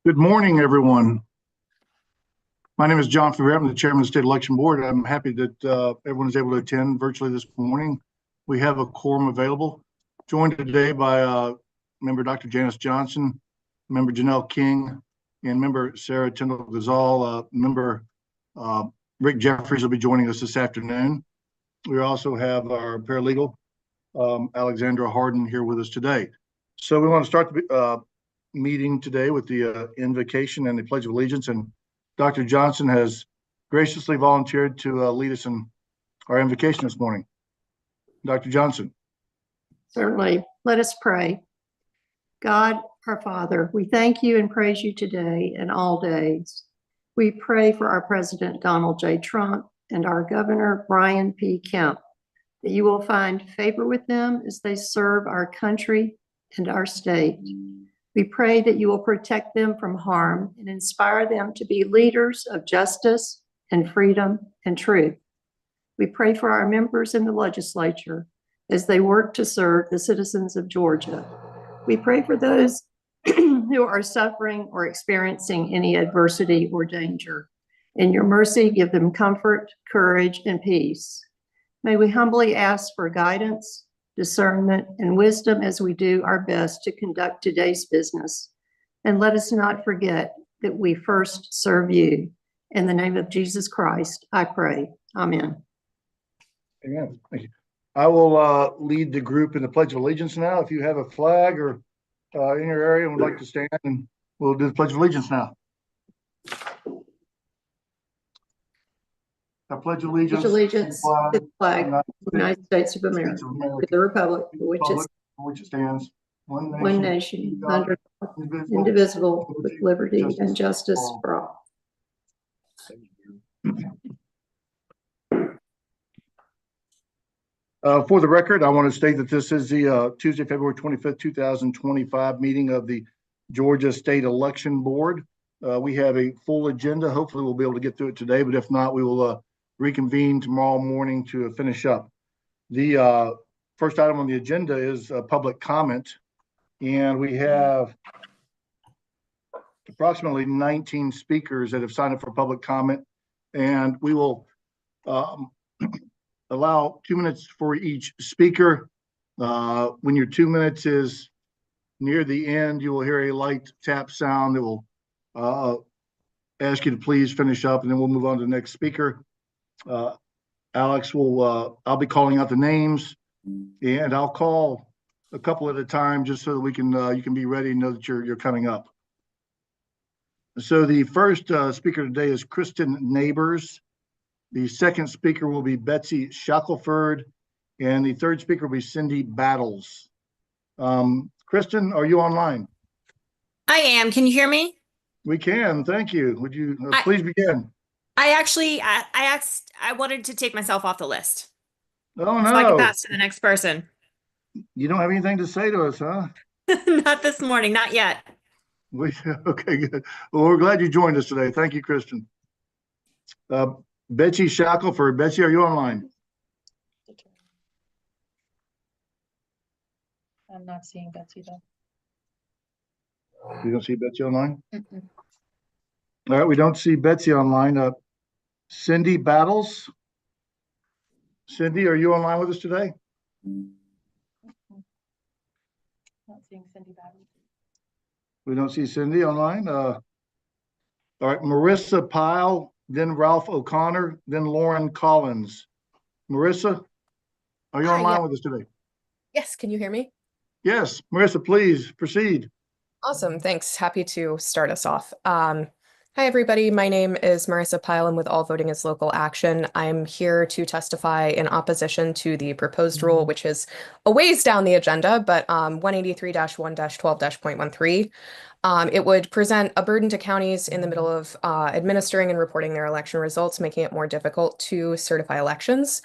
Good morning, everyone. My name is John Favre. I'm the chairman of the State Election Board. I'm happy that everyone is able to attend virtually this morning. We have a quorum available, joined today by member Dr. Janice Johnson, member Janelle King, and member Sarah Tyndall Gazal. Member Rick Jeffries will be joining us this afternoon. We also have our paralegal, Alexandra Harden, here with us today. So we want to start the meeting today with the invocation and the Pledge of Allegiance, and Dr. Johnson has graciously volunteered to lead us in our invocation this morning. Dr. Johnson. Certainly. Let us pray. God, our Father, we thank you and praise you today and all days. We pray for our President Donald J. Trump and our Governor Brian P. Kemp, that you will find favor with them as they serve our country and our state. We pray that you will protect them from harm and inspire them to be leaders of justice and freedom and truth. We pray for our members in the legislature as they work to serve the citizens of Georgia. We pray for those who are suffering or experiencing any adversity or danger. In your mercy, give them comfort, courage, and peace. May we humbly ask for guidance, discernment, and wisdom as we do our best to conduct today's business. And let us not forget that we first serve you. In the name of Jesus Christ, I pray. Amen. Amen. Thank you. I will lead the group in the Pledge of Allegiance now. If you have a flag or in your area and would like to stand, and we'll do the Pledge of Allegiance now. I pledge allegiance, to the flag of the United States of America, to the republic for which it stands, one nation, under indivisible, with liberty and justice for all. For the record, I want to state that this is the Tuesday, February 25th, 2025 meeting of the Georgia State Election Board. We have a full agenda. Hopefully we'll be able to get through it today, but if not, we will reconvene tomorrow morning to finish up. The first item on the agenda is public comment, and we have approximately 19 speakers that have signed up for public comment, and we will allow 2 minutes for each speaker. When your 2 minutes is near the end, you will hear a light tap sound that will ask you to please finish up, and then we'll move on to the next speaker. Alex will, I'll be calling out the names, and I'll call a couple at a time just so that we can, you can be ready and know that you're coming up. So the first speaker today is Kristen Neighbors. The second speaker will be Betsy Shackelford, and the third speaker will be Cindy Battles. Kristen, are you online? I am. Can you hear me? We can. Thank you. Would you please begin? I wanted to take myself off the list. Oh, no. So I can pass to the next person. You don't have anything to say to us, huh? Not this morning, not yet. Okay, good. Well, we're glad you joined us today. Thank you, Kristen. Betsy Shackelford. Betsy, are you online? I'm not seeing Betsy though. You don't see Betsy online? Mm-mm. All right, we don't see Betsy online. Cindy Battles. Cindy, are you online with us today? Not seeing Cindy Babin. We don't see Cindy online. All right, Marissa Pyle, then Ralph O'Connor, then Lauren Collins. Marissa, are you Hi, online yeah. with us today? Yes, can you hear me? Yes, Marissa, please proceed. Awesome, thanks. Happy to start us off. Hi, everybody. My name is Marissa Pyle. I'm with All Voting is Local Action. I'm here to testify in opposition to the proposed rule, which is a ways down the agenda, but 183-1-12-0.13. It would present a burden to counties in the middle of administering and reporting their election results, making it more difficult to certify elections.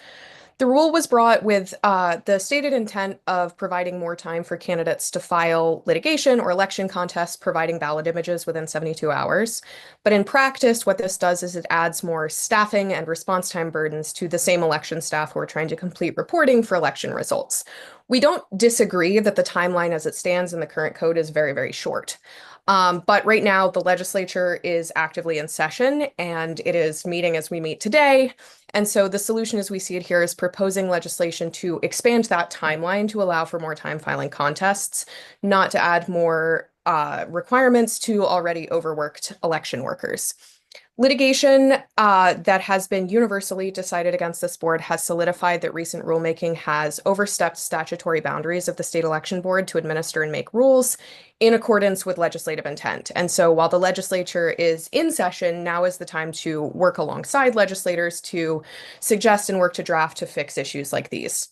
The rule was brought with the stated intent of providing more time for candidates to file litigation or election contests, providing ballot images within 72 hours. But in practice, what this does is it adds more staffing and response time burdens to the same election staff who are trying to complete reporting for election results. We don't disagree that the timeline as it stands in the current code is very, very short. But right now, the legislature is actively in session and it is meeting as we meet today. And so the solution as we see it here is proposing legislation to expand that timeline to allow for more time filing contests, not to add more requirements to already overworked election workers. Litigation that has been universally decided against this board has solidified that recent rulemaking has overstepped statutory boundaries of the state election board to administer and make rules in accordance with legislative intent. And so while the legislature is in session, now is the time to work alongside legislators to suggest and work to draft to fix issues like these.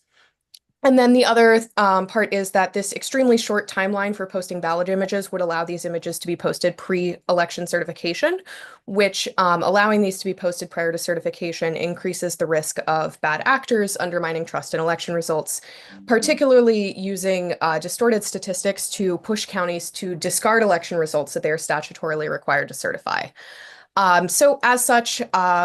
And then the other part is that this extremely short timeline for posting ballot images would allow these images to be posted pre-election certification, which allowing these to be posted prior to certification increases the risk of bad actors undermining trust in election results, particularly using distorted statistics to push counties to discard election results that they are statutorily required to certify. So as such,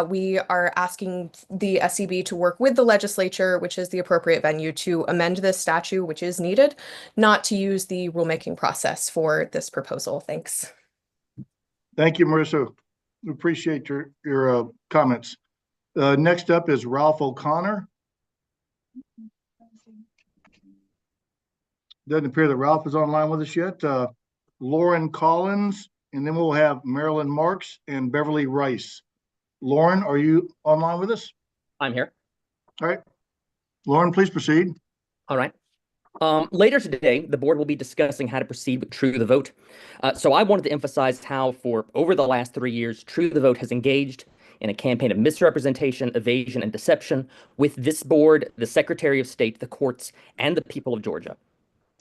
we are asking the SCB to work with the legislature, which is the appropriate venue, to amend this statute, which is needed, not to use the rulemaking process for this proposal. Thanks. Thank you, Marissa. We appreciate your comments. Next up is Ralph O'Connor. Doesn't appear that Ralph is online with us yet. Lauren Collins. And then we'll have Marilyn Marks and Beverly Rice. Lauren, are you online with us? I'm here. All right. Lauren, please proceed. All right. Later today, the board will be discussing how to proceed with True the Vote. So I wanted to emphasize how for over the last 3 years, True the Vote has engaged in a campaign of misrepresentation, evasion, and deception with this board, the Secretary of State, the courts, and the people of Georgia.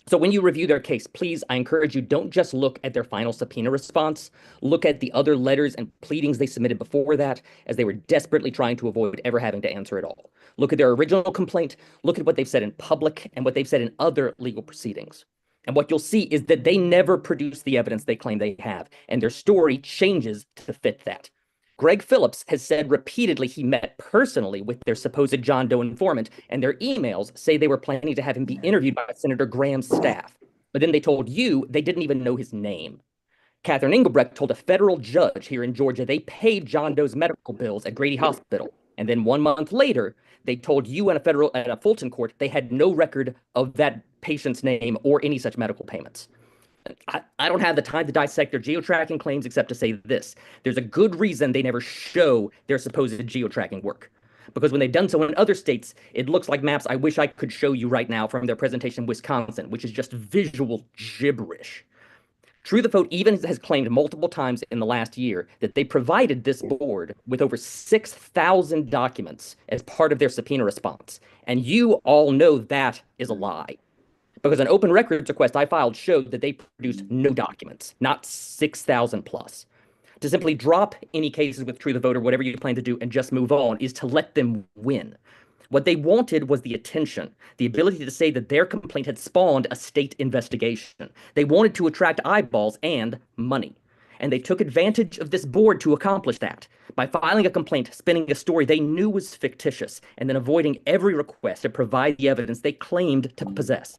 So when you review their case, please, I encourage you, don't just look at their final subpoena response. Look at the other letters and pleadings they submitted before that, as they were desperately trying to avoid ever having to answer it all. Look at their original complaint, look at what they've said in public and what they've said in other legal proceedings. And what you'll see is that they never produce the evidence they claim they have, and their story changes to fit that. Greg Phillips has said repeatedly he met personally with their supposed John Doe informant, and their emails say they were planning to have him be interviewed by Senator Graham's staff. But then they told you they didn't even know his name. Catherine Engelbrecht told a federal judge here in Georgia they paid John Doe's medical bills at Grady Hospital. And then 1 month later, they told you at a Fulton court they had no record of that patient's name or any such medical payments. I don't have the time to dissect their geo-tracking claims except to say this. There's a good reason they never show their supposed geo-tracking work. Because when they've done so in other states, it looks like maps I wish I could show you right now from their presentation in Wisconsin, which is just visual gibberish. True the Vote even has claimed multiple times in the last year that they provided this board with over 6,000 documents as part of their subpoena response. And you all know that is a lie. Because an open records request I filed showed that they produced no documents, not 6,000 plus. To simply drop any cases with True the Vote or whatever you plan to do and just move on is to let them win. What they wanted was the attention, the ability to say that their complaint had spawned a state investigation. They wanted to attract eyeballs and money. And they took advantage of this board to accomplish that by filing a complaint, spinning a story they knew was fictitious, and then avoiding every request to provide the evidence they claimed to possess.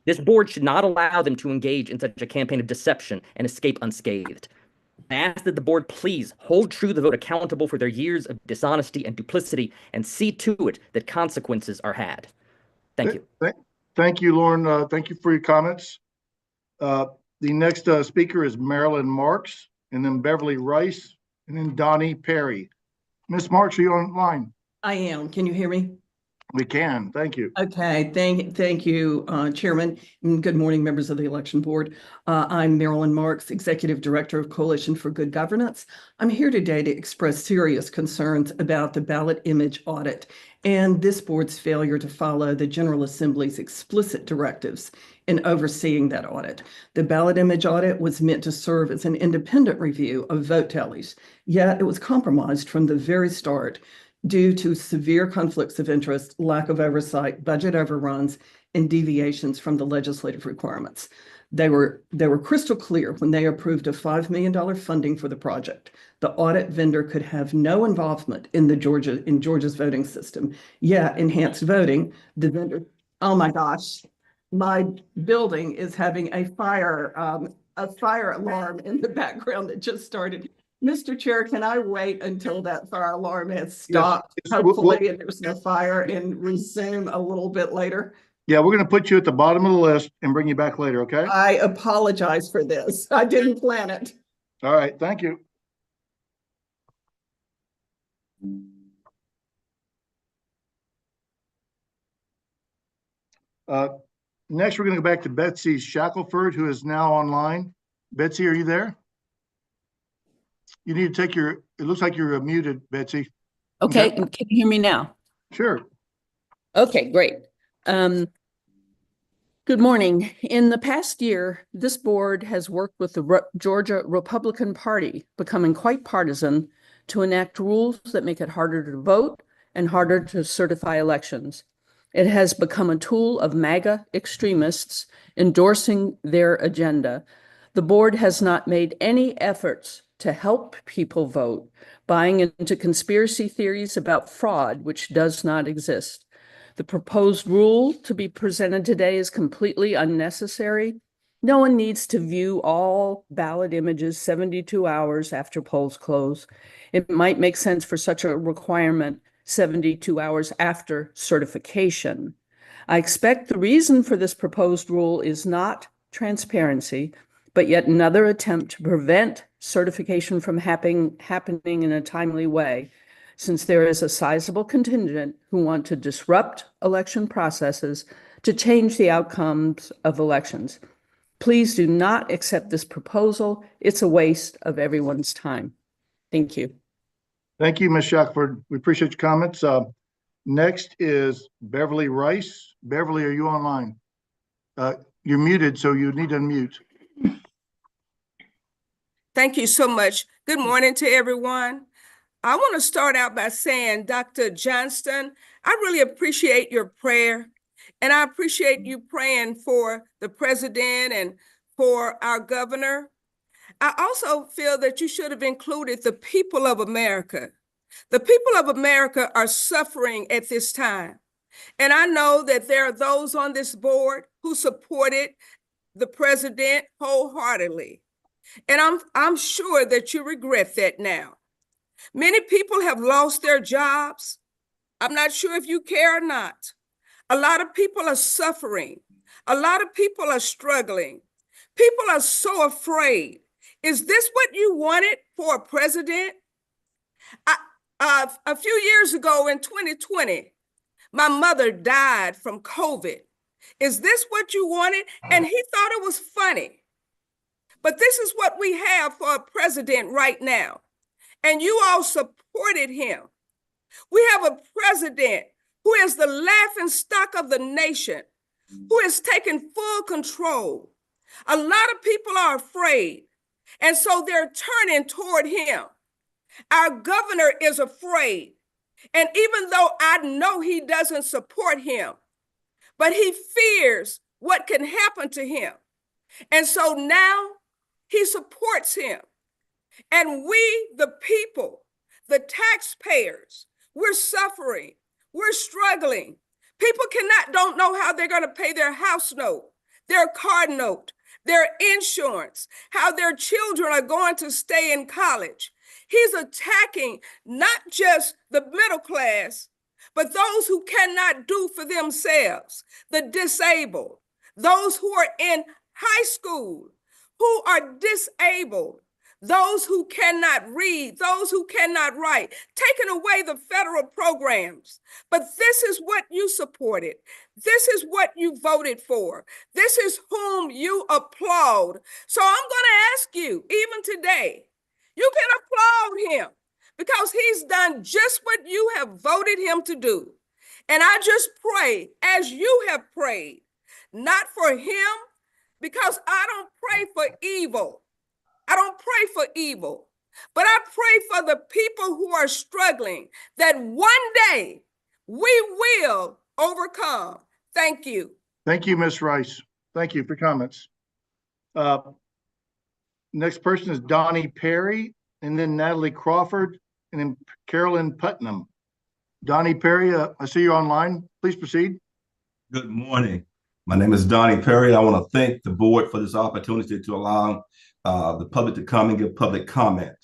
This board should not allow them to engage in such a campaign of deception and escape unscathed. I ask that the board please hold True the Vote accountable for their years of dishonesty and duplicity and see to it that consequences are had. Thank you. Thank you, Lauren. Thank you for your comments. The next speaker is Marilyn Marks, and then Beverly Rice, and then Donnie Perry. Ms. Marks, are you online? I am. Can you hear me? We can. Thank you. Okay. Thank you, Chairman. And good morning, members of the Election Board. I'm Marilyn Marks, Executive Director of Coalition for Good Governance. I'm here today to express serious concerns about the ballot image audit and this board's failure to follow the General Assembly's explicit directives in overseeing that audit. The ballot image audit was meant to serve as an independent review of vote tallies, yet it was compromised from the very start due to severe conflicts of interest, lack of oversight, budget overruns, and deviations from the legislative requirements. They were crystal clear when they approved a $5 million funding for the project. The audit vendor could have no involvement in Georgia's voting system. Yet enhanced voting, the vendor, oh my gosh, my building is having a fire alarm in the background that just started. Mr. Chair, can I wait until that fire alarm has stopped? Yes. Hopefully, and there's no fire, and resume a little bit later. Yeah, we're going to put you at the bottom of the list and bring you back later, okay? I apologize for this. I didn't plan it. All right, thank you. Next, we're going to go back to Betsy Shackelford, who is now online. Betsy, are you there? You need to take it looks like you're muted, Betsy. Okay, Okay. and can you hear me now? Sure. Okay, great. Good morning. In the past year, this board has worked with the Georgia Republican Party, becoming quite partisan, to enact rules that make it harder to vote and harder to certify elections. It has become a tool of MAGA extremists endorsing their agenda. The board has not made any efforts to help people vote, buying into conspiracy theories about fraud, which does not exist. The proposed rule to be presented today is completely unnecessary. No one needs to view all ballot images 72 hours after polls close. It might make sense for such a requirement 72 hours after certification. I expect the reason for this proposed rule is not transparency, but yet another attempt to prevent certification from happening in a timely way, since there is a sizable contingent who want to disrupt election processes to change the outcomes of elections. Please do not accept this proposal. It's a waste of everyone's time. Thank you. Thank you, Ms. Shackelford. We appreciate your comments. Next is Beverly Rice. Beverly, are you online? You're muted, so you need to unmute. Thank you so much. Good morning to everyone. I want to start out by saying, Dr. Johnston, I really appreciate your prayer, and I appreciate you praying for the president and for our governor. I also feel that you should have included the people of America. The people of America are suffering at this time. And I know that there are those on this board who supported the president wholeheartedly. And I'm sure that you regret that now. Many people have lost their jobs. I'm not sure if you care or not. A lot of people are suffering. A lot of people are struggling. People are so afraid. Is this what you wanted for a president? A few years ago in 2020, my mother died from COVID. Is this what you wanted? And he thought it was funny. But this is what we have for a president right now. And you all supported him. We have a president who is the laughing stock of the nation, who has taken full control. A lot of people are afraid, and so they're turning toward him. Our governor is afraid. And even though I know he doesn't support him, but he fears what can happen to him. And so now he supports him. And we, the people, the taxpayers, we're suffering, we're struggling. People don't know how they're going to pay their house note, their car note, their insurance, how their children are going to stay in college. He's attacking not just the middle class, but those who cannot do for themselves, the disabled, those who are in high school, who are disabled, those who cannot read, those who cannot write, taking away the federal programs. But this is what you supported. This is what you voted for. This is whom you applaud. So I'm going to ask you, even today, you can applaud him because he's done just what you have voted him to do. And I just pray, as you have prayed, not for him, because I don't pray for evil. I don't pray for evil, but I pray for the people who are struggling, that one day we will overcome. Thank you. Thank you, Ms. Rice. Thank you for comments. Next person is Donnie Perry, and then Natalie Crawford, and then Carolyn Putnam. Donnie Perry, I see you online. Please proceed. Good morning. My name is Donnie Perry. I want to thank the board for this opportunity to allow the public to come and give public comment.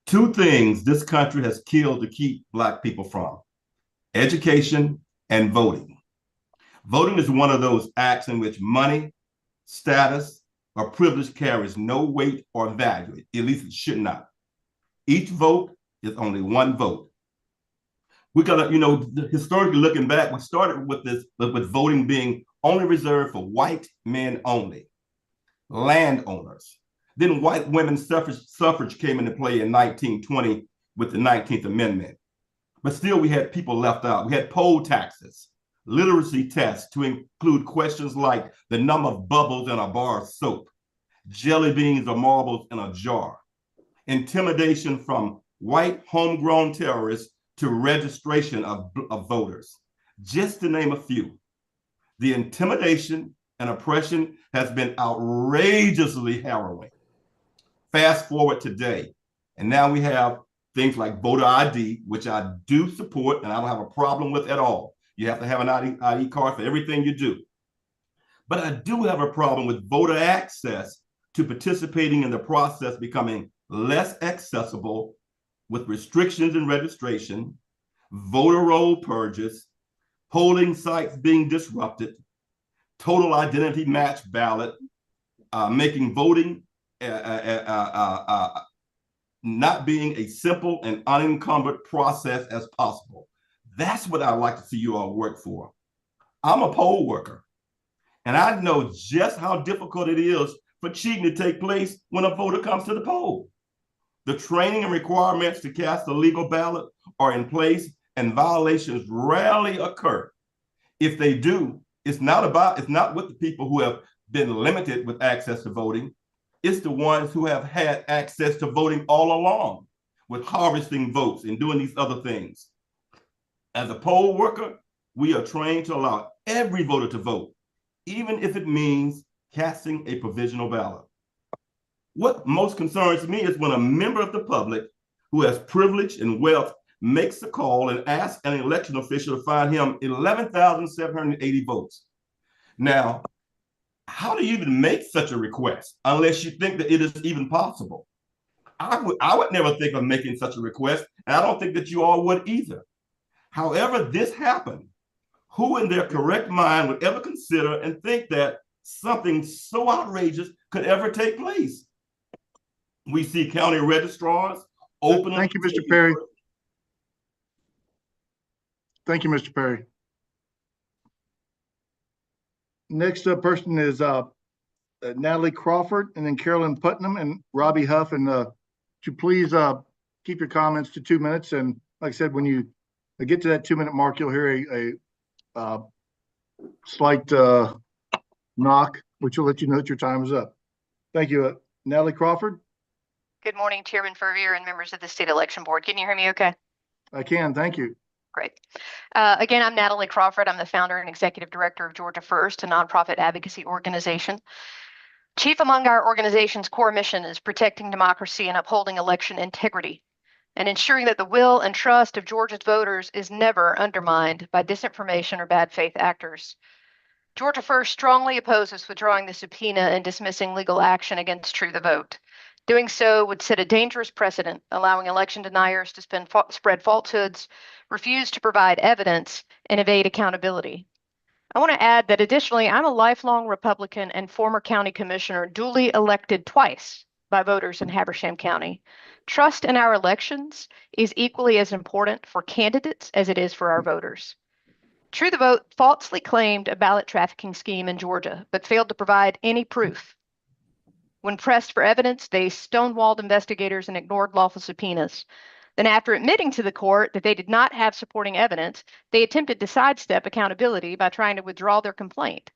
Two things this country has killed to keep Black people from: education and voting. Voting is one of those acts in which money, status, or privilege carries no weight or value. At least it should not. Each vote is only one vote. We gotta, historically looking back, we started with this, with voting being only reserved for white men only, landowners. Then white women's suffrage came into play in 1920 with the 19th Amendment. But still we had people left out. We had poll taxes, literacy tests to include questions like the number of bubbles in a bar of soap, jelly beans or marbles in a jar, intimidation from white homegrown terrorists to registration of voters, just to name a few. The intimidation and oppression has been outrageously harrowing. Fast forward today, and now we have things like voter ID, which I do support and I don't have a problem with at all. You have to have an ID card for everything you do. But I do have a problem with voter access to participating in the process becoming less accessible, with restrictions in registration, voter roll purges, polling sites being disrupted, total identity match ballot, making voting not being a simple and unencumbered process as possible. That's what I'd like to see you all work for. I'm a poll worker, and I know just how difficult it is for cheating to take place when a voter comes to the poll. The training and requirements to cast a legal ballot are in place, and violations rarely occur. If they do, it's not with the people who have been limited with access to voting. It's the ones who have had access to voting all along, with harvesting votes and doing these other things. As a poll worker, we are trained to allow every voter to vote, even if it means casting a provisional ballot. What most concerns me is when a member of the public who has privilege and wealth makes a call and asks an election official to find him 11,780 votes. Now, how do you even make such a request unless you think that it is even possible? I would never think of making such a request, and I don't think that you all would either. However this happened, who in their correct mind would ever consider and think that something so outrageous could ever take place? We see county registrars open. Thank you, Mr. Perry. Thank you, Mr. Perry. Next up person is Natalie Crawford, and then Carolyn Putnam and Robbie Huff. And to please keep your comments to 2 minutes. And like I said, when you get to that 2-minute mark, you'll hear a slight knock, which will let you know that your time is up. Thank you. Natalie Crawford. Good morning, Chairman Verveer and members of the State Election Board. Can you hear me okay? I can, thank you. Great. Again, I'm Natalie Crawford. I'm the founder and executive director of Georgia First, a nonprofit advocacy organization. Chief among our organization's core mission is protecting democracy and upholding election integrity, and ensuring that the will and trust of Georgia's voters is never undermined by disinformation or bad faith actors. Georgia First strongly opposes withdrawing the subpoena and dismissing legal action against True the Vote. Doing so would set a dangerous precedent, allowing election deniers to spread falsehoods, refuse to provide evidence, and evade accountability. I want to add that additionally, I'm a lifelong Republican and former county commissioner, duly elected twice by voters in Habersham County. Trust in our elections is equally as important for candidates as it is for our voters. True the Vote falsely claimed a ballot trafficking scheme in Georgia, but failed to provide any proof. When pressed for evidence, they stonewalled investigators and ignored lawful subpoenas. Then, after admitting to the court that they did not have supporting evidence, they attempted to sidestep accountability by trying to withdraw their complaint.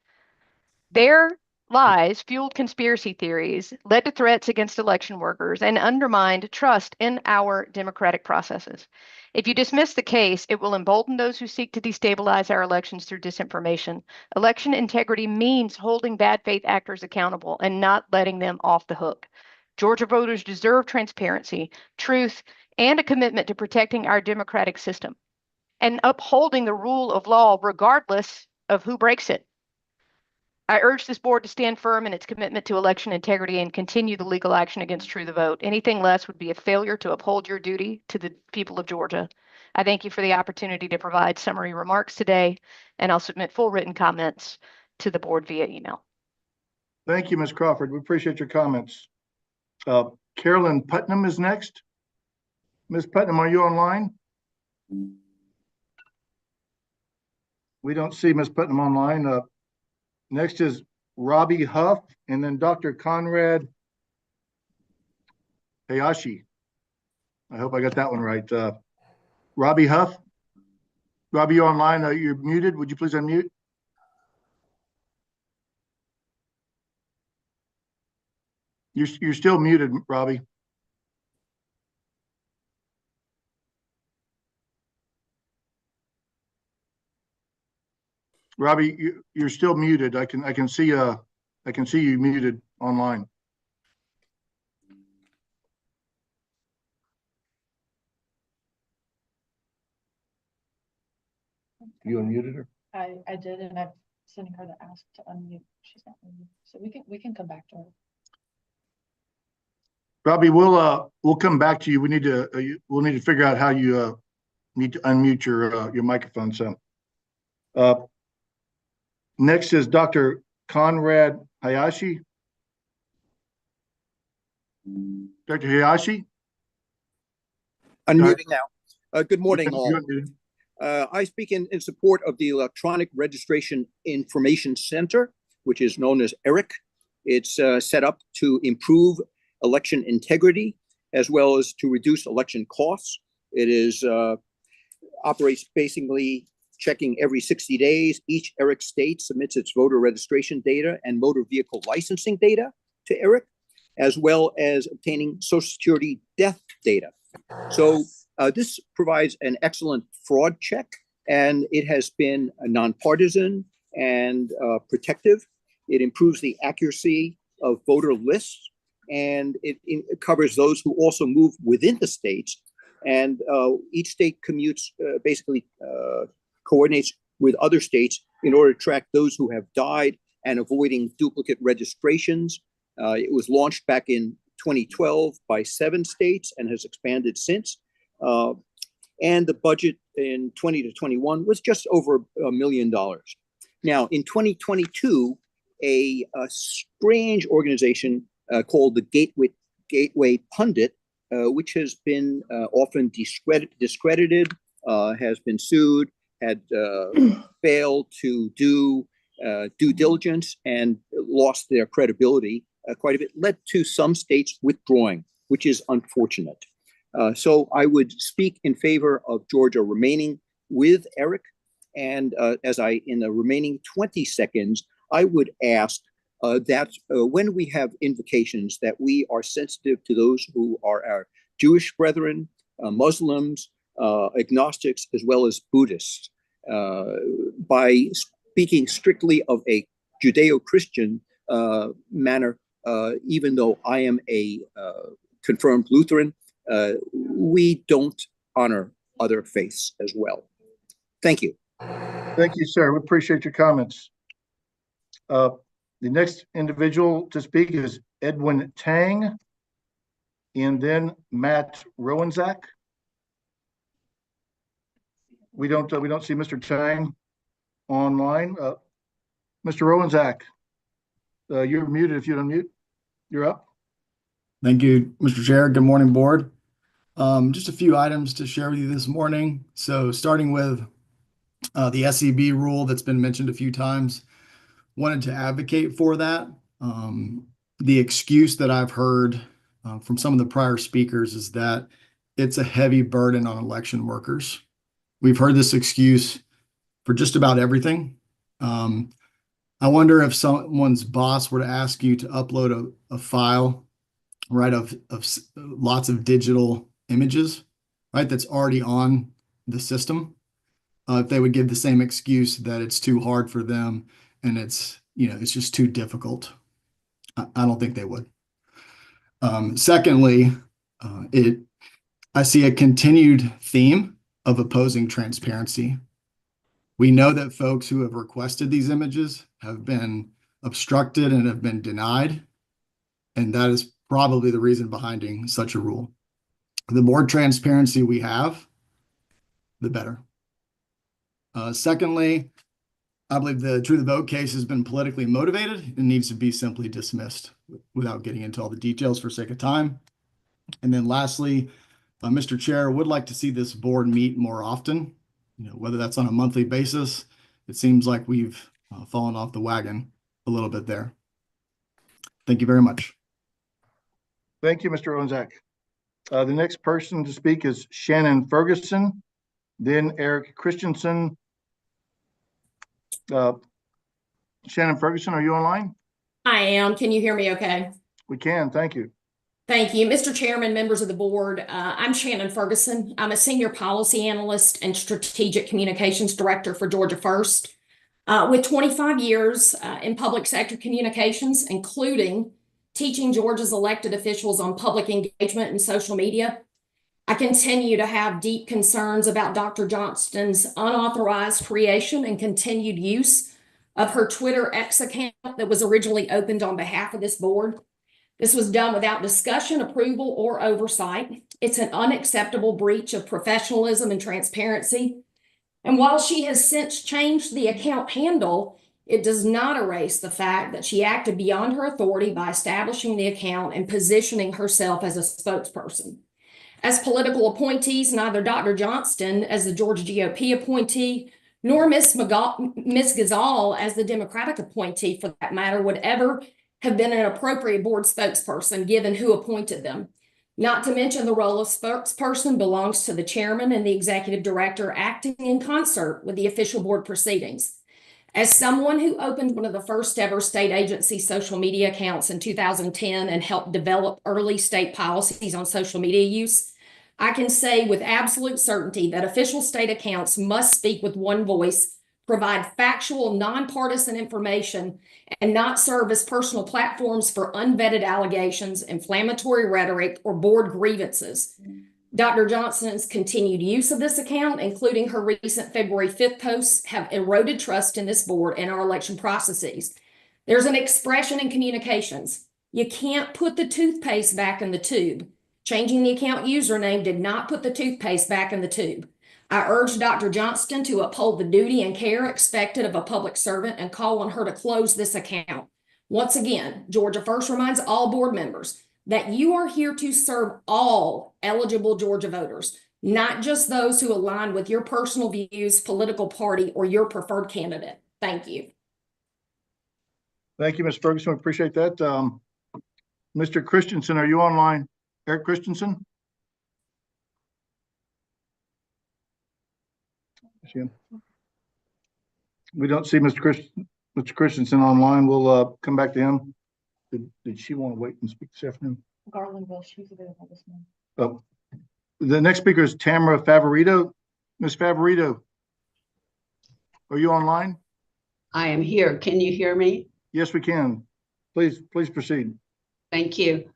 Their lies fueled conspiracy theories, led to threats against election workers, and undermined trust in our democratic processes. If you dismiss the case, it will embolden those who seek to destabilize our elections through disinformation. Election integrity means holding bad faith actors accountable and not letting them off the hook. Georgia voters deserve transparency, truth, and a commitment to protecting our democratic system and upholding the rule of law regardless of who breaks it. I urge this board to stand firm in its commitment to election integrity and continue the legal action against True the Vote. Anything less would be a failure to uphold your duty to the people of Georgia. I thank you for the opportunity to provide summary remarks today, and I'll submit full written comments to the board via email. Thank you, Ms. Crawford. We appreciate your comments. Carolyn Putnam is next. Ms. Putnam, are you online? We don't see Ms. Putnam online. Next is Robbie Huff, and then Dr. Conrad Hayashi. I hope I got that one right. Robbie Huff. Robbie, you online? You're muted. Would you please unmute? You're still muted, Robbie. Robbie, you're still muted. I can see you muted online. You unmuted her? I did, and I'm sending her the ask to unmute. She's not unmuted, so we can come back to her. Robbie, we'll come back to you. We'll need to figure out how you need to unmute your microphone. So next is Dr. Conrad Hayashi. Dr. Hayashi? Unmuting now. Good morning, all. I speak in support of the Electronic Registration Information Center, which is known as ERIC. It's set up to improve election integrity as well as to reduce election costs. It is operates basically checking every 60 days. Each ERIC state submits its voter registration data and motor vehicle licensing data to ERIC, as well as obtaining Social Security death data. So this provides an excellent fraud check, and it has been nonpartisan and protective. It improves the accuracy of voter lists, and it covers those who also move within the states. And each state basically coordinates with other states in order to track those who have died and avoiding duplicate registrations. It was launched back in 2012 by 7 states and has expanded since. And the budget in 20 to 21 was just over $1 million. Now, in 2022, a strange organization called the Gateway Pundit, which has been often discredited, has been sued, had failed to do due diligence and lost their credibility quite a bit, led to some states withdrawing, which is unfortunate. So I would speak in favor of Georgia remaining with ERIC. And in the remaining 20 seconds, I would ask that when we have invocations, that we are sensitive to those who are our Jewish brethren, Muslims, agnostics, as well as Buddhists. By speaking strictly of a Judeo-Christian manner, even though I am a confirmed Lutheran, we don't honor other faiths as well. Thank you. Thank you, sir. We appreciate your comments. The next individual to speak is Edwin Tang, and then Matt Rowenzak. We don't see Mr. Tang online. Mr. Rowenzak, you're muted. If you unmute, you're up. Thank you, Mr. Chair. Good morning, board. Just a few items to share with you this morning. So starting with the SEB rule that's been mentioned a few times, wanted to advocate for that. The excuse that I've heard from some of the prior speakers is that it's a heavy burden on election workers. We've heard this excuse for just about everything. I wonder if someone's boss were to ask you to upload a file, right, of lots of digital images, right, that's already on the system, if they would give the same excuse that it's too hard for them and it's just too difficult. I don't think they would. Secondly, I see a continued theme of opposing transparency. We know that folks who have requested these images have been obstructed and have been denied, and that is probably the reason behind such a rule. The more transparency we have, the better. Secondly, I believe the True the Vote case has been politically motivated and needs to be simply dismissed without getting into all the details for sake of time. And then lastly, Mr. Chair, would like to see this board meet more often, whether that's on a monthly basis. It seems like we've fallen off the wagon a little bit there. Thank you very much. Thank you, Mr. Rowenzak. The next person to speak is Shannon Ferguson, then Eric Christensen. Shannon Ferguson, are you online? I am. Can you hear me okay? We can. Thank you. Thank you. Mr. Chairman, members of the board, I'm Shannon Ferguson. I'm a senior policy analyst and strategic communications director for Georgia First. With 25 years in public sector communications, including teaching Georgia's elected officials on public engagement and social media, I continue to have deep concerns about Dr. Johnston's unauthorized creation and continued use of her Twitter X account that was originally opened on behalf of this board. This was done without discussion, approval, or oversight. It's an unacceptable breach of professionalism and transparency. And while she has since changed the account handle, it does not erase the fact that she acted beyond her authority by establishing the account and positioning herself as a spokesperson. As political appointees, neither Dr. Johnston as the Georgia GOP appointee, nor Ms. Ghazal as the Democratic appointee, for that matter, would ever have been an appropriate board spokesperson given who appointed them. Not to mention the role of spokesperson belongs to the chairman and the executive director acting in concert with the official board proceedings. As someone who opened one of the first ever state agency social media accounts in 2010 and helped develop early state policies on social media use, I can say with absolute certainty that official state accounts must speak with one voice, provide factual, nonpartisan information, and not serve as personal platforms for unvetted allegations, inflammatory rhetoric, or board grievances. Dr. Johnston's continued use of this account, including her recent February 5th posts, have eroded trust in this board and our election processes. There's an expression in communications: you can't put the toothpaste back in the tube. Changing the account username did not put the toothpaste back in the tube. I urge Dr. Johnston to uphold the duty and care expected of a public servant and call on her to close this account. Once again, Georgia First reminds all board members that you are here to serve all eligible Georgia voters, not just those who align with your personal views, political party, or your preferred candidate. Thank you. Thank you, Ms. Ferguson. We appreciate that. Mr. Christensen, are you online? Eric Christensen? We don't see Mr. Christensen online. We'll come back to him. Did she want to wait and speak this afternoon? Garland will. She's available this morning. Oh, the next speaker is Tamara Favorito. Ms. Favorito, are you online? I am here. Can you hear me? Yes, we can. Please proceed. Thank you.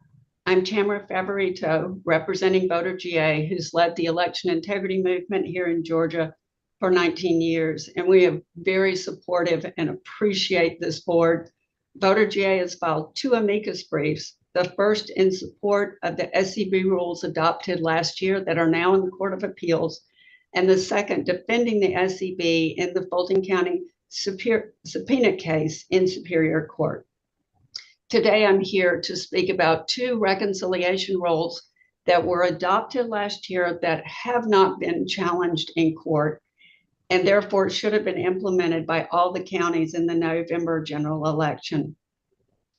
I'm Tamara Favorito, representing Voter GA, who's led the election integrity movement here in Georgia for 19 years. And we are very supportive and appreciate this board. Voter GA has filed 2 amicus briefs, the first in support of the SEB rules adopted last year that are now in the Court of Appeals, and the second defending the SEB in the Fulton County subpoena case in Superior Court. Today, I'm here to speak about 2 reconciliation rules that were adopted last year that have not been challenged in court and therefore should have been implemented by all the counties in the November general election.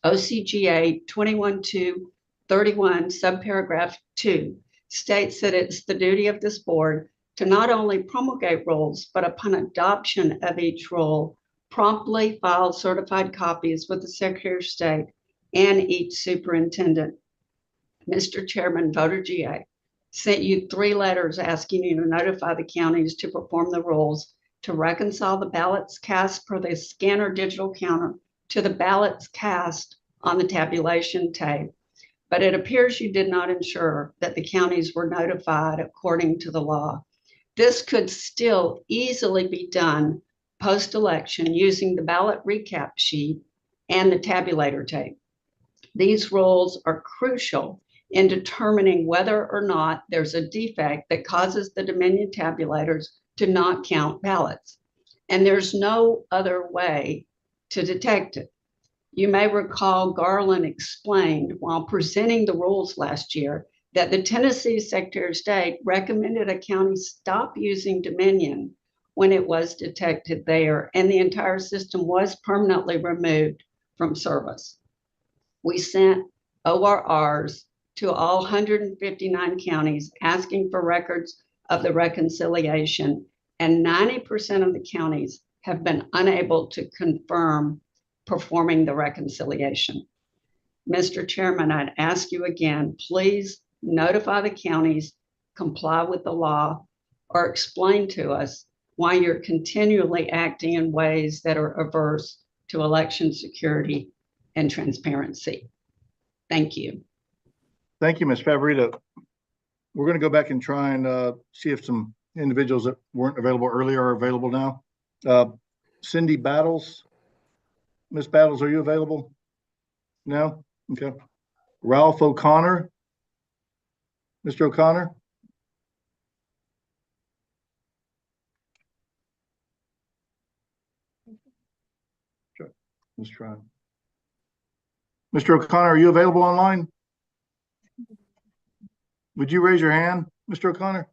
OCGA 21231 subparagraph 2 states that it's the duty of this board to not only promulgate rules, but upon adoption of each rule, promptly file certified copies with the Secretary of State and each superintendent. Mr. Chairman, Voter GA sent you 3 letters asking you to notify the counties to perform the rules to reconcile the ballots cast per the scanner digital counter to the ballots cast on the tabulation tape. But it appears you did not ensure that the counties were notified according to the law. This could still easily be done post-election using the ballot recap sheet and the tabulator tape. These rules are crucial in determining whether or not there's a defect that causes the Dominion tabulators to not count ballots. And there's no other way to detect it. You may recall Garland explained while presenting the rules last year that the Tennessee Secretary of State recommended a county stop using Dominion when it was detected there, and the entire system was permanently removed from service. We sent ORRs to all 159 counties asking for records of the reconciliation, and 90% of the counties have been unable to confirm performing the reconciliation. Mr. Chairman, I'd ask you again, please notify the counties, comply with the law, or explain to us why you're continually acting in ways that are averse to election security and transparency. Thank you. Thank you, Ms. Favorito. We're going to go back and try and see if some individuals that weren't available earlier are available now. Cindy Battles. Ms. Battles, are you available? No? Okay. Ralph O'Connor. Mr. O'Connor? Sure. Let's try. Mr. O'Connor, are you available online? Would you raise your hand, Mr. O'Connor?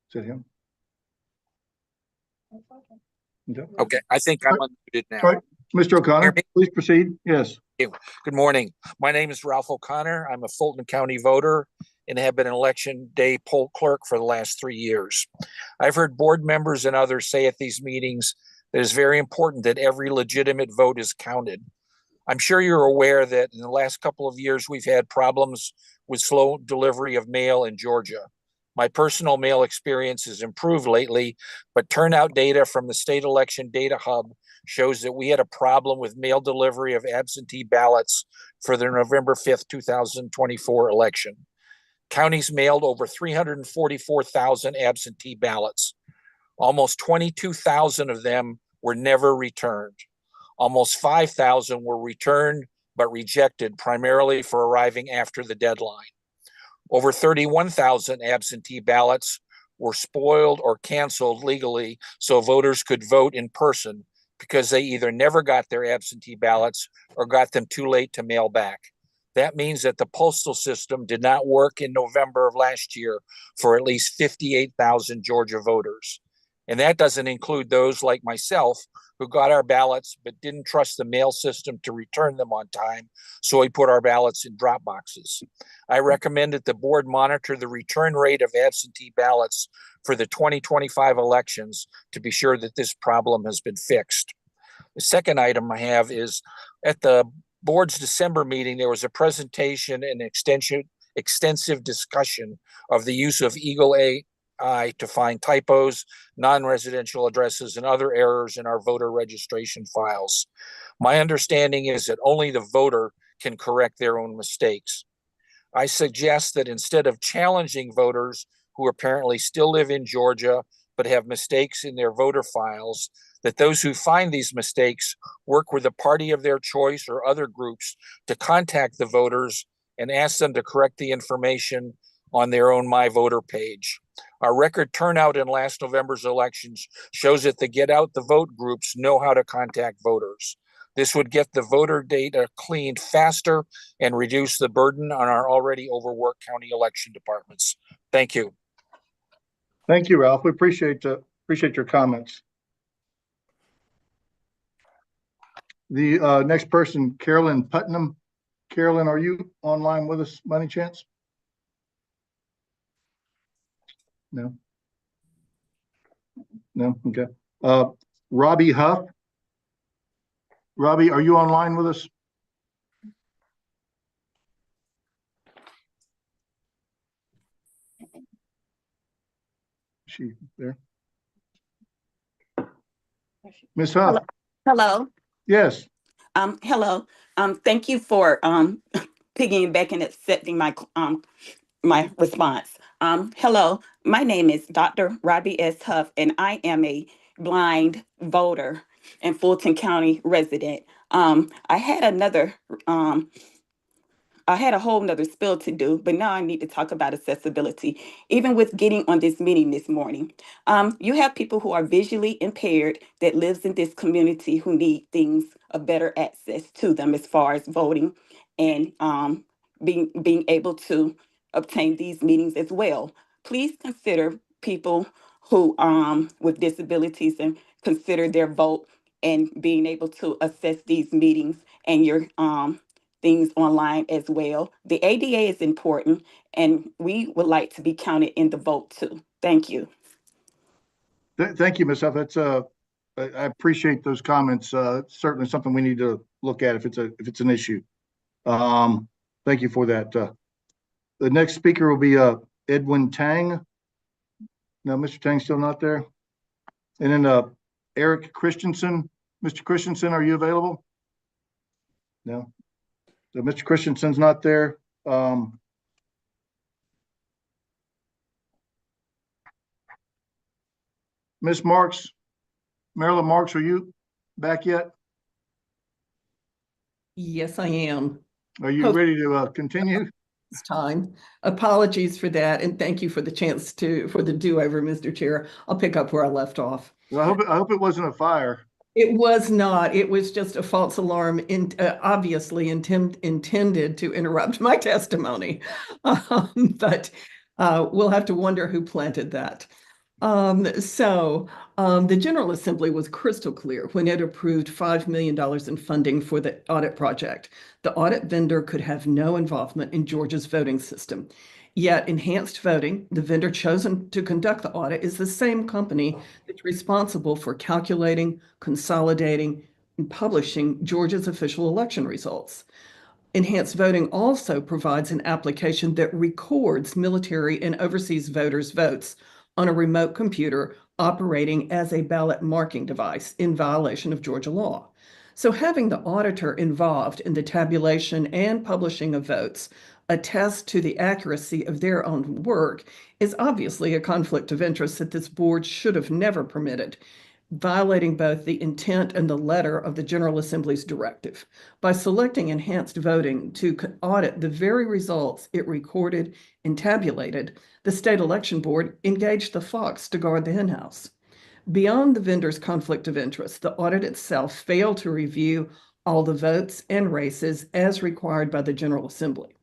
Is that him? Okay, I think I'm unmuted now. All right. Mr. O'Connor, please proceed. Yes. Good morning. My name is Ralph O'Connor. I'm a Fulton County voter and have been an election day poll clerk for the last 3 years. I've heard board members and others say at these meetings that it's very important that every legitimate vote is counted. I'm sure you're aware that in the last couple of years, we've had problems with slow delivery of mail in Georgia. My personal mail experience has improved lately, but turnout data from the State Election Data Hub shows that we had a problem with mail delivery of absentee ballots for the November 5th, 2024 election. Counties mailed over 344,000 absentee ballots. Almost 22,000 of them were never returned. Almost 5,000 were returned but rejected primarily for arriving after the deadline. Over 31,000 absentee ballots were spoiled or canceled legally so voters could vote in person because they either never got their absentee ballots or got them too late to mail back. That means that the postal system did not work in November of last year for at least 58,000 Georgia voters. And that doesn't include those like myself who got our ballots but didn't trust the mail system to return them on time, so we put our ballots in drop boxes. I recommend that the board monitor the return rate of absentee ballots for the 2025 elections to be sure that this problem has been fixed. The second item I have is at the board's December meeting, there was a presentation and extensive discussion of the use of Eagle AI to find typos, non-residential addresses, and other errors in our voter registration files. My understanding is that only the voter can correct their own mistakes. I suggest that instead of challenging voters who apparently still live in Georgia but have mistakes in their voter files, that those who find these mistakes work with a party of their choice or other groups to contact the voters and ask them to correct the information on their own My Voter page. Our record turnout in last November's elections shows that the Get Out the Vote groups know how to contact voters. This would get the voter data cleaned faster and reduce the burden on our already overworked county election departments. Thank you. Thank you, Ralph. We appreciate your comments. The next person, Carolyn Putnam. Carolyn, are you online with us by any chance? No. No. Okay. Robbie Huff. Robbie, are you online with us? Is she there? Ms. Huff. Hello. Yes. Hello. Thank you for piggybacking and accepting my response. Hello, my name is Dr. Robbie S. Huff, and I am a blind voter and Fulton County resident. I had a whole nother spill to do, but now I need to talk about accessibility. Even with getting on this meeting this morning, you have people who are visually impaired that lives in this community who need things of better access to them as far as voting and being able to obtain these meetings as well. Please consider people who with disabilities and consider their vote and being able to access these meetings and your things online as well. The ADA is important, and we would like to be counted in the vote too. Thank you. Thank you, Ms. Huff. That's I appreciate those comments. It's certainly something we need to look at if it's an issue. Thank you for that. The next speaker will be Edwin Tang. No, Mr. Tang's still not there. And then Eric Christensen. Mr. Christensen, are you available? No. So Mr. Christensen's not there. Ms. Marks, Marilyn Marks, are you back yet? Yes, I am. Are you ready to continue? It's time. Apologies for that, and thank you for the chance for the do-over, Mr. Chair. I'll pick up where I left off. Well, I hope it wasn't a fire. It was not. It was just a false alarm, obviously intended to interrupt my testimony. But we'll have to wonder who planted that. The General Assembly was crystal clear when it approved $5 million in funding for the audit project. The audit vendor could have no involvement in Georgia's voting system. Yet Enhanced Voting, the vendor chosen to conduct the audit, is the same company that's responsible for calculating, consolidating, and publishing Georgia's official election results. Enhanced Voting also provides an application that records military and overseas voters' votes on a remote computer operating as a ballot marking device in violation of Georgia law. So having the auditor involved in the tabulation and publishing of votes attest to the accuracy of their own work is obviously a conflict of interest that this board should have never permitted, violating both the intent and the letter of the General Assembly's directive. By selecting Enhanced Voting to audit the very results it recorded and tabulated, the state election board engaged the fox to guard the henhouse. Beyond the vendor's conflict of interest, the audit itself failed to review all the votes and races as required by the General Assembly.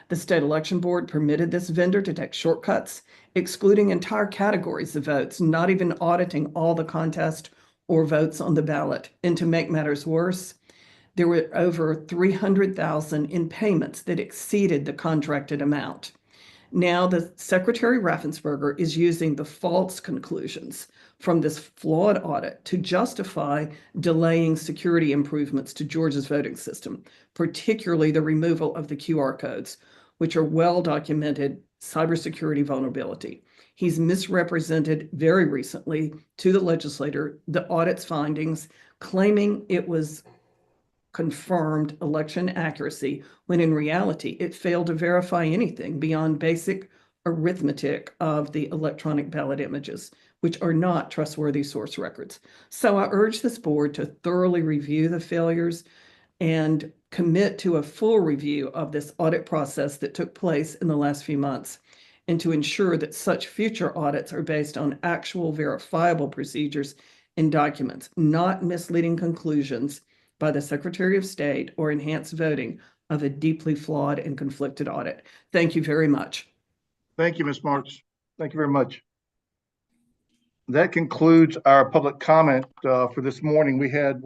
The state election board permitted this vendor to take shortcuts, excluding entire categories of votes, not even auditing all the contest or votes on the ballot. And to make matters worse, there were over 300,000 in payments that exceeded the contracted amount. Now, the Secretary Raffensperger is using the false conclusions from this flawed audit to justify delaying security improvements to Georgia's voting system, particularly the removal of the QR codes, which are well-documented cybersecurity vulnerability. He's misrepresented very recently to the legislator the audit's findings, claiming it was confirmed election accuracy, when in reality, it failed to verify anything beyond basic arithmetic of the electronic ballot images, which are not trustworthy source records. So I urge this board to thoroughly review the failures and commit to a full review of this audit process that took place in the last few months. and to ensure that such future audits are based on actual verifiable procedures and documents, not misleading conclusions by the Secretary of State or enhanced voting of a deeply flawed and conflicted audit. Thank you very much. Thank you, Ms. Marks. Thank you very much. That concludes our public comment for this morning. We had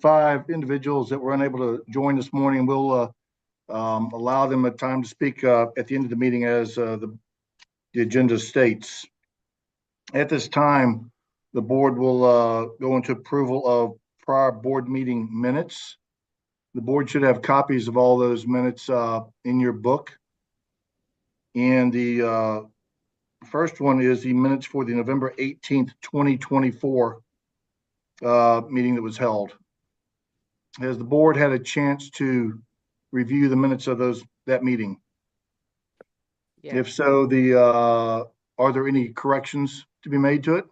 5 individuals that were unable to join this morning. We'll allow them a time to speak at the end of the meeting as the agenda states. At this time, the board will go into approval of prior board meeting minutes. The board should have copies of all those minutes in your book. And the first one is the minutes for the November 18th, 2024 meeting that was held. Has the board had a chance to review the minutes of that meeting? Yeah. If so, are there any corrections to be made to it?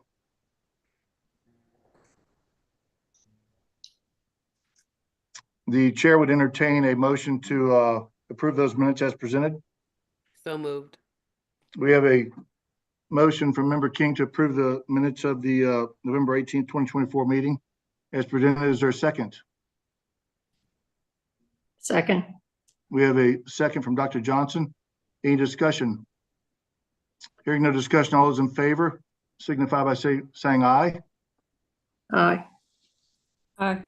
The chair would entertain a motion to approve those minutes as presented. So moved. We have a motion from Member King to approve the minutes of the November 18th, 2024 meeting as presented. Is there a second? Second. We have a second from Dr. Johnson. Any discussion? Hearing no discussion, all those in favor signify by saying aye. Aye. Aye.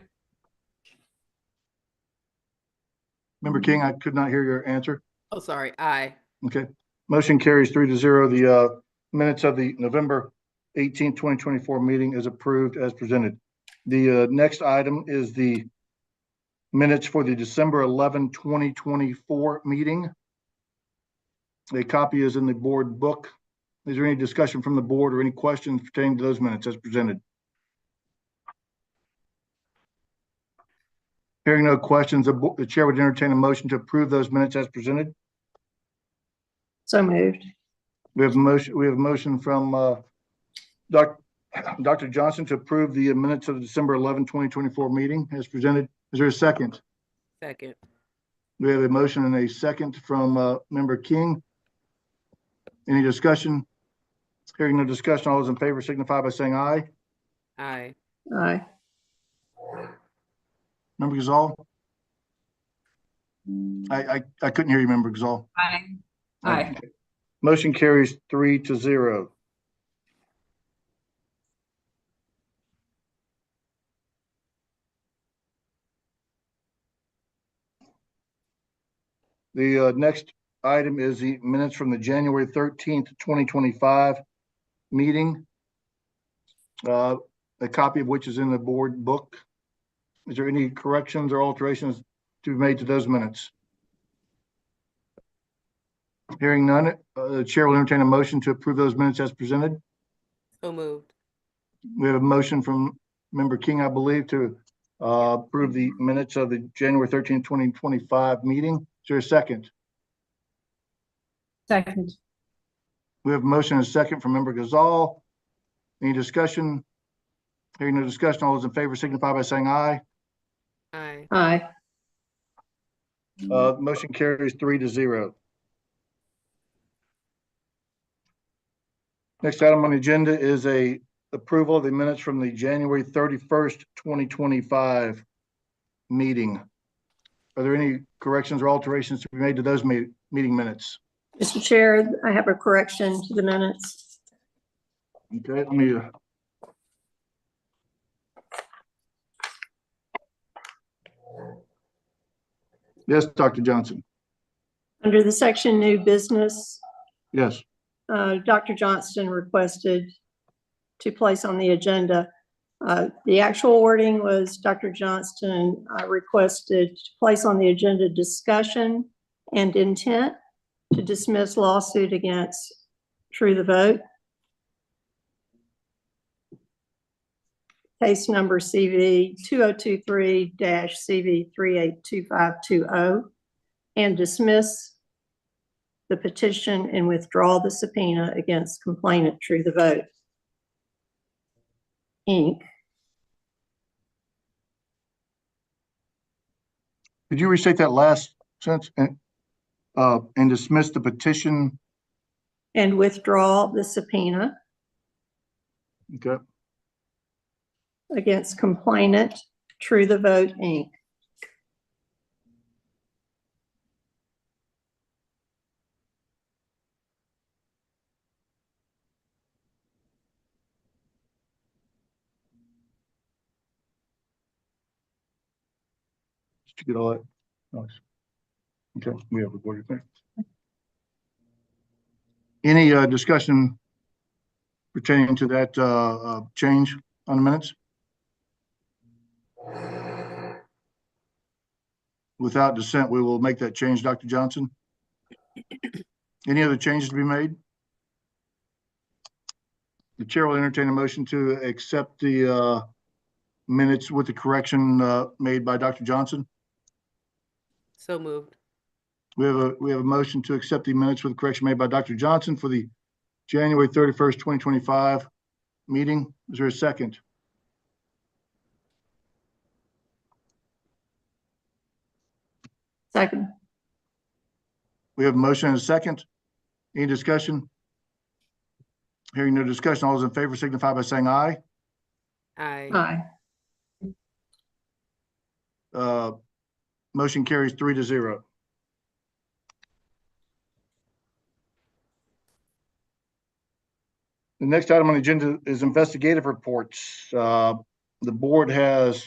Member King, I could not hear your answer. Oh, sorry. Aye. Okay. Motion carries 3-0. The minutes of the November 18th, 2024 meeting is approved as presented. The next item is the minutes for the December 11, 2024 meeting. A copy is in the board book. Is there any discussion from the board or any questions pertaining to those minutes as presented? Hearing no questions, the chair would entertain a motion to approve those minutes as presented. So moved. We have a motion from Dr. Johnson to approve the minutes of the December 11, 2024 meeting as presented. Is there a second? Second. We have a motion and a second from Member King. Any discussion? Hearing no discussion, all those in favor signify by saying aye. Aye. Aye. Member Gazal? I couldn't hear you, Member Gazal. Aye. Aye. Okay. Motion carries 3-0. The next item is the minutes from the January 13th, 2025 meeting. A copy of which is in the board book. Is there any corrections or alterations to be made to those minutes? Hearing none, the chair will entertain a motion to approve those minutes as presented. So moved. We have a motion from Member King, I believe, to approve the minutes of the January 13th, 2025 meeting. Is there a second? Second. We have a motion and a second from Member Gazal. Any discussion? Hearing no discussion, all those in favor signify by saying aye. Aye. Aye. Motion carries 3-0. Next item on the agenda is a approval of the minutes from the January 31st, 2025 meeting. Are there any corrections or alterations to be made to those meeting minutes? Mr. Chair, I have a correction to the minutes. Okay, let me yes, Dr. Johnson. Under the section new business, Yes. Dr. Johnston requested to place on the agenda. The actual wording was Dr. Johnston requested to place on the agenda discussion and intent to dismiss lawsuit against True the Vote. Case number CV 2023-CV 382520, and dismiss the petition and withdraw the subpoena against complainant True the Vote, Inc. Could you restate that last sentence and dismiss the petition and withdraw the subpoena Okay. against complainant True the Vote, Inc. Did you get all that? Nice. Okay, we have recorded there. Any discussion pertaining to that change on the minutes? Without dissent, we will make that change, Dr. Johnson. Any other changes to be made? The chair will entertain a motion to accept the minutes with the correction made by Dr. Johnson. So moved. We have a motion to accept the minutes with the correction made by Dr. Johnson for the January 31st, 2025 meeting. Is there a second? Second. We have a motion and a second. Any discussion? Hearing no discussion, all those in favor signify by saying aye. Aye. Aye. Motion carries 3-0. The next item on the agenda is investigative reports. The board has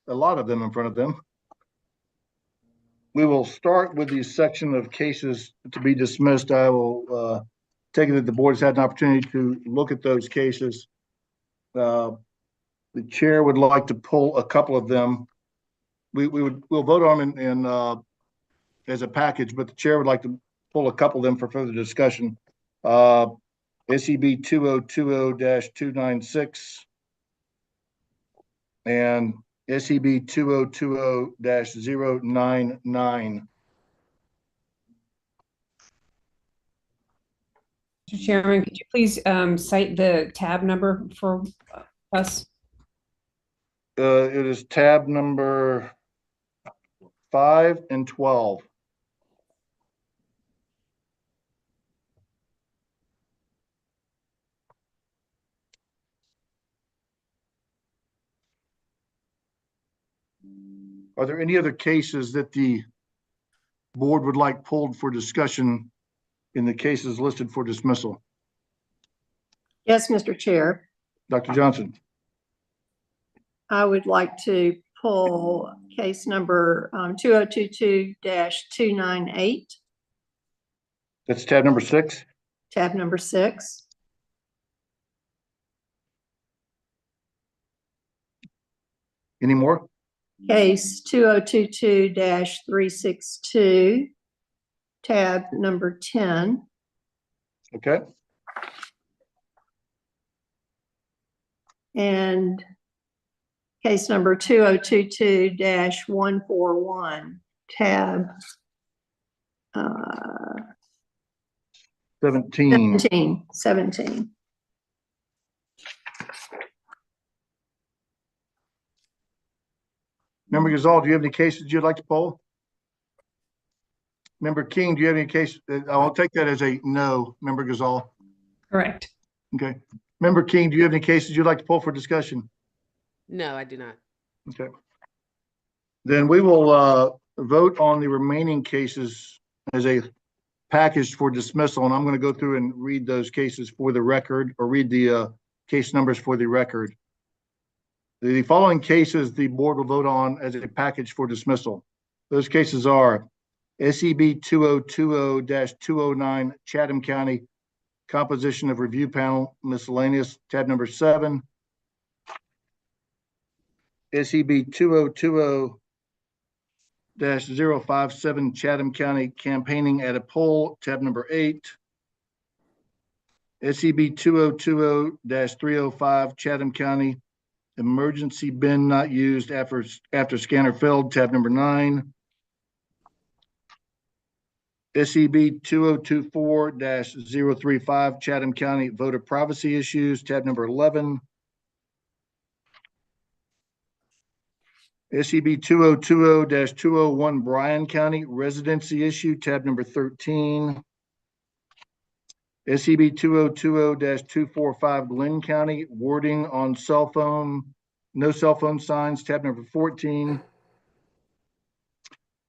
a lot of them in front of them. We will start with the section of cases to be dismissed. I will take it that the board has had an opportunity to look at those cases. The chair would like to pull a couple of them. We'll vote on them in as a package, but the chair would like to pull a couple of them for further discussion. SEB 2020-296 and SEB 2020-099. Mr. Chairman, could you please cite the tab number for us? It is tab number 5 and 12. Are there any other cases that the board would like pulled for discussion in the cases listed for dismissal? Yes, Mr. Chair. Dr. Johnson. I would like to pull case number 2022-298. That's tab number 6. Tab number 6. Any more? Case 2022-362, tab number 10. Okay. And case number 2022-141, tab 17. 17. Member Gazal, do you have any cases you'd like to poll? Member King, do you have any cases? I'll take that as a no, Member Gazal. Correct. Okay. Member King, do you have any cases you'd like to poll for discussion? No, I do not. Okay. Then we will vote on the remaining cases as a package for dismissal, and I'm going to go through and read those cases for the record, or read the case numbers for the record. The following cases the board will vote on as a package for dismissal. Those cases are SEB 2020-209 Chatham County Composition of Review Panel Miscellaneous, tab number 7. SEB 2020-057 Chatham County Campaigning at a Poll, tab number 8. SEB 2020-305 Chatham County Emergency Bin Not Used after Scanner Failed, tab number 9. SEB 2024-035 Chatham County Voter Privacy Issues, tab number 11. SEB 2020-201 Bryan County Residency Issue, tab number 13. SCB 2020-245 Glenn County, wording on cell phone, no cell phone signs, tab number 14.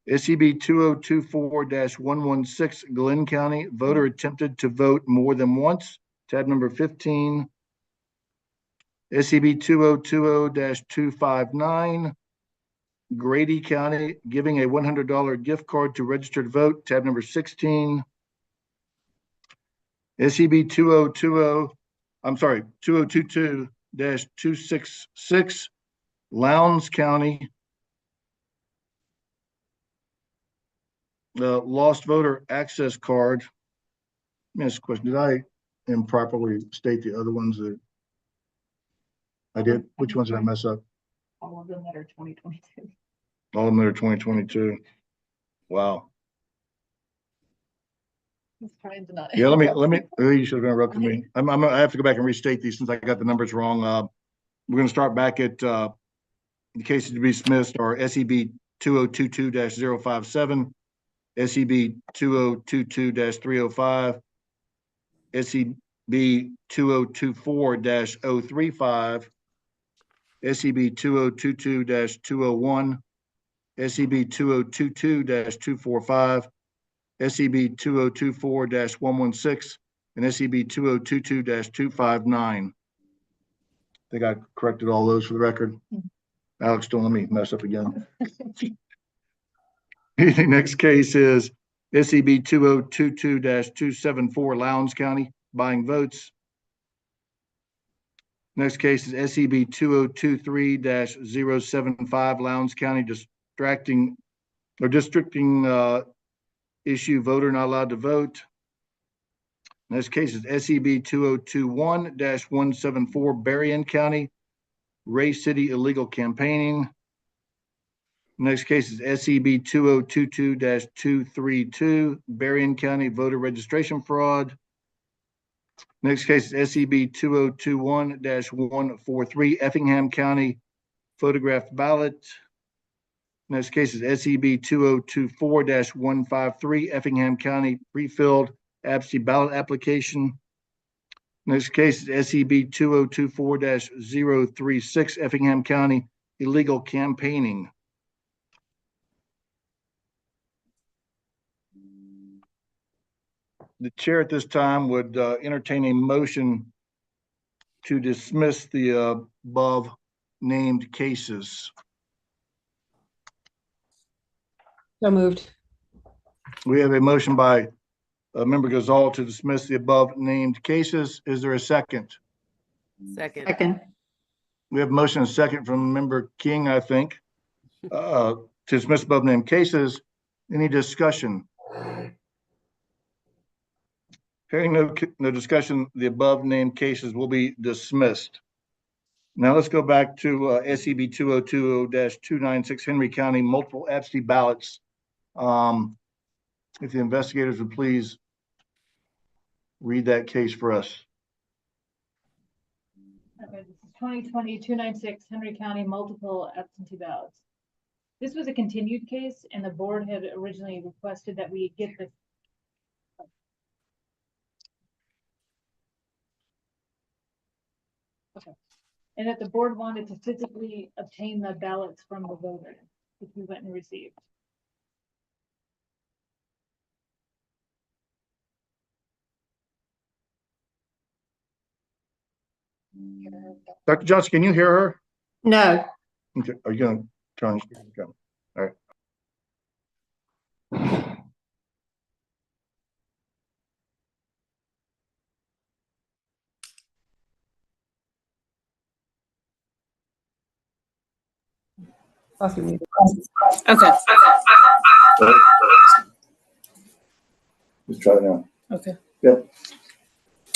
SCB 2024-116 Glenn County, voter attempted to vote more than once, tab number 15. SCB 2020-259 Grady County, giving a $100 gift card to register to vote, tab number 16. SCB 2022-266 Lowndes County, the lost voter access card. Let me ask a question. Did I improperly state the other ones that I did? Which ones did I mess up? All of them that are 2022. All of them that are 2022. Wow. He's trying to not. Yeah, let me, you should have interrupted me. I have to go back and restate these since I got the numbers wrong. We're going to start back at the cases to be dismissed are SCB 2022-057, SCB 2022-305, SCB 2024-035, SCB 2022-201, SCB 2022-245, SCB 2024-116, and SCB 2022-259. I think I corrected all those for the record. Alex, don't let me mess up again. The next case is SCB 2022-274 Lowndes County, buying votes. Next case is SCB 2023-075 Lowndes County, districting issue, voter not allowed to vote. Next case is SCB 2021-174 Berrien County, Ray City illegal campaigning. Next case is SCB 2022-232 Berrien County, voter registration fraud. Next case is SCB 2021-143 Effingham County, photographed ballot. Next case is SCB 2024-153 Effingham County, pre-filled absentee ballot application. Next case is SCB 2024-036 Effingham County, illegal campaigning. The chair at this time would entertain a motion to dismiss the above named cases. So moved. We have a motion by Member Gazal to dismiss the above named cases. Is there a second? Second. Second. We have a motion and a second from Member King, I think, to dismiss above named cases. Any discussion? Hearing no discussion, the above named cases will be dismissed. Now let's go back to SCB 2020-296 Henry County, multiple absentee ballots. If the investigators would please read that case for us. Okay, this is 2020-296 Henry County, multiple absentee ballots. This was a continued case, and the board had originally requested that we get this. Okay. And that the board wanted to physically obtain the ballots from the voter, which we went and received. Dr. Johnson, can you hear her? No. Okay. Are you going to turn on your speaker? All right. Okay. Let's try it now. Okay. Yep.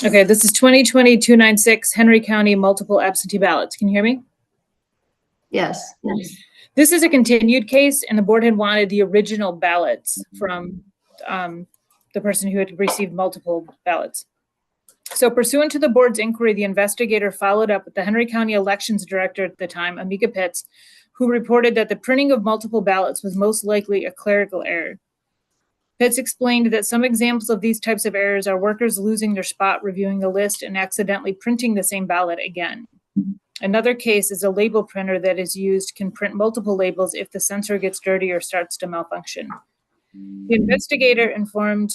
Okay, this is 2020-296 Henry County, multiple absentee ballots. Can you hear me? Yes. This is a continued case, and the board had wanted the original ballots from the person who had received multiple ballots. So pursuant to the board's inquiry, the investigator followed up with the Henry County Elections Director at the time, Amika Pitts, who reported that the printing of multiple ballots was most likely a clerical error. Pitts explained that some examples of these types of errors are workers losing their spot reviewing the list and accidentally printing the same ballot again. Another case is a label printer that is used can print multiple labels if the sensor gets dirty or starts to malfunction. The investigator informed,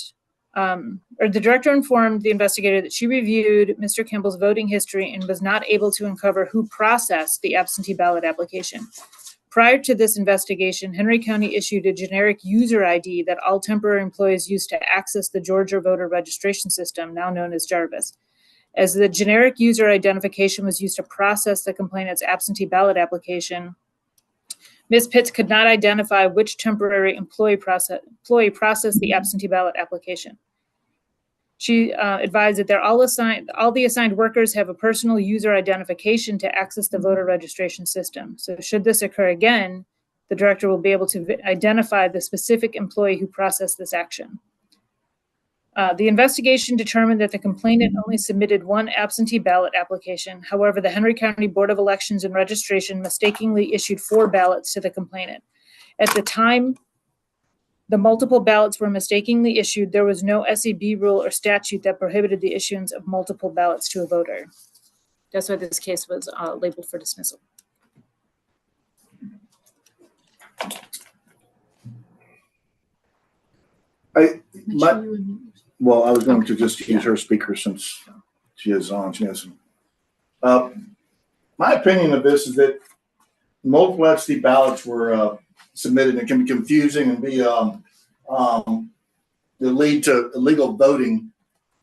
or the director informed the investigator that she reviewed Mr. Kimball's voting history and was not able to uncover who processed the absentee ballot application. Prior to this investigation, Henry County issued a generic user ID that all temporary employees use to access the Georgia voter registration system, now known as Jarvis. As the generic user identification was used to process the complainant's absentee ballot application, Ms. Pitts could not identify which temporary employee processed the absentee ballot application. She advised that all the assigned workers have a personal user identification to access the voter registration system. So should this occur again, the director will be able to identify the specific employee who processed this action. The investigation determined that the complainant only submitted one absentee ballot application. However, the Henry County Board of Elections and Registration mistakenly issued 4 ballots to the complainant. At the time the multiple ballots were mistakenly issued, there was no SEB rule or statute that prohibited the issuance of multiple ballots to a voter. That's why this case was labeled for dismissal. Well, I was going to just use her speaker since she is on. She has some. My opinion of this is that multiple absentee ballots were submitted, and it can be confusing and be lead to illegal voting,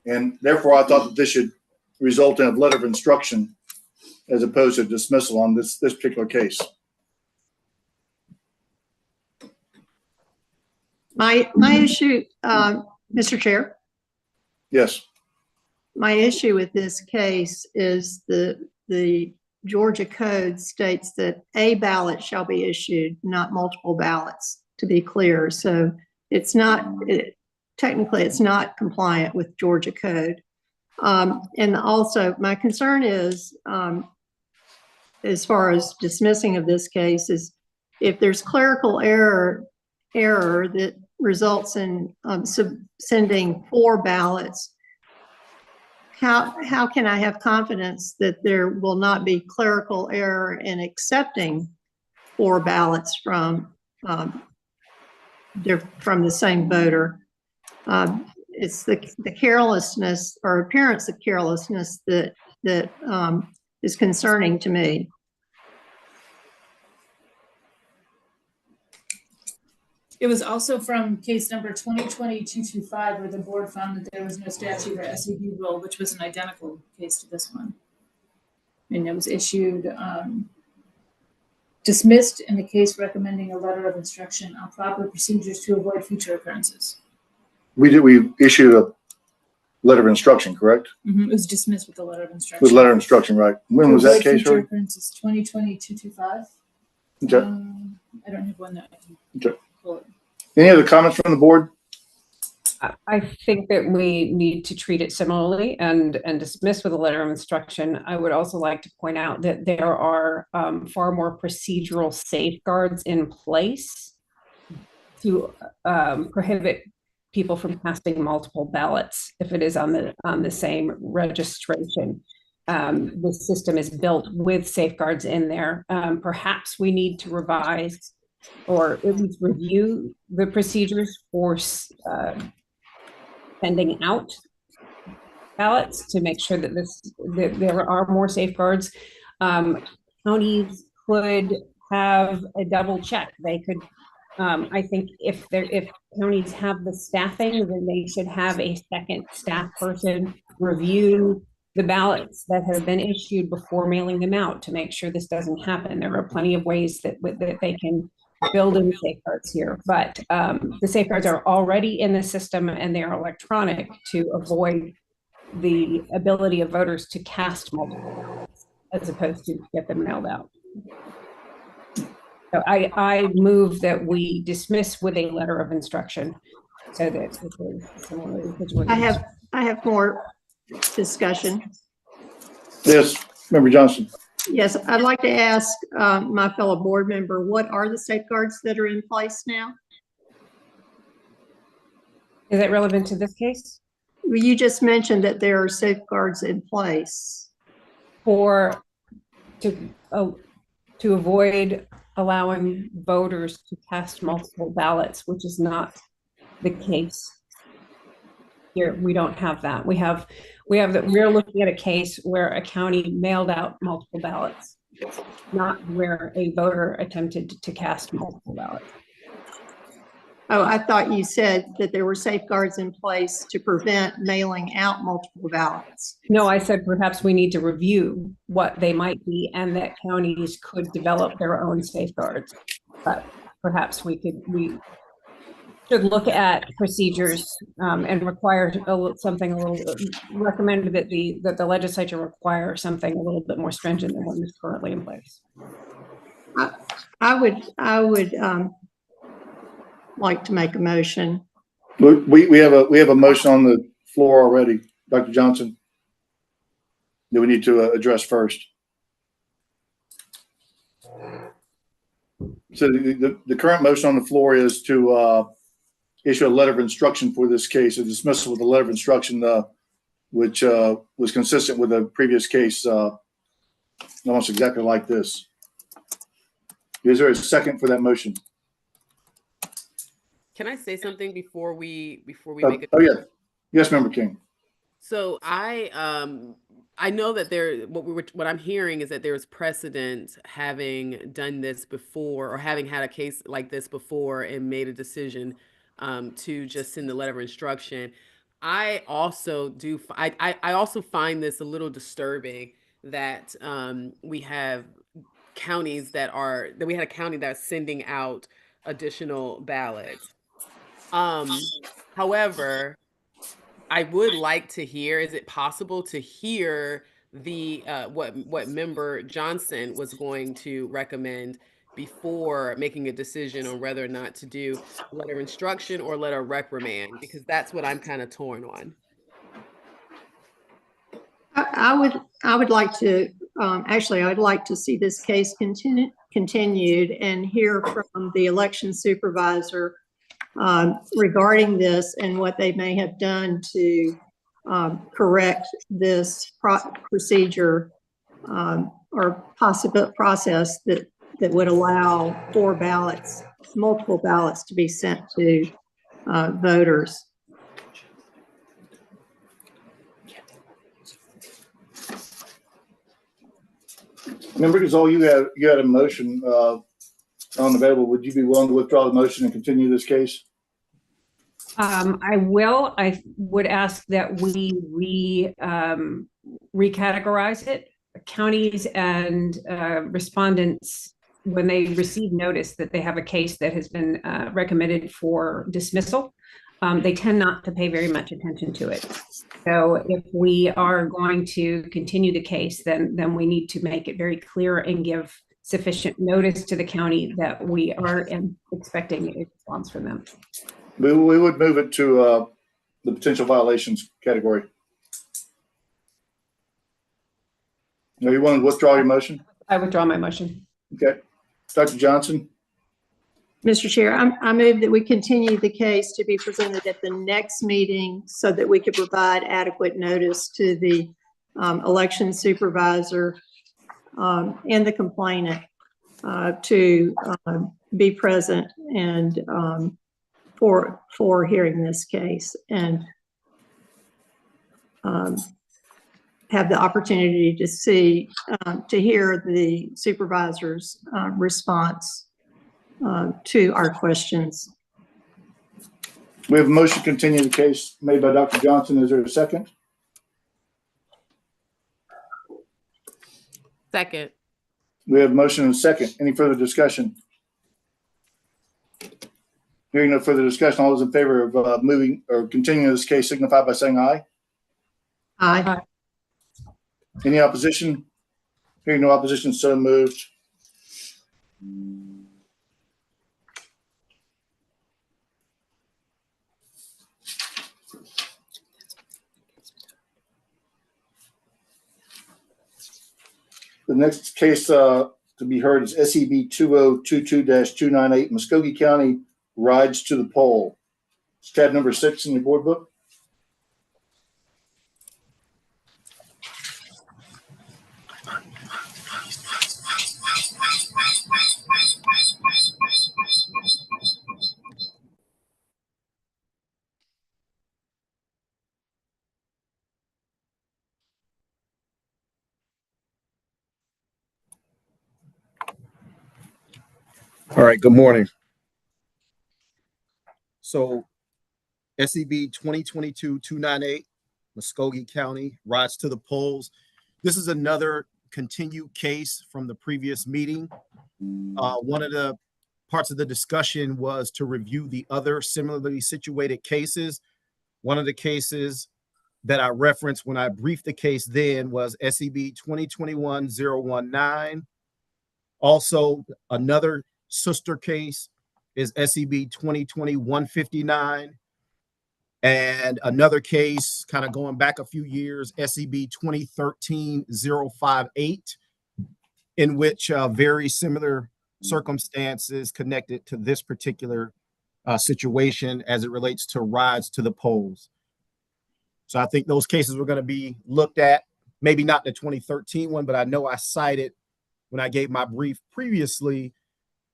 and therefore I thought that this should result in a letter of instruction as opposed to dismissal on this particular case. My issue, Mr. Chair. Yes. My issue with this case is the Georgia code states that a ballot shall be issued, not multiple ballots, to be clear. So it's not, technically it's not compliant with Georgia code. And also my concern is, as far as dismissing of this case, is if there's clerical error that results in sending 4 ballots, how can I have confidence that there will not be clerical error in accepting 4 ballots from the same voter? It's the carelessness or appearance of carelessness that is concerning to me. It was also from case number 2020-225, where the board found that there was no statute or SEB rule, which was an identical case to this one. And it was issued, dismissed in the case recommending a letter of instruction on proper procedures to avoid future occurrences. We issued a letter of instruction, correct? Mm-hmm. It was dismissed with a letter of instruction. With letter of instruction, right. When was that case? Future occurrences, 2020-225. Okay. I don't have one that I can okay. pull it. Any other comments from the board? I think that we need to treat it similarly and dismiss with a letter of instruction. I would also like to point out that there are far more procedural safeguards in place to prohibit people from casting multiple ballots if it is on the same registration. The system is built with safeguards in there. Perhaps we need to revise or at least review the procedures for sending out ballots to make sure that that there are more safeguards. Counties could have a double check. They could, I think, if counties have the staffing, then they should have a second staff person review the ballots that have been issued before mailing them out to make sure this doesn't happen. There are plenty of ways that they can build in safeguards here, but the safeguards are already in the system and they are electronic to avoid the ability of voters to cast multiple ballots as opposed to get them mailed out. So I move that we dismiss with a letter of instruction so that I have more discussion. Yes, Member Johnson. Yes, I'd like to ask my fellow board member, what are the safeguards that are in place now? Is that relevant to this case? You just mentioned that there are safeguards in place. To avoid allowing voters to cast multiple ballots, which is not the case here. We don't have that. We're looking at a case where a county mailed out multiple ballots, not where a voter attempted to cast multiple ballots. Oh, I thought you said that there were safeguards in place to prevent mailing out multiple ballots. No, I said perhaps we need to review what they might be and that counties could develop their own safeguards. But perhaps we should look at procedures and require something a little, recommend that the legislature require something a little bit more stringent than what is currently in place. I would like to make a motion. We have a motion on the floor already, Dr. Johnson, that we need to address first. So the current motion on the floor is to issue a letter of instruction for this case, a dismissal with a letter of instruction, which was consistent with a previous case, almost exactly like this. Is there a second for that motion? Can I say something before we make it? Oh yeah, yes, Member King. So I know that what I'm hearing is that there is precedent having done this before, or having had a case like this before and made a decision to just send the letter of instruction. I also find this a little disturbing that we have counties that we had a county that's sending out additional ballots. However, I would like to hear, is it possible to hear the what Member Johnson was going to recommend before making a decision on whether or not to do letter of instruction or letter of reprimand, because that's what I'm kind of torn on. I would like to, actually, I'd like to see this case continued and hear from the election supervisor regarding this and what they may have done to correct this procedure or possible process that would allow multiple ballots to be sent to voters. Member Gasol, you had a motion unavailable. Would you be willing to withdraw the motion and continue this case? I will. I would ask that we recategorize it. Counties and respondents, when they receive notice that they have a case that has been recommended for dismissal, they tend not to pay very much attention to it. So if we are going to continue the case, then we need to make it very clear and give sufficient notice to the county that we are expecting a response from them. We would move it to the potential violations category. Now, you want to withdraw your motion? I withdraw my motion. Okay. Dr. Johnson? Mr. Chair, I move that we continue the case to be presented at the next meeting so that we could provide adequate notice to the election supervisor and the complainant to be present and for hearing this case and have the opportunity to hear the supervisor's response to our questions. We have a motion to continue the case made by Dr. Johnson. Is there a second? Second. We have a motion and a second. Any further discussion? Hearing no further discussion, all those in favor of moving or continuing this case signify by saying aye. Aye. Any opposition? Hearing no opposition, so moved. The next case to be heard is SEB 2022-298, Muskogee County Rides to the Poll. It's tab number 6 in your board book. All right, good morning. So SCB 2022-298, Muskogee County, Rides to the Polls. This is another continued case from the previous meeting. One of the parts of the discussion was to review the other similarly situated cases. One of the cases that I referenced when I briefed the case then was SCB 2021-019. Also, another sister case is SCB 2020-159. And another case, kind of going back a few years, SCB 2013-058, in which very similar circumstances connected to this particular situation as it relates to rides to the polls. So I think those cases were going to be looked at, maybe not the 2013 one, but I know I cited when I gave my brief previously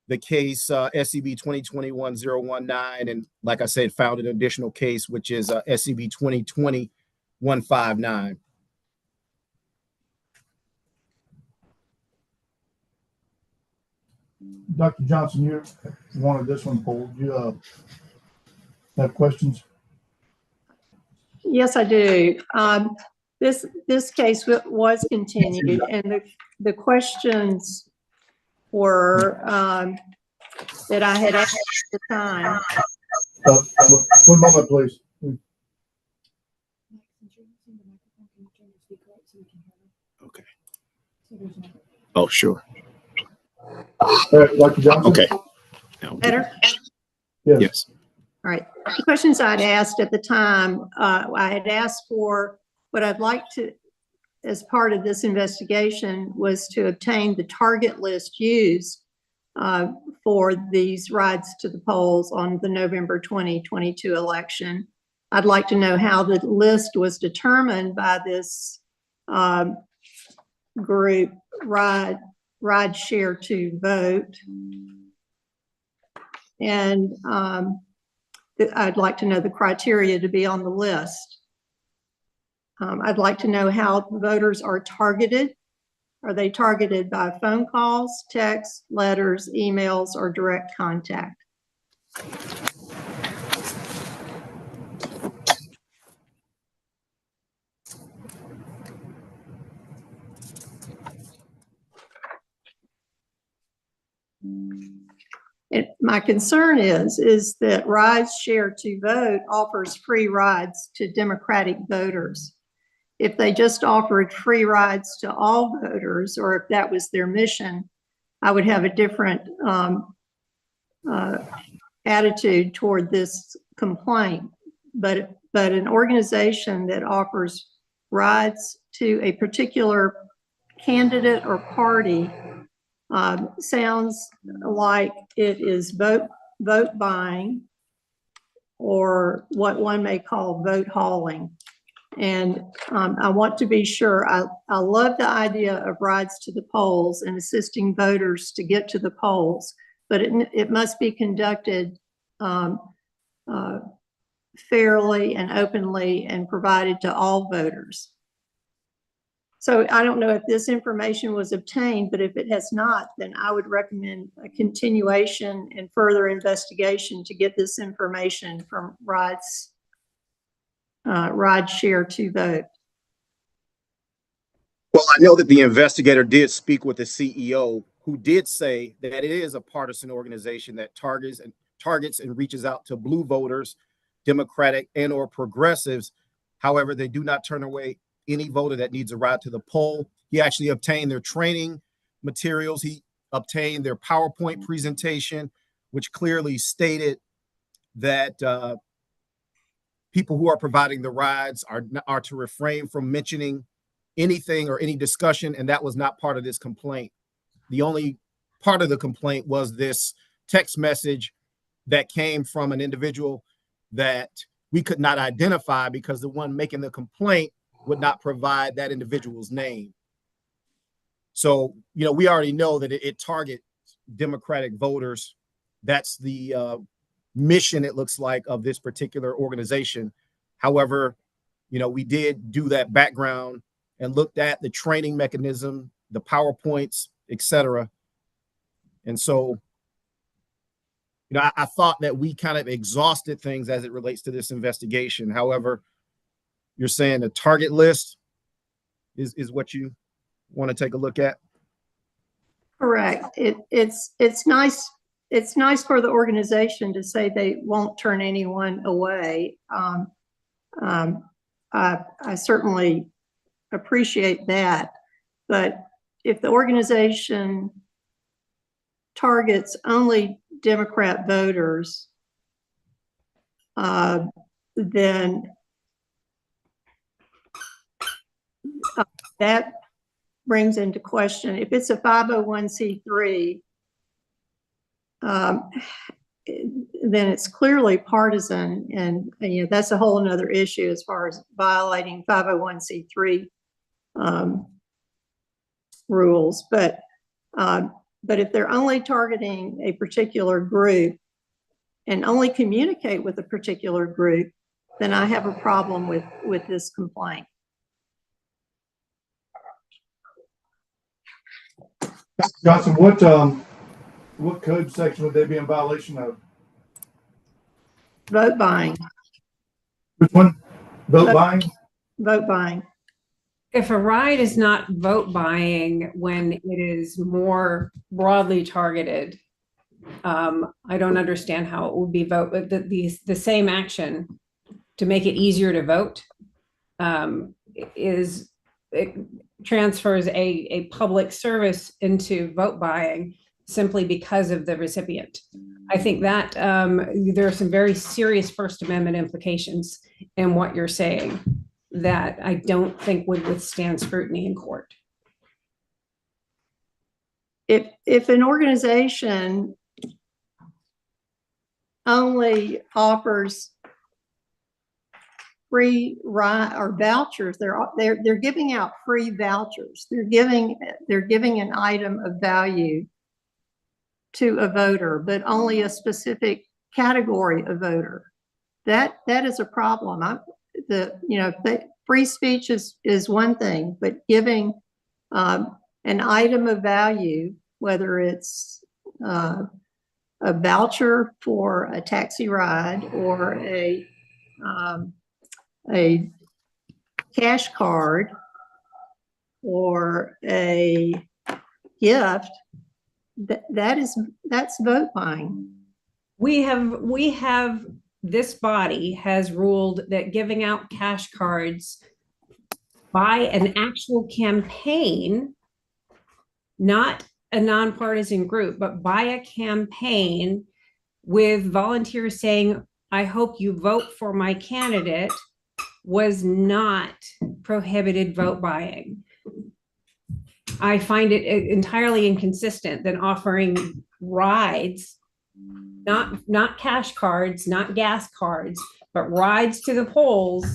the case SCB 2021-019, and like I said, found an additional case, which is SCB 2020-159. Dr. Johnson, you wanted this one pulled. You have questions? Yes, I do. This case was continued, and the questions were that I had asked at the time. One moment, please. Okay. Oh, sure. Dr. Johnson? Okay. Better? Yes. All right. The questions I'd asked at the time, I had asked for what I'd like to, as part of this investigation, was to obtain the target list used for these rides to the polls on the November 2022 election. I'd like to know how the list was determined by this group, Ride Share to Vote. And I'd like to know the criteria to be on the list. I'd like to know how voters are targeted. Are they targeted by phone calls, texts, letters, emails, or direct contact? My concern is that Rides Share to Vote offers free rides to Democratic voters. If they just offered free rides to all voters, or if that was their mission, I would have a different attitude toward this complaint. But an organization that offers rides to a particular candidate or party sounds like it is vote buying, or what one may call vote hauling. And I want to be sure. I love the idea of rides to the polls and assisting voters to get to the polls, but it must be conducted fairly and openly and provided to all voters. So I don't know if this information was obtained, but if it has not, then I would recommend a continuation and further investigation to get this information from Ride Share to Vote. Well, I know that the investigator did speak with the CEO, who did say that it is a partisan organization that targets and reaches out to blue voters, Democratic and or progressives. However, they do not turn away any voter that needs a ride to the poll. He actually obtained their training materials. He obtained their PowerPoint presentation, which clearly stated that people who are providing the rides are to refrain from mentioning anything or any discussion, and that was not part of this complaint. The only part of the complaint was this text message that came from an individual that we could not identify because the one making the complaint would not provide that individual's name. So, you know, we already know that it targets Democratic voters. That's the mission, it looks like, of this particular organization. However, you know, we did do that background and looked at the training mechanism, the PowerPoints, etc. And so, you know, I thought that we kind of exhausted things as it relates to this investigation. However, you're saying the target list is what you want to take a look at? Correct. It's nice. It's nice for the organization to say they won't turn anyone away. I certainly appreciate that, but if the organization targets only Democrat voters, then that brings into question, if it's a 501c3, then it's clearly partisan, and you know that's a whole another issue as far as violating 501c3 rules. But if they're only targeting a particular group and only communicate with a particular group, then I have a problem with this complaint. Johnson, what code section would they be in violation of? Vote buying. Which one? Vote buying? Vote buying. If a ride is not vote buying when it is more broadly targeted, I don't understand how it would be vote, but the same action to make it easier to vote it transfers a public service into vote buying simply because of the recipient. I think that there are some very serious First Amendment implications in what you're saying that I don't think would withstand scrutiny in court. If an organization only offers free ride or vouchers, they're giving out free vouchers. They're giving an item of value to a voter, but only a specific category of voter. That is a problem. Free speech is one thing, but giving an item of value, whether it's a voucher for a taxi ride or a cash card or a gift, that's vote buying. We have this body has ruled that giving out cash cards by an actual campaign, not a nonpartisan group, but by a campaign with volunteers saying, I hope you vote for my candidate, was not prohibited vote buying. I find it entirely inconsistent than offering rides, not cash cards, not gas cards, but rides to the polls.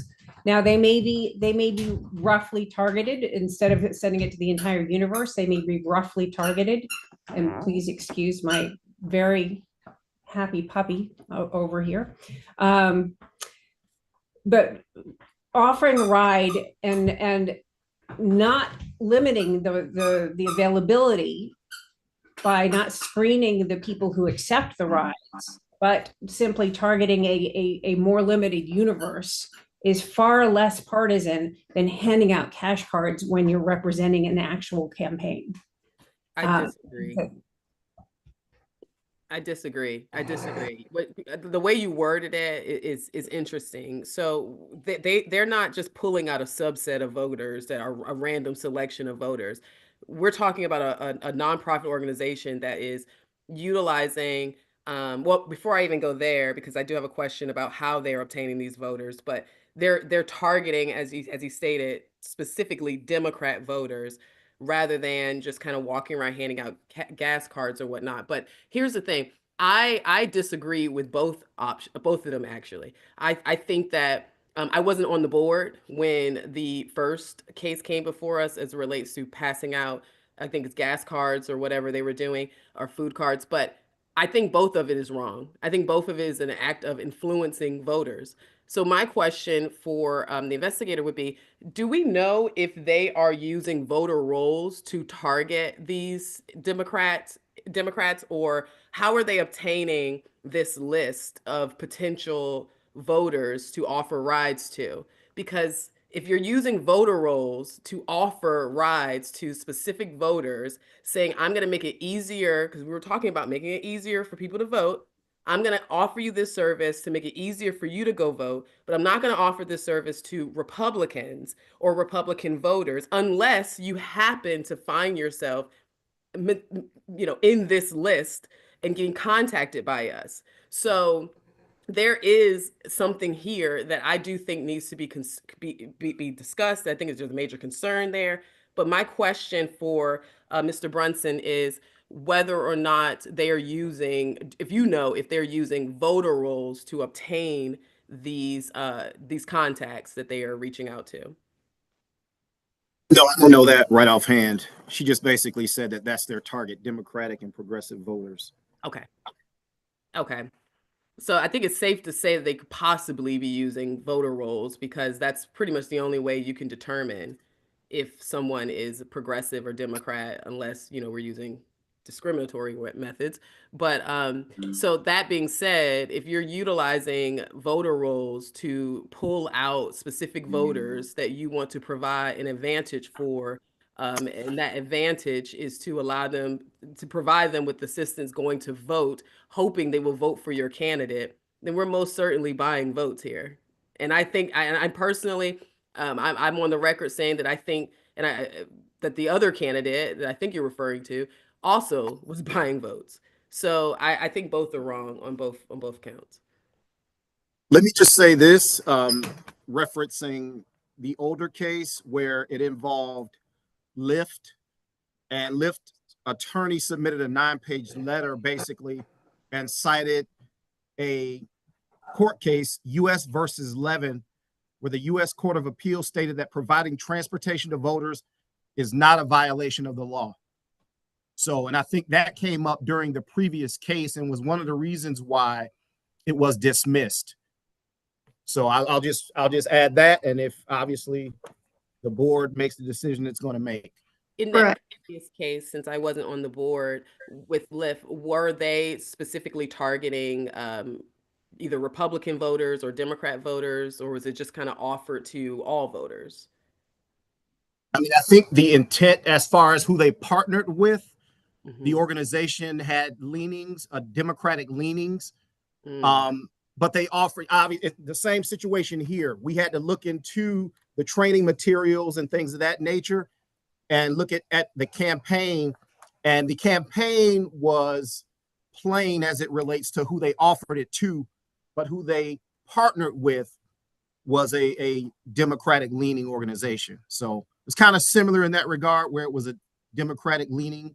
Now they may be roughly targeted. Instead of sending it to the entire universe, they may be roughly targeted. And please excuse my very happy puppy over here. But offering a ride and not limiting the availability by not screening the people who accept the rides, but simply targeting a more limited universe is far less partisan than handing out cash cards when you're representing an actual campaign. I disagree. I disagree. The way you worded it is interesting. So they're not just pulling out a subset of voters that are a random selection of voters. We're talking about a nonprofit organization that is utilizing, well, before I even go there, because I do have a question about how they're obtaining these voters, but they're targeting, as he stated, specifically Democrat voters, rather than just kind of walking around handing out gas cards or whatnot. But here's the thing. I disagree with both of them actually. I think that I wasn't on the board when the first case came before us as it relates to passing out, I think it's gas cards or whatever they were doing, or food cards, but I think both of it is wrong. I think both of it is an act of influencing voters. So my question for the investigator would be, do we know if they are using voter rolls to target these Democrats, or how are they obtaining this list of potential voters to offer rides to? Because if you're using voter rolls to offer rides to specific voters, saying, I'm going to make it easier, because we were talking about making it easier for people to vote. I'm going to offer you this service to make it easier for you to go vote, but I'm not going to offer this service to Republicans or Republican voters unless you happen to find yourself, in this list and getting contacted by us. So there is something here that I do think needs to be discussed. I think it's just a major concern there. But my question for Mr. Brunson is whether or not they are using, if they're using voter rolls to obtain these contacts that they are reaching out to. No, I don't know that right offhand. She just basically said that that's their target, Democratic and progressive voters. Okay. So I think it's safe to say that they could possibly be using voter rolls, because that's pretty much the only way you can determine if someone is progressive or Democrat, unless, we're using discriminatory methods. But so that being said, if you're utilizing voter rolls to pull out specific voters that you want to provide an advantage for, and that advantage is to allow them to provide them with assistance going to vote, hoping they will vote for your candidate, then we're most certainly buying votes here. And I think, I personally, I'm on the record saying that I think, that the other candidate that I think you're referring to also was buying votes. So I think both are wrong on both counts. Let me just say this, referencing the older case where it involved Lyft, and Lyft attorney submitted a 9-page letter basically and cited a court case, U.S. versus Levin, where the U.S. Court of Appeals stated that providing transportation to voters is not a violation of the law. So, and I think that came up during the previous case and was one of the reasons why it was dismissed. So I'll just add that, and if obviously the board makes the decision it's going to make. In that previous case, since I wasn't on the board with Lyft, were they specifically targeting either Republican voters or Democrat voters, or was it just kind of offered to all voters? I mean, I think the intent as far as who they partnered with, the organization had leanings, Democratic leanings, but they offered the same situation here. We had to look into the training materials and things of that nature and look at the campaign, and the campaign was plain as it relates to who they offered it to, but who they partnered with was a Democratic leaning organization. So it's kind of similar in that regard, where it was a Democratic leaning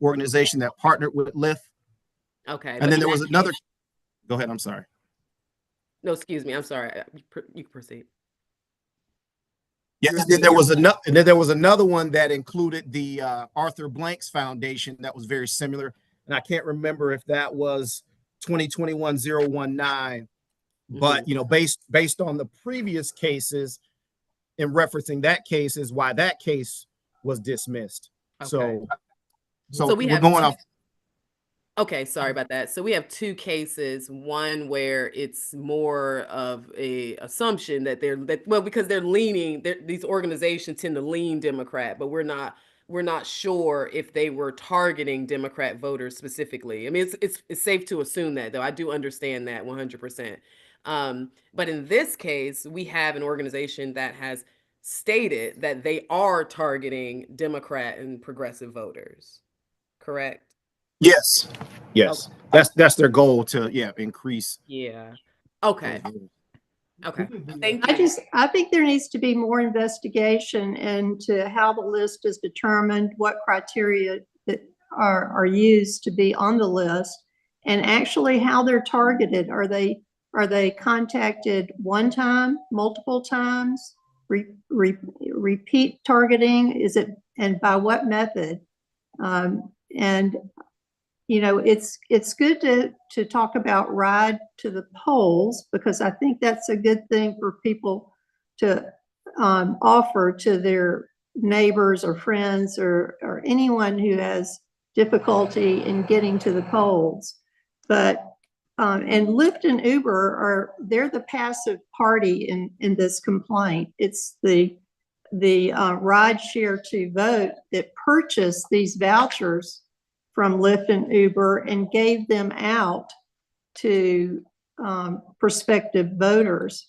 organization that partnered with Lyft. Okay. And then there was another, go ahead, I'm sorry. No, excuse me, I'm sorry. You can proceed. Yeah, and then there was another one that included the Arthur Blanks Foundation that was very similar. And I can't remember if that was 2021-019, but based on the previous cases and referencing that case is why that case was dismissed. Okay. So we're going off. Okay, sorry about that. So we have two cases, one where it's more of a assumption that because they're leaning, these organizations tend to lean Democrat, but we're not sure if they were targeting Democrat voters specifically. I mean, it's safe to assume that, though. I do understand that 100%. But in this case, we have an organization that has stated that they are targeting Democrat and progressive voters. Correct? Yes. Okay. That's their goal to increase. Yeah. Okay. Thank you. I think there needs to be more investigation into how the list is determined, what criteria that are used to be on the list, and actually how they're targeted. Are they contacted one time, multiple times, repeat targeting? Is it, and by what method? And you know, it's good to talk about ride to the polls, because I think that's a good thing for people to offer to their neighbors or friends or anyone who has difficulty in getting to the polls. But and Lyft and Uber they're the passive party in this complaint. It's the ride share to vote that purchased these vouchers from Lyft and Uber and gave them out to prospective voters.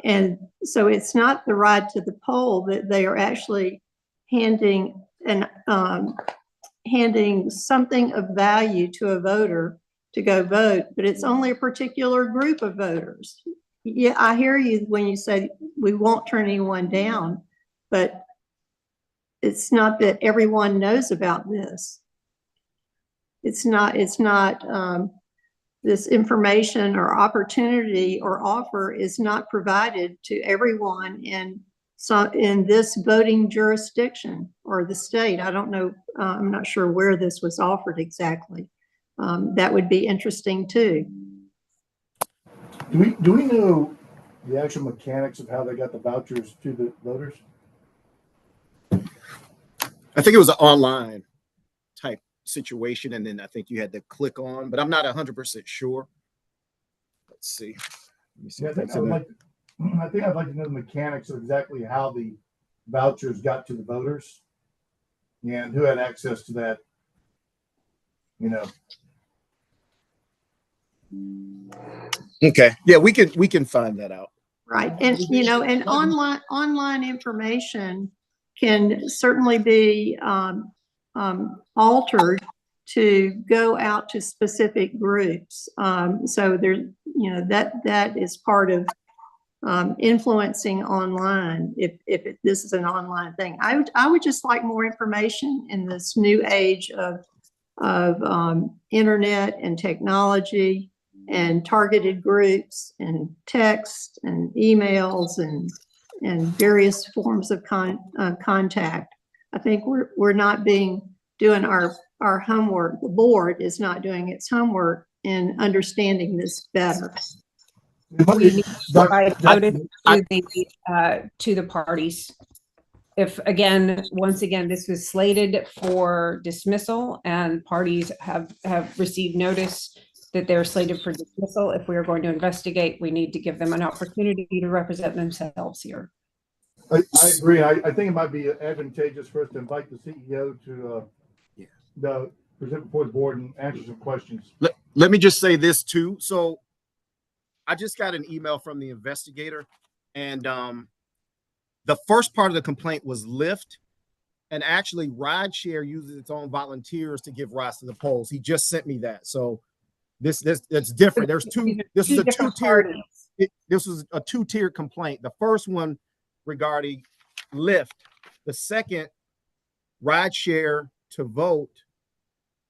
And so it's not the ride to the poll, that they are actually handing something of value to a voter to go vote, but it's only a particular group of voters. Yeah, I hear you when you say we won't turn anyone down, but it's not that everyone knows about this. It's not this information or opportunity or offer is not provided to everyone in this voting jurisdiction or the state. I don't know, I'm not sure where this was offered exactly. That would be interesting too. Do we know the actual mechanics of how they got the vouchers to the voters? I think it was an online type situation, and then I think you had to click on, but I'm not 100% sure. Let's see. Let me see. Yeah, I think I'd like to know the mechanics of exactly how the vouchers got to the voters and who had access to that, you know. Okay. Yeah, we can find that out. Right. And, you know, and online information can certainly be altered to go out to specific groups. So there, you know, that is part of influencing online. If this is an online thing, I would just like more information in this new age of internet and technology and targeted groups and text and emails and various forms of contact. I think we're not doing our homework. The board is not doing its homework in understanding this better. We need to provide notice to the parties. If once again, this was slated for dismissal and parties have received notice that they're slated for dismissal. If we are going to investigate, we need to give them an opportunity to represent themselves here. I agree. I think it might be advantageous for us to invite the CEO to present before the board and answer some questions. Let me just say this too. So I just got an email from the investigator, and the first part of the complaint was Lyft, and actually rideshare uses its own volunteers to give rides to the polls. He just sent me that. So that's different. There's two. This is a two-tiered. This was a two-tiered complaint. The first one regarding Lyft. The second, rideshare to vote.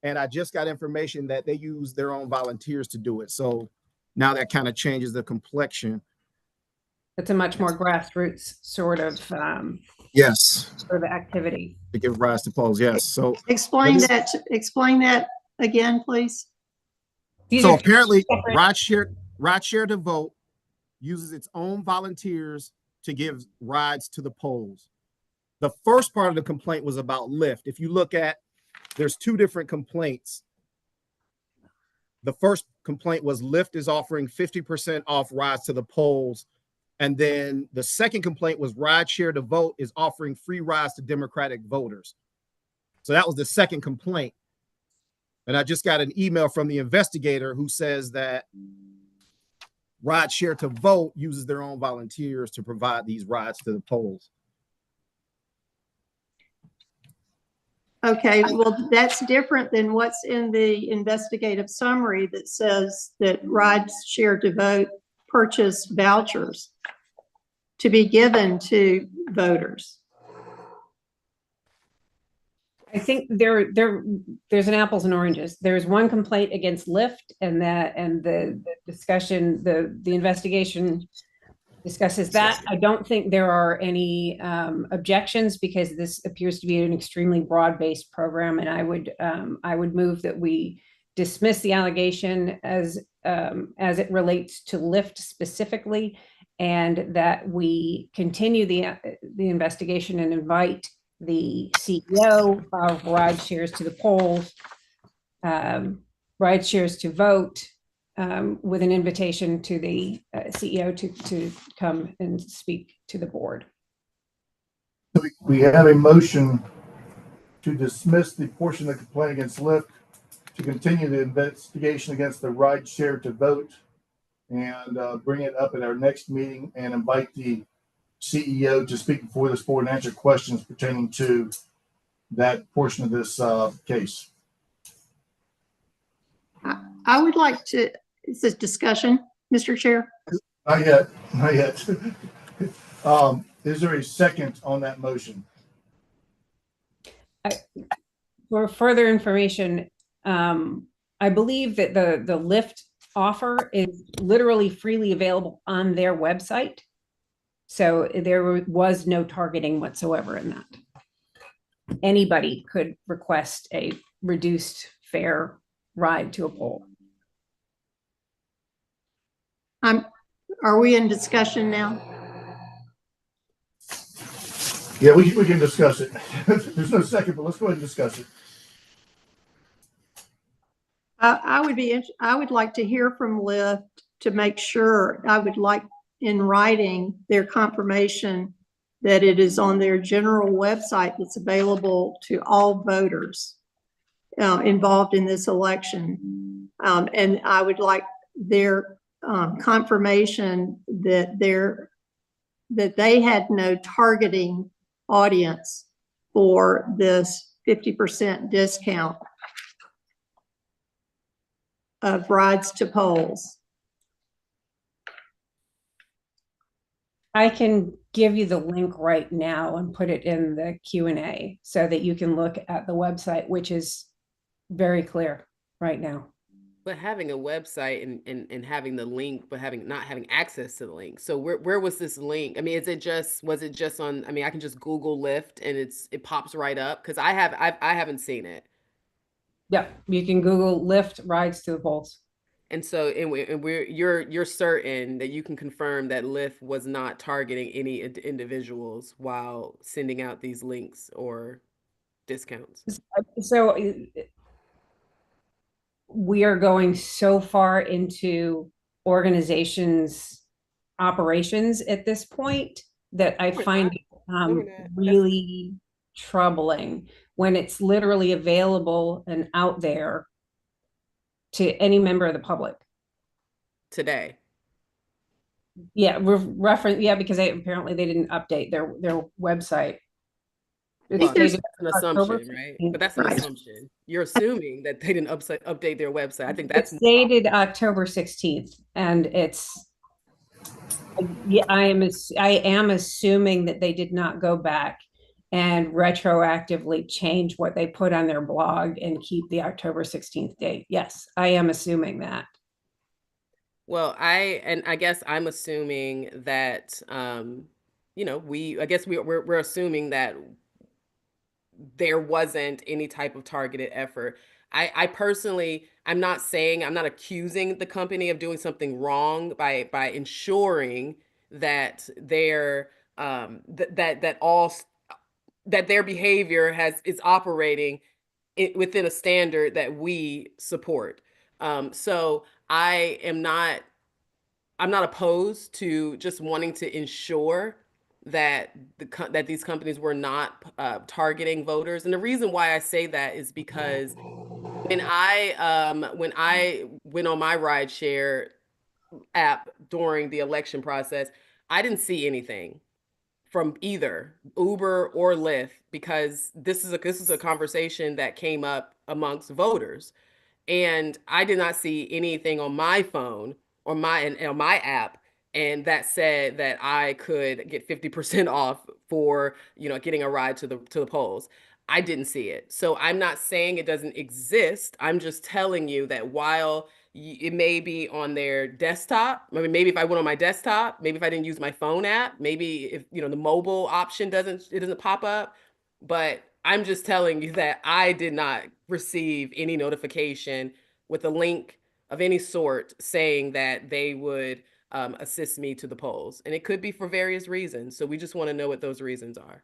And I just got information that they use their own volunteers to do it. So now that kind of changes the complexion. It's a much more grassroots sort of sort of activity to give rise to polls. Yes. So explain that again, please. So apparently rideshare to vote uses its own volunteers to give rides to the polls. The first part of the complaint was about Lyft. If you look at, there's two different complaints. The first complaint was Lyft is offering 50% off rides to the polls. And then the second complaint was rideshare to vote is offering free rides to Democratic voters. So that was the second complaint. And I just got an email from the investigator who says that rideshare to vote uses their own volunteers to provide these rides to the polls. Okay, well, that's different than what's in the investigative summary that says that rideshare to vote purchased vouchers to be given to voters. I think there's an apples and oranges. There's one complaint against Lyft, and the discussion, the investigation discusses that. I don't think there are any objections, because this appears to be an extremely broad-based program, and I would move that we dismiss the allegation as it relates to Lyft specifically, and that we continue the investigation and invite the CEO of Ride Shares to the polls, Ride Shares to vote, with an invitation to the CEO to come and speak to the board. We have a motion to dismiss the portion of the complaint against Lyft, to continue the investigation against the Ride Share to vote, and bring it up at our next meeting and invite the CEO to speak before this board and answer questions pertaining to that portion of this case. I would like to, is this discussion, Mr. Chair? Not yet, not yet. Is there a second on that motion? For further information, I believe that the Lyft offer is literally freely available on their website. So there was no targeting whatsoever in that. Anybody could request a reduced fare ride to a poll. Are we in discussion now? Yeah, we can discuss it. There's no second, but let's go ahead and discuss it. I would like to hear from Lyft to make sure. I would like in writing their confirmation that it is on their general website that's available to all voters involved in this election. And I would like their confirmation that they had no targeting audience for this 50% discount of rides to polls. I can give you the link right now and put it in the Q&A so that you can look at the website, which is very clear right now. But having a website and having the link, but not having access to the link. So where was this link? I mean, was it just on, I mean, I can just Google Lyft and it pops right up, because I haven't seen it. Yeah, you can Google Lyft rides to the polls. And so, you're certain that you can confirm that Lyft was not targeting any individuals while sending out these links or discounts. So we are going so far into organizations' operations at this point that I find it really troubling when it's literally available and out there to any member of the public. Today. Yeah, because apparently they didn't update their website. Well, that's an assumption, right? But that's an assumption. You're assuming that they didn't update their website. I think that's dated October 16th, and I am assuming that they did not go back and retroactively change what they put on their blog and keep the October 16th date. Yes, I am assuming that. Well, I guess I'm assuming that we're assuming that there wasn't any type of targeted effort. I personally, I'm not accusing the company of doing something wrong by ensuring that their behavior is operating within a standard that we support. So I'm not opposed to just wanting to ensure that that these companies were not targeting voters. And the reason why I say that is because when I went on my rideshare app during the election process, I didn't see anything from either Uber or Lyft, because this is a conversation that came up amongst voters, and I did not see anything on my phone or on my app, and that said that I could get 50% off for getting a ride to the polls. I didn't see it. So I'm not saying it doesn't exist. I'm just telling you that while it may be on their desktop, I mean, maybe if I went on my desktop, maybe if I didn't use my phone app, maybe if, you know, the mobile option doesn't pop up, but I'm just telling you that I did not receive any notification with a link of any sort saying that they would assist me to the polls. And it could be for various reasons. So we just want to know what those reasons are.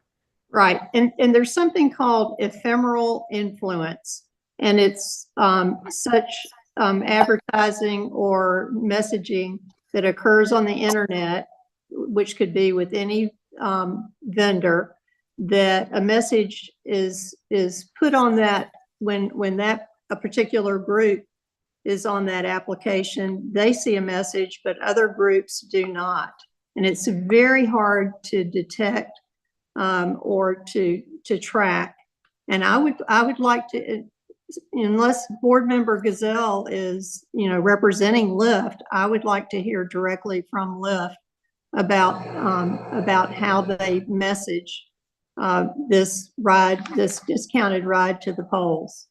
Right. And there's something called ephemeral influence, and it's such advertising or messaging that occurs on the internet, which could be with any vendor, that a message is put on that when that a particular group is on that application, they see a message, but other groups do not. And it's very hard to detect or to track. And I would like to, unless Board Member Gazelle is, you know, representing Lyft, I would like to hear directly from Lyft about how they message this discounted ride to the polls.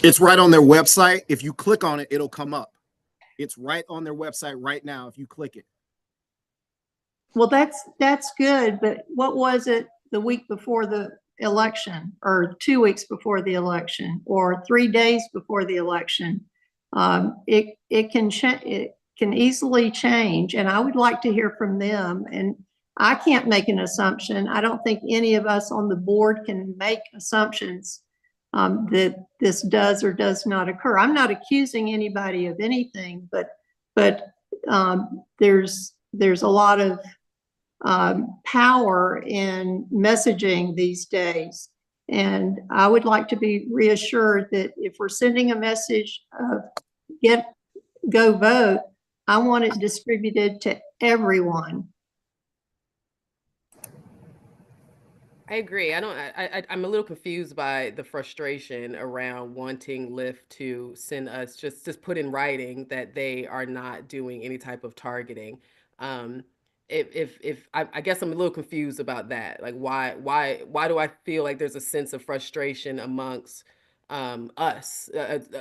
It's right on their website. If you click on it, it'll come up. It's right on their website right now if you click it. Well, that's good, but what was it the week before the election, or 2 weeks before the election, or 3 days before the election? It can easily change, and I would like to hear from them. And I can't make an assumption. I don't think any of us on the board can make assumptions that this does or does not occur. I'm not accusing anybody of anything, but there's a lot of power in messaging these days. And I would like to be reassured that if we're sending a message of go vote, I want it distributed to everyone. I agree. I'm a little confused by the frustration around wanting Lyft to send us just put in writing that they are not doing any type of targeting. If I guess I'm a little confused about that. Like why do I feel like there's a sense of frustration amongst us,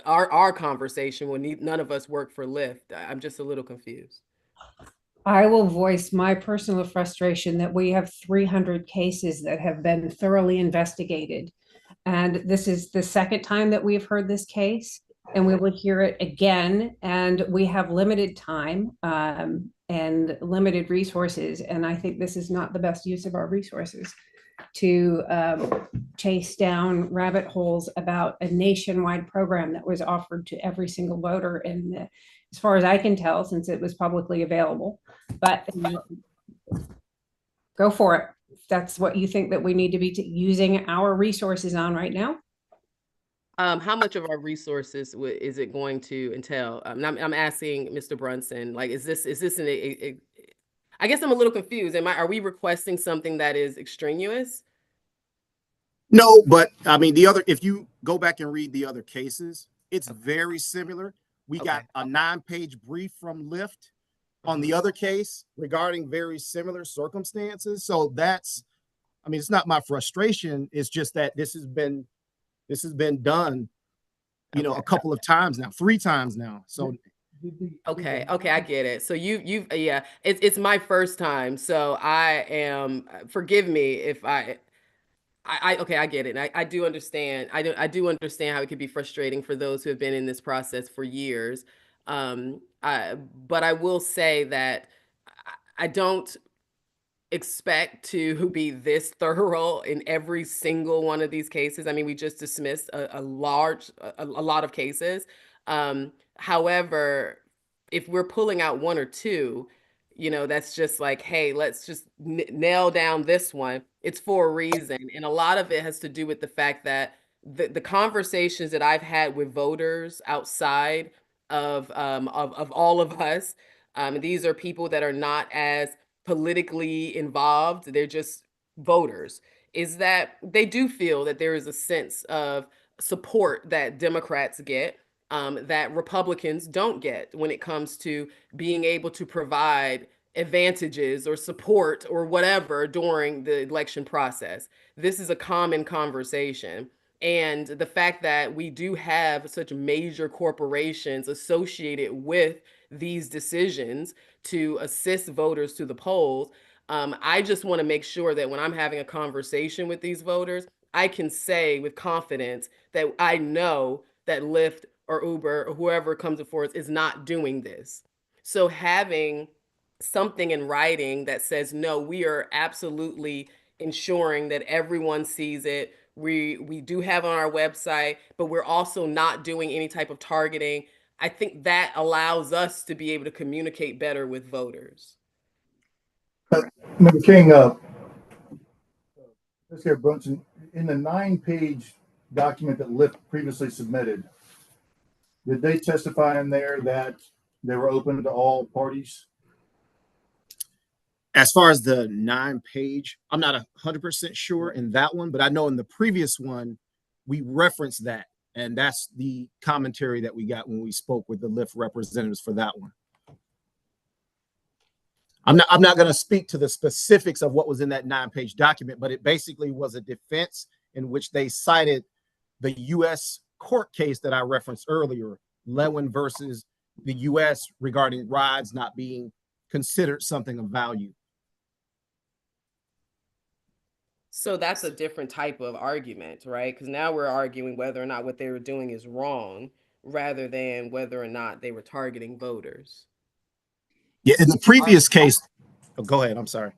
our conversation when none of us work for Lyft? I'm just a little confused. I will voice my personal frustration that we have 300 cases that have been thoroughly investigated. And this is the second time that we've heard this case, and we will hear it again. And we have limited time and limited resources. And I think this is not the best use of our resources to chase down rabbit holes about a nationwide program that was offered to every single voter in as far as I can tell, since it was publicly available. But go for it. If that's what you think that we need to be using our resources on right now. How much of our resources is it going to entail? I'm asking Mr. Brunson, like, is this I guess I'm a little confused. Are we requesting something that is extraneous? No, but I mean, if you go back and read the other cases, it's very similar. We got a 9-page brief from Lyft on the other case regarding very similar circumstances. So it's not my frustration. It's just that this has been done, a couple of times now, 3 times now. So Okay, I get it. So you've it's my first time. So I am, forgive me if I get it. And I do understand. I do understand how it could be frustrating for those who have been in this process for years. But I will say that I don't expect to be this thorough in every single one of these cases. I mean, we just dismissed a lot of cases. However, if we're pulling out 1 or 2, that's just like, hey, let's just nail down this one. It's for a reason. And a lot of it has to do with the fact that the conversations that I've had with voters outside of all of us, these are people that are not as politically involved. They're just voters, is that they do feel that there is a sense of support that Democrats get, that Republicans don't get when it comes to being able to provide advantages or support or whatever during the election process. This is a common conversation. And the fact that we do have such major corporations associated with these decisions to assist voters to the polls, I just want to make sure that when I'm having a conversation with these voters, I can say with confidence that I know that Lyft or Uber or whoever comes before us is not doing this. So having something in writing that says, no, we are absolutely ensuring that everyone sees it. We do have on our website, but we're also not doing any type of targeting. I think that allows us to be able to communicate better with voters. Member King, let's get Brunson. In the 9-page document that Lyft previously submitted, did they testify in there that they were open to all parties? As far as the 9-page, I'm not 100% sure in that one, but I know in the previous one, we referenced that. And that's the commentary that we got when we spoke with the Lyft representatives for that one. I'm not going to speak to the specifics of what was in that 9-page document, but it basically was a defense in which they cited the U.S. court case that I referenced earlier, Lewin versus the U.S. regarding rides not being considered something of value. So that's a different type of argument, right? Because now we're arguing whether or not what they were doing is wrong rather than whether or not they were targeting voters. Yeah, in the previous case, oh, go ahead. I'm sorry.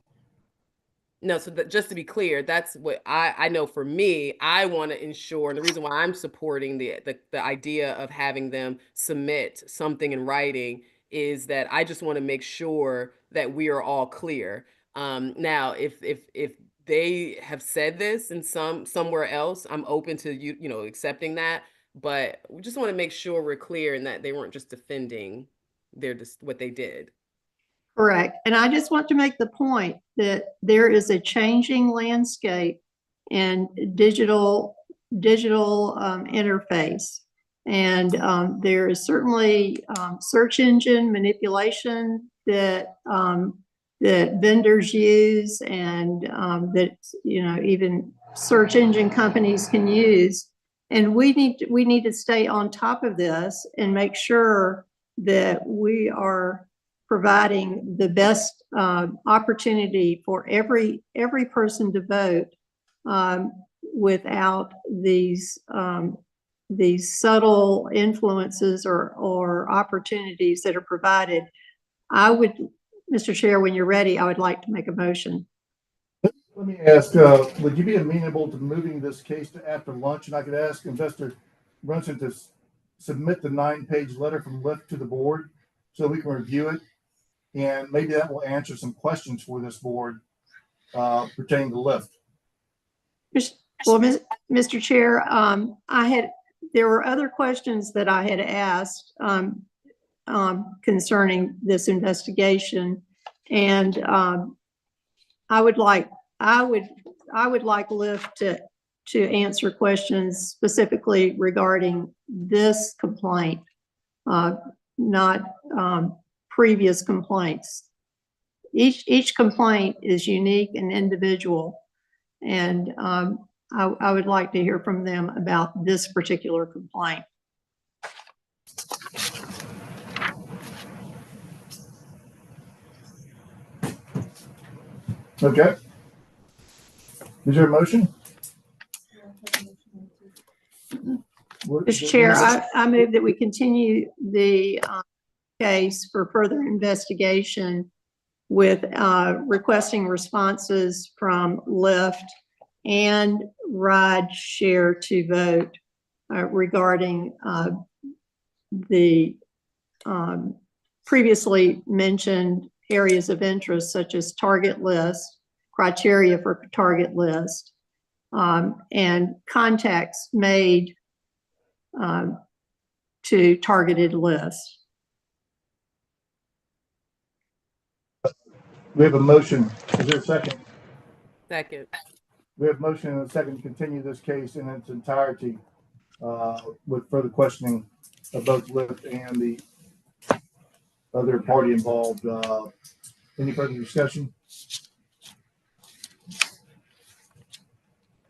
No, so that, just to be clear, that's what I know for me, I want to ensure, and the reason why I'm supporting the idea of having them submit something in writing is that I just want to make sure that we are all clear. Now, if they have said this in somewhere else, I'm open to you know accepting that, but we just want to make sure we're clear and that they weren't just defending what they did. Correct. And I just want to make the point that there is a changing landscape in digital interface. And there is certainly search engine manipulation that that vendors use and that even search engine companies can use. And we need to stay on top of this and make sure that we are providing the best opportunity for every person to vote without these subtle influences or opportunities that are provided. I would, Mr. Chair, when you're ready, I would like to make a motion. Let me ask, would you be amenable to moving this case to after lunch? And I could ask Investor Brunson to submit the 9-page letter from Lyft to the board so we can review it. And maybe that will answer some questions for this board pertaining to Lyft. Well, Mr. Chair, there were other questions that I had asked concerning this investigation, and I would like Lyft to answer questions specifically regarding this complaint, not previous complaints. Each complaint is unique and individual, and I would like to hear from them about this particular complaint. Okay. Is there a motion? Mr. Chair, I move that we continue the case for further investigation with requesting responses from Lyft and Ride Share to Vote regarding the previously mentioned areas of interest such as target list, criteria for target list, and contacts made to targeted lists. We have a motion. Is there a second? Second. We have a motion and a second to continue this case in its entirety with further questioning of both Lyft and the other party involved. Any further discussion?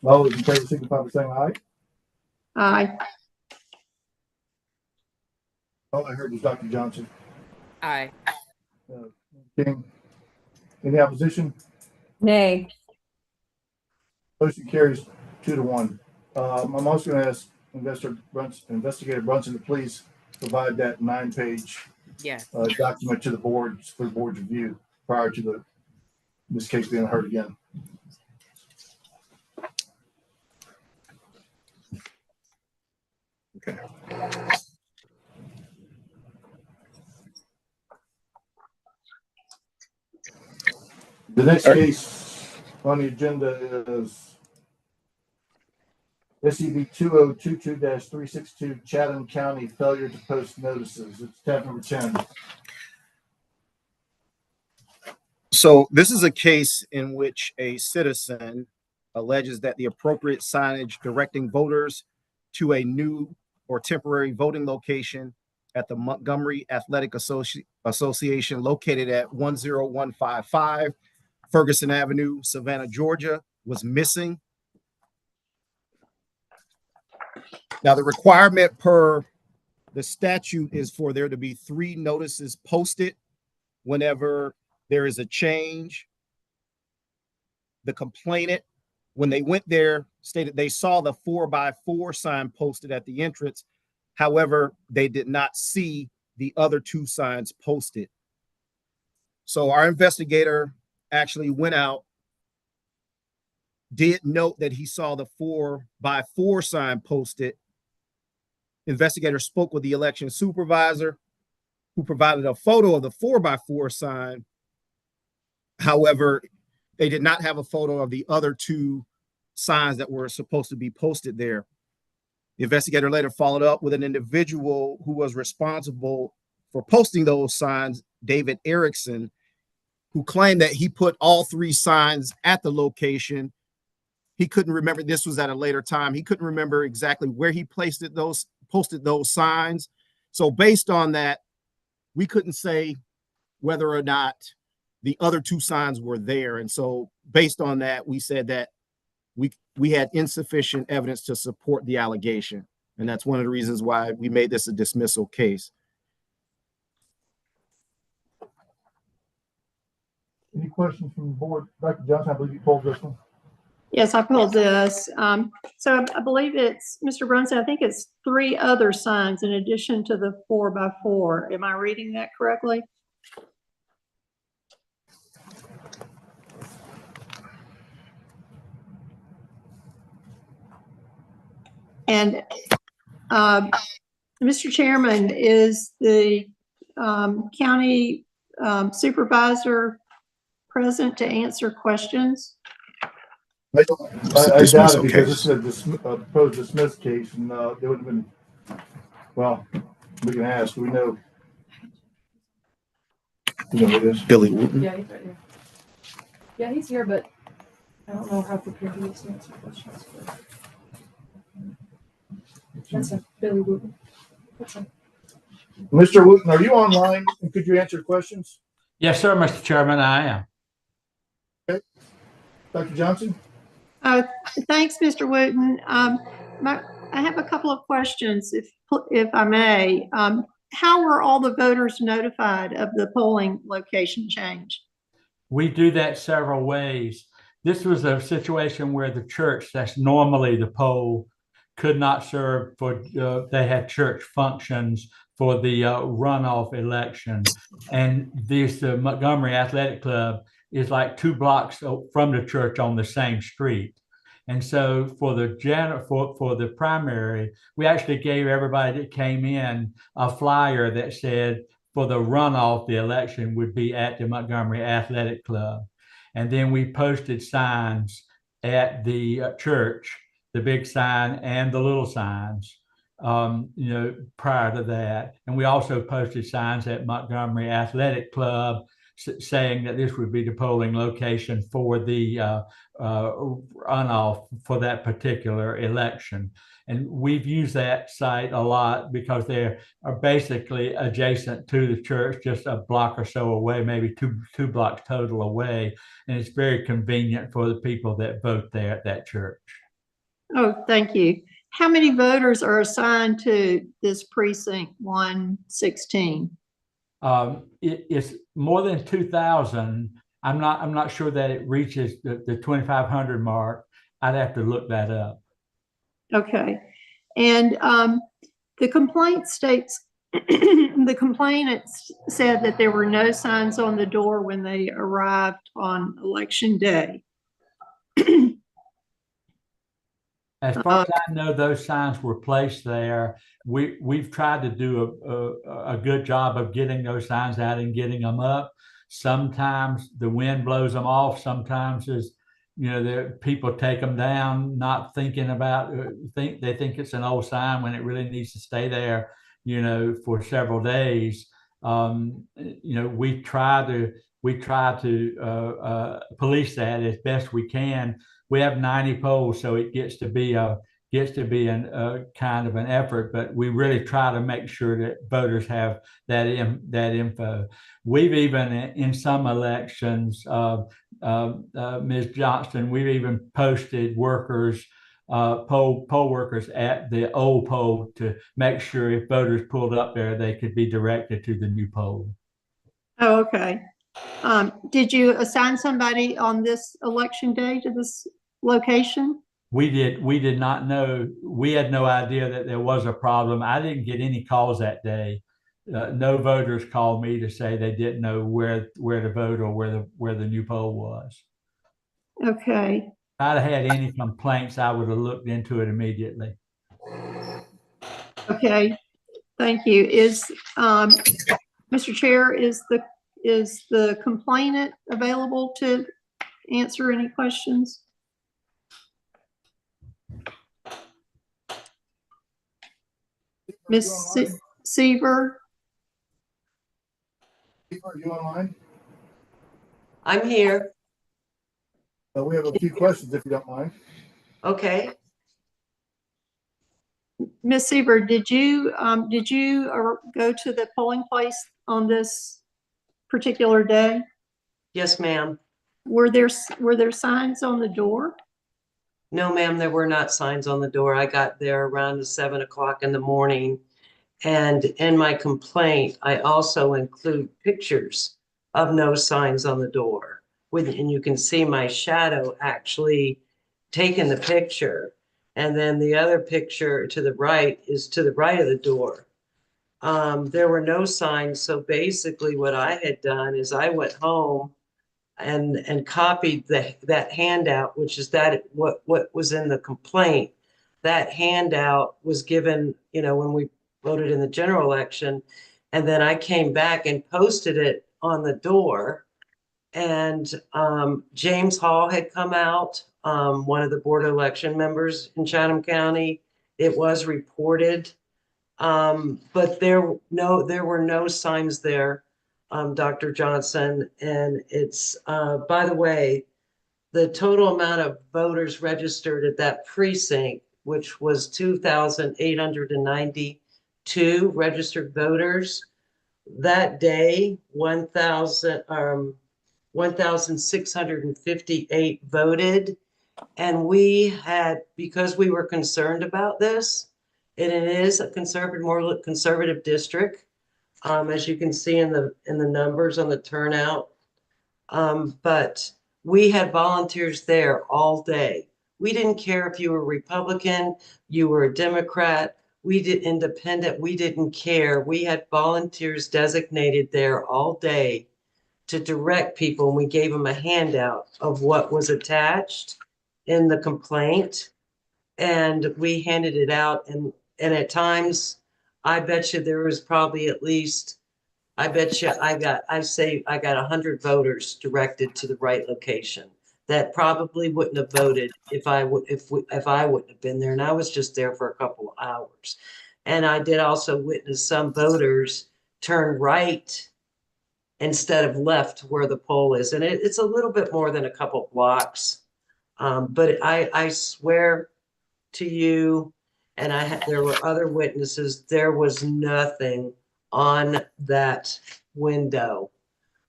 All those in favor signify by saying aye. Aye. All I heard was Dr. Johnson. Aye. King. Any opposition? Nay. Motion carries 2-1. I'm also going to ask Investigator Brunson to please provide that 9-page Yes. document to the board for the board's review prior to this case being heard again. Okay. The next case on the agenda is SCB 2022-362 Chatham County failure to post notices. It's tab number 10. So this is a case in which a citizen alleges that the appropriate signage directing voters to a new or temporary voting location at the Montgomery Athletic Association located at 10155 Ferguson Avenue, Savannah, Georgia, was missing. Now, the requirement per the statute is for there to be 3 notices posted whenever there is a change. The complainant, when they went there, stated they saw the 4x4 sign posted at the entrance. However, they did not see the other 2 signs posted. So our investigator actually went out, did note that he saw the 4x4 sign posted. Investigator spoke with the election supervisor, who provided a photo of the 4x4 sign. However, they did not have a photo of the other 2 signs that were supposed to be posted there. The investigator later followed up with an individual who was responsible for posting those signs, David Erickson, who claimed that he put all 3 signs at the location. He couldn't remember, this was at a later time, he couldn't remember exactly where he posted those signs. So based on that, we couldn't say whether or not the other 2 signs were there. And so based on that, we said that we had insufficient evidence to support the allegation. And that's one of the reasons why we made this a dismissal case. Any questions from the board? Dr. Johnson, I believe you pulled this one. Yes, I pulled this. So I believe it's, Mr. Brunson, I think it's 3 other signs in addition to the 4x4. Am I reading that correctly? And Mr. Chairman, is the county supervisor present to answer questions? I doubt it, because this is a proposed dismiss case, and it would have been, well, we can ask. We know. You know who it is? Billy Wooten. Yeah, he's right here. Yeah, he's here, but I don't know how prepared he is to answer questions. That's him, Billy Wooten. That's him. Mr. Wooten, are you online? And could you answer questions? Yes, sir, Mr. Chairman, I am. Okay. Dr. Johnson? Thanks, Mr. Wooten. I have a couple of questions, if I may. How were all the voters notified of the polling location change? We do that several ways. This was a situation where the church, that's normally the poll, could not serve for, they had church functions for the runoff election. And this Montgomery Athletic Club is like 2 blocks from the church on the same street. And so for the primary, we actually gave everybody that came in a flyer that said for the runoff, the election would be at the Montgomery Athletic Club. And then we posted signs at the church, the big sign and the little signs, prior to that. And we also posted signs at Montgomery Athletic Club saying that this would be the polling location for the runoff for that particular election. And we've used that site a lot because they are basically adjacent to the church, just a block or so away, maybe two blocks total away. And it's very convenient for the people that vote there at that church. Oh, thank you. How many voters are assigned to this precinct 116? It's more than 2,000. I'm not sure that it reaches the 2,500 mark. I'd have to look that up. Okay. And the complaint states, the complainant said that there were no signs on the door when they arrived on election day. As far as I know, those signs were placed there. We've tried to do a good job of getting those signs out and getting them up. Sometimes the wind blows them off. Sometimes the people take them down, not thinking about they think it's an old sign when it really needs to stay there, for several days. We try to police that as best we can. We have 90 polls, so it gets to be a kind of an effort, but we really try to make sure that voters have that info. We've even, in some elections, Ms. Johnston, we've even posted workers, poll workers at the old poll to make sure if voters pulled up there, they could be directed to the new poll. Oh, okay. Did you assign somebody on this election day to this location? We did not know. We had no idea that there was a problem. I didn't get any calls that day. No voters called me to say they didn't know where to vote or where the new poll was. Okay. If I'd had any complaints, I would have looked into it immediately. Okay. Thank you. Mr. Chair, is the complainant available to answer any questions? Ms. Seaver? Are you online? I'm here. We have a few questions if you don't mind. Okay. Ms. Seaver, did you go to the polling place on this particular day? Yes, ma'am. Were there signs on the door? No, ma'am, there were not signs on the door. I got there around 7 o'clock in the morning. And in my complaint, I also include pictures of no signs on the door. And you can see my shadow actually taking the picture. And then the other picture to the right is to the right of the door. There were no signs. So basically what I had done is I went home and copied that handout, which is what was in the complaint. That handout was given, when we voted in the general election, and then I came back and posted it on the door. And James Hall had come out, one of the board of election members in Chatham County. It was reported, but there were no signs there. Dr. Johnson, and it's, by the way, the total amount of voters registered at that precinct, which was 2,892 registered voters. That day, 1,658 voted. And we had, because we were concerned about this, and it is a more conservative district, as you can see in the numbers on the turnout. But we had volunteers there all day. We didn't care if you were Republican, you were a Democrat, we did independent, we didn't care. We had volunteers designated there all day to direct people, and we gave them a handout of what was attached in the complaint, and we handed it out. And at times, I bet you there was probably at least, I got 100 voters directed to the right location that probably wouldn't have voted if I wouldn't have been there. And I was just there for a couple of hours. And I did also witness some voters turn right instead of left where the pole is. And it's a little bit more than a couple blocks. But I swear to you, and there were other witnesses, there was nothing on that window,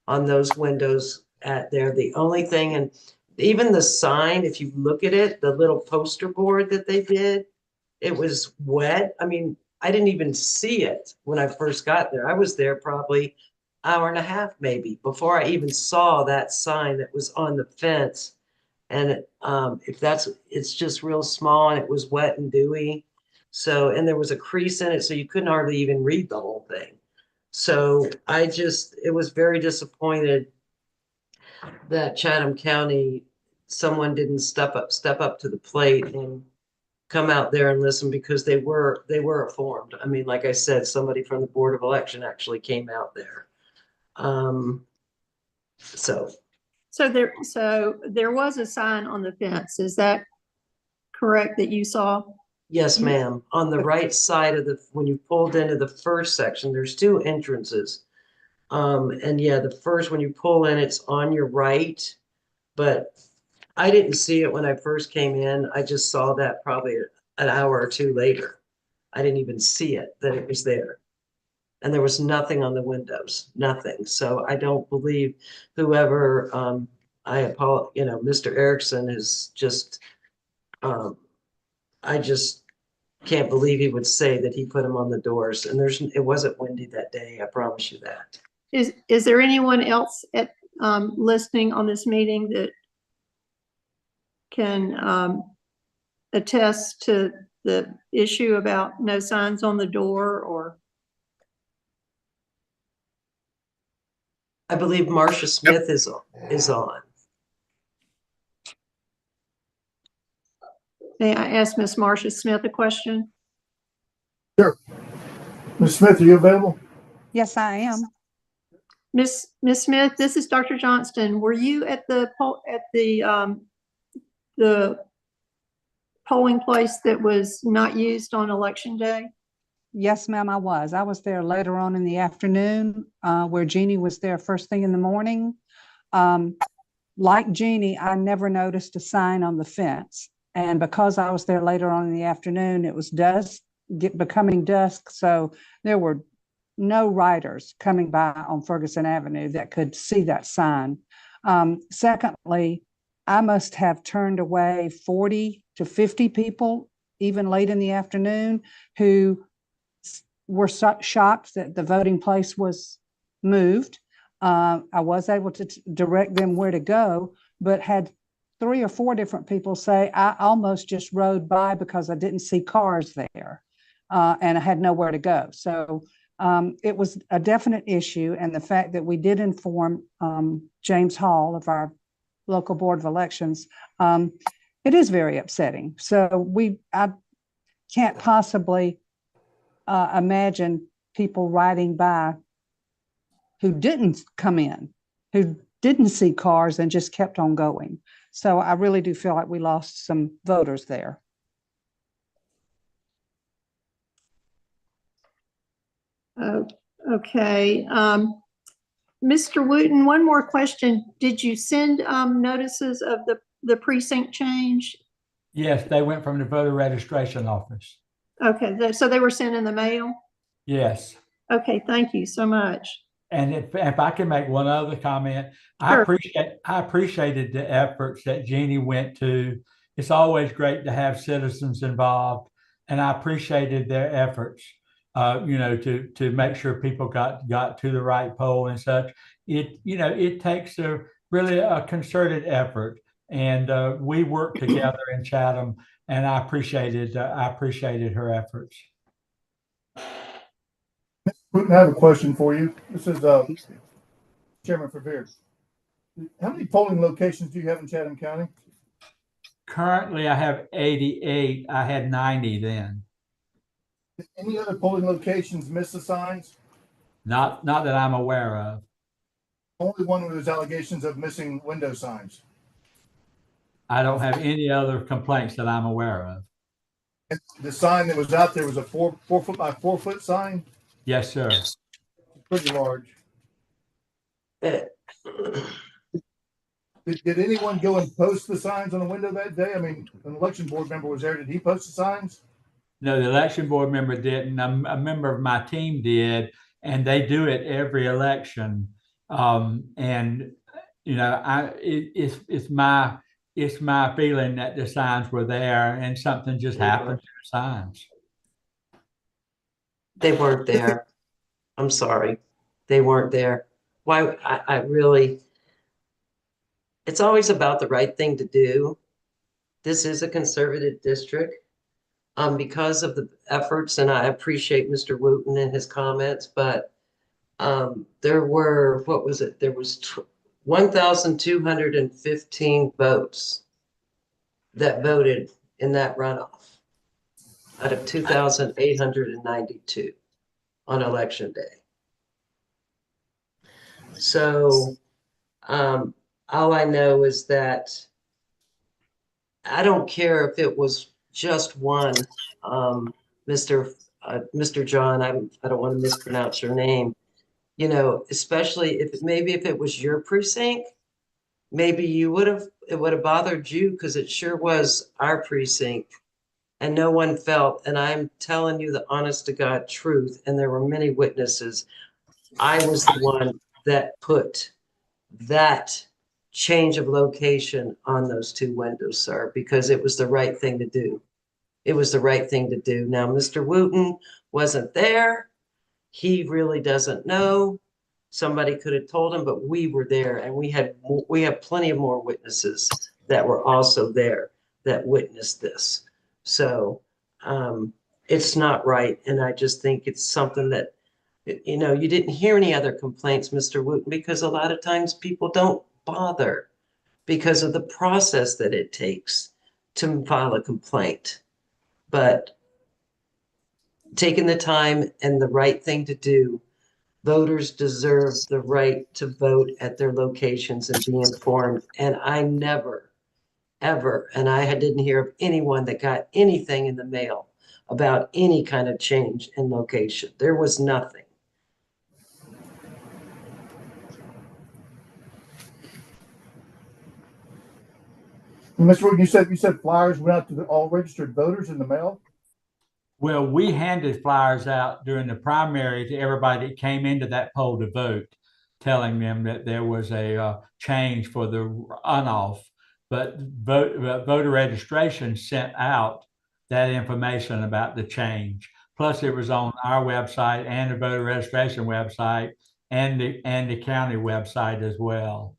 on those windows at there. The only thing, and even the sign, if you look at it, the little poster board that they did, it was wet. I mean, I didn't even see it when I first got there. I was there probably hour and a half maybe before I even saw that sign that was on the fence. And it's just real small, and it was wet and dewy. So, and there was a crease in it, so you couldn't hardly even read the whole thing. So it was very disappointed that Chatham County, someone didn't step up to the plate and come out there and listen, because they were informed. I mean, like I said, somebody from the Board of Election actually came out there. So there was a sign on the fence. Is that correct that you saw? Yes, ma'am. On the right side of when you pulled into the first section, there's two entrances. And yeah, the first, when you pull in, it's on your right, but I didn't see it when I first came in. I just saw that probably an hour or two later. I didn't even see it, that it was there. And there was nothing on the windows, nothing. So I don't believe whoever, Mr. Erickson is just, I just can't believe he would say that he put them on the doors. And it wasn't windy that day, I promise you that. Is there anyone else listening on this meeting that can attest to the issue about no signs on the door? Or I believe Marcia Smith is on. May I ask Miss Marcia Smith a question? Sure. Ms. Smith, are you available? Yes, I am. Miss Smith, this is Dr. Johnston. Were you at the polling place that was not used on election day? Yes, ma'am, I was. I was there later on in the afternoon, where Jeannie was there first thing in the morning. Like Jeannie, I never noticed a sign on the fence. And because I was there later on in the afternoon, it was becoming dusk. So there were no riders coming by on Ferguson Avenue that could see that sign. Secondly, I must have turned away 40 to 50 people, even late in the afternoon, who were shocked that the voting place was moved. I was able to direct them where to go, but had 3 or 4 different people say, I almost just rode by because I didn't see cars there, and I had nowhere to go. So it was a definite issue. And the fact that we did inform James Hall of our local Board of Elections, it is very upsetting. So I can't possibly imagine people riding by who didn't come in, who didn't see cars and just kept on going. So I really do feel like we lost some voters there. Okay. Mr. Wooten, one more question. Did you send notices of the precinct change? Yes, they went from the voter registration office. Okay, so they were sent in the mail? Yes. Okay, thank you so much. And if I can make one other comment, Sure. I appreciated the efforts that Jeannie went to. It's always great to have citizens involved, and I appreciated their efforts. To make sure people got to the right poll and such. It takes really a concerted effort, and we worked together in Chatham, and I appreciated her efforts. I have a question for you. This is Chairman Favere. How many polling locations do you have in Chatham County? Currently, I have 88. I had 90 then. Did any other polling locations miss the signs? Not that I'm aware of. Only one where there's allegations of missing window signs. I don't have any other complaints that I'm aware of. And the sign that was out there was a 4 foot by 4 foot sign? Yes, sir. Pretty large. Did anyone go and post the signs on the window that day? I mean, an election board member was there. Did he post the signs? No, the election board member didn't. A member of my team did, and they do it every election. And you know, it's my feeling that the signs were there and something just happened to the signs. They weren't there. I'm sorry. They weren't there. Why, I really, it's always about the right thing to do. This is a conservative district. Because of the efforts, and I appreciate Mr. Wooten and his comments, but there were, what was it? There was 1,215 votes that voted in that runoff out of 2,892 on election day. So all I know is that I don't care if it was just one, Mr. John, I don't want to mispronounce your name, you know, especially if it was your precinct, maybe it would have bothered you, because it sure was our precinct and no one felt, and I'm telling you the honest to God truth, and there were many witnesses, I was the one that put that change of location on those two windows, sir, because it was the right thing to do. It was the right thing to do. Now, Mr. Wooten wasn't there. He really doesn't know. Somebody could have told him, but we were there, and we have plenty of more witnesses that were also there that witnessed this. So it's not right, and I just think it's something that, you know, you didn't hear any other complaints, Mr. Wooten, because a lot of times people don't bother because of the process that it takes to file a complaint. But taking the time and the right thing to do, voters deserve the right to vote at their locations and be informed. And I never, ever, and I didn't hear of anyone that got anything in the mail about any kind of change in location. There was nothing. Mr. Wooten, you said flyers went out to all registered voters in the mail? Well, we handed flyers out during the primary to everybody that came into that poll to vote, telling them that there was a change for the runoff. But voter registration sent out that information about the change. Plus, it was on our website and the voter registration website and the county website as well.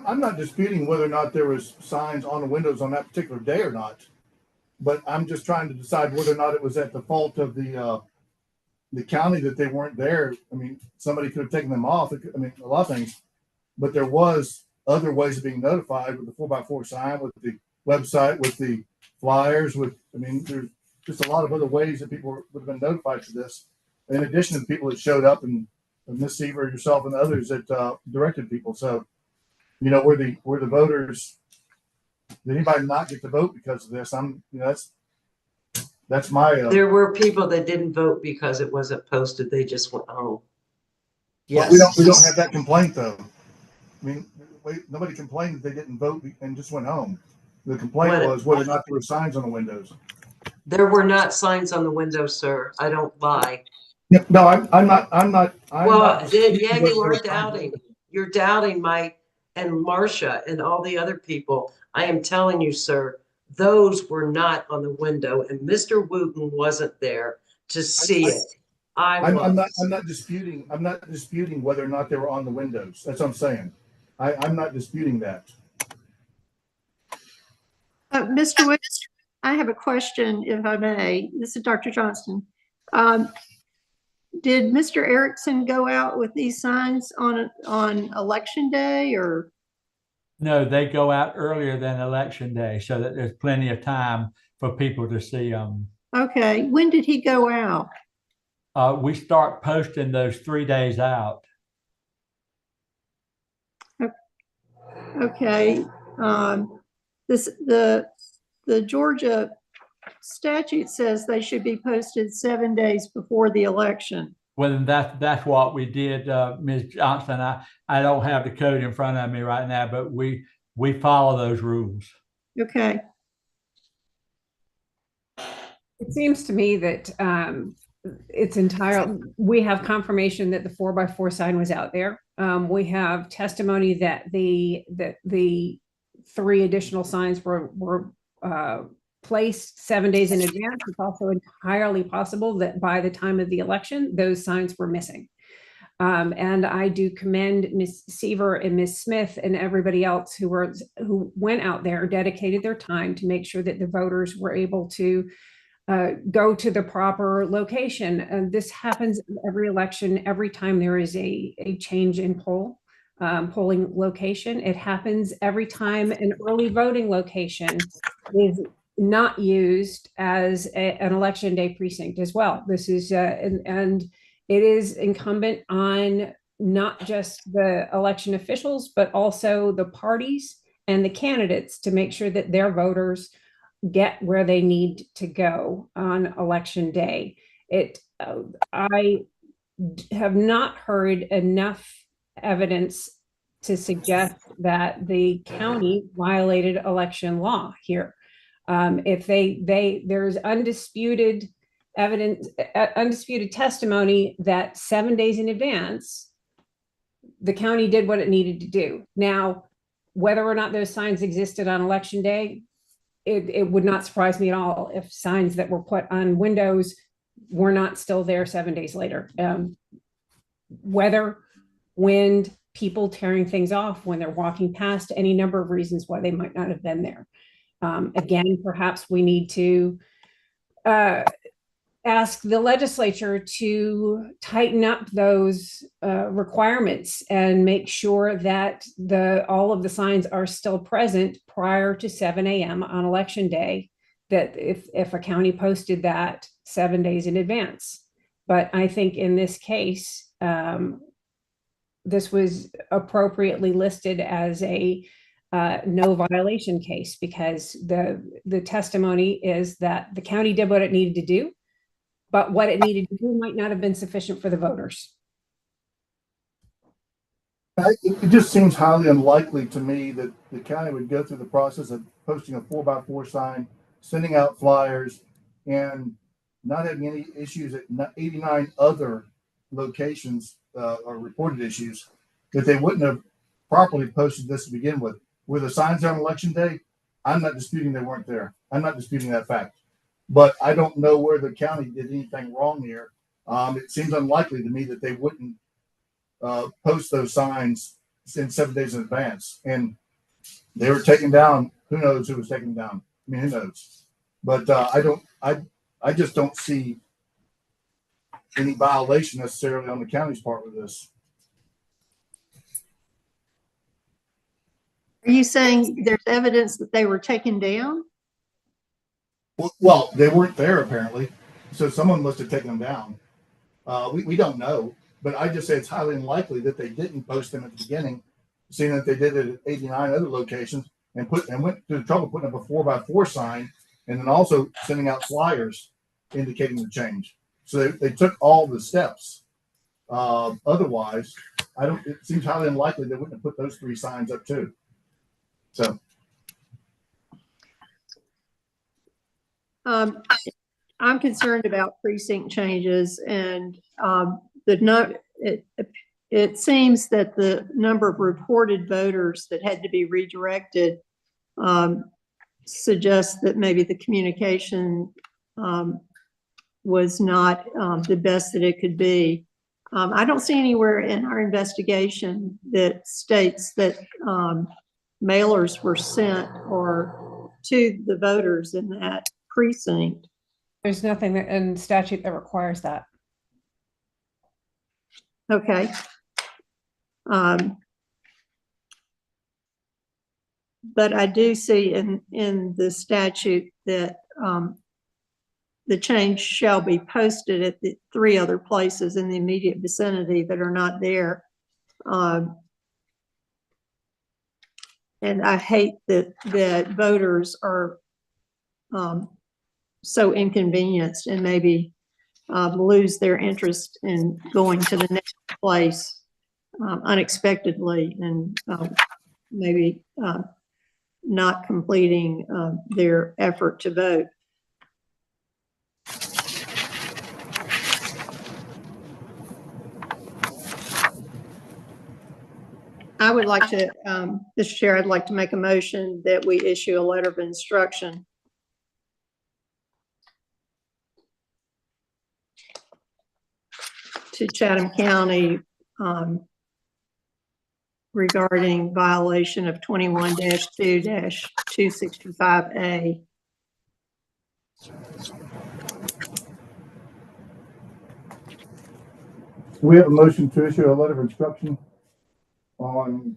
I'm not disputing whether or not there was signs on the windows on that particular day or not, but I'm just trying to decide whether or not it was at the fault of the county that they weren't there. I mean, somebody could have taken them off. I mean, a lot of things, but there was other ways of being notified with the 4x4 sign, with the website, with the flyers, I mean, there's just a lot of other ways that people would have been notified for this. In addition to the people that showed up and Ms. Seaver, yourself, and others that directed people. So, you know, were the voters, did anybody not get to vote because of this? That's my. There were people that didn't vote because it wasn't posted. They just went home. Yes. We don't have that complaint though. I mean, nobody complained that they didn't vote and just went home. The complaint was whether or not there were signs on the windows. There were not signs on the windows, sir. I don't lie. Yeah, no, I'm not. Well, yeah, you are doubting. You're doubting and Marcia and all the other people. I am telling you, sir, those were not on the window, and Mr. Wooten wasn't there to see it. I'm not disputing whether or not they were on the windows. That's what I'm saying. I'm not disputing that. Mr. Wooten, I have a question, if I may. This is Dr. Johnston. Did Mr. Erickson go out with these signs on election day, or? No, they go out earlier than election day so that there's plenty of time for people to see them. Okay, when did he go out? We start posting those 3 days out. Okay, the Georgia statute says they should be posted 7 days before the election. Well, that's what we did, Ms. Johnson. I don't have the code in front of me right now, but we follow those rules. Okay. It seems to me that it's entirely, we have confirmation that the 4x4 sign was out there. We have testimony that the 3 additional signs were placed 7 days in advance. It's also entirely possible that by the time of the election, those signs were missing. And I do commend Ms. Seaver and Ms. Smith and everybody else who went out there, dedicated their time to make sure that the voters were able to go to the proper location. And this happens every election, every time there is a change in polling location. It happens every time an early voting location is not used as an election day precinct as well. This is, and it is incumbent on not just the election officials, but also the parties and the candidates to make sure that their voters get where they need to go on election day. I have not heard enough evidence to suggest that the county violated election law here. If there's undisputed evidence, undisputed testimony that 7 days in advance, the county did what it needed to do. Now, whether or not those signs existed on election day, it would not surprise me at all if signs that were put on windows were not still there 7 days later. Weather, wind, people tearing things off when they're walking past, any number of reasons why they might not have been there. Again, perhaps we need to ask the legislature to tighten up those requirements and make sure that all of the signs are still present prior to 7 a.m. on election day, that if a county posted that 7 days in advance. But I think in this case, this was appropriately listed as a no violation case, because the testimony is that the county did what it needed to do, but what it needed to do might not have been sufficient for the voters. It just seems highly unlikely to me that the county would go through the process of posting a 4x4 sign, sending out flyers, and not having any issues at 89 other locations or reported issues, that they wouldn't have properly posted this to begin with. Were the signs on election day? I'm not disputing they weren't there. I'm not disputing that fact. But I don't know where the county did anything wrong here. It seems unlikely to me that they wouldn't post those signs in 7 days in advance. And they were taken down. Who knows who was taken down? I mean, who knows? But I just don't see any violation necessarily on the county's part with this. Are you saying there's evidence that they were taken down? Well, they weren't there apparently, so someone must have taken them down. We don't know, but I just say it's highly unlikely that they didn't post them at the beginning, seeing that they did it at 89 other locations and went to the trouble of putting up a 4x4 sign, and then also sending out flyers indicating the change. So they took all the steps. Otherwise, it seems highly unlikely they wouldn't have put those 3 signs up too. So. I'm concerned about precinct changes, and it seems that the number of reported voters that had to be redirected suggests that maybe the communication was not the best that it could be. I don't see anywhere in our investigation that states that mailers were sent or to the voters in that precinct. There's nothing in statute that requires that. Okay. But I do see in the statute that the change shall be posted at the 3 other places in the immediate vicinity that are not there. And I hate that voters are so inconvenienced and maybe lose their interest in going to the next place unexpectedly and maybe not completing their effort to vote. I would like to, Mr. Chair, I'd like to make a motion that we issue a letter of instruction to Chatham County regarding violation of 21-2-265A. We have a motion to issue a letter of instruction on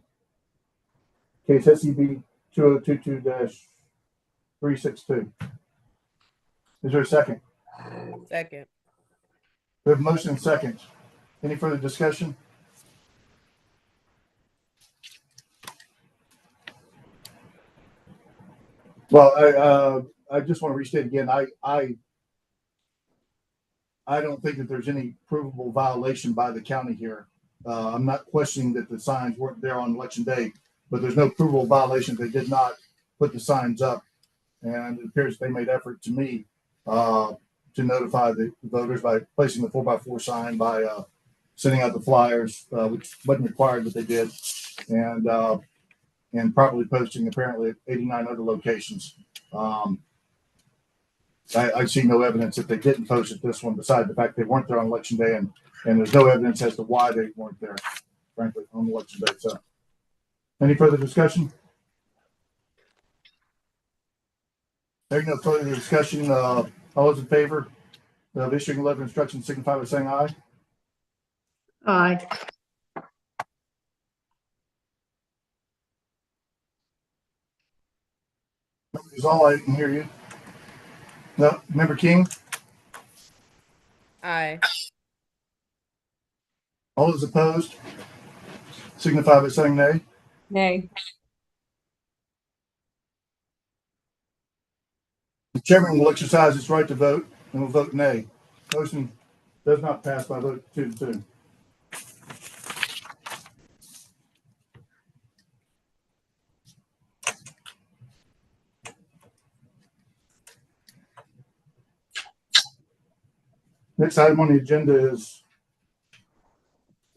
case SCB 2022-362. Is there a second? Second. We have a motion and second. Any further discussion? Well, I just want to restate again, I don't think that there's any provable violation by the county here. I'm not questioning that the signs weren't there on election day, but there's no provable violation. They did not put the signs up, and it appears they made effort to me to notify the voters by placing the 4x4 sign, by sending out the flyers, which wasn't required, but they did, and properly posting apparently at 89 other locations. I see no evidence that they didn't post at this one, besides the fact they weren't there on election day, and there's no evidence as to why they weren't there, frankly, on election day. So, any further discussion? There's no further discussion. All those in favor of issuing a letter of instruction signify by saying aye. Aye. Is all, I can hear you. No, Member King. Aye. All those opposed signify by saying nay. Nay. The chairman will exercise his right to vote and will vote nay. Motion does not pass by a vote 2-2. Next item on the agenda is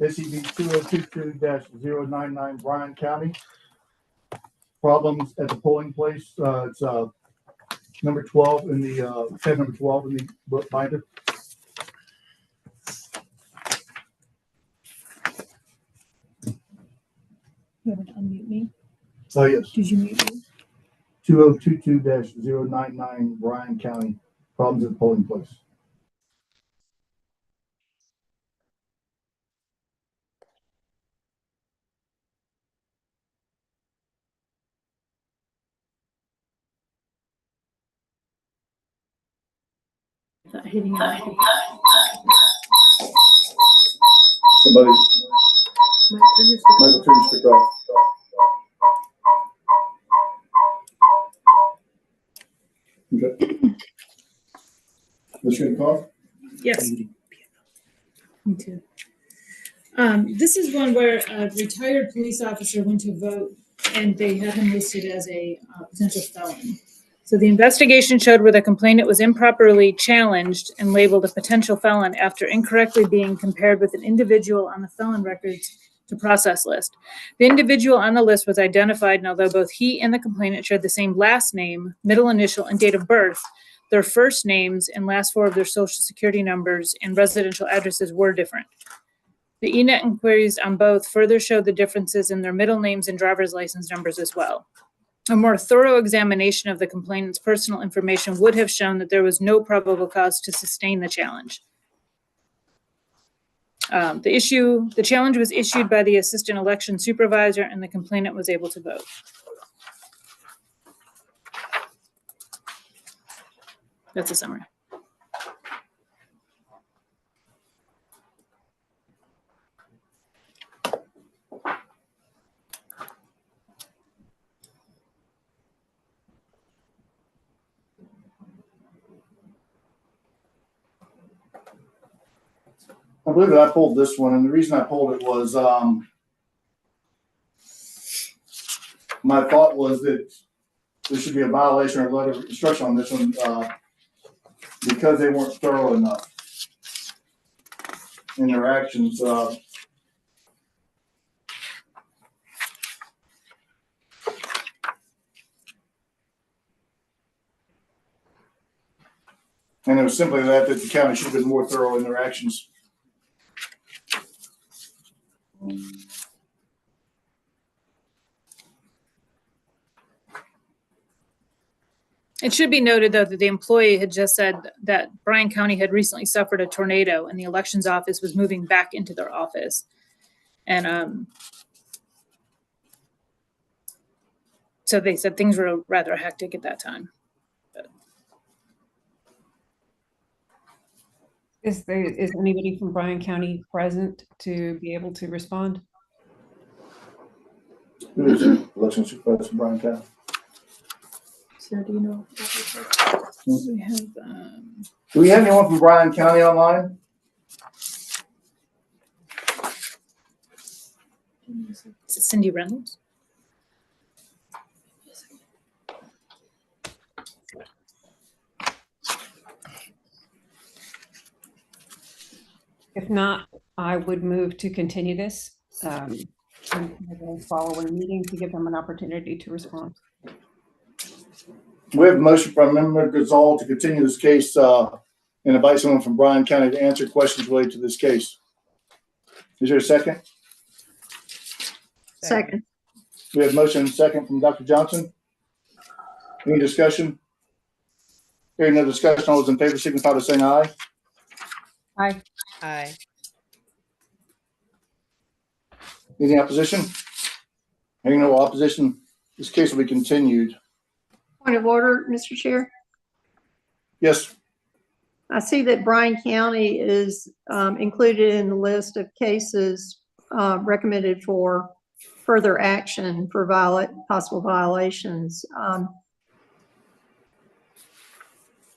SCB 2022-099 Bryan County. Problems at the polling place. It's number 12 in the tab number 12 in the book binder. You want to unmute me? Oh, yes. Did you mute me? 2022-099 Bryan County. Problems at the polling place. Hitting Somebody, Michael, turn your speaker off. Okay. Was you gonna cough? Yes. Me too. This is one where a retired police officer went to vote and they had him listed as a potential felon. So the investigation showed where the complainant was improperly challenged and labeled a potential felon after incorrectly being compared with an individual on the felon records to process list. The individual on the list was identified, and although both he and the complainant shared the same last name, middle initial, and date of birth, their first names and last four of their social security numbers and residential addresses were different. The ENET inquiries on both further showed the differences in their middle names and driver's license numbers as well. A more thorough examination of the complainant's personal information would have shown that there was no probable cause to sustain the challenge. The challenge was issued by the assistant election supervisor, and the complainant was able to vote. That's a summary. I believe that I pulled this one, and the reason I pulled it was, my thought was that there should be a violation or letter of instruction on this one, because they weren't thorough enough in their actions. And it was simply that the county should have been more thorough in their actions. It should be noted, though, that the employee had just said that Bryan County had recently suffered a tornado and the elections office was moving back into their office. And so they said things were rather hectic at that time. Is anybody from Bryan County present to be able to respond? Who is the election supervisor from Bryan County? Sarah, do you know? Do we have anyone from Bryan County online? Is it Cindy Reynolds? If not, I would move to continue this and the following meeting to give them an opportunity to respond. We have a motion from Member Gazal to continue this case and invite someone from Bryan County to answer questions related to this case. Is there a second? Second. We have motion and second from Dr. Johnson. Any discussion? Hearing no discussion, all those in favor signify by saying aye. Aye. Aye. Any opposition? Hearing no opposition, this case will be continued. Point of order, Mr. Chair. Yes. I see that Bryan County is included in the list of cases recommended for further action for possible violations.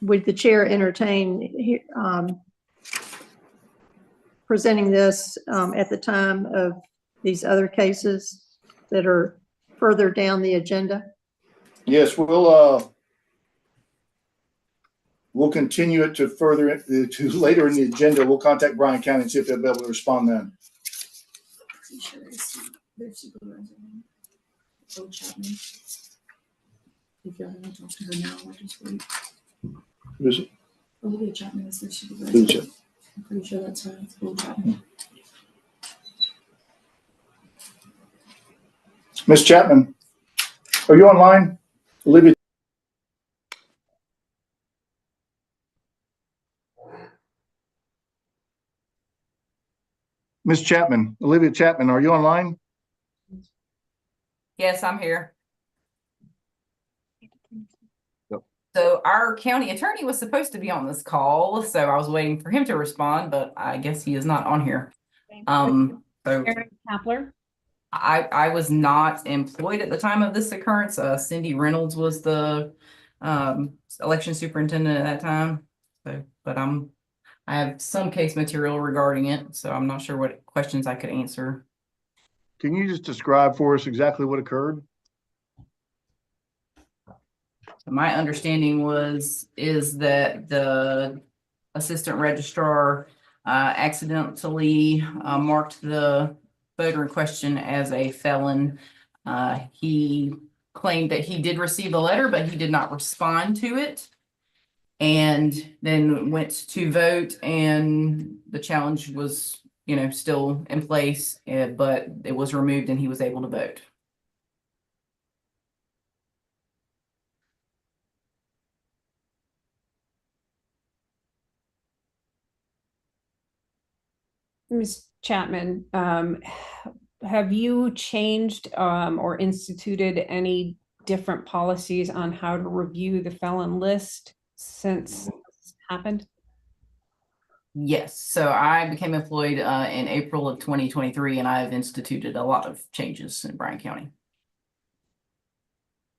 Would the chair entertain presenting this at the time of these other cases that are further down the agenda? Yes, we'll continue it to further to later in the agenda. We'll contact Bryan County and see if they'll be able to respond then. Who is it? Olivia Chapman is the supervisor. Who's it? I'm pretty sure that's her. It's Olivia Chapman. Ms. Chapman, are you online? Olivia. Ms. Chapman, Olivia Chapman, are you online? Yes, I'm here. Yep. So our county attorney was supposed to be on this call, so I was waiting for him to respond, but I guess he is not on here. So Aaron Kapler. I was not employed at the time of this occurrence. Cindy Reynolds was the election superintendent at that time. So, but I have some case material regarding it, so I'm not sure what questions I could answer. Can you just describe for us exactly what occurred? My understanding is that the assistant registrar accidentally marked the voter in question as a felon. He claimed that he did receive a letter, but he did not respond to it, and then went to vote, and the challenge was, still in place, but it was removed and he was able to vote. Ms. Chapman, have you changed or instituted any different policies on how to review the felon list since this happened? Yes, so I became employed in April of 2023, and I've instituted a lot of changes in Bryan County.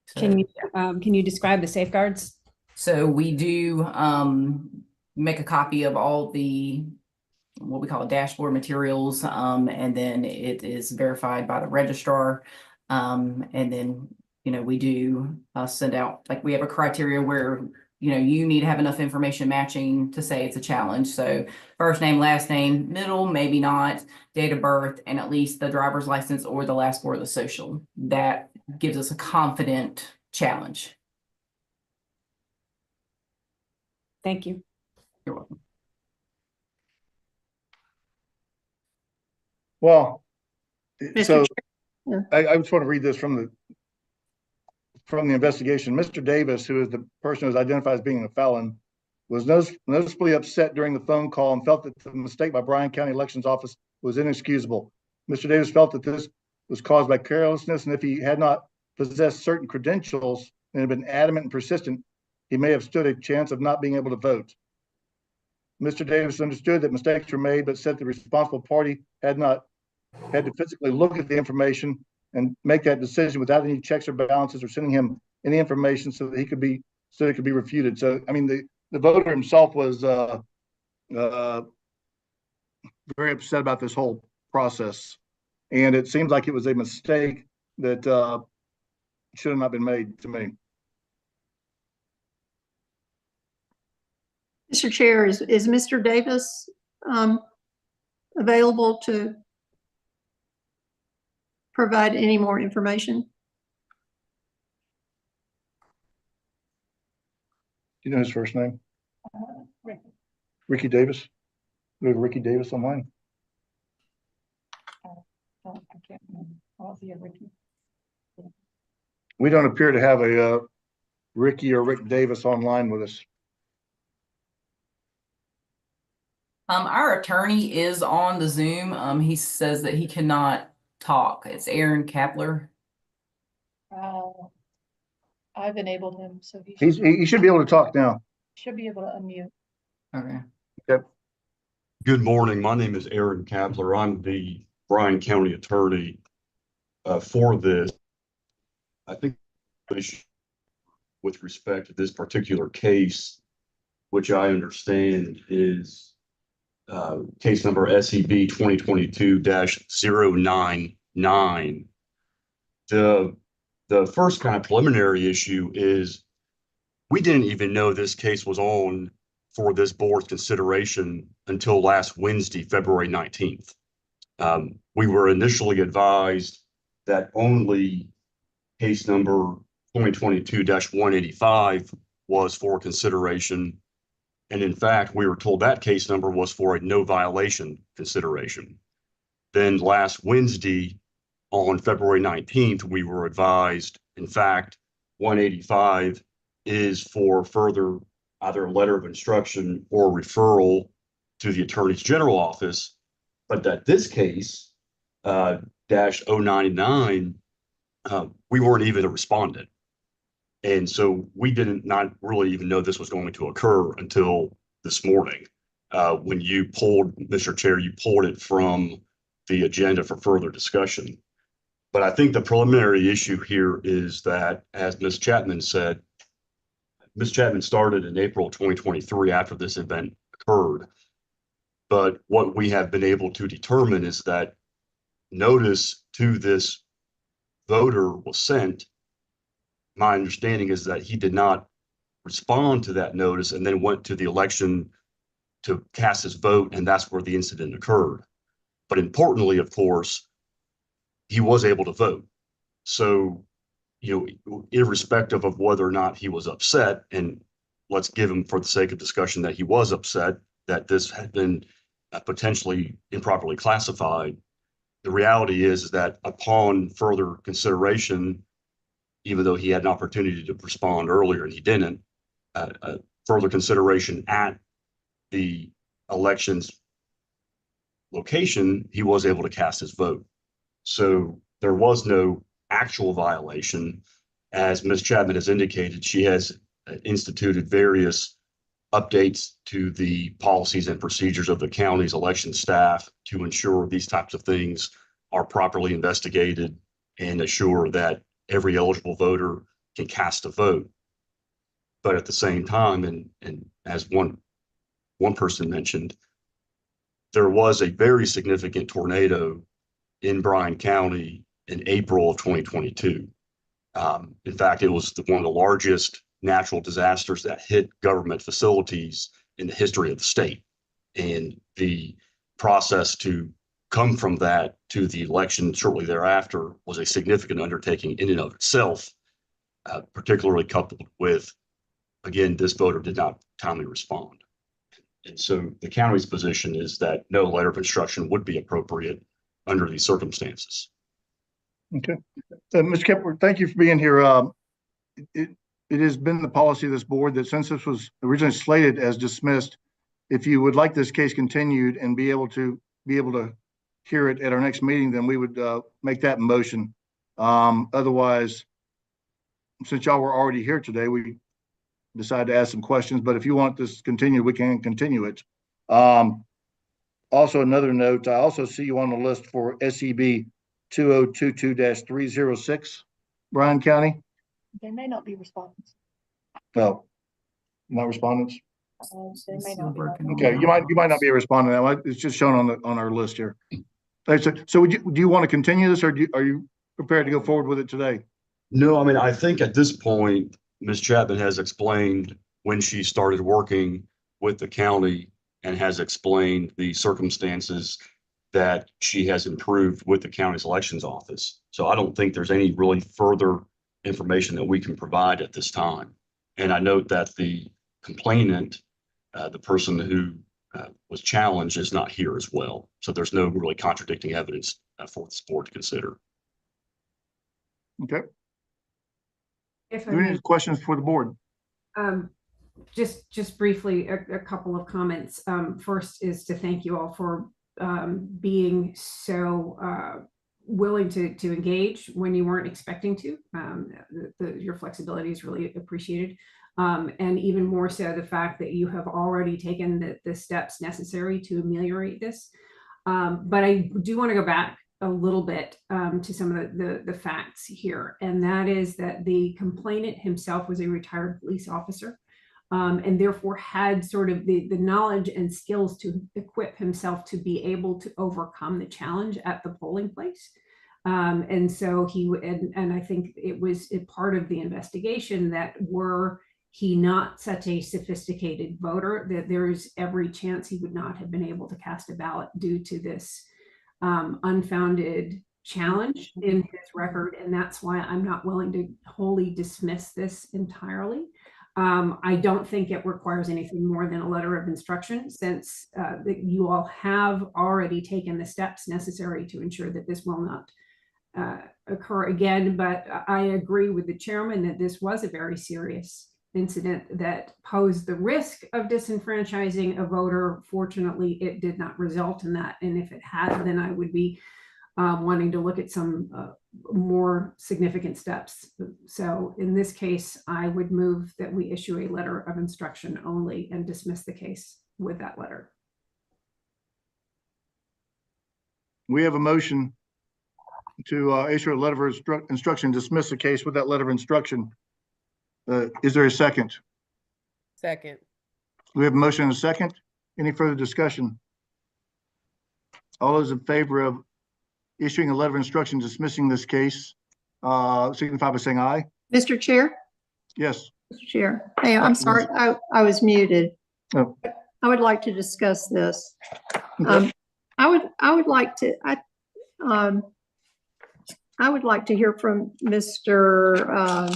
So, can you describe the safeguards? So we do make a copy of all the what we call dashboard materials, and then it is verified by the registrar. And then, you know, we do send out, like, we have a criteria where, you know, you need to have enough information matching to say it's a challenge. So first name, last name, middle, maybe not, date of birth, and at least the driver's license or the last four of the social. That gives us a confident challenge. Thank you. You're welcome. Well, so Yeah. I just want to read this from the investigation. Mr. Davis, who is the person who was identified as being a felon, was noticeably upset during the phone call and felt that the mistake by Bryan County Elections Office was inexcusable. Mr. Davis felt that this was caused by carelessness, and if he had not possessed certain credentials and had been adamant and persistent, he may have stood a chance of not being able to vote. Mr. Davis understood that mistakes were made, but said the responsible party had to physically look at the information and make that decision without any checks or balances or sending him any information so that it could be refuted. So, I mean, the voter himself was very upset about this whole process, and it seems like it was a mistake that should have not been made to me. Mr. Chair, is Mr. Davis available to provide any more information? Do you know his first name? Ricky. Ricky Davis. We have Ricky Davis online. I can't remember. I'll see a Ricky. We don't appear to have a Ricky or Rick Davis online with us. Our attorney is on the Zoom. He says that he cannot talk. It's Aaron Kapler. I've enabled him, so he He should be able to talk now. should be able to unmute. Okay. Yep. Good morning. My name is Aaron Kapler. I'm the Bryan County attorney for this. I think with respect to this particular case, which I understand is case number SEB 2022-099. The first kind of preliminary issue is we didn't even know this case was on for this board's consideration until last Wednesday, February 19th. We were initially advised that only case number 2022-185 was for consideration. And in fact, we were told that case number was for a no violation consideration. Then last Wednesday, on February 19th, we were advised, in fact, 185 is for further either a letter of instruction or referral to the Attorney's General Office, but that this case, -099, we weren't even a respondent. And so we not really even know this was going to occur until this morning. When you pulled, Mr. Chair, you pulled it from the agenda for further discussion. But I think the preliminary issue here is that, as Ms. Chapman said, Ms. Chapman started in April 2023 after this event occurred. But what we have been able to determine is that notice to this voter was sent. My understanding is that he did not respond to that notice and then went to the election to cast his vote, and that's where the incident occurred. But importantly, of course, he was able to vote. So, you know, irrespective of whether or not he was upset, and let's give him, for the sake of discussion, that he was upset that this had been potentially improperly classified, the reality is that upon further consideration, even though he had an opportunity to respond earlier and he didn't, further consideration at the elections location, he was able to cast his vote. So there was no actual violation. As Ms. Chapman has indicated, she has instituted various updates to the policies and procedures of the county's election staff to ensure these types of things are properly investigated and assure that every eligible voter can cast a vote. But at the same time, and as one person mentioned, there was a very significant tornado in Bryan County in April of 2022. In fact, it was one of the largest natural disasters that hit government facilities in the history of the state. And the process to come from that to the election shortly thereafter was a significant undertaking in and of itself, particularly coupled with, again, this voter did not timely respond. And so the county's position is that no letter of instruction would be appropriate under these circumstances. Okay. Mr. Kemper, thank you for being here. It has been the policy of this board that since this was originally slated as dismissed, if you would like this case continued and be able to hear it at our next meeting, then we would make that motion. Otherwise, since y'all were already here today, we decided to ask some questions, but if you want this continued, we can continue it. Also, another note, I also see you on the list for SEB 2022-306, Bryan County. They may not be respondents. No, not respondents. They may not be. Okay, you might not be a respondent. It's just shown on our list here. So do you want to continue this, or are you prepared to go forward with it today? No, I mean, I think at this point, Ms. Chapman has explained when she started working with the county and has explained the circumstances that she has improved with the county's elections office. So I don't think there's any really further information that we can provide at this time. And I note that the complainant, the person who was challenged, is not here as well. So there's no really contradicting evidence for this board to consider. Okay. If Do you have any questions for the board? Just briefly, a couple of comments. First is to thank you all for being so willing to engage when you weren't expecting to. Your flexibility is really appreciated. And even more so, the fact that you have already taken the steps necessary to ameliorate this. But I do want to go back a little bit to some of the facts here. And that is that the complainant himself was a retired police officer. And therefore had sort of the knowledge and skills to equip himself to be able to overcome the challenge at the polling place. And so and I think it was a part of the investigation that were he not such a sophisticated voter, that there's every chance he would not have been able to cast a ballot due to this unfounded challenge in his record. And that's why I'm not willing to wholly dismiss this entirely. I don't think it requires anything more than a letter of instruction, since that you all have already taken the steps necessary to ensure that this will not occur again. But I agree with the chairman that this was a very serious incident that posed the risk of disenfranchising a voter. Fortunately, it did not result in that. And if it had, then I would be wanting to look at some more significant steps. So in this case, I would move that we issue a letter of instruction only and dismiss the case with that letter. We have a motion to issue a letter of instruction, dismiss the case with that letter of instruction. Is there a second? Second. We have a motion and a second. Any further discussion? All those in favor of issuing a letter of instruction dismissing this case, signify by saying aye. Mr. Chair? Yes. Mr. Chair. Hey, I'm sorry, I was muted. Oh. I would like to discuss this. I would like to hear from Mr.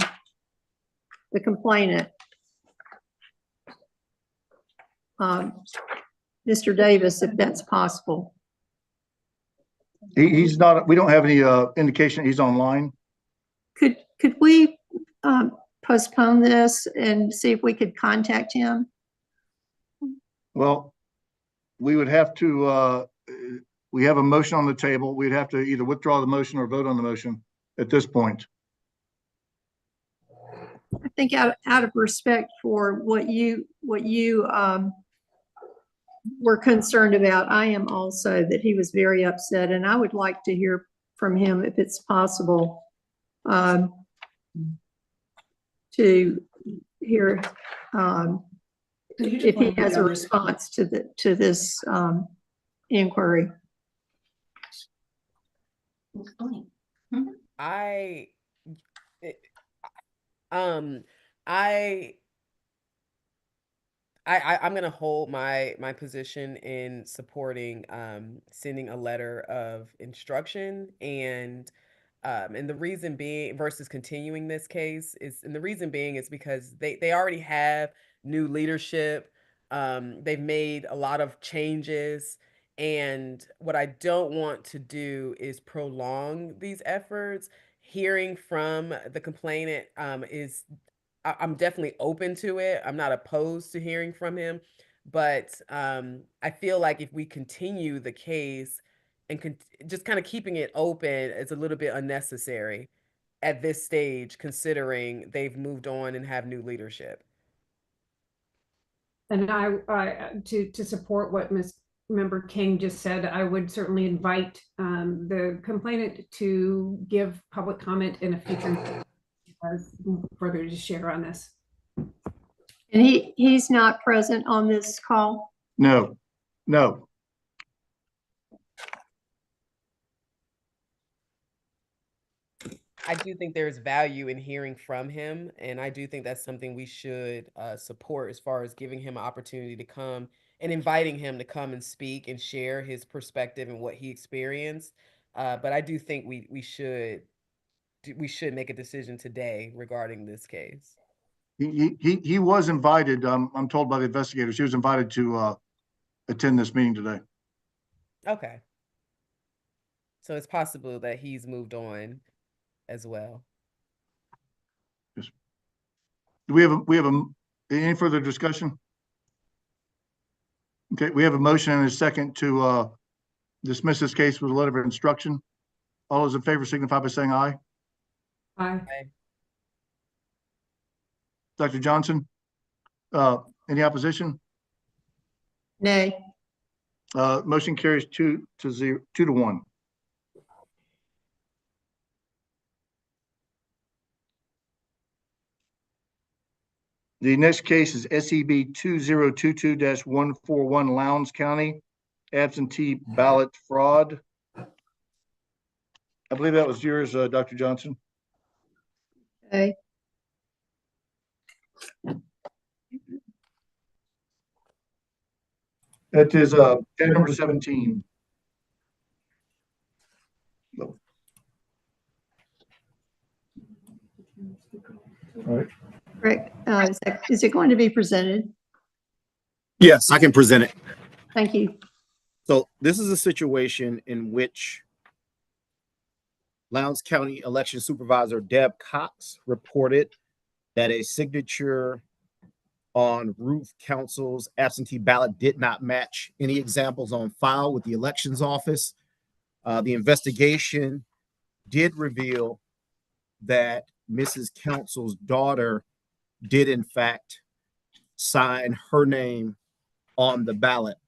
The complainant, Mr. Davis, if that's possible. He's not, we don't have any indication he's online. Could we postpone this and see if we could contact him? Well, we would have to, we have a motion on the table. We'd have to either withdraw the motion or vote on the motion at this point. I think out of respect for what you were concerned about, I am also that he was very upset, and I would like to hear from him if it's possible to hear if he has a response to this inquiry? I, um, I, I'm going to hold my position in supporting sending a letter of instruction, and the reason being versus continuing this case is, and the reason being is because they already have new leadership. They've made a lot of changes, and what I don't want to do is prolong these efforts. Hearing from the complainant is I'm definitely open to it. I'm not opposed to hearing from him, but I feel like if we continue the case and just kind of keeping it open is a little bit unnecessary at this stage, considering they've moved on and have new leadership. And to support what Ms. Member King just said, I would certainly invite the complainant to give public comment in a future further to share on this. And he's not present on this call? No, no. I do think there's value in hearing from him, and I do think that's something we should support as far as giving him an opportunity to come and inviting him to come and speak and share his perspective and what he experienced. But I do think we should make a decision today regarding this case. He was invited. I'm told by the investigators, he was invited to attend this meeting today. Okay. So it's possible that he's moved on as well. Yes. Do we have any further discussion? Okay, we have a motion and a second to dismiss this case with a letter of instruction. All those in favor signify by saying aye. Aye. Dr. Johnson, any opposition? Nay. Motion carries 2-1. The next case is SEB 2022-141 Lowndes County absentee ballot fraud. I believe that was yours, Dr. Johnson. Okay. That is case number 17. All right. Rick, is it going to be presented? Yes, I can present it. Thank you. So this is a situation in which Lowndes County Election Supervisor Deb Cox reported that a signature on Ruth Council's absentee ballot did not match any examples on file with the elections office. The investigation did reveal that Mrs. Council's daughter did in fact sign her name on the ballot.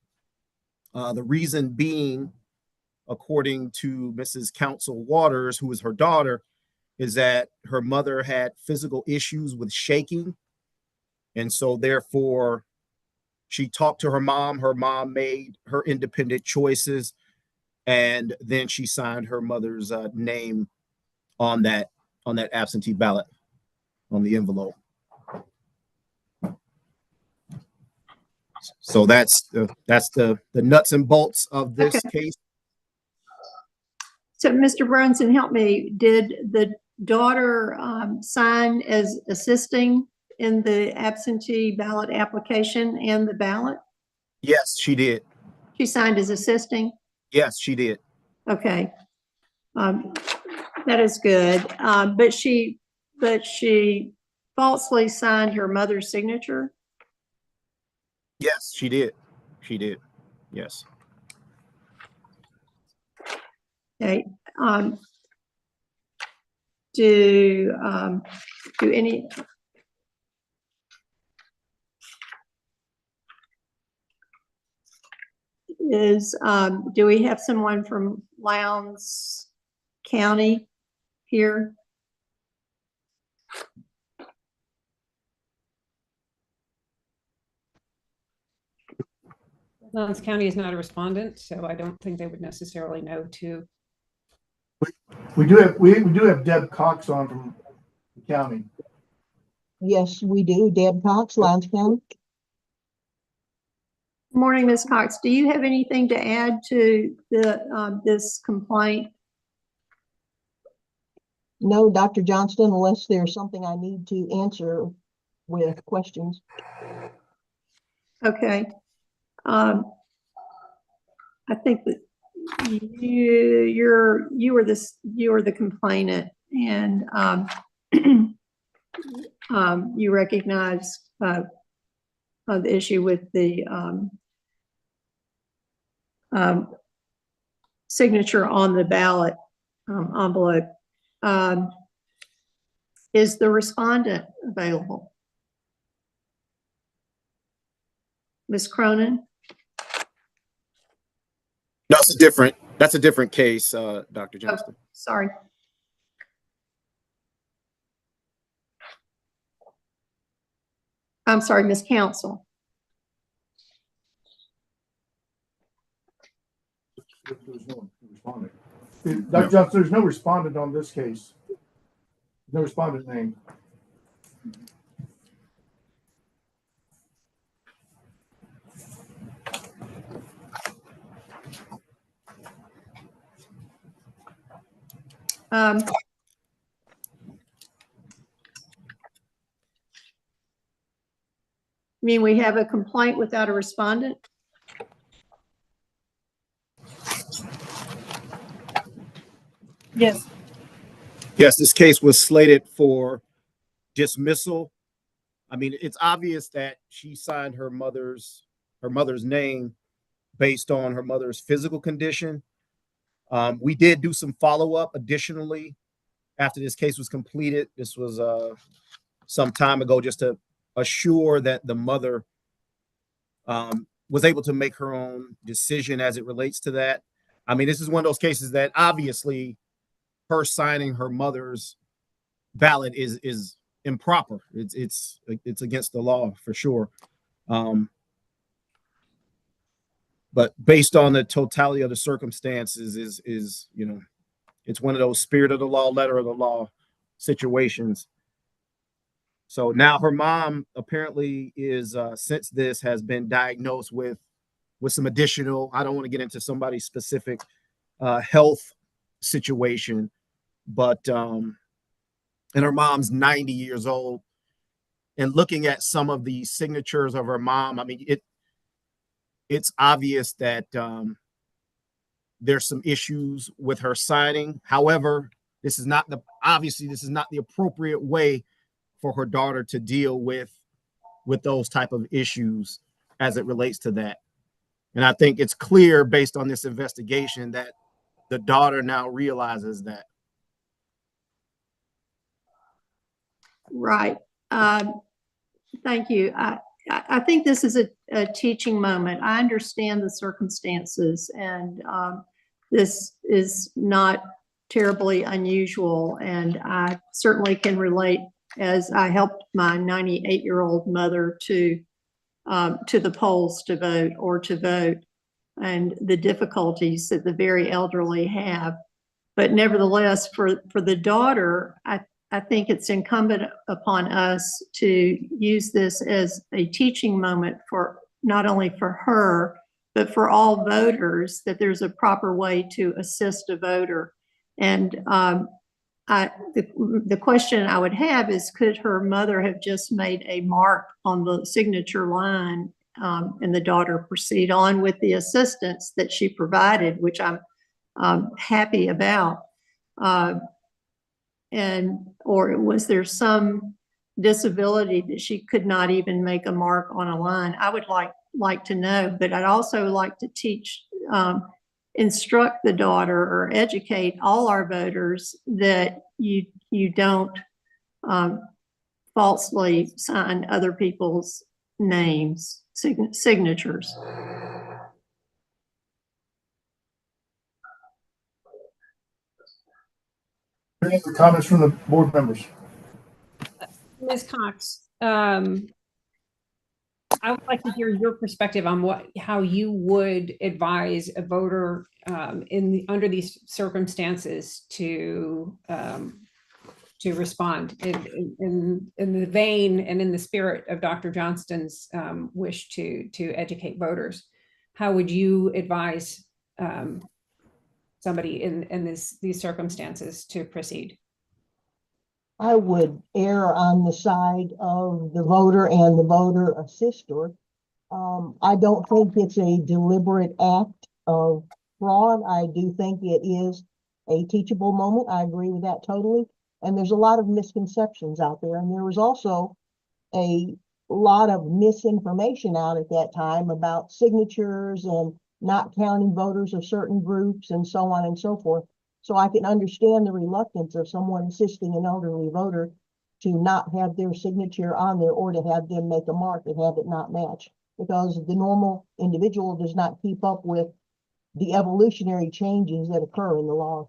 The reason being, according to Mrs. Council Waters, who is her daughter, is that her mother had physical issues with shaking. And so therefore, she talked to her mom. Her mom made her independent choices. And then she signed her mother's name on that absentee ballot, on the envelope. So that's the nuts and bolts of this case. So Mr. Brunson, help me. Did the daughter sign as assisting in the absentee ballot application and the ballot? Yes, she did. She signed as assisting? Yes, she did. Okay. That is good. But she falsely signed her mother's signature? Yes, she did. She did. Yes. Okay. Do any do we have someone from Lowndes County here? Lawrence County is not a respondent, so I don't think they would necessarily know to. We do have Deb Cox on from the county. Yes, we do. Deb Cox, Lowndes County. Morning, Ms. Cox. Do you have anything to add to this complaint? No, Dr. Johnston, unless there's something I need to answer with questions. Okay. I think that you were the complainant, and you recognize the issue with the signature on the ballot envelope. Is the respondent available? Ms. Cronin? That's a different case, Dr. Johnston. Oh, sorry. I'm sorry, Ms. Council. There's no respondent. Dr. Johnson, there's no respondent on this case. No respondent name. I mean, we have a complaint without a respondent? Yes. Yes, this case was slated for dismissal. I mean, it's obvious that she signed her mother's name based on her mother's physical condition. We did do some follow-up additionally after this case was completed. This was some time ago, just to assure that the mother was able to make her own decision as it relates to that. I mean, this is one of those cases that obviously her signing her mother's ballot is improper. It's against the law for sure. But based on the totality of the circumstances is, you know, it's one of those spirit of the law, letter of the law situations. So now her mom apparently is, since this has been diagnosed with some additional, I don't want to get into somebody's specific health situation, but, and her mom's 90 years old, and looking at some of the signatures of her mom, I mean, it's obvious that there's some issues with her signing. However, this is not the appropriate way for her daughter to deal with those type of issues as it relates to that. And I think it's clear based on this investigation that the daughter now realizes that. Right. Thank you. I think this is a teaching moment. I understand the circumstances, and this is not terribly unusual. And I certainly can relate, as I helped my 98-year-old mother to the polls to vote or to vote, and the difficulties that the very elderly have. But nevertheless, for the daughter, I think it's incumbent upon us to use this as a teaching moment for not only for her, but for all voters, that there's a proper way to assist a voter. And the question I would have is, could her mother have just made a mark on the signature line and the daughter proceed on with the assistance that she provided, which I'm happy about? Or was there some disability that she could not even make a mark on a line? I would like to know, but I'd also like to teach, instruct the daughter or educate all our voters that you don't falsely sign other people's names, signatures. Any other comments from the board members? Ms. Cox, I would like to hear your perspective on how you would advise a voter under these circumstances to respond in the vein and in the spirit of Dr. Johnston's wish to educate voters. How would you advise somebody in these circumstances to proceed? I would err on the side of the voter and the voter assister. I don't think it's a deliberate act of fraud. I do think it is a teachable moment. I agree with that totally. And there's a lot of misconceptions out there. And there was also a lot of misinformation out at that time about signatures and not counting voters of certain groups and so on and so forth. So I can understand the reluctance of someone assisting an elderly voter to not have their signature on there or to have them make a mark and have it not match, because the normal individual does not keep up with the evolutionary changes that occur in the law.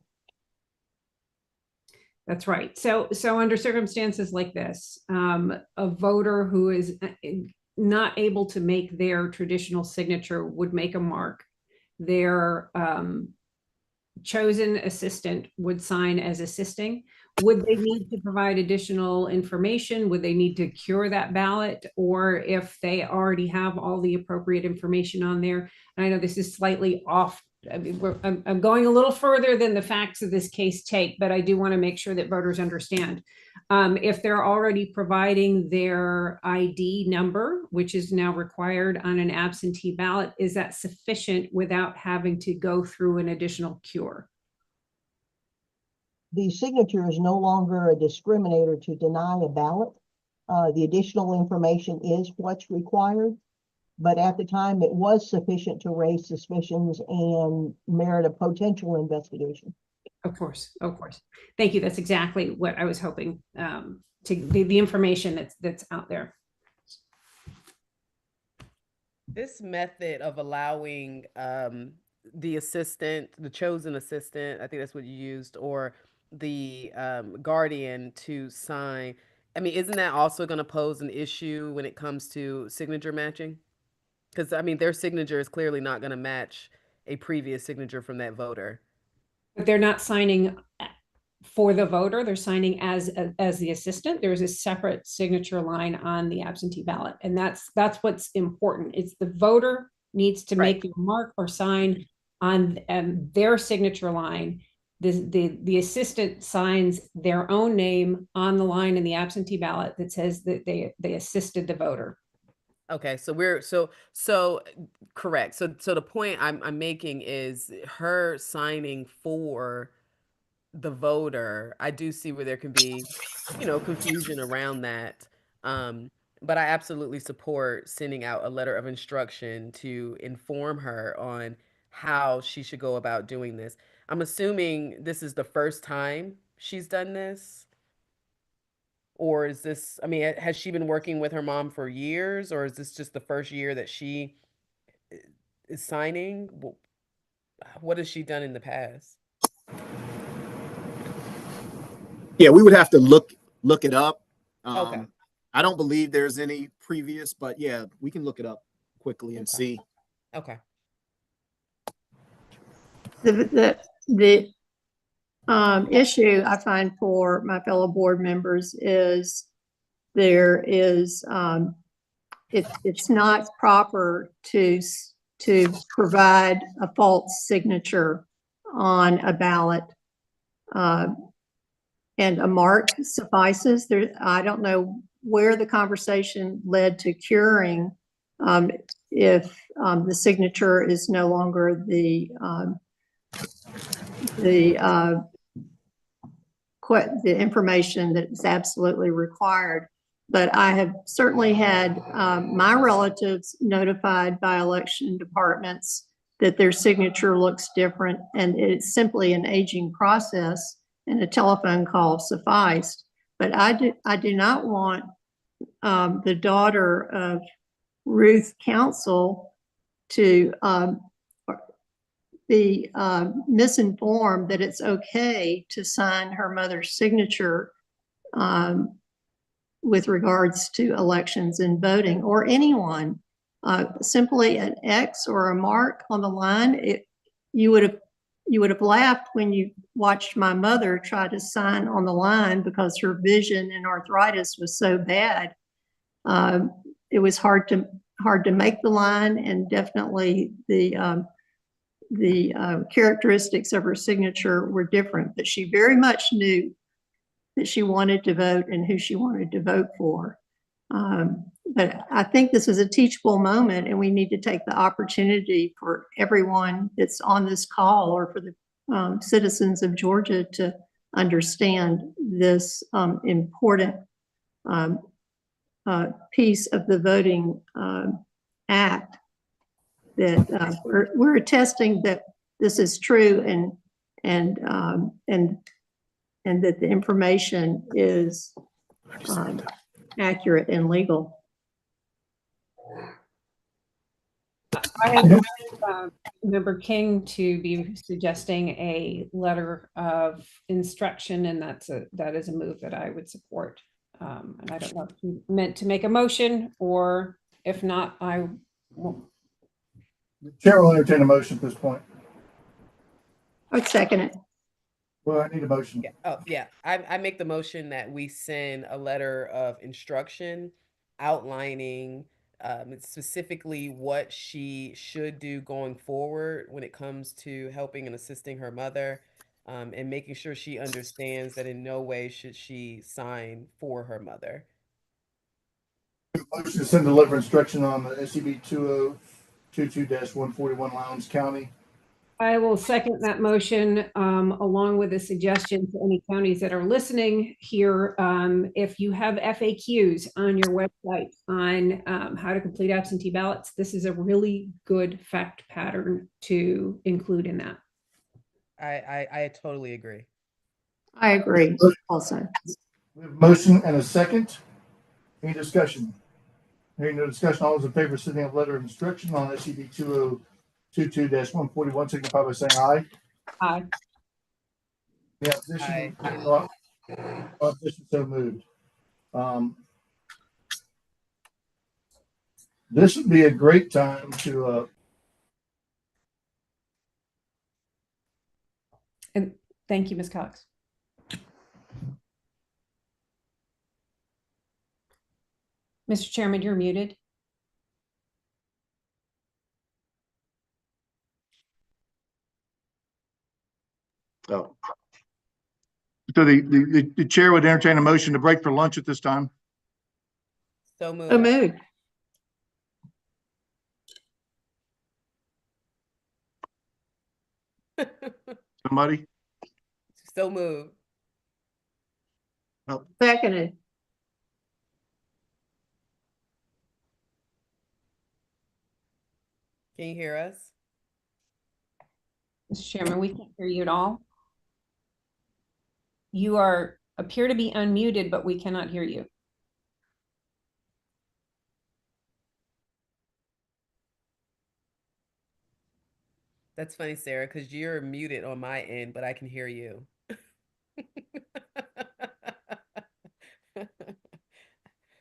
That's right. So under circumstances like this, a voter who is not able to make their traditional signature would make a mark. Their chosen assistant would sign as assisting. Would they need to provide additional information? Would they need to cure that ballot? Or if they already have all the appropriate information on there? And I know this is slightly off. I mean, I'm going a little further than the facts of this case take, but I do want to make sure that voters understand. If they're already providing their ID number, which is now required on an absentee ballot, is that sufficient without having to go through an additional cure? The signature is no longer a discriminator to deny a ballot. The additional information is what's required. But at the time, it was sufficient to raise suspicions and merit a potential investigation. Of course, of course. Thank you. That's exactly what I was hoping to the information that's out there. This method of allowing the assistant, the chosen assistant, I think that's what you used, or the guardian to sign, I mean, isn't that also going to pose an issue when it comes to signature matching? Because, I mean, their signature is clearly not going to match a previous signature from that voter. But they're not signing for the voter. They're signing as the assistant. There's a separate signature line on the absentee ballot. And that's what's important. It's the voter needs to make the mark or sign on their signature line. The assistant signs their own name on the line in the absentee ballot that says that they assisted the voter. Okay, so correct. So the point I'm making is her signing for the voter. I do see where there can be, confusion around that. But I absolutely support sending out a letter of instruction to inform her on how she should go about doing this. I'm assuming this is the first time she's done this. Or is this, I mean, has she been working with her mom for years, or is this just the first year that she is signing? What has she done in the past? Yeah, we would have to look it up. Okay. I don't believe there's any previous, but yeah, we can look it up quickly and see. Okay. The issue I find for my fellow board members is it's not proper to provide a false signature on a ballot, and a mark suffices. I don't know where the conversation led to curing if the signature is no longer the information that is absolutely required. But I have certainly had my relatives notified by election departments that their signature looks different, and it's simply an aging process, and a telephone call sufficed. But I do not want the daughter of Ruth Council to be misinformed that it's okay to sign her mother's signature with regards to elections and voting, or anyone. Simply an X or a mark on the line, you would have laughed when you watched my mother try to sign on the line because her vision and arthritis was so bad. It was hard to make the line, and definitely the characteristics of her signature were different, but she very much knew that she wanted to vote and who she wanted to vote for. But I think this is a teachable moment, and we need to take the opportunity for everyone that's on this call, or for the citizens of Georgia, to understand this important piece of the voting act, that we're attesting that this is true, and that the information is accurate and legal. I had Member King to be suggesting a letter of instruction, and that is a move that I would support. And I don't know if you meant to make a motion, or if not, I will. The chair will entertain a motion at this point. I'd second it. Well, I need a motion. Yeah. Oh, yeah. I make the motion that we send a letter of instruction outlining specifically what she should do going forward when it comes to helping and assisting her mother, and making sure she understands that in no way should she sign for her mother. Motion to send a letter of instruction on the SCB 2022-141 Lowndes County. I will second that motion, along with a suggestion to any counties that are listening here. If you have FAQs on your website on how to complete absentee ballots, this is a really good fact pattern to include in that. I totally agree. I agree also. We have a motion and a second. Any discussion? Hearing no discussion, all those in favor of sending a letter of instruction on SCB 2022-141 signify by saying aye. Aye. The opposition, opposition so moved. This would be a great time to And thank you, Ms. Cox. Mr. Chairman, you're muted. So the chair would entertain a motion to break for lunch at this time. So moved. So moved. Somebody? So moved. Seconded. Can you hear us? Mr. Chairman, we can't hear you at all. You appear to be unmuted, but we cannot hear you. That's funny, Sarah, because you're muted on my end, but I can hear you.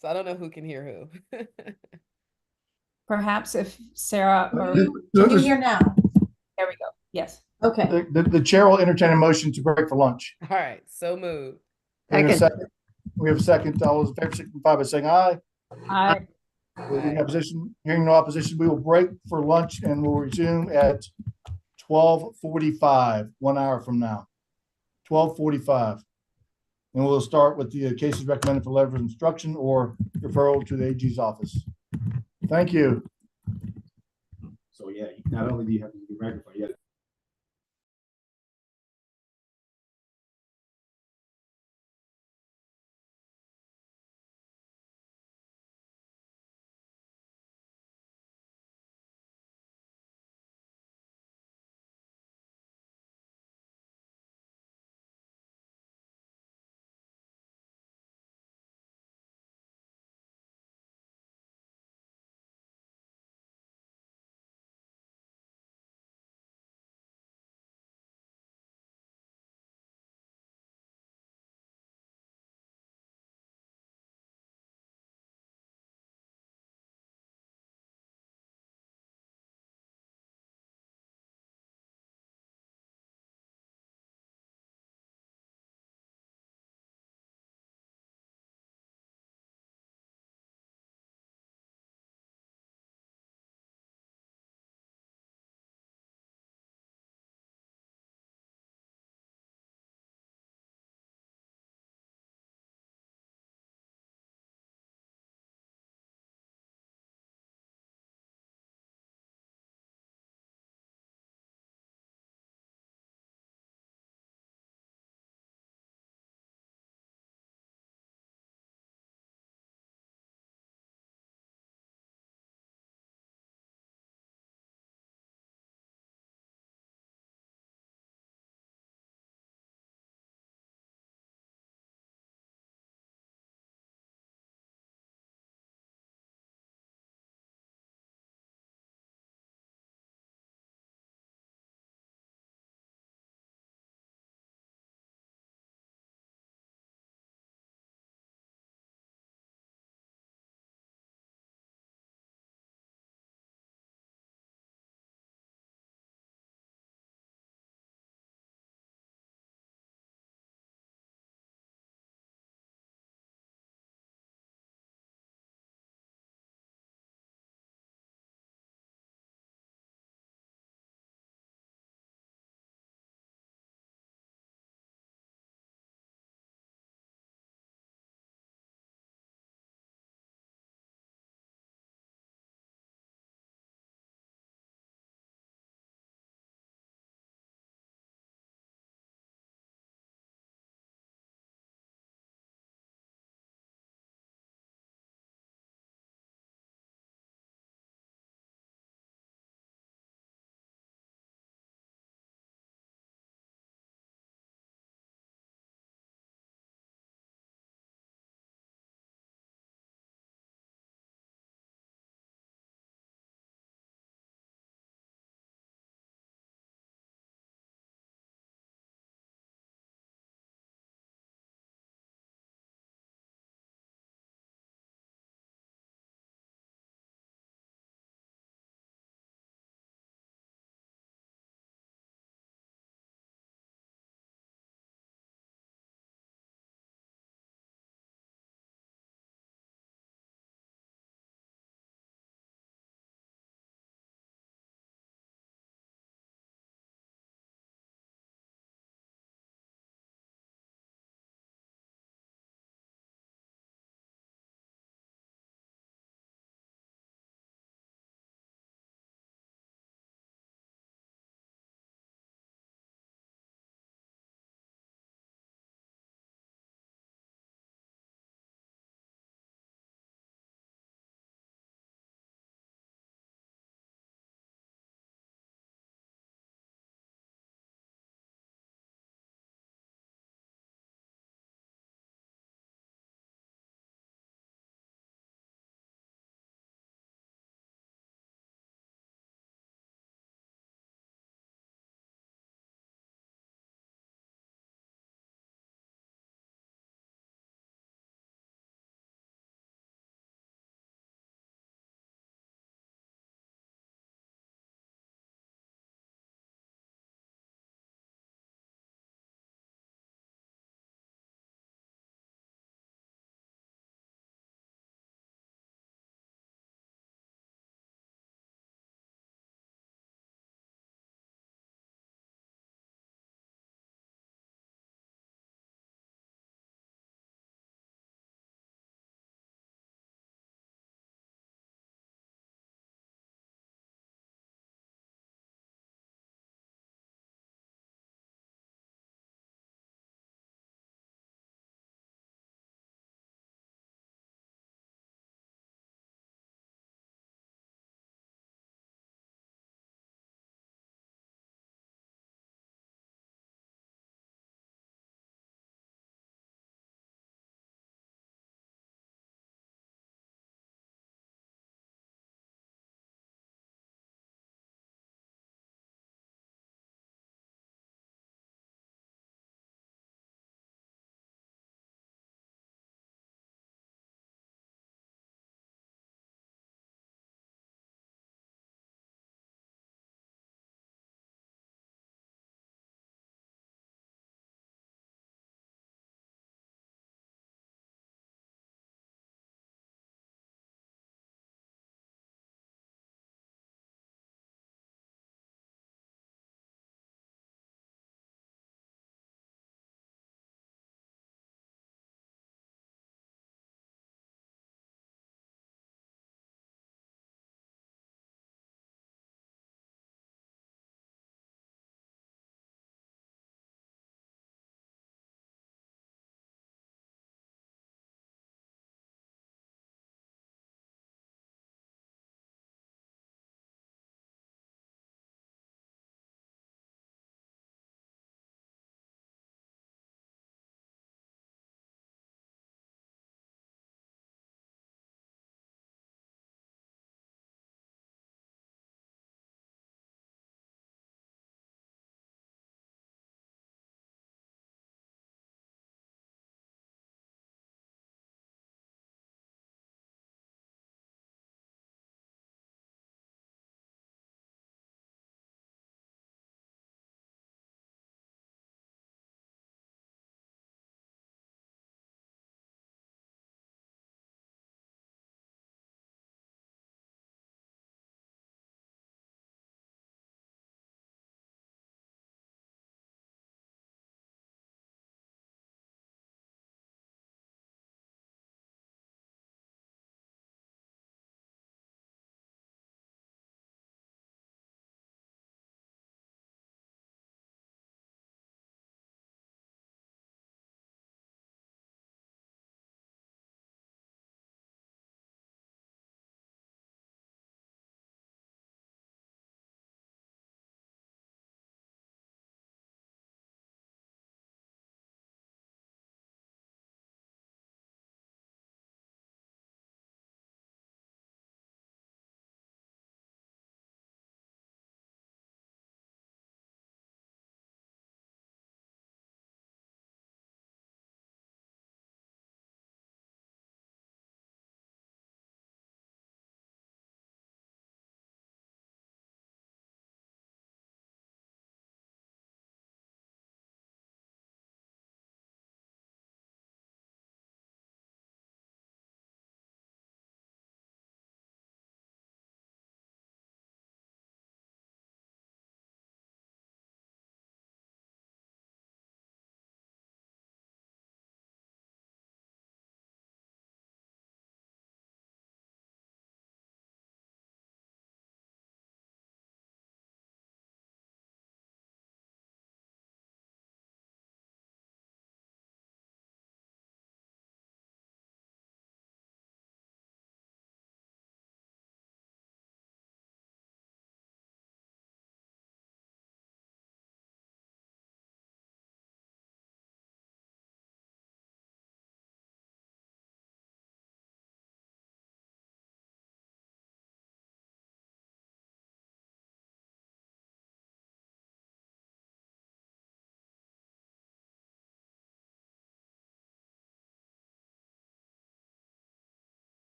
So I don't know who can hear who. Perhaps if Sarah or Can you hear now? there we go. Yes. Okay. The chair will entertain a motion to break for lunch. All right, so moved. We have a second. We have a second. All those in favor signify by saying aye. Aye. Any opposition? Hearing no opposition, we will break for lunch and we'll resume at 12:45, 1 hour from now. 12:45. And we'll start with the cases recommended for letter of instruction or referral to the AG's office. Thank you. So yeah, not only do you have to be ready for it,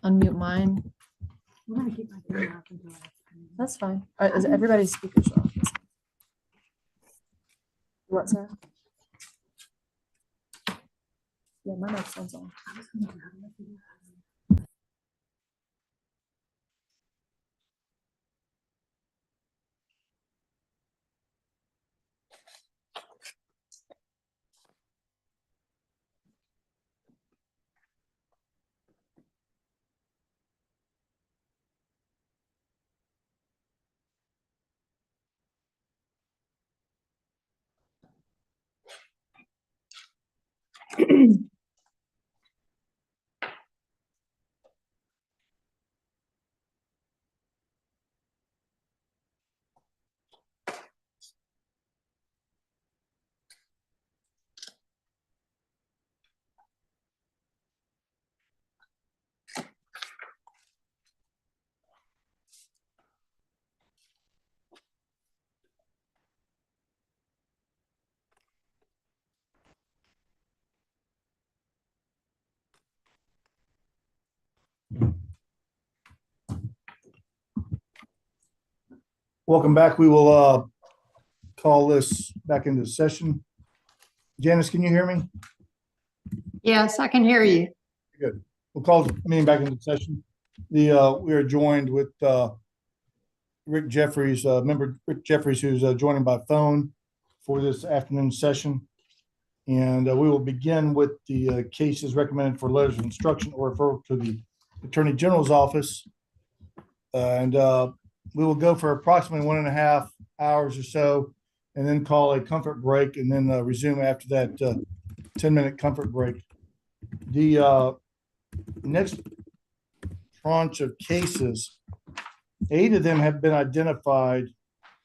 unmute mine. We're gonna keep my camera off until That's fine. Is everybody's speakers off? What, Sarah? Yeah, my microphone's on. Welcome back. We will call this back into session. Janice, can you hear me? Yes, I can hear you. Good. We'll call the meeting back into session. We are joined with Rick Jeffries, member Rick Jeffries, who's joining by phone for this afternoon session. And we will begin with the cases recommended for letters of instruction or referral to the Attorney General's office. And we will go for approximately 1.5 hours or so, and then call a comfort break, and then resume after that 10-minute comfort break. The next tranche of cases, 8 of them have been identified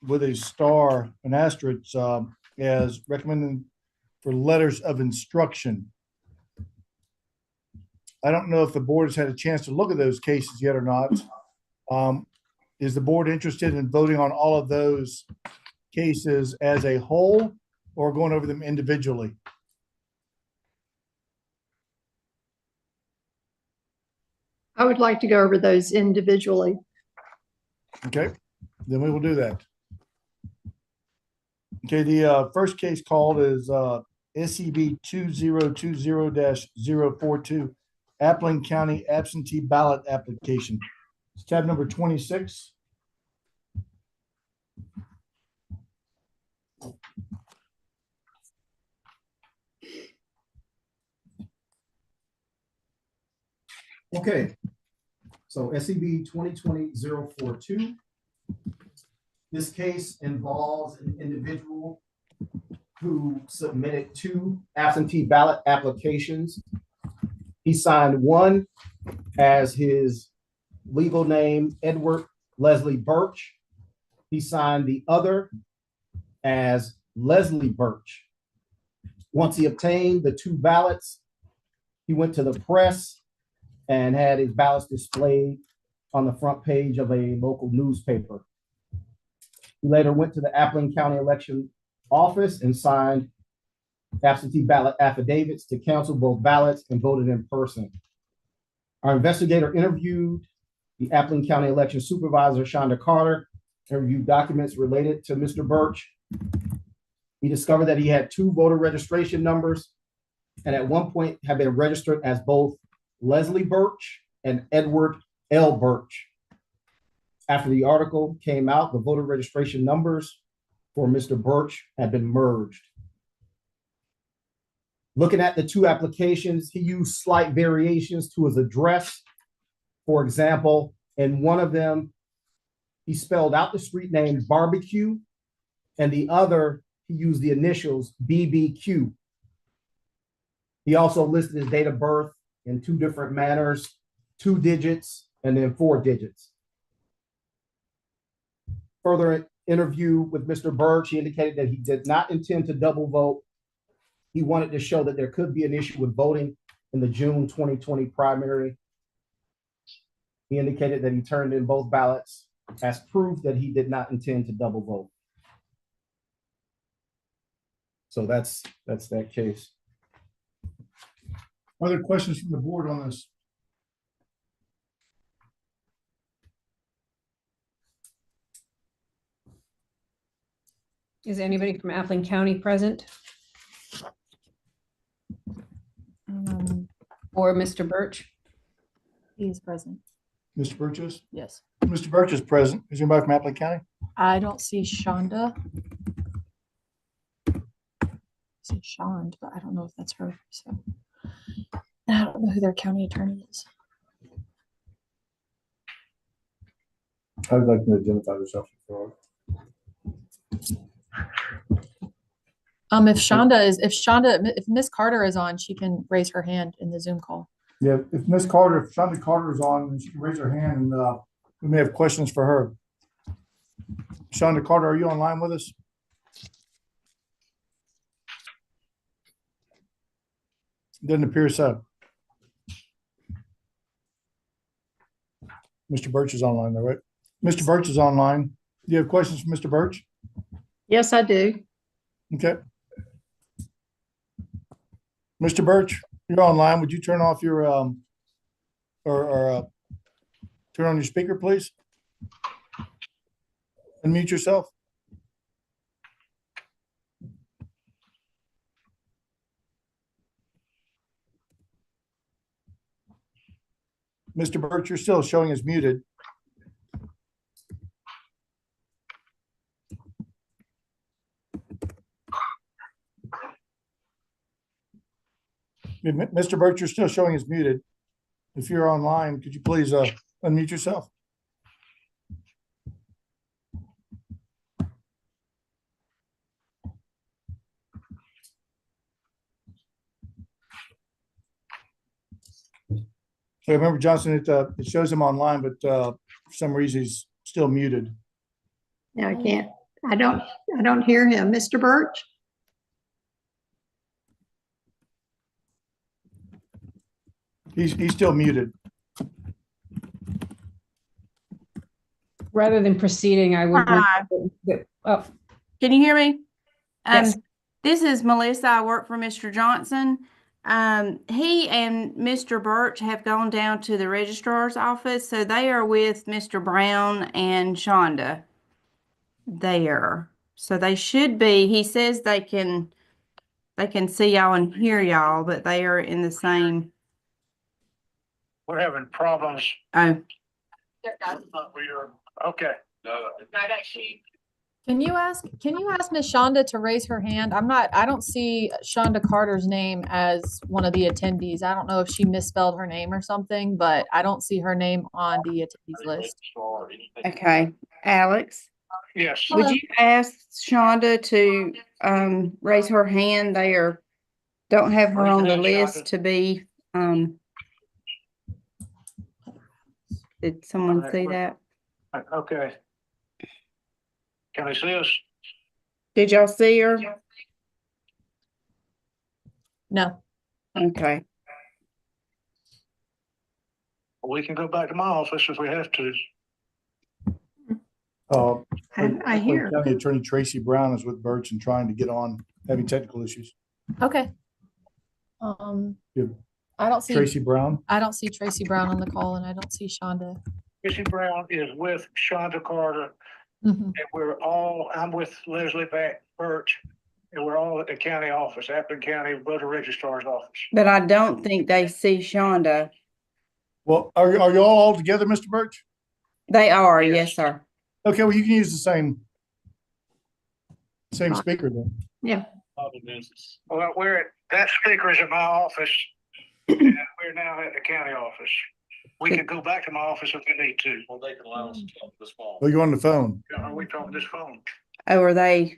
with a star, an asterisk, as recommended for letters of instruction. I don't know if the board has had a chance to look at those cases yet or not. Is the board interested in voting on all of those cases as a whole or going over them individually? I would like to go over those individually. Okay, then we will do that. Okay, the first case called is SCB 2020-042, Appling County absentee ballot application. It's tab number 26. Okay, so SCB 2020-042. This case involves an individual who submitted 2 absentee ballot applications. He signed one as his legal name, Edward Leslie Birch. He signed the other as Leslie Birch. Once he obtained the 2 ballots, he went to the press and had his ballots displayed on the front page of a local newspaper. He later went to the Appling County Election Office and signed absentee ballot affidavits to cancel both ballots and voted in person. Our investigator interviewed the Appling County Election Supervisor, Shonda Carter, and reviewed documents related to Mr. Birch. He discovered that he had 2 voter registration numbers and at one point had been registered as both Leslie Birch and Edward L. Birch. After the article came out, the voter registration numbers for Mr. Birch had been merged. Looking at the 2 applications, he used slight variations to his address. For example, in one of them, he spelled out the street name Barbecue, and the other, he used the initials BBQ. He also listed his date of birth in 2 different manners, 2 digits, and then 4 digits. Further interview with Mr. Birch, he indicated that he did not intend to double vote. He wanted to show that there could be an issue with voting in the June 2020 primary. He indicated that he turned in both ballots as proof that he did not intend to double vote. So that's that case. Are there questions from the board on this? Is anybody from Appling County present? Or Mr. Birch? He is present. Mr. Burgess? Yes. Mr. Birch is present. Is anybody from Appling County? I don't see Shonda. I see Shond, but I don't know if that's her. So and I don't know who their county attorney is. I'd like to identify yourself. If Miss Carter is on, she can raise her hand in the Zoom call. Yeah, if Shonda Carter is on, then she can raise her hand and we may have questions for her. Shonda Carter, are you online with us? Doesn't appear so. Mr. Birch is online though, right? Mr. Birch is online. Do you have questions for Mr. Birch? Yes, I do. Okay. Mr. Birch, you're online. Would you turn off your turn on your speaker, please? Unmute yourself. Mr. Birch, you're still showing as muted. Mr. Birch, you're still showing as muted. If you're online, could you please unmute yourself? So remember, Johnson, it shows him online, but for some reason he's still muted. Yeah, I can't. I don't hear him. Mr. Birch? He's still muted. Rather than proceeding, I would. Hi. Oh, Can you hear me? Yes. This is Melissa. I work for Mr. Johnson. He and Mr. Birch have gone down to the registrar's office, so they are with Mr. Brown and Shonda there. So they should be, he says they can see y'all and hear y'all, but they are in the same. We're having problems. Oh, Okay. Can you ask Miss Shonda to raise her hand? I don't see Shonda Carter's name as one of the attendees. I don't know if she misspelled her name or something, but I don't see her name on the attendees list. okay. Alex, Yes. would you ask Shonda to raise her hand? They don't have her on the list to be did someone see that? Okay. Can I see us? Did y'all see her? No. Okay. We can go back to my office if we have to. I hear. County Attorney Tracy Brown is with Birch and trying to get on, having technical issues. Okay. You I don't see Tracy Brown? I don't see Tracy Brown on the call, and I don't see Shonda. Tracy Brown is with Shonda Carter, Mhm. and I'm with Leslie Birch, and we're all at the county office, Appling County Voter Registrar's office. But I don't think they see Shonda. Well, are you all together, Mr. Birch? They are, yes, sir. Okay, well, you can use the same speaker then. Yeah. Well, that speaker's in my office, and we're now at the county office. We can go back to my office if we need to. Well, they can allow us to talk this phone. Well, you're on the phone. Are we talking this phone? Oh, are they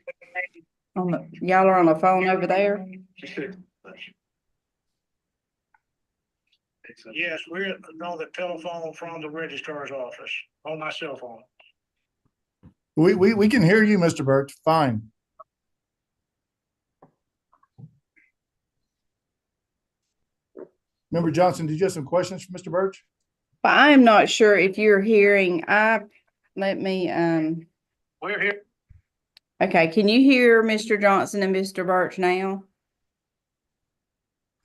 y'all are on the phone over there? Yes, we're on the telephone from the registrar's office on my cell phone. We can hear you, Mr. Birch. Fine. Member Johnson, did you have some questions for Mr. Birch? But I am not sure if you're hearing. Let me We're here. okay, can you hear Mr. Johnson and Mr. Birch now?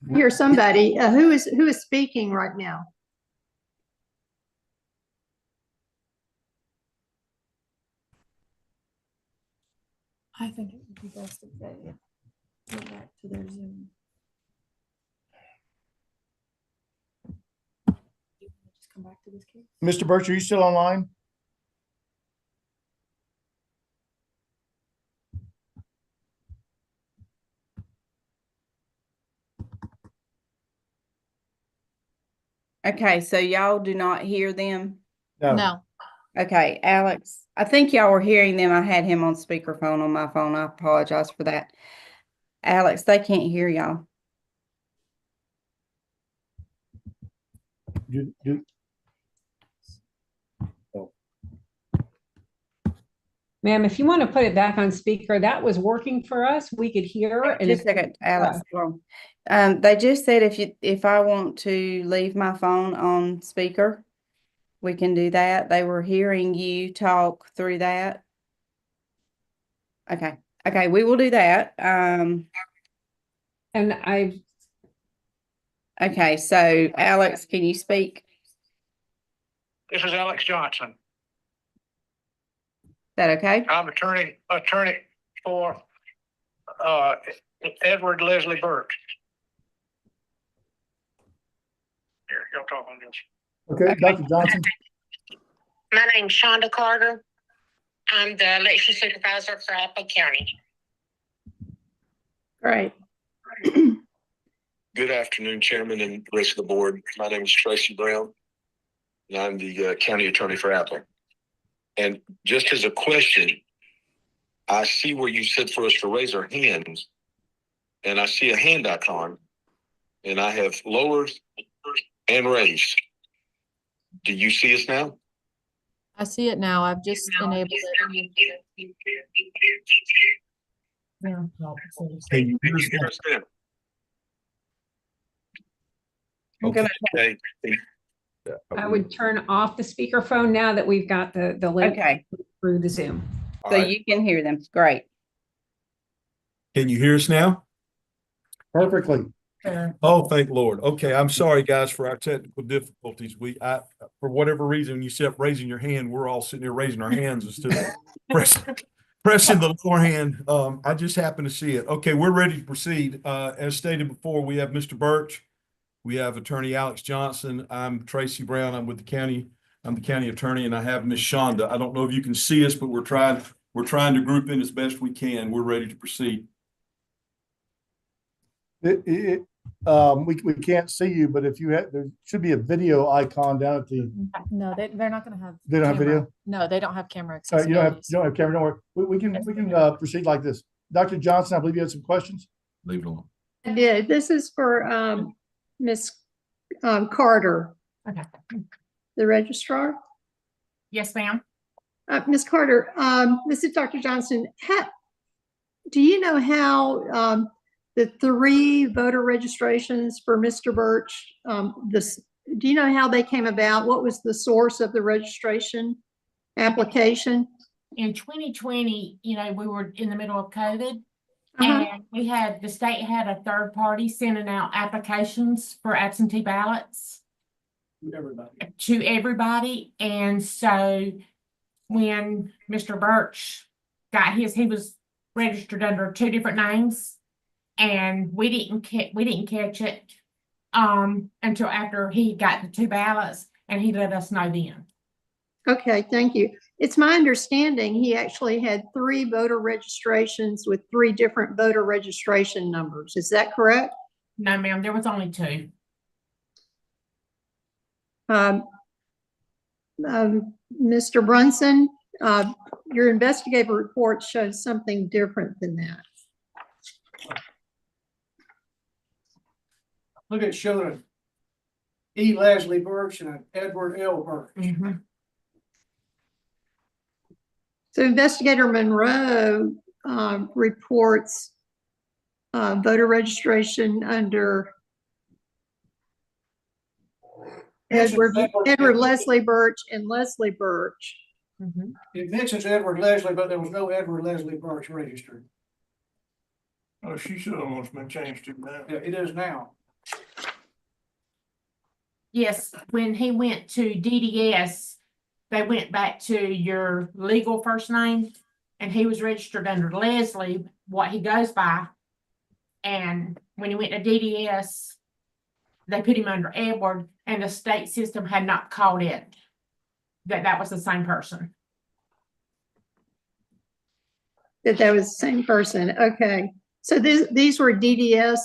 I hear somebody. Who is speaking right now? I think it would be best if they go back to their Zoom. Just come back to this case. Mr. Birch, are you still online? Okay, so y'all do not hear them? No. Okay, Alex, I think y'all were hearing them. I had him on speakerphone on my phone. I apologize for that. Alex, they can't hear y'all. Ma'am, if you want to put it back on speaker, that was working for us. We could hear. And Just a second, Alex. hold on. They just said if I want to leave my phone on speaker, we can do that. They were hearing you talk through that. Okay. Okay, we will do that. Okay, so Alex, can you speak? This is Alex Johnson. Is that okay? I'm attorney for Edward Leslie Burke. Here, y'all talk on this. Okay, Dr. Johnson. My name's Shonda Carter. I'm the election supervisor for Apple County. Great. Good afternoon, Chairman and the rest of the board. My name is Tracy Brown, and I'm the county attorney for Apple. And just as a question, I see where you said for us to raise our hands, and I see a hand icon, and I have lowered and raised. Do you see us now? I see it now. I've just enabled it. Yeah. Can you hear us now? Okay. I would turn off the speakerphone now that we've got the link through the Zoom. So you can hear them. Great. Can you hear us now? Perfectly. Oh, thank Lord. Okay, I'm sorry, guys, for our technical difficulties. For whatever reason, you kept raising your hand. We're all sitting here raising our hands instead of pressing the lower hand. I just happened to see it. Okay, we're ready to proceed. As stated before, we have Mr. Birch. We have Attorney Alex Johnson. I'm Tracy Brown. I'm with the county. I'm the county attorney, and I have Ms. Shonda. I don't know if you can see us, but we're trying to group in as best we can. We're ready to proceed. We can't see you, but if you have, there should be a video icon down at the. No, they're not going to have. They don't have camera. video? No, they don't have camera All right, you accessibility. don't have camera. Don't worry. We can proceed like this. Dr. Johnson, I believe you had some questions. Leave it alone. I did. This is for Ms. Carter. Okay. The registrar. Yes, ma'am. Ms. Carter, this is Dr. Johnson. Do you know how the 3 voter registrations for Mr. Birch, do you know how they came about? What was the source of the registration application? In 2020, we were in the middle of COVID. And the state had a third party sending out applications for absentee ballots to everybody. And so when Mr. Birch got his, he was registered under 2 different names, and we didn't catch it until after he got the 2 ballots, and he let us know then. Okay, thank you. It's my understanding he actually had 3 voter registrations with 3 different voter registration numbers. Is that correct? No, ma'am, there was only 2. Mr. Brunson, your investigative report shows something different than that. Look at showing E. Leslie Birch and Edward L. Birch. So Investigator Monroe reports voter registration under Edward Leslie Birch and Leslie Birch. It mentions Edward Leslie, but there was no Edward Leslie Birch registered. Oh, she should have almost been changed to now. Yeah, it is now. Yes, when he went to DDS, they went back to your legal first name and he was registered under Leslie, what he goes by. And when he went to DDS, they put him under Edward, and the state system had not caught it that was the same person. That was the same person. Okay. So these were DDS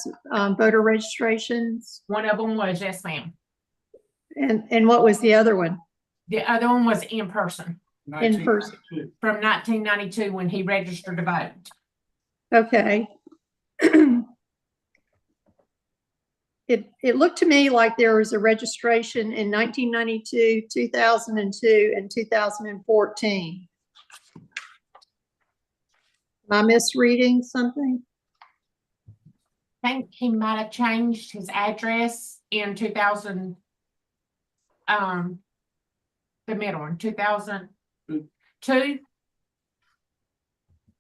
voter registrations. One of them was, yes, ma'am. And what was the other one? The other one was in person. In person. From 1992 when he registered to vote. Okay. It looked to me like there was a registration in 1992, 2002, and 2014. Am I misreading something? I think he might have changed his address in 2000. The middle one, 2002,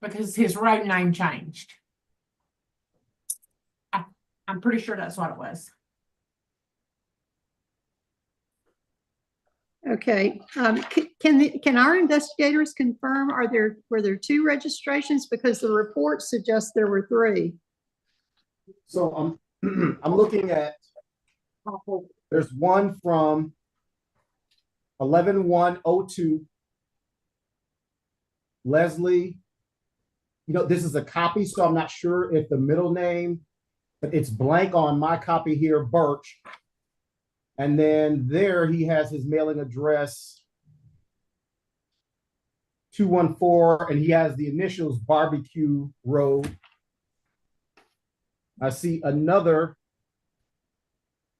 because his road name changed. I'm pretty sure that's what it was. Okay. Can our investigators confirm, were there 2 registrations? Because the report suggests there were 3. So I'm looking at, there's one from 11/1/02. Leslie, this is a copy, so I'm not sure if the middle name, but it's blank on my copy here, Birch. And then there he has his mailing address, 214, and he has the initials Barbecue Road. I see another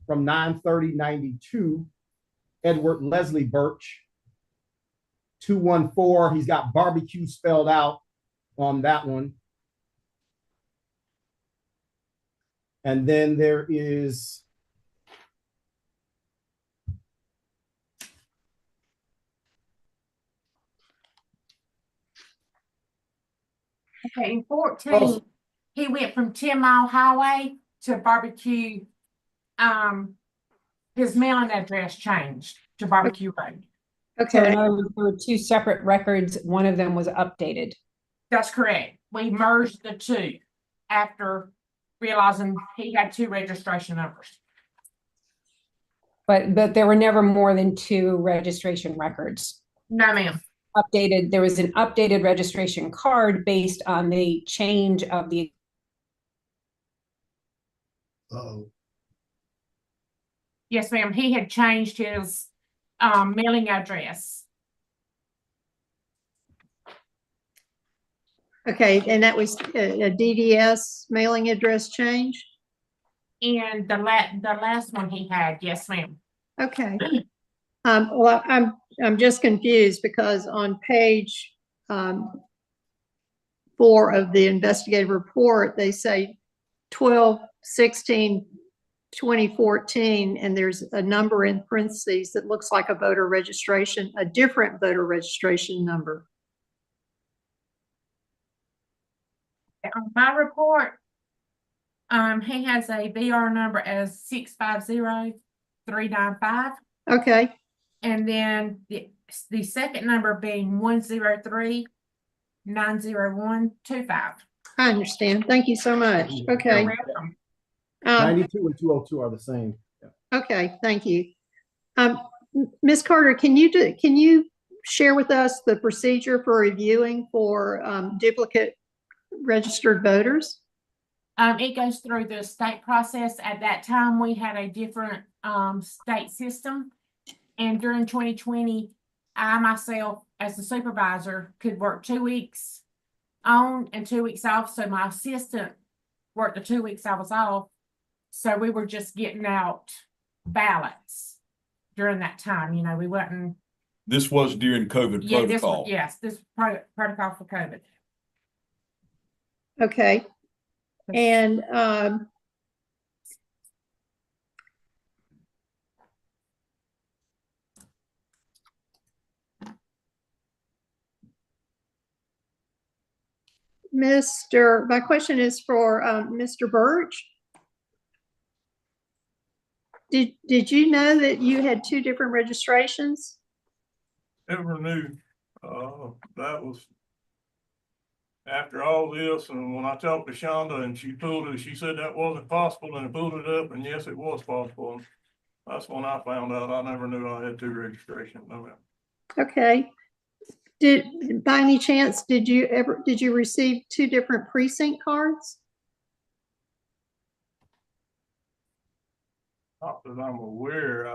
from 9/30/92, Edward Leslie Birch, 214. He's got barbecue spelled out on that one. And then there is Okay, in 14, he went from 10 Mile Highway to Barbecue. His mailing address changed to Barbecue Road. So in other words, there were 2 separate records. One of them was updated. That's correct. We merged the 2 after realizing he had 2 registration numbers. But there were never more than 2 registration records. No, ma'am. Updated, there was an updated registration card based on the change of the. Yes, ma'am. He had changed his mailing address. Okay, and that was a DDS mailing address change? And the last one he had, yes, ma'am. Okay. Well, I'm just confused because on page 4 of the investigative report, they say 12/16/2014, and there's a number in parentheses that looks like a voter registration, a different voter registration number. On my report, he has a VR number as 650-395. Okay. And then the second number being 103-90125. I understand. Thank you so much. Okay. You're welcome. 92 and 202 are the same. Okay, thank you. Ms. Carter, can you share with us the procedure for reviewing for duplicate registered voters? It goes through the state process. At that time, we had a different state system. And during 2020, I myself, as the supervisor, could work 2 weeks on and 2 weeks off. So my assistant worked the 2 weeks I was off. So we were just getting out ballots during that time. We wasn't. This was during COVID protocol. This protocol for COVID. Okay. And my question is for Mr. Birch. Did you know that you had 2 different registrations? Never knew. That was after all this, and when I talked to Shonda and she pulled it, she said that wasn't possible and pulled it up, and yes, it was possible. And that's when I found out. I never knew I had two registrations. No, ma'am. Okay. By any chance, did you receive two different precinct cards? Not that I'm aware,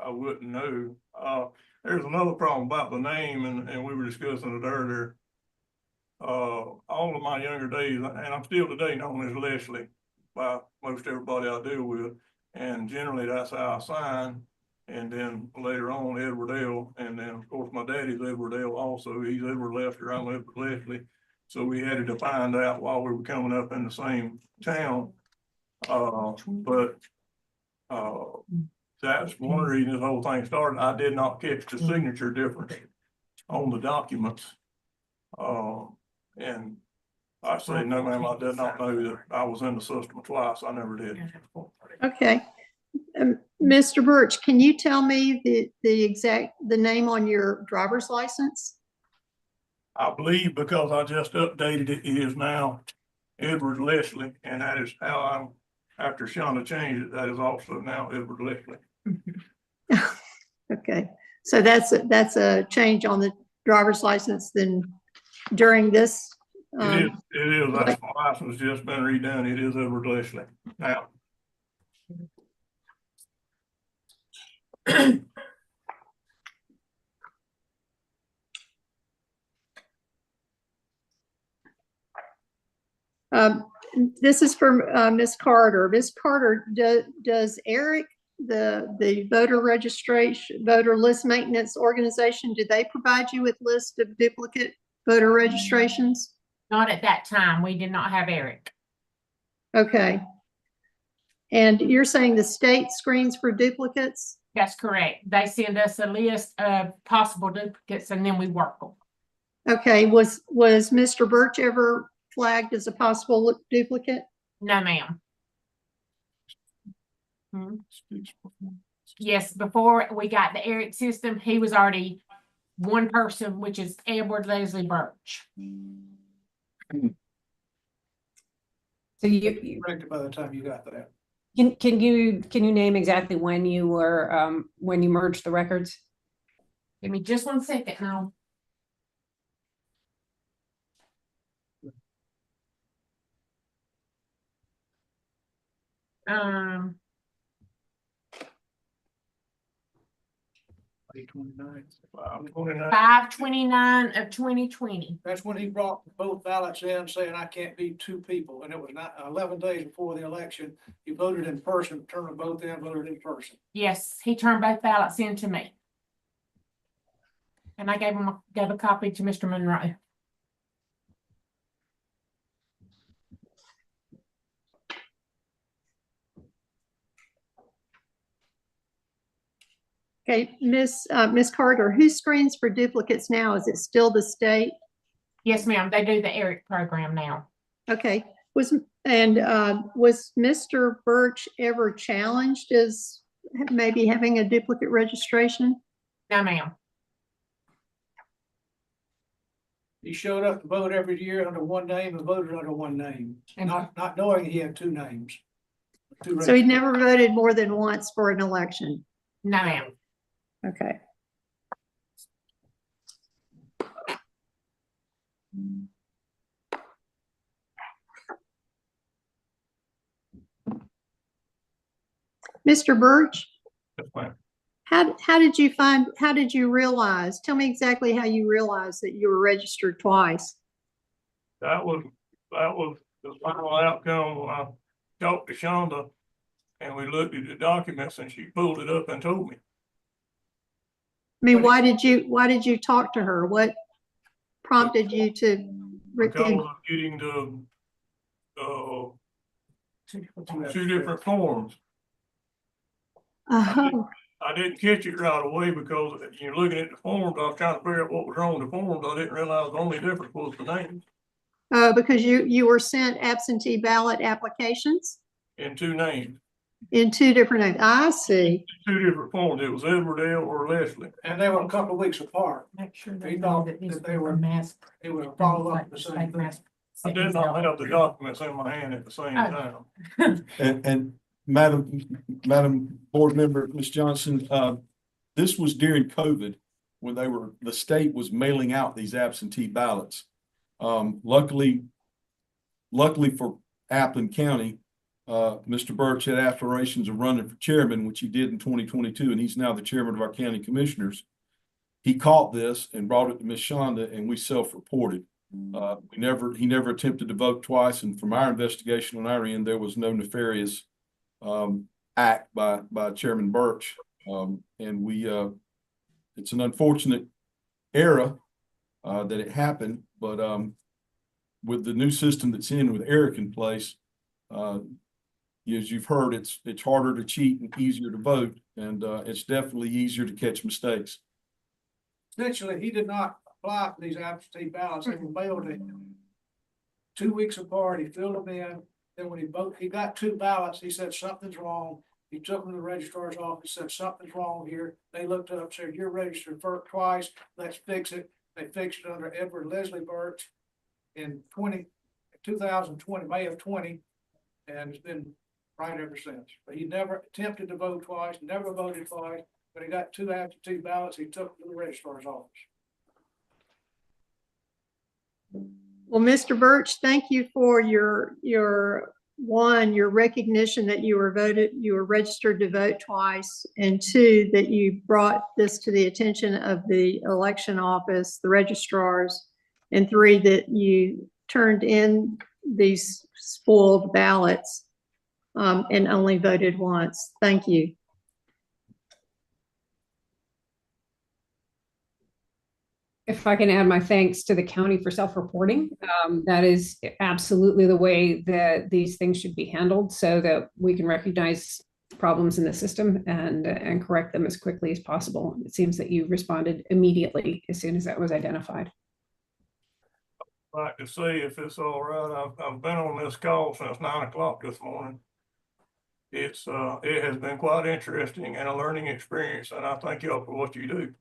I wouldn't know. There's another problem about the name, and we were discussing it earlier. All of my younger days, and I'm still today known as Leslie by most everybody I deal with. And generally that's how I sign. And then later on, Edward L. And then of course my daddy's Edward L. also. He's Edward Lester, I'm Edward Leslie. So we had to find out while we were coming up in the same town. That's one reason this whole thing started. I did not catch the signature difference on the documents. And I say, no, ma'am, I did not know that I was in the system twice. I never did. Okay. Mr. Birch, can you tell me the name on your driver's license? I believe because I just updated it, it is now Edward Leslie, and that is how I'm, after Shonda changed it, that is also now Edward Leslie. Okay, so that's a change on the driver's license then during this. It is, that's my license just been redone. It is Edward Leslie now. This is for Ms. Carter. Ms. Carter, does Eric, the voter registration, voter list maintenance organization, did they provide you with list of duplicate voter registrations? Not at that time. We did not have Eric. Okay. And you're saying the state screens for duplicates? That's correct. They send us a list of possible duplicates and then we work them. Okay. Was Mr. Birch ever flagged as a possible duplicate? No, ma'am. Yes, before we got the Eric system, he was already one person, which is Edward Leslie Birch. So you Correct by the time you got that. can you name exactly when you were when you merged the records? Give me just 1 second now. Um, 5/29 of 2020. That's when he brought both ballots in saying I can't be two people. And it was not 11 days before the election. He voted in person, turned them both in, voted in person. Yes, he turned both ballots in to me. And I gave a copy to Mr. Monroe. Okay, Miss Carter, who screens for duplicates now? Is it still the state? Yes, ma'am. They do the ERIC program now. Okay. Was Mr. Birch ever challenged as maybe having a duplicate registration? No, ma'am. He showed up to vote every year under one name and voted under one name, and not knowing he had two names. So he never voted more than once for an election? No, ma'am. Okay. Mr. Birch? How did you realize, tell me exactly how you realized that you were registered twice? That was the final outcome when I talked to Shonda and we looked at the documents and she pulled it up and told me. I mean, why did you talk to her? What prompted you to? Because of getting the two different forms. I didn't catch it right away because you're looking at the forms. I was trying to figure out what was wrong with the forms. I didn't realize the only difference was the names. Because you were sent absentee ballot applications? In two names. In two different names. I see. Two different forms. It was Edward L. or Leslie. And they were a couple of weeks apart. Make sure they thought that they were mass. They were follow up the same thing. I did not have the documents in my hand at the same time. And Madam Board Member, Ms. Johnson, this was during COVID when the state was mailing out these absentee ballots. Luckily for Appleton County, Mr. Birch had aspirations of running for chairman, which he did in 2022, and he's now the chairman of our county commissioners. He caught this and brought it to Ms. Shonda, and we self-reported. He never attempted to vote twice, and from our investigation on our end, there was no nefarious act by Chairman Birch. And it's an unfortunate era that it happened, but with the new system that's in with Eric in place, as you've heard, it's harder to cheat and easier to vote, and it's definitely easier to catch mistakes. Essentially, he did not apply for these absentee ballots. They were mailed to him 2 weeks apart. He filled them in. Then when he got 2 ballots, he said something's wrong. He took them to the registrar's office, said something's wrong here. They looked up, said, you're registered for twice. Let's fix it. They fixed it under Edward Leslie Birch in 2020, May of 20, and it's been right ever since. But he never attempted to vote twice, never voted twice. But he got 2 absentee ballots. He took them to the registrar's office. Well, Mr. Birch, thank you for your recognition that you were registered to vote twice, and 2, that you brought this to the attention of the election office, the registrars, and 3, that you turned in these spoiled ballots and only voted once. Thank you. If I can add my thanks to the county for self-reporting, that is absolutely the way that these things should be handled, so that we can recognize problems in the system and correct them as quickly as possible. It seems that you responded immediately as soon as that was identified. I'd like to see if it's all right. I've been on this call since 9 o'clock this morning. It has been quite interesting and a learning experience, and I thank y'all for what you do.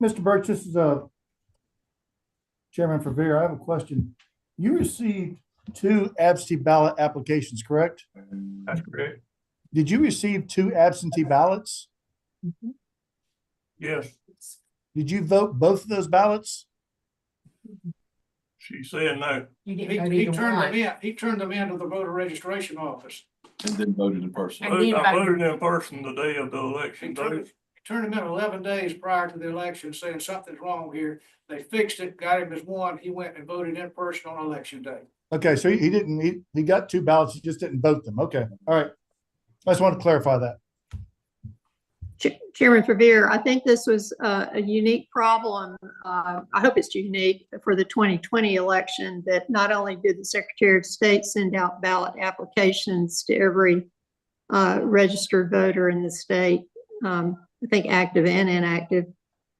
Mr. Birch, this is Chairman Favere. I have a question. You received 2 absentee ballot applications, correct? That's correct. Did you receive 2 absentee ballots? Yes. Did you vote both of those ballots? She said no. He turned them in to the voter registration office. And then voted in person. I voted in person the day of the election. Turned him in 11 days prior to the election, saying something's wrong here. They fixed it, got him as 1. He went and voted in person on election day. Okay, so he got 2 ballots, he just didn't vote them. Okay, all right. I just wanted to clarify that. Chairman Favere, I think this was a unique problem. I hope it's unique for the 2020 election, that not only did the Secretary of State send out ballot applications to every registered voter in the state, I think active and inactive.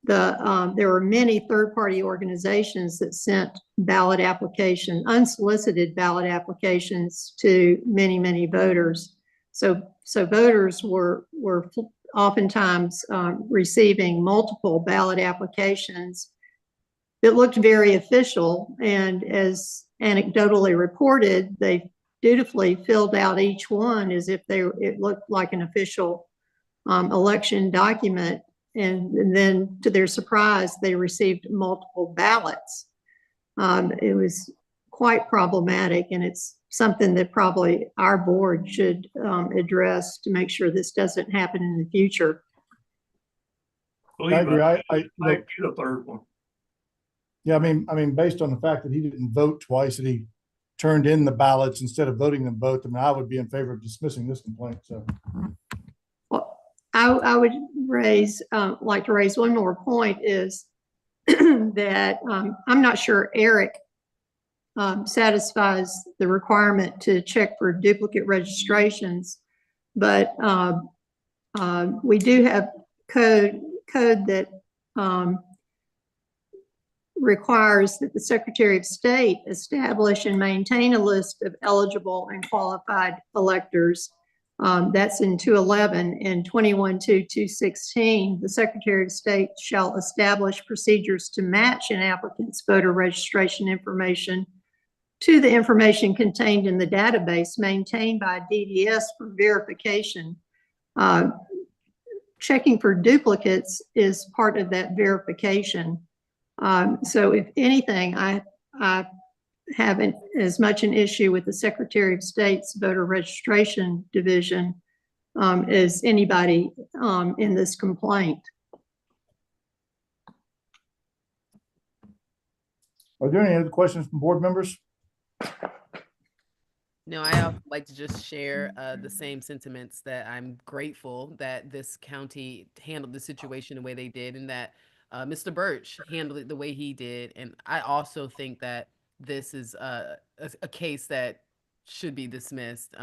There were many third-party organizations that sent unsolicited ballot applications to many voters. So voters were oftentimes receiving multiple ballot applications that looked very official, and as anecdotally reported, they dutifully filled out each one as if it looked like an official election document, and then to their surprise, they received multiple ballots. It was quite problematic, and it's something that probably our board should address to make sure this doesn't happen in the future. I agree. I get a third one. Yeah, I mean, based on the fact that he didn't vote twice, that he turned in the ballots instead of voting them both, I mean, I would be in favor of dismissing this complaint. So. I would like to raise one more point, is that I'm not sure Eric satisfies the requirement to check for duplicate registrations, but we do have code that requires that the Secretary of State establish and maintain a list of eligible and qualified electors That's in 211. And 21-2-216, the Secretary of State shall establish procedures to match an applicant's voter registration information to the information contained in the database maintained by DDS for verification. Checking for duplicates is part of that verification. So if anything, I haven't as much an issue with the Secretary of State's voter registration division as anybody in this complaint. Are there any other questions from board members? No, I would like to just share the same sentiments that I'm grateful that this county handled the situation the way they did, and that Mr. Birch handled it the way he did. And I also think that this is a case that should be dismissed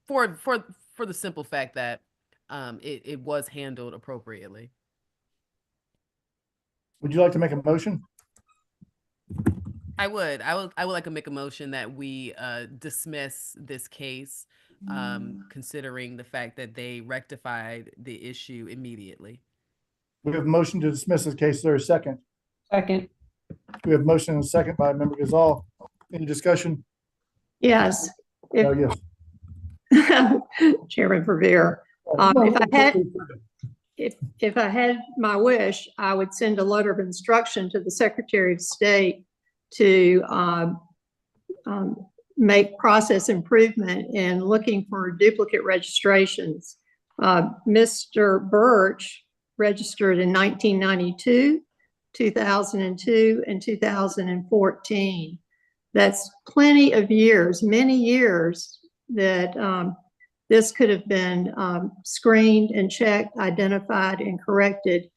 for the simple fact that it was handled appropriately. Would you like to make a motion? I would like to make a motion that we dismiss this case, considering the fact that they rectified the issue immediately. We have a motion to dismiss this case. Is there a second? Second. We have a motion and a second by Member Gazal. Any discussion? Yes. Yes. Chairman Verveer, if I had my wish, I would send a letter of instruction to the Secretary of State to make process improvement in looking for duplicate registrations. Mr. Birch registered in 1992, 2002, and 2014. That's plenty of years, many years that this could have been screened and checked, identified, and corrected,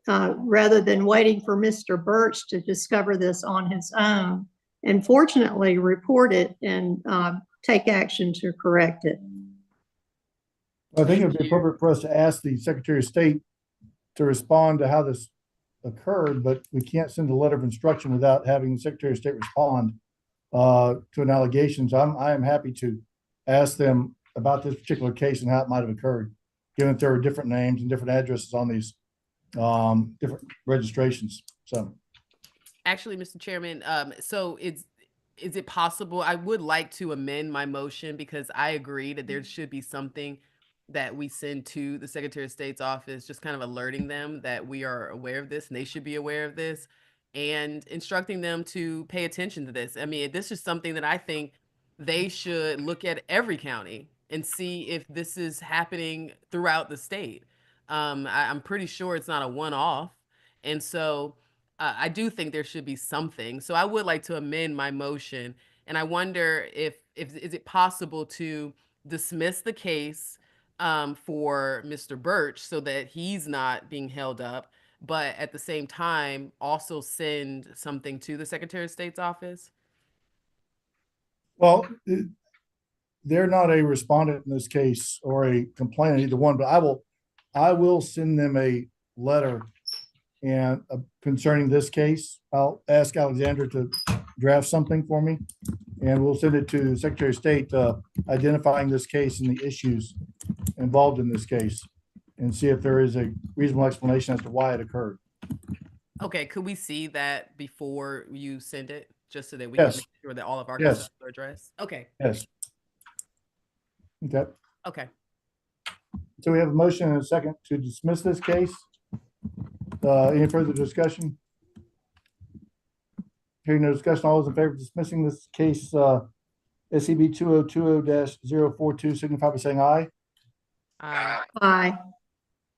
rather than waiting for Mr. Birch to discover this on his own and fortunately report it and take action to correct it. I think it would be appropriate for us to ask the Secretary of State to respond to how this occurred, but we can't send a letter of instruction without having the Secretary of State respond to an allegation. So I am happy to ask them about this particular case and how it might have occurred, given that there are different names and different addresses on these different registrations. So actually, Mr. Chairman, so is it possible, I would like to amend my motion, because I agree that there should be something that we send to the Secretary of State's office, just kind of alerting them that we are aware of this and they should be aware of this, and instructing them to pay attention to this. I mean, this is something that I think they should look at every county and see if this is happening throughout the state. I'm pretty sure it's not a one-off. And so I do think there should be something. So I would like to amend my motion. And I wonder is it possible to dismiss the case for Mr. Birch so that he's not being held up, but at the same time also send something to the Secretary of State's office? well, they're not a respondent in this case or a complainant, either one, but I will send them a letter and concerning this case. I'll ask Alexandra to draft something for me, and we'll send it to the Secretary of State identifying this case and the issues involved in this case, and see if there is a reasonable explanation as to why it occurred. Okay, could we see that before you send it, just so that we can make sure that all of our concerns are addressed? Okay. Yes. Okay. Okay. So we have a motion and a second to dismiss this case. Any further discussion? Hearing no discussion, all those in favor of dismissing this case, SCB 2020-042, signify by saying aye. Aye.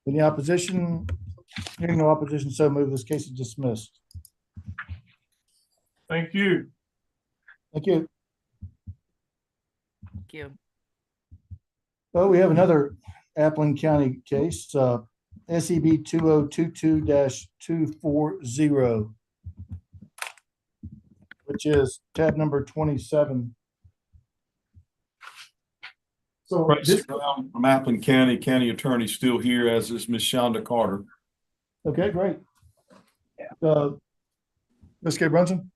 Any opposition? Hearing no opposition, so move. This case is dismissed. Thank you. Thank you. Thank you. Well, we have another Appling County case, SCB 2022-240, which is tab number 27. So This from Appling County, County Attorney still here, as is Ms. Shonda Carter. Okay, great. Ms. K. Brunson?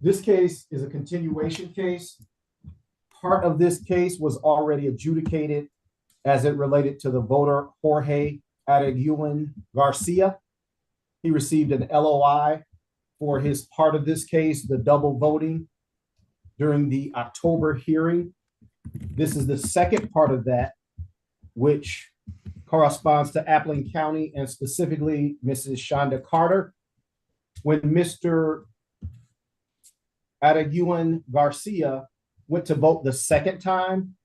This case is a continuation case. Part of this case was already adjudicated as it related to the voter Jorge Adeguin Garcia. He received an LOI for his part of this case, the double voting, during the October hearing. This is the second part of that, which corresponds to Appling County and specifically Mrs. Shonda Carter. When Mr. Adeguin Garcia went to vote the second time,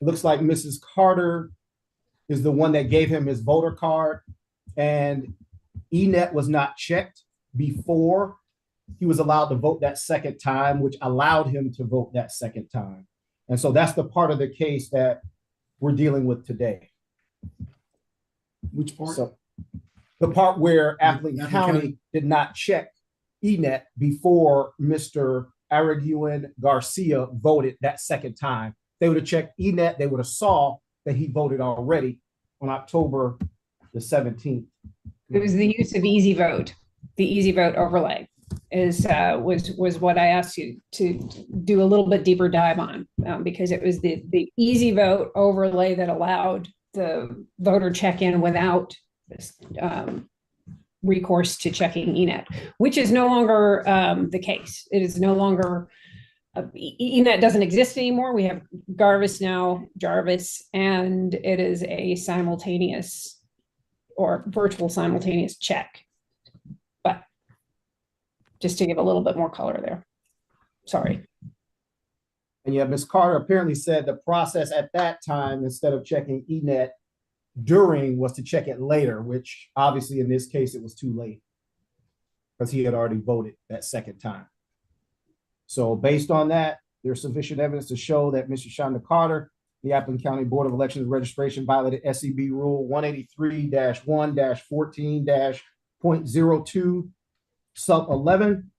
it looks like Mrs. Carter is the one that gave him his voter card, and ENET was not checked before he was allowed to vote that second time, which allowed him to vote that second time. And so that's the part of the case that we're dealing with today. Which part? So the part where Appling County did not check ENET before Mr. Adeguin Garcia voted that second time. They would have checked ENET, they would have saw that he voted already on October the 17th. It was the use of Easy Vote. The Easy Vote overlay was what I asked you to do a little bit deeper dive on, because it was the Easy Vote overlay that allowed the voter check-in without this recourse to checking ENET, which is no longer the case. It is no longer, ENET doesn't exist anymore. We have Jarvis now, and it is a simultaneous or virtual simultaneous check. But just to give a little bit more color there. Sorry. And yeah, Ms. Carter apparently said the process at that time, instead of checking ENET during, was to check it later, which obviously in this case, it was too late because he had already voted that second time. So based on that, there's sufficient evidence to show that Mr. Shonda Carter, the Appling County Board of Elections registration, violated SCB Rule 183-1-14-.02 sub 11.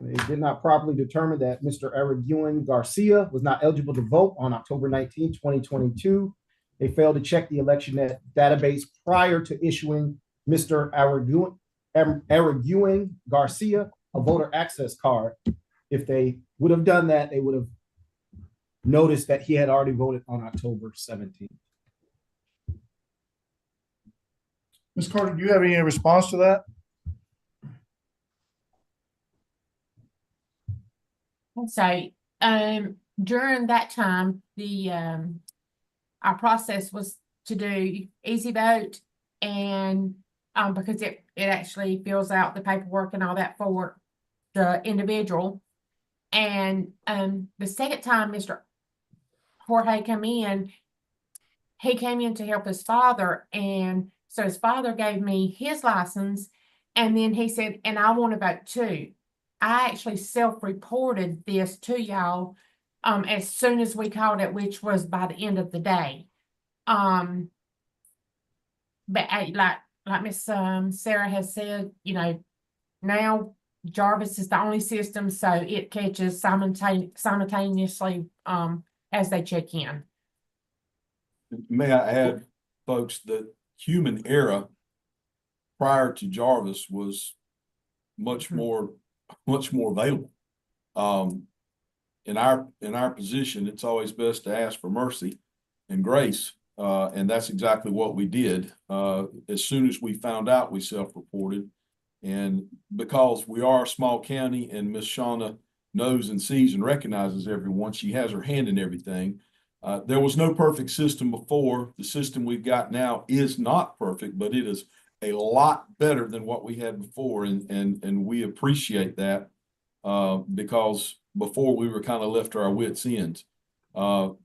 They did not properly determine that Mr. Adeguin Garcia was not eligible to vote on October 19, 2022. They failed to check the election database prior to issuing Mr. Adeguin Garcia a voter access card. If they would have done that, they would have noticed that he had already voted on October 17th. Ms. Carter, do you have any response to that? So, during that time, our process was to do Easy Vote, and because it actually fills out the paperwork and all that for the individual. And the second time Mr. Jorge came in, he came in to help his father, and so his father gave me his license, and then he said, and I want to vote too. I actually self-reported this to y'all as soon as we called it, which was by the end of the day. But like Miss Sarah has said, you know, now Jarvis is the only system, so it catches simultaneously as they check in. May I add, folks, that human error prior to Jarvis was much more available. In our position, it's always best to ask for mercy and grace, and that's exactly what we did. As soon as we found out, we self-reported, and because we are a small county and Miss Shonda knows and sees and recognizes everyone, she has her hand in everything. There was no perfect system before. The system we've got now is not perfect, but it is a lot better than what we had before, and we appreciate that because before we were kind of left to our wits' ends.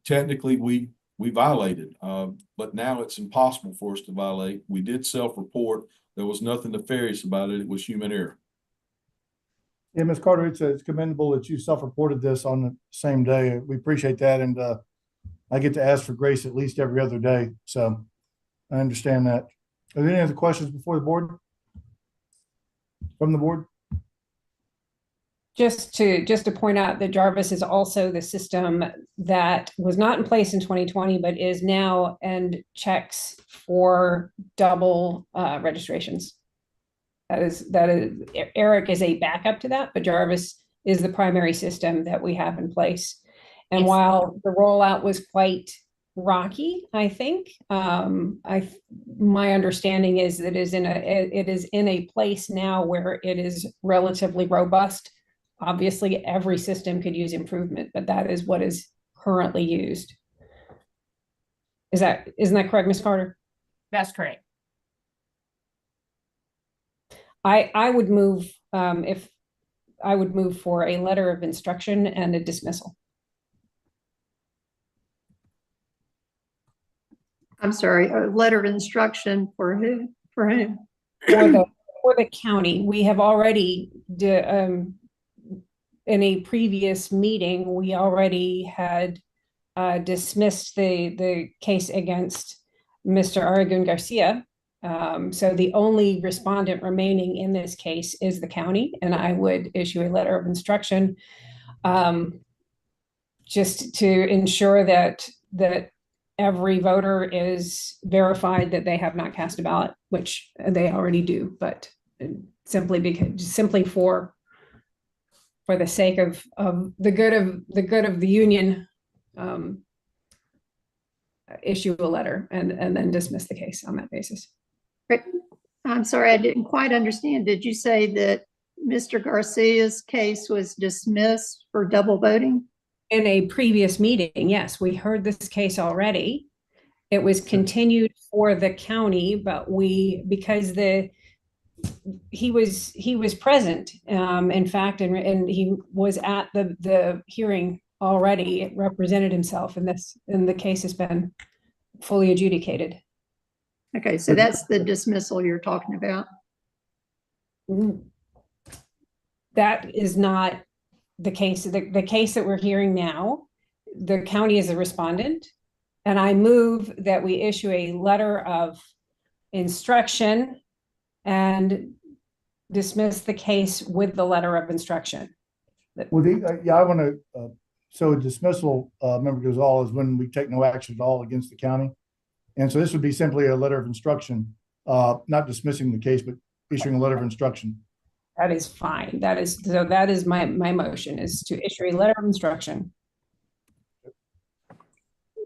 Technically, we violated, but now it's impossible for us to violate. We did self-report. There was nothing nefarious about it. It was human error. Yeah, Ms. Carter, it's commendable that you self-reported this on the same day. We appreciate that, and I get to ask for grace at least every other day, so I understand that. Are there any other questions before the board? From the board? Just to point out that Jarvis is also the system that was not in place in 2020, but is now and checks for double registrations. That is Eric is a backup to that, but Jarvis is the primary system that we have in place. And while the rollout was quite rocky, I think. My understanding is that it is in a place now where it is relatively robust. Obviously, every system could use improvement, but that is what is currently used. Isn't that correct, Ms. Carter? That's correct. I would move I would move for a letter of instruction and a dismissal. I'm sorry, a letter of instruction for who? For whom? For the county. We have already in a previous meeting, we already had dismissed the case against Mr. Aragon Garcia. So the only respondent remaining in this case is the county, and I would issue a letter of instruction just to ensure that every voter is verified that they have not cast a ballot, which they already do, but simply for the sake of the good of the union, issue a letter and then dismiss the case on that basis. I'm sorry, I didn't quite understand. Did you say that Mr. Garcia's case was dismissed for double voting? In a previous meeting, yes, we heard this case already. It was continued for the county, but because he was present, in fact, and he was at the hearing already. It represented himself, and the case has been fully adjudicated. Okay, so that's the dismissal you're talking about? That is not the case. The case that we're hearing now, the county is a respondent, and I move that we issue a letter of instruction and dismiss the case with the letter of instruction. Well, I want to, so dismissal, member Gozal, is when we take no action at all against the county. And so this would be simply a letter of instruction, not dismissing the case, but issuing a letter of instruction. That is fine. That is my motion, is to issue a letter of instruction.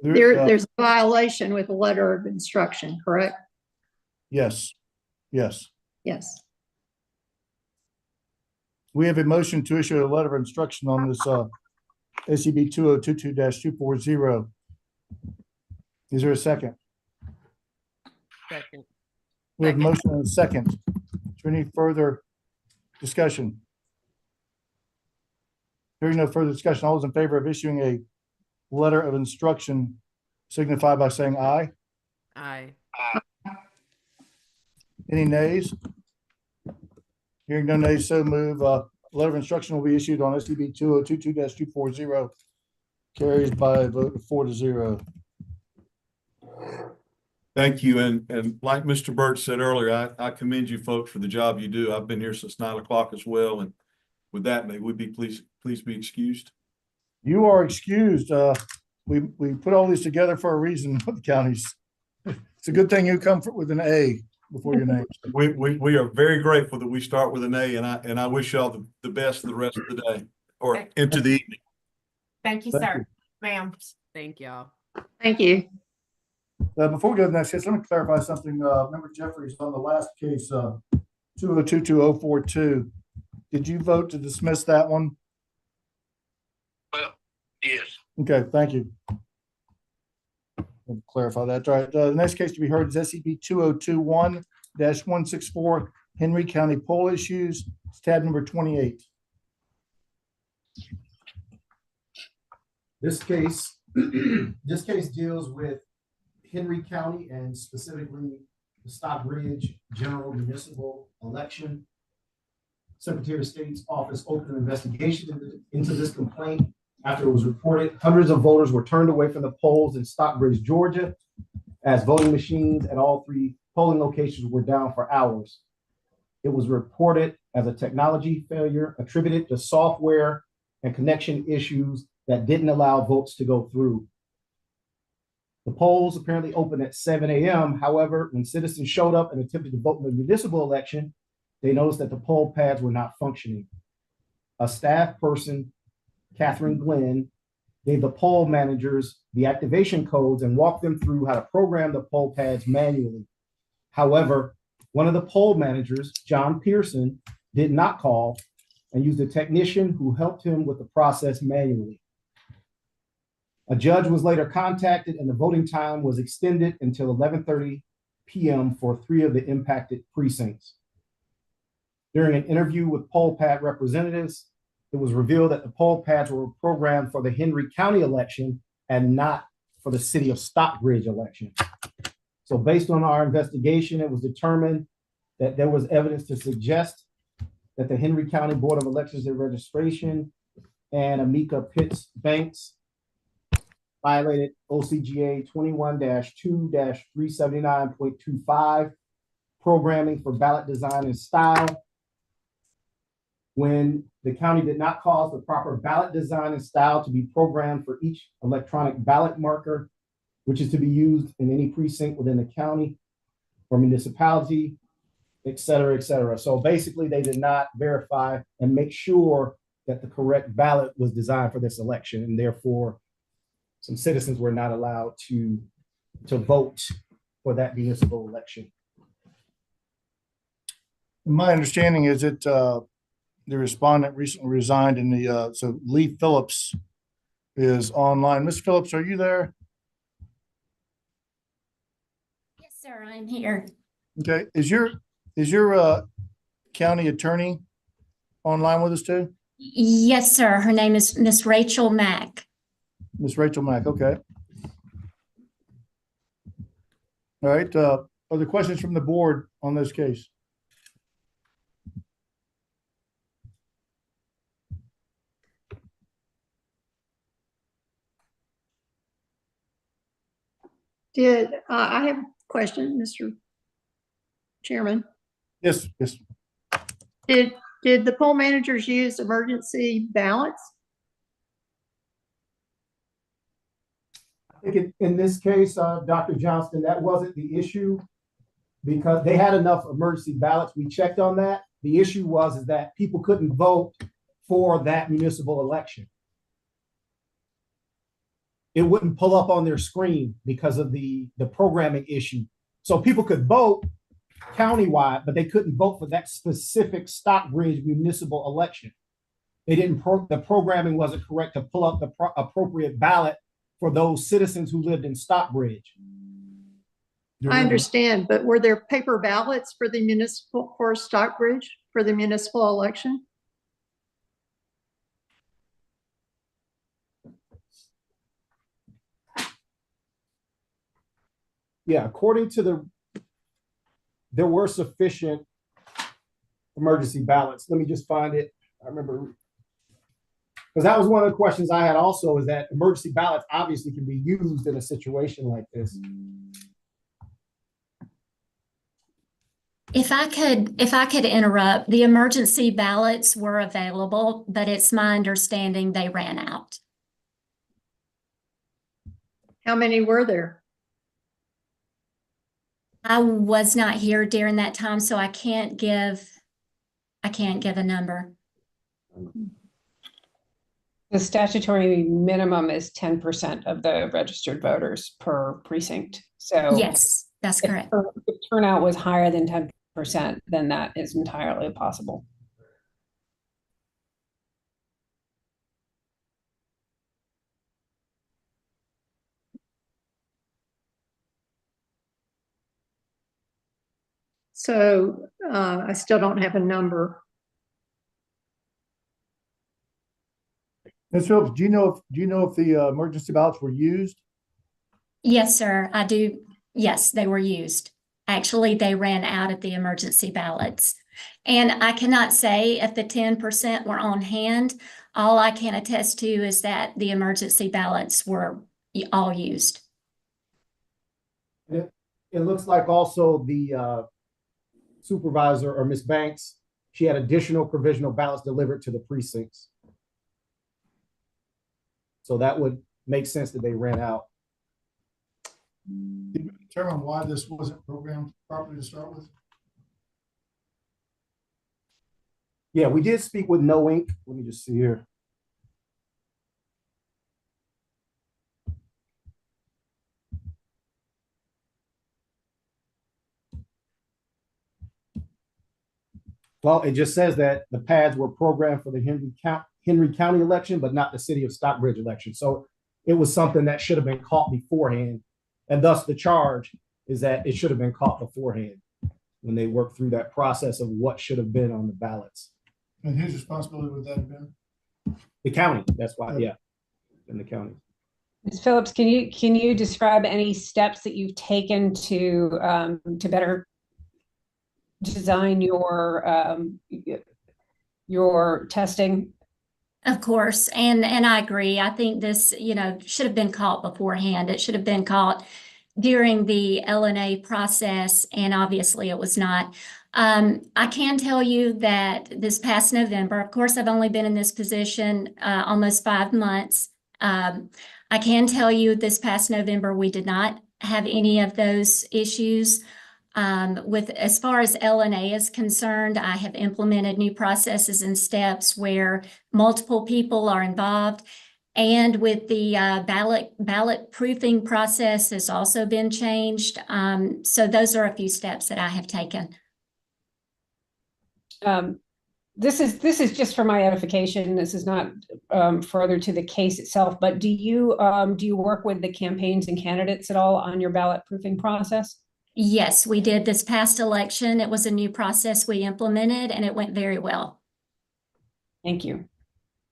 There's a violation with a letter of instruction, correct? Yes. Yes. Yes. We have a motion to issue a letter of instruction on this SCB 2022-240. Is there a second? Second. We have a motion and a second. Is there any further discussion? Hearing no further discussion, all those in favor of issuing a letter of instruction signify by saying aye. Aye. Any nays? Hearing no nays, so move. Letter of instruction will be issued on SCB 2022-240. Carries by a vote of 4-0. Thank you. And like Mr. Burt said earlier, I commend you folks for the job you do. I've been here since 9 o'clock as well. And with that, may we be please be excused. You are excused. We put all these together for a reason with the counties. It's a good thing you come with an A before your name. We are very grateful that we start with an A, and I wish y'all the best the rest of the day or into the evening. Thank you, Thank sir. you. Ma'am. Thank y'all. Thank you. Before we go to the next case, let me clarify something. Member Jeffries, on the last case, 202-2042, did you vote to dismiss that one? Well, yes. Okay, thank you. I'll clarify that. All right, the next case to be heard is SCB 2021-164, Henry County poll issues. It's tab number 28. This case deals with Henry County and specifically the Stockbridge General Municipal Election. Secretary of State's office opened an investigation into this complaint after it was reported hundreds of voters were turned away from the polls in Stockbridge, Georgia, as voting machines at all 3 polling locations were down for hours. It was reported as a technology failure attributed to software and connection issues that didn't allow votes to go through. The polls apparently opened at 7 a.m. However, when citizens showed up and attempted to vote in the municipal election, they noticed that the poll pads were not functioning. A staff person, Catherine Glenn, gave the poll managers the activation codes and walked them through how to program the poll pads manually. However, one of the poll managers, John Pearson, did not call and used a technician who helped him with the process manually. A judge was later contacted and the voting time was extended until 11:30 p.m. for 3 of the impacted precincts. During an interview with poll pad representatives, it was revealed that the poll pads were programmed for the Henry County election and not for the city of Stockbridge election. So based on our investigation, it was determined that there was evidence to suggest that the Henry County Board of Elections and Registration and Amika Pitts Banks violated OCGA 21-2-379.25, programming for ballot design and style, when the county did not cause the proper ballot design and style to be programmed for each electronic ballot marker, which is to be used in any precinct within the county or municipality, et cetera, et cetera. So basically, they did not verify and make sure that the correct ballot was designed for this election, and therefore some citizens were not allowed to vote for that municipal election. My understanding is that the respondent recently resigned in the, so Lee Phillips is online. Ms. Phillips, are you there? Yes, sir, I'm here. Okay, is your county attorney online with us too? Yes, sir. Her name is Miss Rachel Mack. Miss Rachel Mack, okay. All right, are there questions from the board on this case? I have a question, Mr. Chairman. Yes. Did the poll managers use emergency ballots? I think in this case, Dr. Johnston, that wasn't the issue because they had enough emergency ballots. We checked on that. The issue was that people couldn't vote for that municipal election. It wouldn't pull up on their screen because of the programming issue. So people could vote countywide, but they couldn't vote for that specific Stockbridge municipal election. They didn't, the programming wasn't correct to pull up the appropriate ballot for those citizens who lived in Stockbridge. I understand, but were there paper ballots for the municipal, for Stockbridge, for the municipal election? Yeah, according to there were sufficient emergency ballots. Let me just find it. I remember, because that was one of the questions I had also, is that emergency ballots obviously can be used in a situation like this. If I could interrupt, the emergency ballots were available, but it's my understanding they ran out. How many were there? I was not here during that time, so I can't give a number. The statutory minimum is 10% of the registered voters per precinct. So yes, that's correct. If turnout was higher than 10%, then that is entirely possible. So I still don't have a number. Ms. Phillips, do you know if the emergency ballots were used? Yes, sir, I do. Yes, they were used. Actually, they ran out of the emergency ballots. And I cannot say if the 10% were on hand. All I can attest to is that the emergency ballots were all used. It looks like also the supervisor, or Ms. Banks, she had additional provisional ballots delivered to the precincts. So that would make sense that they ran out. Did you determine why this wasn't programmed properly to start with? Yeah, we did speak with No Ink. Let me just see here. Well, it just says that the pads were programmed for the Henry County election, but not the city of Stockbridge election. So it was something that should have been caught beforehand. And thus the charge is that it should have been caught beforehand when they worked through that process of what should have been on the ballots. And whose responsibility would that have been? The county, that's why, yeah, in the county. Ms. Phillips, can you describe any steps that you've taken to better design your testing? Of course, and I agree. I think this, should have been caught beforehand. It should have been caught during the LNA process, and obviously it was not. I can tell you that this past November, of course, I've only been in this position almost 5 months. I can tell you this past November, we did not have any of those issues. As far as LNA is concerned, I have implemented new processes and steps where multiple people are involved. And with the ballot proofing process has also been changed. So those are a few steps that I have taken. This is just for my edification. This is not further to the case itself, but do you work with the campaigns and candidates at all on your ballot proofing process? Yes, we did this past election. It was a new process we implemented and it went very well. Thank you.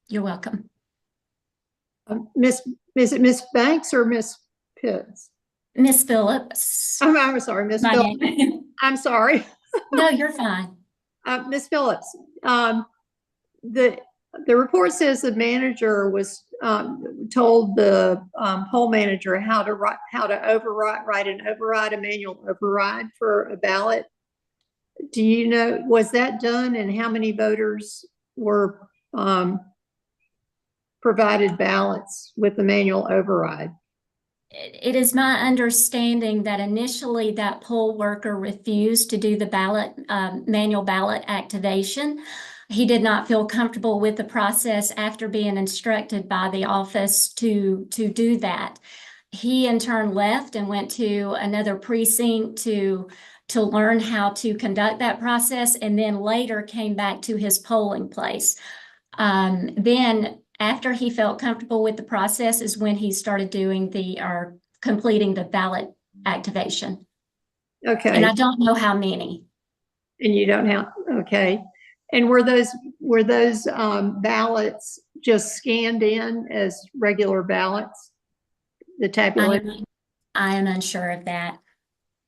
You're welcome. Is it Miss Banks or Miss Pitts? Miss Phillips. I'm sorry, Miss Phillips. I'm sorry. No, you're fine. Miss Phillips, the report says the manager was told the poll manager how to write an manual override for a ballot. Do you know, was that done, and how many voters were provided ballots with the manual override? It is my understanding that initially that poll worker refused to do the manual ballot activation. He did not feel comfortable with the process after being instructed by the office to do that. He in turn left and went to another precinct to learn how to conduct that process, and then later came back to his polling place. Then after he felt comfortable with the process is when he started doing completing the ballot activation. Okay. And I don't know how many. And you don't have, okay. And were those ballots just scanned in as regular ballots? The tabulated? I am unsure of that.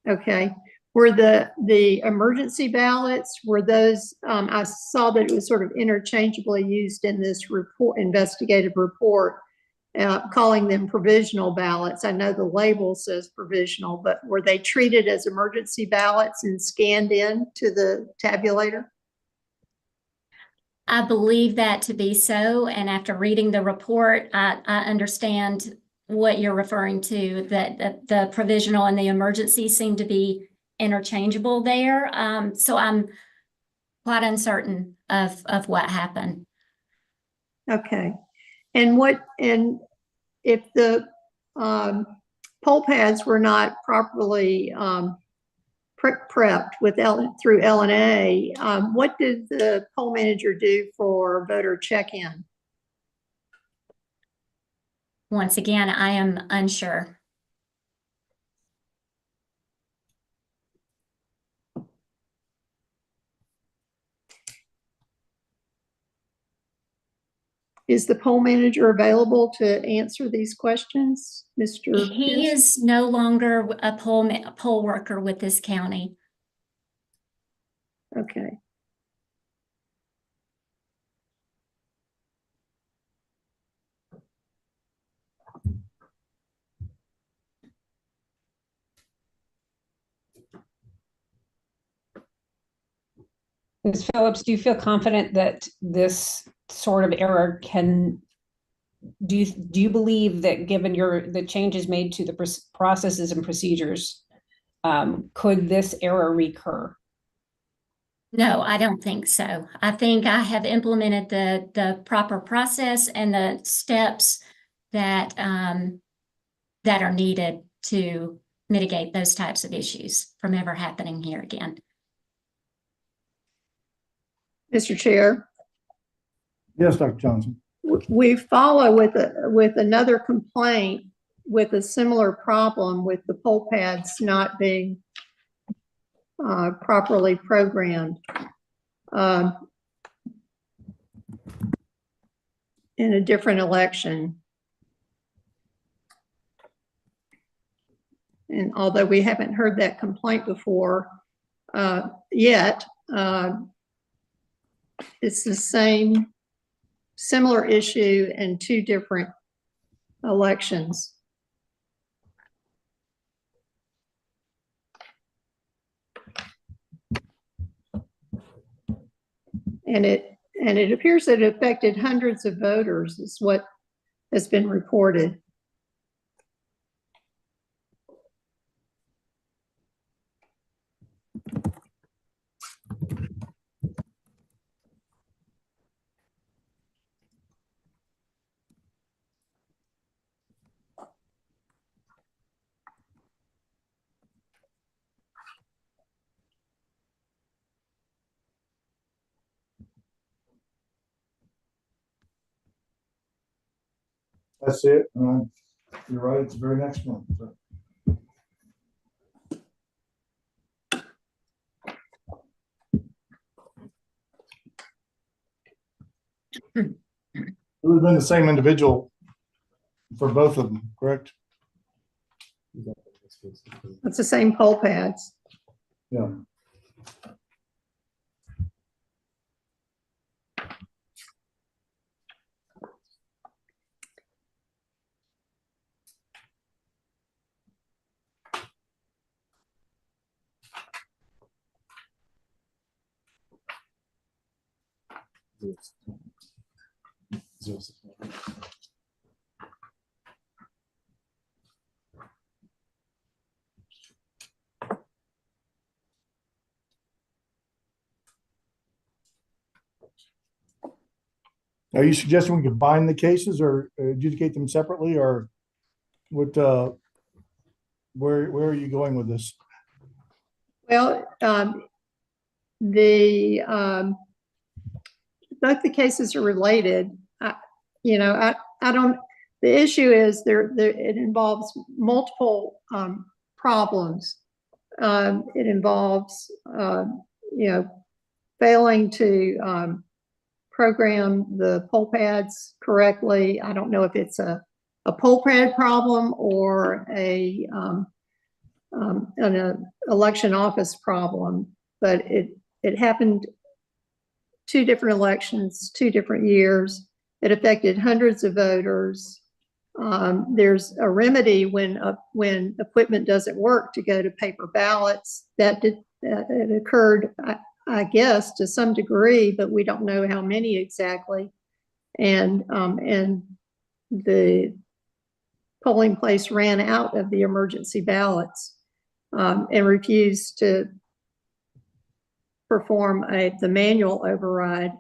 Okay. Were the emergency ballots, were those, I saw that it was sort of interchangeably used in this investigative report, calling them provisional ballots. I know the label says provisional, but were they treated as emergency ballots and scanned in to the tabulator? I believe that to be so. And after reading the report, I understand what you're referring to, that the provisional and the emergency seem to be interchangeable there. So I'm quite uncertain of what happened. Okay. And if the poll pads were not properly prepped through LNA, what did the poll manager do for voter check-in? Once again, I am unsure. Is the poll manager available to answer these questions, Mr. He is no longer a poll worker with this county. Okay. Ms. Phillips, do you feel confident that this sort of error do you believe that given the changes made to the processes and procedures, could this error recur? No, I don't think so. I think I have implemented the proper process and the steps that that are needed to mitigate those types of issues from ever happening here again. Mr. Chair, Yes, Dr. Johnson. we follow with another complaint with a similar problem with the poll pads not being properly programmed. In a different election. And although we haven't heard that complaint before yet, it's the similar issue in two different elections. And it appears that it affected hundreds of voters, is what has been reported. That's it. You're right. It's the very next one. So. It would have been the same individual for both of them, correct? It's the same poll pads. Yeah. Are you suggesting we combine the cases or adjudicate them separately, or what? Where are you going with this? Well, both the cases are related. I don't. The issue is it involves multiple problems. It involves failing to program the poll pads correctly. I don't know if it's a poll pad problem or an election office problem, but it happened 2 different elections, 2 different years. It affected hundreds of voters. There's a remedy when equipment doesn't work to go to paper ballots. It occurred, I guess, to some degree, but we don't know how many exactly. And the polling place ran out of the emergency ballots and refused to perform the manual override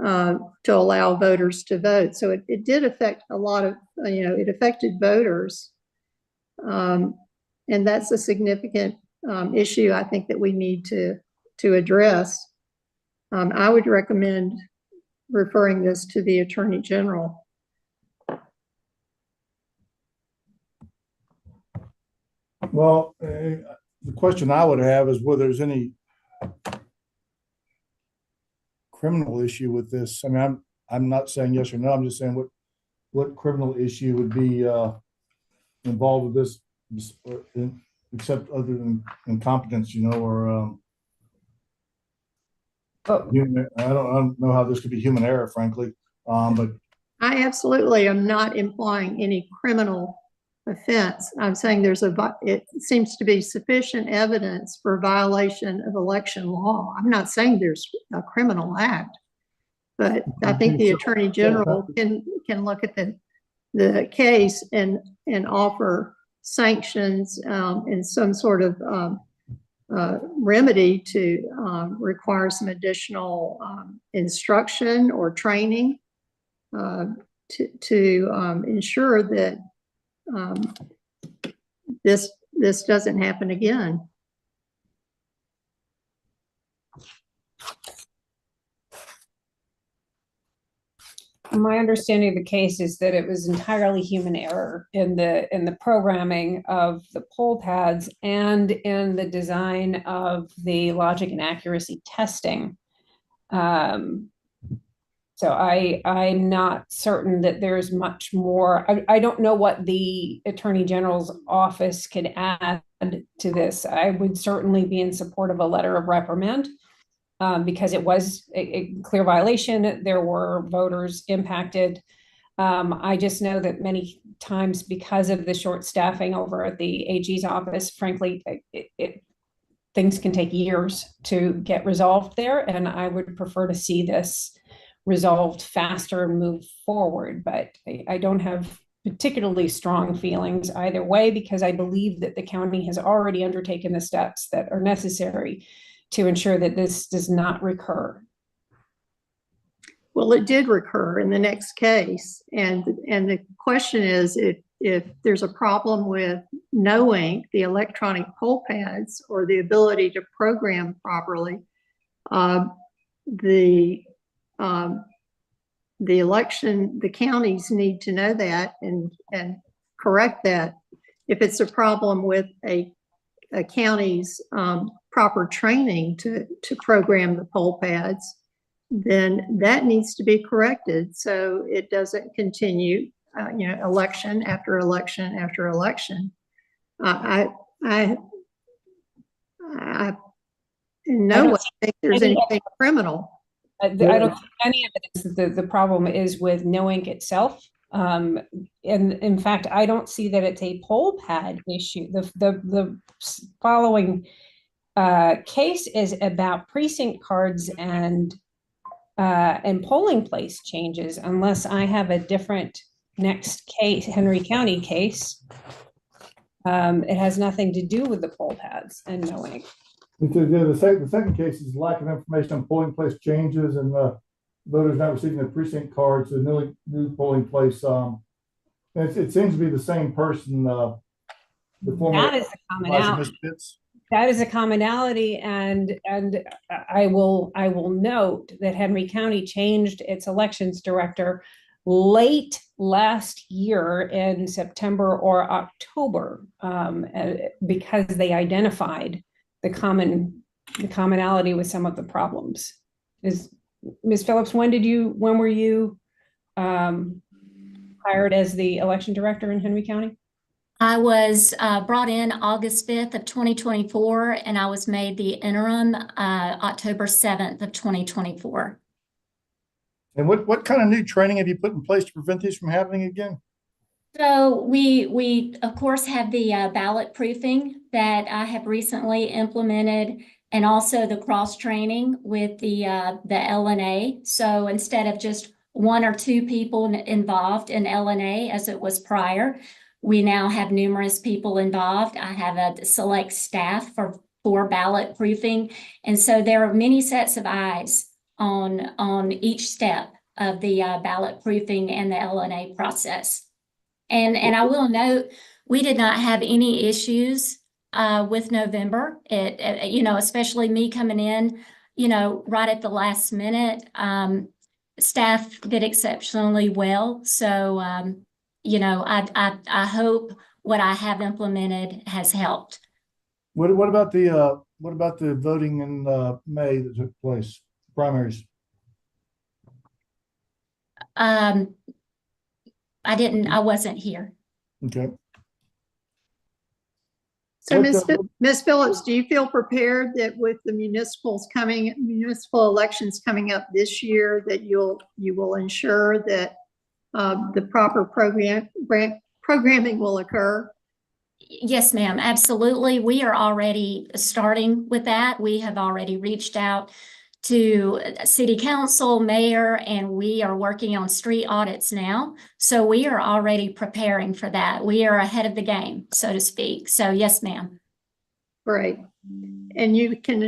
to allow voters to vote. So it did affect a lot of, it affected voters. And that's a significant issue I think that we need to address. I would recommend referring this to the Attorney General. Well, the question I would have is whether there's any criminal issue with this. I mean, I'm not saying yes or no. I'm just saying what criminal issue would be involved with this, except other than incompetence, or I don't know how this could be human error, frankly. But I absolutely am not implying any criminal offense. I'm saying it seems to be sufficient evidence for violation of election law. I'm not saying there's a criminal act, but I think the Attorney General can look at the case and offer sanctions and some sort of remedy to require some additional instruction or training to ensure that this doesn't happen again. My understanding of the case is that it was entirely human error in the programming of the poll pads and in the design of the logic and accuracy testing. So I'm not certain that there's much more. I don't know what the Attorney General's office could add to this. I would certainly be in support of a letter of reprimand because it was a clear violation. There were voters impacted. I just know that many times because of the short staffing over at the AG's office, frankly, things can take years to get resolved there. And I would prefer to see this resolved faster and move forward. But I don't have particularly strong feelings either way, because I believe that the county has already undertaken the steps that are necessary to ensure that this does not recur. Well, it did recur in the next case. And the question is if there's a problem with knowing the electronic poll pads or the ability to program properly, the counties need to know that and correct that. If it's a problem with a county's proper training to program the poll pads, then that needs to be corrected so it doesn't continue, election after election after election. I in no way think there's anything criminal. I don't think any of it is. The problem is with knowing itself. And in fact, I don't see that it's a poll pad issue. The following case is about precinct cards and polling place changes, unless I have a different next case, Henry County case. It has nothing to do with the poll pads and knowing. The second case is lack of information on polling place changes and voters not receiving their precinct cards, the new polling place. It seems to be the same person. That is a commonality. That is a commonality, and I will note that Henry County changed its elections director late last year in September or October because they identified the commonality with some of the problems. Ms. Phillips, when were you hired as the election director in Henry County? I was brought in August 5th of 2024, and I was made the interim October 7th of 2024. And what kind of new training have you put in place to prevent this from happening again? So we of course have the ballot proofing that I have recently implemented, and also the cross training with the LNA. So instead of just one or two people involved in LNA as it was prior, we now have numerous people involved. I have a select staff for ballot proofing, and so there are many sets of eyes on each step of the ballot proofing and the LNA process. And I will note, we did not have any issues with November. Especially me coming in, right at the last minute. Staff did exceptionally well. So, I hope what I have implemented has helped. What about the voting in May that took place, primaries? I wasn't here. Okay. So Ms. Phillips, do you feel prepared that with the municipal elections coming up this year, that you will ensure that the proper programming will occur? Yes, ma'am, absolutely. We are already starting with that. We have already reached out to city council, mayor, and we are working on street audits now. So we are already preparing for that. We are ahead of the game, so to speak. So yes, ma'am. Great. And you can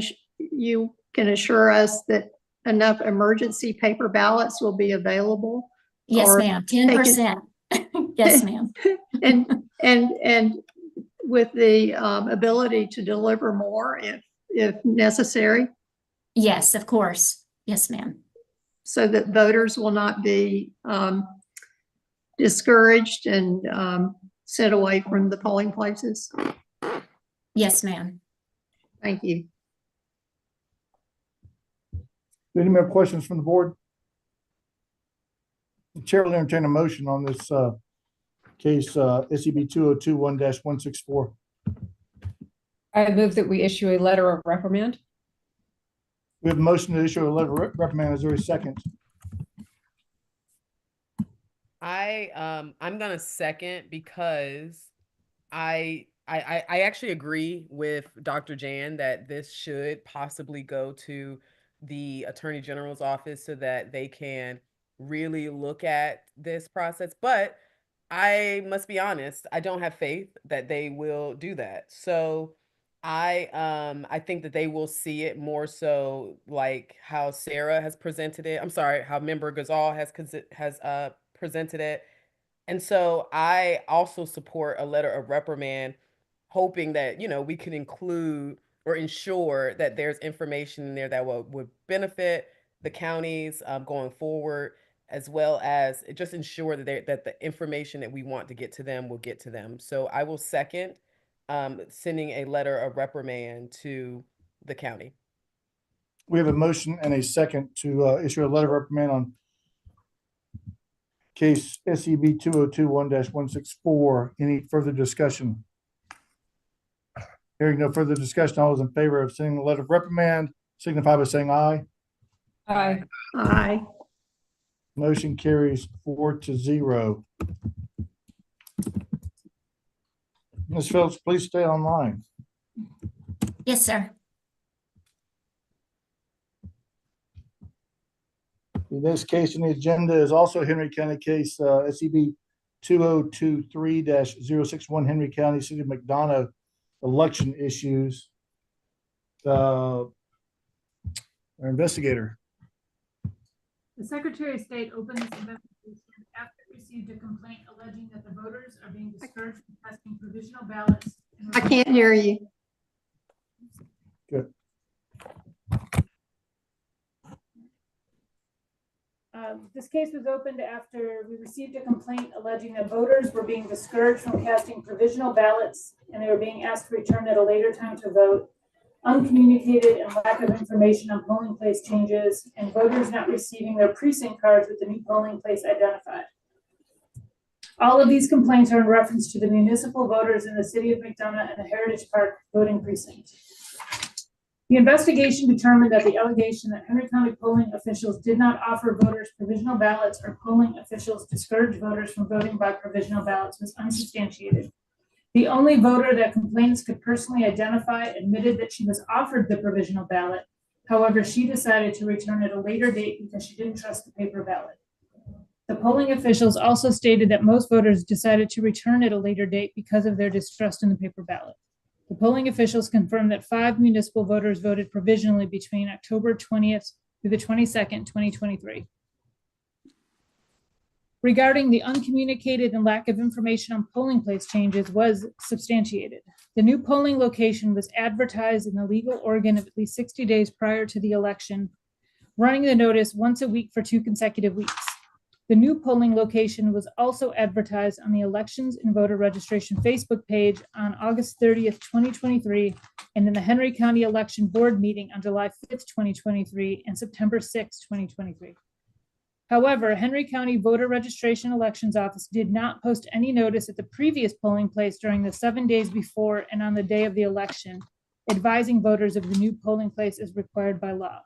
assure us that enough emergency paper ballots will be available? Yes, ma'am, 10%. Yes, ma'am. And with the ability to deliver more if necessary? Yes, of course. Yes, ma'am. so that voters will not be discouraged and sent away from the polling places? Yes, ma'am. Thank you. Any more questions from the board? The chair will entertain a motion on this case SCB 2021-164. I move that we issue a letter of reprimand. We have a motion to issue a letter of reprimand. Is there a second? I'm gonna second because I actually agree with Dr. Jan that this should possibly go to the Attorney General's office so that they can really look at this process. But I must be honest, I don't have faith that they will do that. So I think that they will see it more so like how Sarah has presented it. I'm sorry, how Member Gazal has presented it. And so I also support a letter of reprimand, hoping that, you know, we can include or ensure that there's information in there that would benefit the counties going forward, as well as just ensure that that the information that we want to get to them will get to them. So I will second sending a letter of reprimand to the county. We have a motion and a second to issue a letter of reprimand on case SCB 2021-164. Any further discussion? Hearing no further discussion, all those in favor of sending the letter of reprimand signify by saying aye. Aye. Aye. Motion carries 4-0. Ms. Phillips, please stay online. Yes, sir. The next case on the agenda is also Henry County case SCB 2023-061 Henry County, City of McDonough election issues. Our investigator. The Secretary of State opened this investigation after it received a complaint alleging that the voters are being discouraged from casting provisional ballots. I can't hear you. Good. This case was opened after we received a complaint alleging that voters were being discouraged from casting provisional ballots and they were being asked to return at a later time to vote, uncommunicated and lack of information on polling place changes, and voters not receiving their precinct cards with the new polling place identified. All of these complaints are in reference to the municipal voters in the City of McDonough and the Heritage Park voting precinct. The investigation determined that the allegation that Henry County polling officials did not offer voters provisional ballots or polling officials discouraged voters from voting by provisional ballots was unsubstantiated. The only voter that complainants could personally identify admitted that she was offered the provisional ballot. However, she decided to return at a later date because she didn't trust the paper ballot. The polling officials also stated that most voters decided to return at a later date because of their distrust in the paper ballot. The polling officials confirmed that 5 municipal voters voted provisionally between October 20th through the 22nd, 2023. Regarding the uncommunicated and lack of information on polling place changes was substantiated. The new polling location was advertised in the legal organ of at least 60 days prior to the election, running the notice once a week for 2 consecutive weeks. The new polling location was also advertised on the Elections and Voter Registration Facebook page on August 30th, 2023, and in the Henry County Election Board meeting on July 5th, 2023, and September 6th, 2023. However, Henry County Voter Registration Elections Office did not post any notice at the previous polling place during the 7 days before and on the day of the election, advising voters of the new polling place as required by law.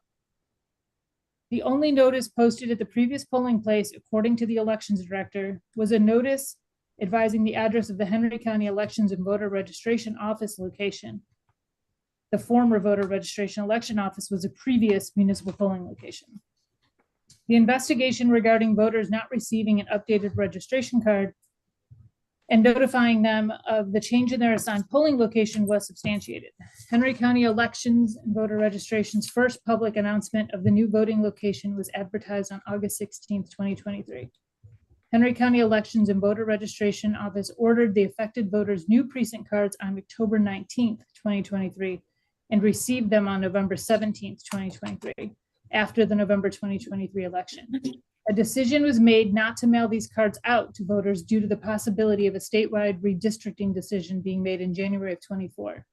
The only notice posted at the previous polling place, according to the elections director, was a notice advising the address of the Henry County Elections and Voter Registration Office location. The former Voter Registration Election Office was a previous municipal polling location. The investigation regarding voters not receiving an updated registration card and notifying them of the change in their assigned polling location was substantiated. Henry County Elections and Voter Registration's first public announcement of the new voting location was advertised on August 16th, 2023. Henry County Elections and Voter Registration Office ordered the affected voters' new precinct cards on October 19th, 2023, and received them on November 17th, 2023. after the November 2023 election. A decision was made not to mail these cards out to voters due to the possibility of a statewide redistricting decision being made in January of 24.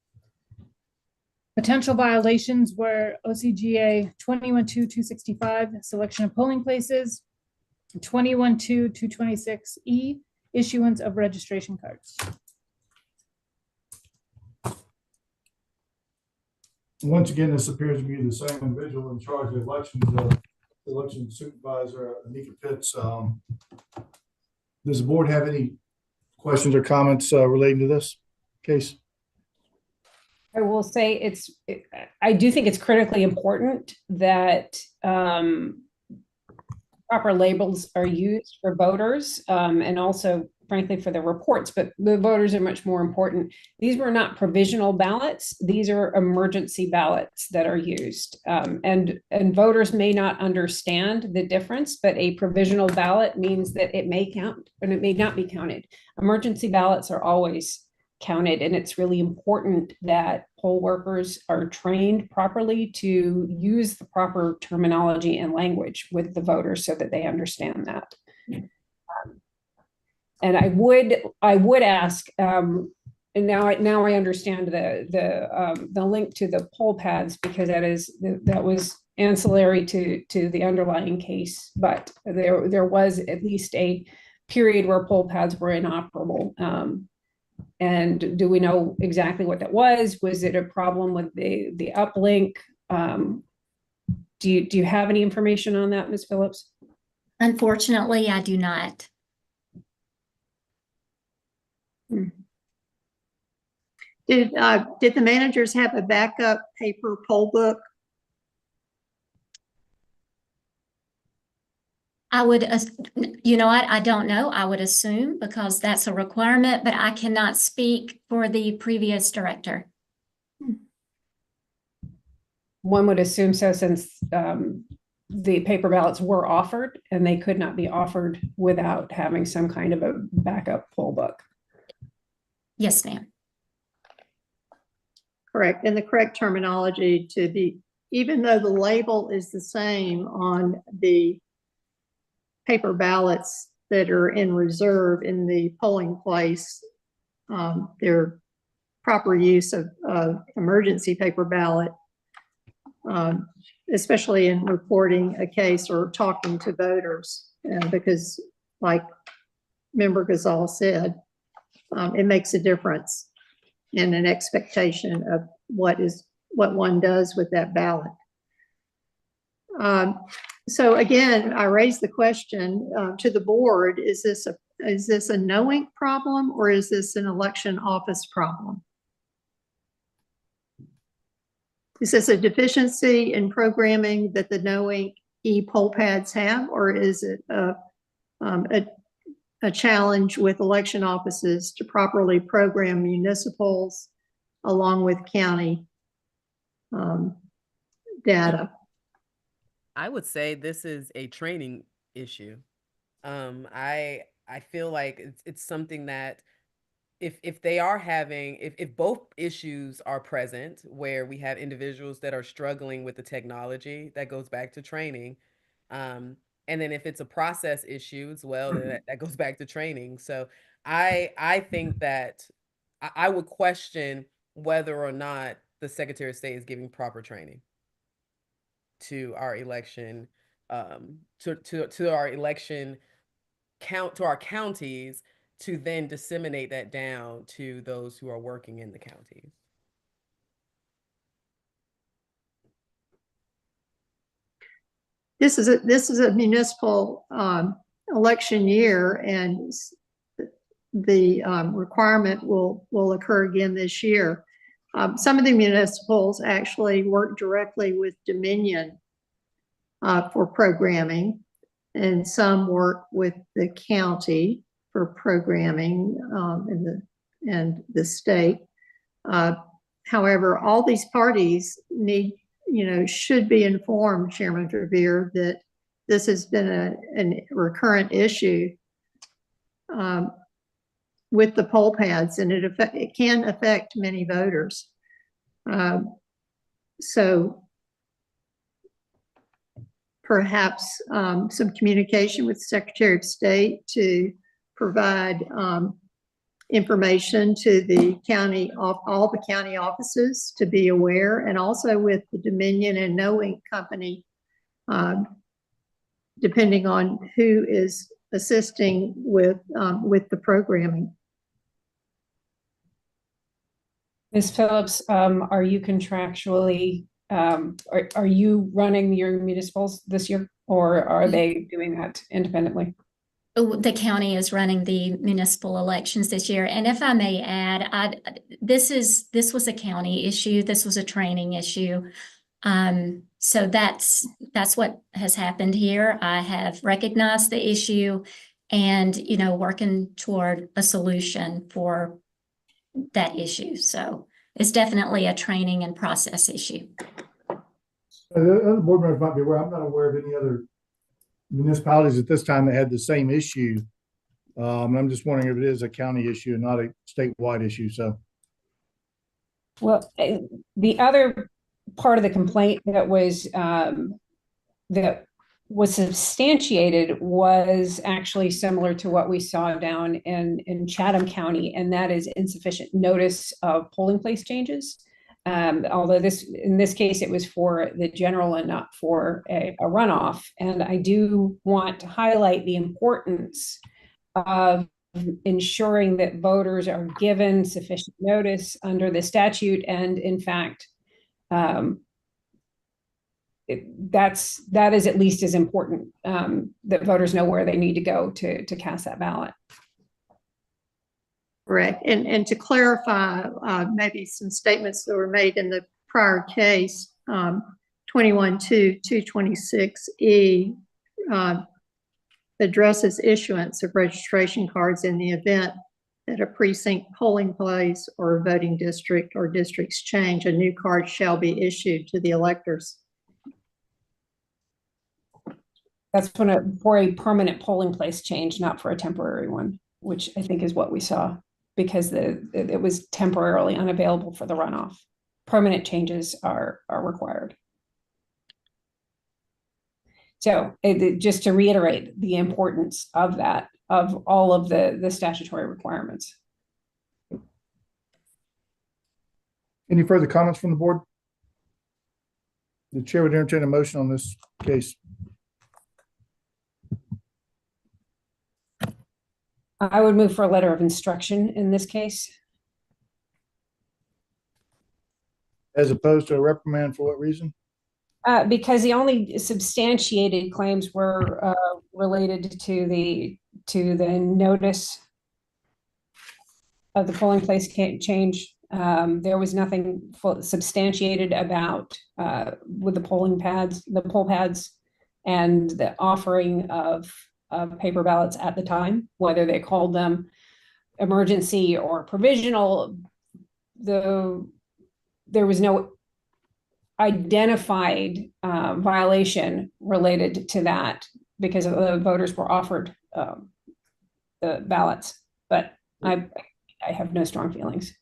Potential violations were OCGA 21-2-265, selection of polling places, 21-2-226E, issuance of registration cards. Once again, this appears to be the same individual in charge of elections, election supervisor Anika Pitts. Does the board have any questions or comments relating to this case? I will say I do think it's critically important that proper labels are used for voters and also, frankly, for the reports, but the voters are much more important. These were not provisional ballots. These are emergency ballots that are used. And voters may not understand the difference, but a provisional ballot means that it may count and it may not be counted. Emergency ballots are always counted, and it's really important that poll workers are trained properly to use the proper terminology and language with the voters so that they understand that. And I would ask, and now I understand the link to the poll pads, because that was ancillary to the underlying case, but there was at least a period where poll pads were inoperable. And do we know exactly what that was? Was it a problem with the uplink? Do you have any information on that, Ms. Phillips? Unfortunately, I do not. Did the managers have a backup paper poll book? I would, I don't know. I would assume, because that's a requirement, but I cannot speak for the previous director. One would assume so, since the paper ballots were offered and they could not be offered without having some kind of a backup poll book. Yes, ma'am. Correct. And the correct terminology to be, even though the label is the same on the paper ballots that are in reserve in the polling place, their proper use of emergency paper ballot, especially in reporting a case or talking to voters, because like Member Gazal said, it makes a difference in an expectation of what one does with that ballot. So again, I raise the question to the board: is this a no-ink problem, or is this an election office problem? Is this a deficiency in programming that the no-ink e-poll pads have, or is it a challenge with election offices to properly program municipals along with county data? I would say this is a training issue. I feel like it's something that if they are having, if both issues are present, where we have individuals that are struggling with the technology, that goes back to training. And then if it's a process issue as well, then that goes back to training. So I think that I would question whether or not the Secretary of State is giving proper training to our election, to our election to our counties, to then disseminate that down to those who are working in the counties. This is a municipal election year, and the requirement will occur again this year. Some of the municipals actually work directly with Dominion for programming, and some work with the county for programming and the state. However, all these parties should be informed, Chairman Trevere, that this has been a recurrent issue with the poll pads, and it can affect many voters. So perhaps some communication with the Secretary of State to provide information to the county, all the county offices to be aware, and also with the Dominion and No Ink Company, depending on who is assisting with the programming. Ms. Phillips, are you contractually, are you running your municipals this year, or are they doing that independently? The county is running the municipal elections this year. And if I may add, this was a county issue. This was a training issue. So that's what has happened here. I have recognized the issue and, working toward a solution for that issue. So it's definitely a training and process issue. The other board members might be aware, I'm not aware of any other municipalities at this time that had the same issue. And I'm just wondering if it is a county issue and not a statewide issue, so. Well, the other part of the complaint that was substantiated was actually similar to what we saw down in Chatham County, and that is insufficient notice of polling place changes. Although in this case, it was for the general and not for a runoff. And I do want to highlight the importance of ensuring that voters are given sufficient notice under the statute. And in fact, that is at least as important, that voters know where they need to go to cast that ballot. Correct. And to clarify, maybe some statements that were made in the prior case, 21-226E addresses issuance of registration cards in the event that a precinct, polling place, or voting district or districts change. A new card shall be issued to the electors. That's for a permanent polling place change, not for a temporary one, which I think is what we saw, because it was temporarily unavailable for the runoff. Permanent changes are required. So just to reiterate the importance of that, of all of the statutory requirements. Any further comments from the board? The chair would entertain a motion on this case. I would move for a letter of instruction in this case. As opposed to a reprimand, for what reason? Because the only substantiated claims were related to the notice of the polling place change. There was nothing substantiated about with the poll pads, and the offering of paper ballots at the time, whether they called them emergency or provisional. There was no identified violation related to that, because the voters were offered the ballots, but I have no strong feelings.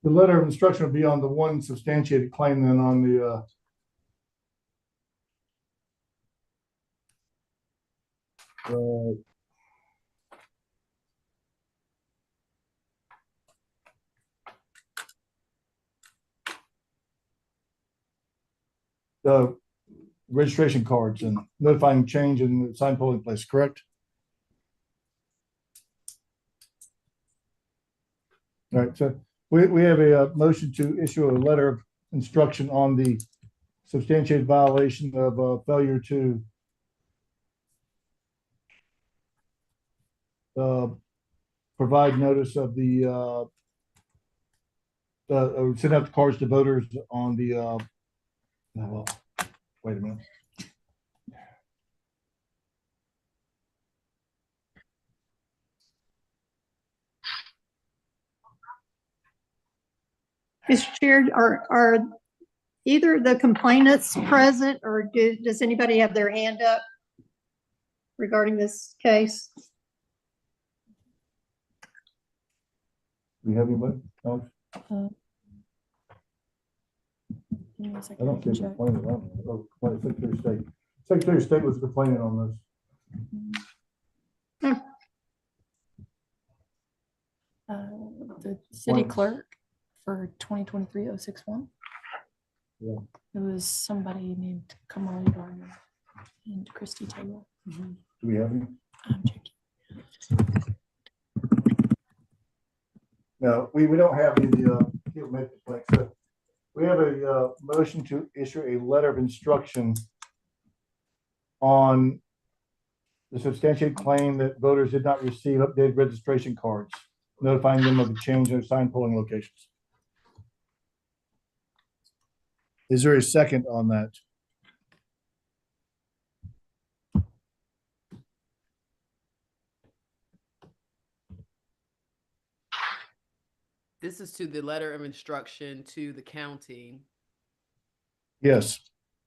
The letter of instruction will be on the one substantiated claim, then on the the registration cards and notifying change in the assigned polling place, correct? All right, so we have a motion to issue a letter of instruction on the substantiated violation of failure to provide notice of the send out the cards to voters on the well, wait a minute. Mr. Chair, are either the complainants present, or does anybody have their hand up regarding this case? Do you have anybody? No? I don't see a complaint around. Oh, Secretary of State. Secretary of State was complaining on this. The city One. clerk for 2023-061. Yeah. It was somebody named Kamali Garner and Christy Taylor. Do we have any? I'm checking. No, we don't have any, field medical complaints. So we have a, motion to issue a letter of instruction on the substantiated claim that voters did not receive updated registration cards, notifying them of a change in assigned polling locations. Is there a second on that? This is to the letter of instruction to the county. Yes.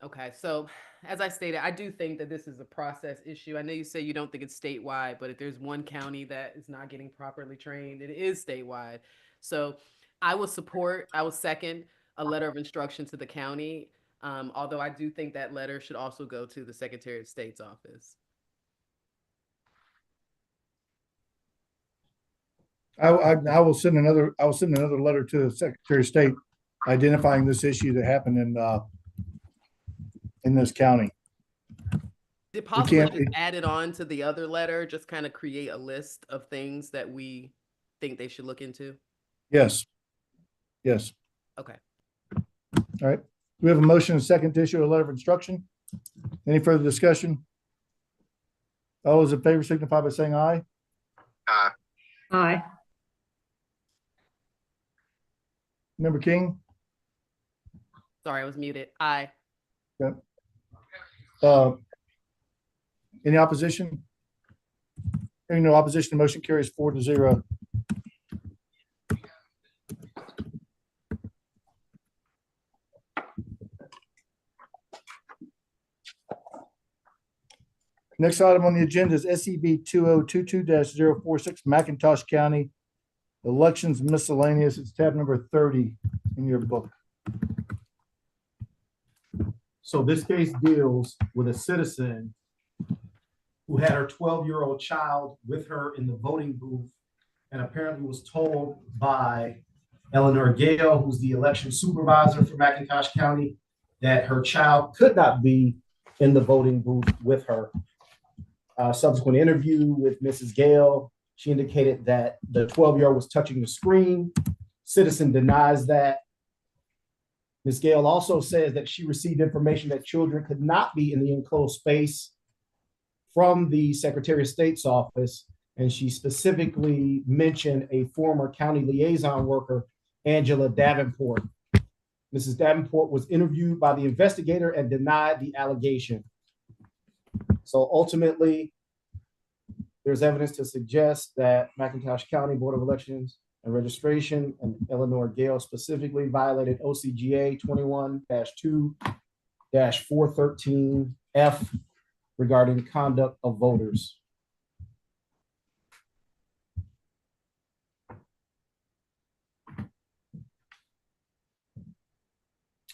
Okay, so as I stated, I do think that this is a process issue. I know you say you don't think it's statewide, but if there's one county that is not getting properly trained, it is statewide. So I will second a letter of instruction to the county. Although I do think that letter should also go to the Secretary of State's office. I will send another letter to the Secretary of State identifying this issue that happened in this county. Is it possible to just add it on to the other letter, just kind of create a list of things that we think they should look into? Yes. Yes. Okay. All right. We have a motion and a second to issue a letter of instruction. Any further discussion? All those in favor signify by saying aye. Aye. Aye. Member King? Sorry, I was muted. Aye. Yep. Any opposition? Hearing no opposition, the motion carries 4-0. Next item on the agenda is SEB 2022-046 McIntosh County Elections Miscellaneous. It's tab number 30 in your book. So this case deals with a citizen who had her 12-year-old child with her in the voting booth and apparently was told by Eleanor Gale, who's the election supervisor for McIntosh County, that her child could not be in the voting booth with her. Subsequent interview with Mrs. Gale, she indicated that the 12-year-old was touching the screen. Citizen denies that. Ms. Gale also says that she received information that children could not be in the enclosed space from the Secretary of State's office, and she specifically mentioned a former county liaison worker, Angela Davenport. Mrs. Davenport was interviewed by the investigator and denied the allegation. So ultimately, there's evidence to suggest that McIntosh County Board of Elections and Registration and Eleanor Gale specifically violated OCGA 21-2-413F regarding conduct of voters.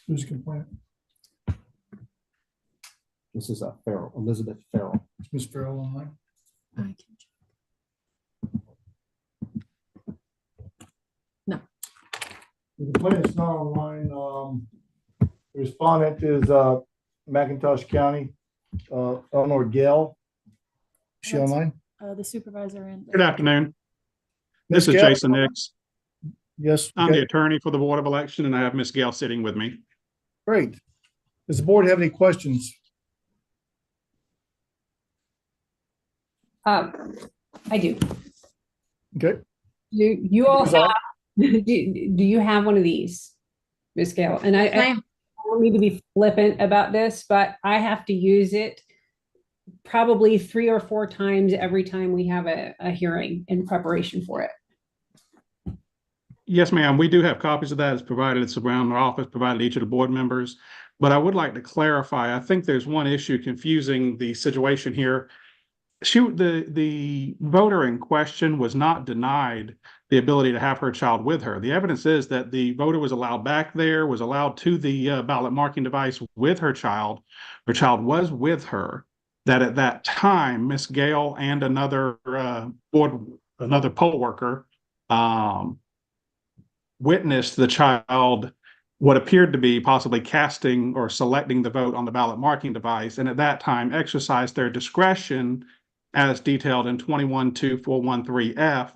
Who's complaining? This is Farrell, Elizabeth Farrell. Is Ms. Farrell online? I can check. No. The complainant's not online. The respondent is McIntosh County, Eleanor Gale. Is she That's- online? The supervisor and. Good afternoon. This is Ms. Gale? Jason Nix. Yes. I'm okay. the attorney for the Board of Election, and I have Ms. Gale sitting with me. Great. Does the board have any questions? I do. Okay. Do you all have, do you have one of these, Ms. Gale? And I don't need to be flippant about this, but I have to use it probably 3 or 4 times every time we have a hearing in preparation for it. Yes, ma'am. We do have copies of that. It's provided. It's around our office, provided to each of the board members. But I would like to clarify, I think there's one issue confusing the situation here. the voter in question was not denied the ability to have her child with her. The evidence is that the voter was allowed back there, was allowed to the ballot marking device with her child. Her child was with her. That at that time, Miss Gale and another poll worker witnessed the child what appeared to be possibly casting or selecting the vote on the ballot marking device, and at that time exercised their discretion as detailed in 212413F,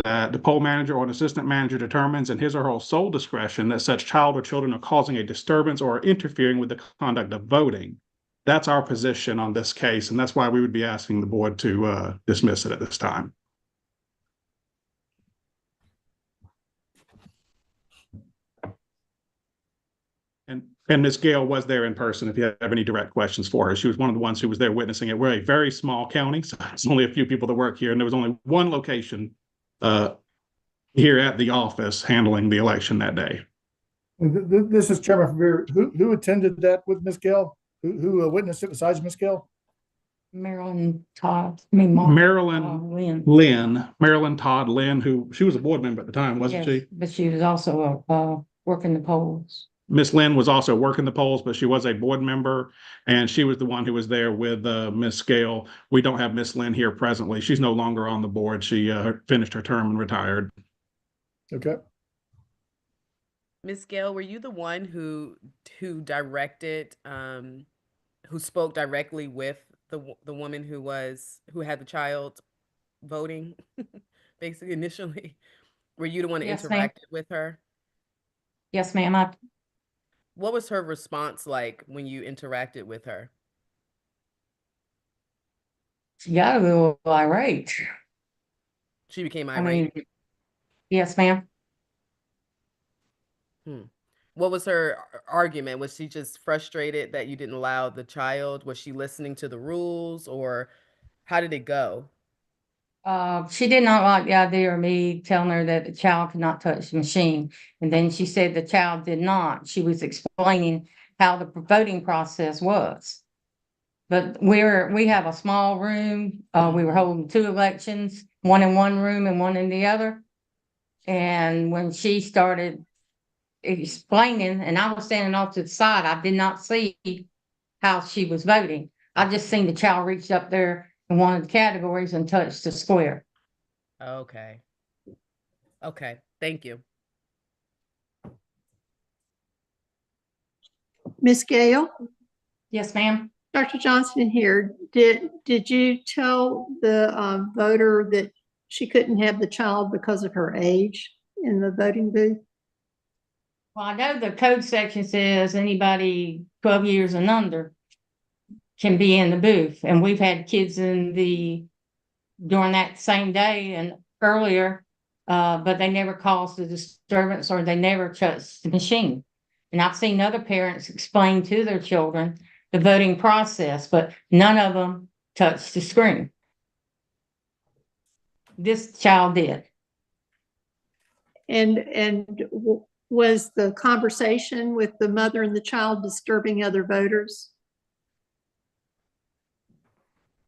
that the poll manager or an assistant manager determines in his or her sole discretion that such child or children are causing a disturbance or interfering with the conduct of voting. That's our position on this case, and that's why we would be asking the board to dismiss it at this time. And Ms. Gale was there in person if you have any direct questions for her. She was one of the ones who was there witnessing it. We're a very small county, so it's only a few people that work here, and there was only one location here at the office handling the election that day. This is Chairman Verveer. Who attended that with Ms. Gale? Who witnessed it besides Ms. Gale? Marilyn Todd. Marilyn Todd Lynn, who she was a board member at the time, wasn't she? But she was also working the polls. Miss Lynn was also working the polls, but she was a board member, and she was the one who was there with Miss Gale. We don't have Miss Lynn here presently. She's no longer on the board. She finished her term and retired. Okay. Ms. Gale, were you the one who directed, who spoke directly with the woman who had the child voting, basically initially? Were you the one who interacted with her? Yes, ma'am. What was her response like when you interacted with her? She got a little irate. She became irate? Yes, ma'am. What was her argument? Was she just frustrated that you didn't allow the child? Was she listening to the rules, or how did it go? She did not like the idea of me telling her that the child could not touch the machine. And then she said the child did not. She was explaining how the voting process was. But we have a small room. We were holding 2 elections, one in one room and one in the other. And when she started explaining, and I was standing off to the side, I did not see how she was voting. I just seen the child reach up there in one of the categories and touched the square. Okay. Okay, thank you. Ms. Gale? Yes, ma'am. Dr. Johnson here. Did you tell the voter that she couldn't have the child because of her age in the voting booth? Well, I know the code section says anybody 12 years and under can be in the booth, and we've had kids during that same day and earlier, but they never caused a disturbance or they never touched the machine. And I've seen other parents explain to their children the voting process, but none of them touched the screen. This child did. And was the conversation with the mother and the child disturbing other voters?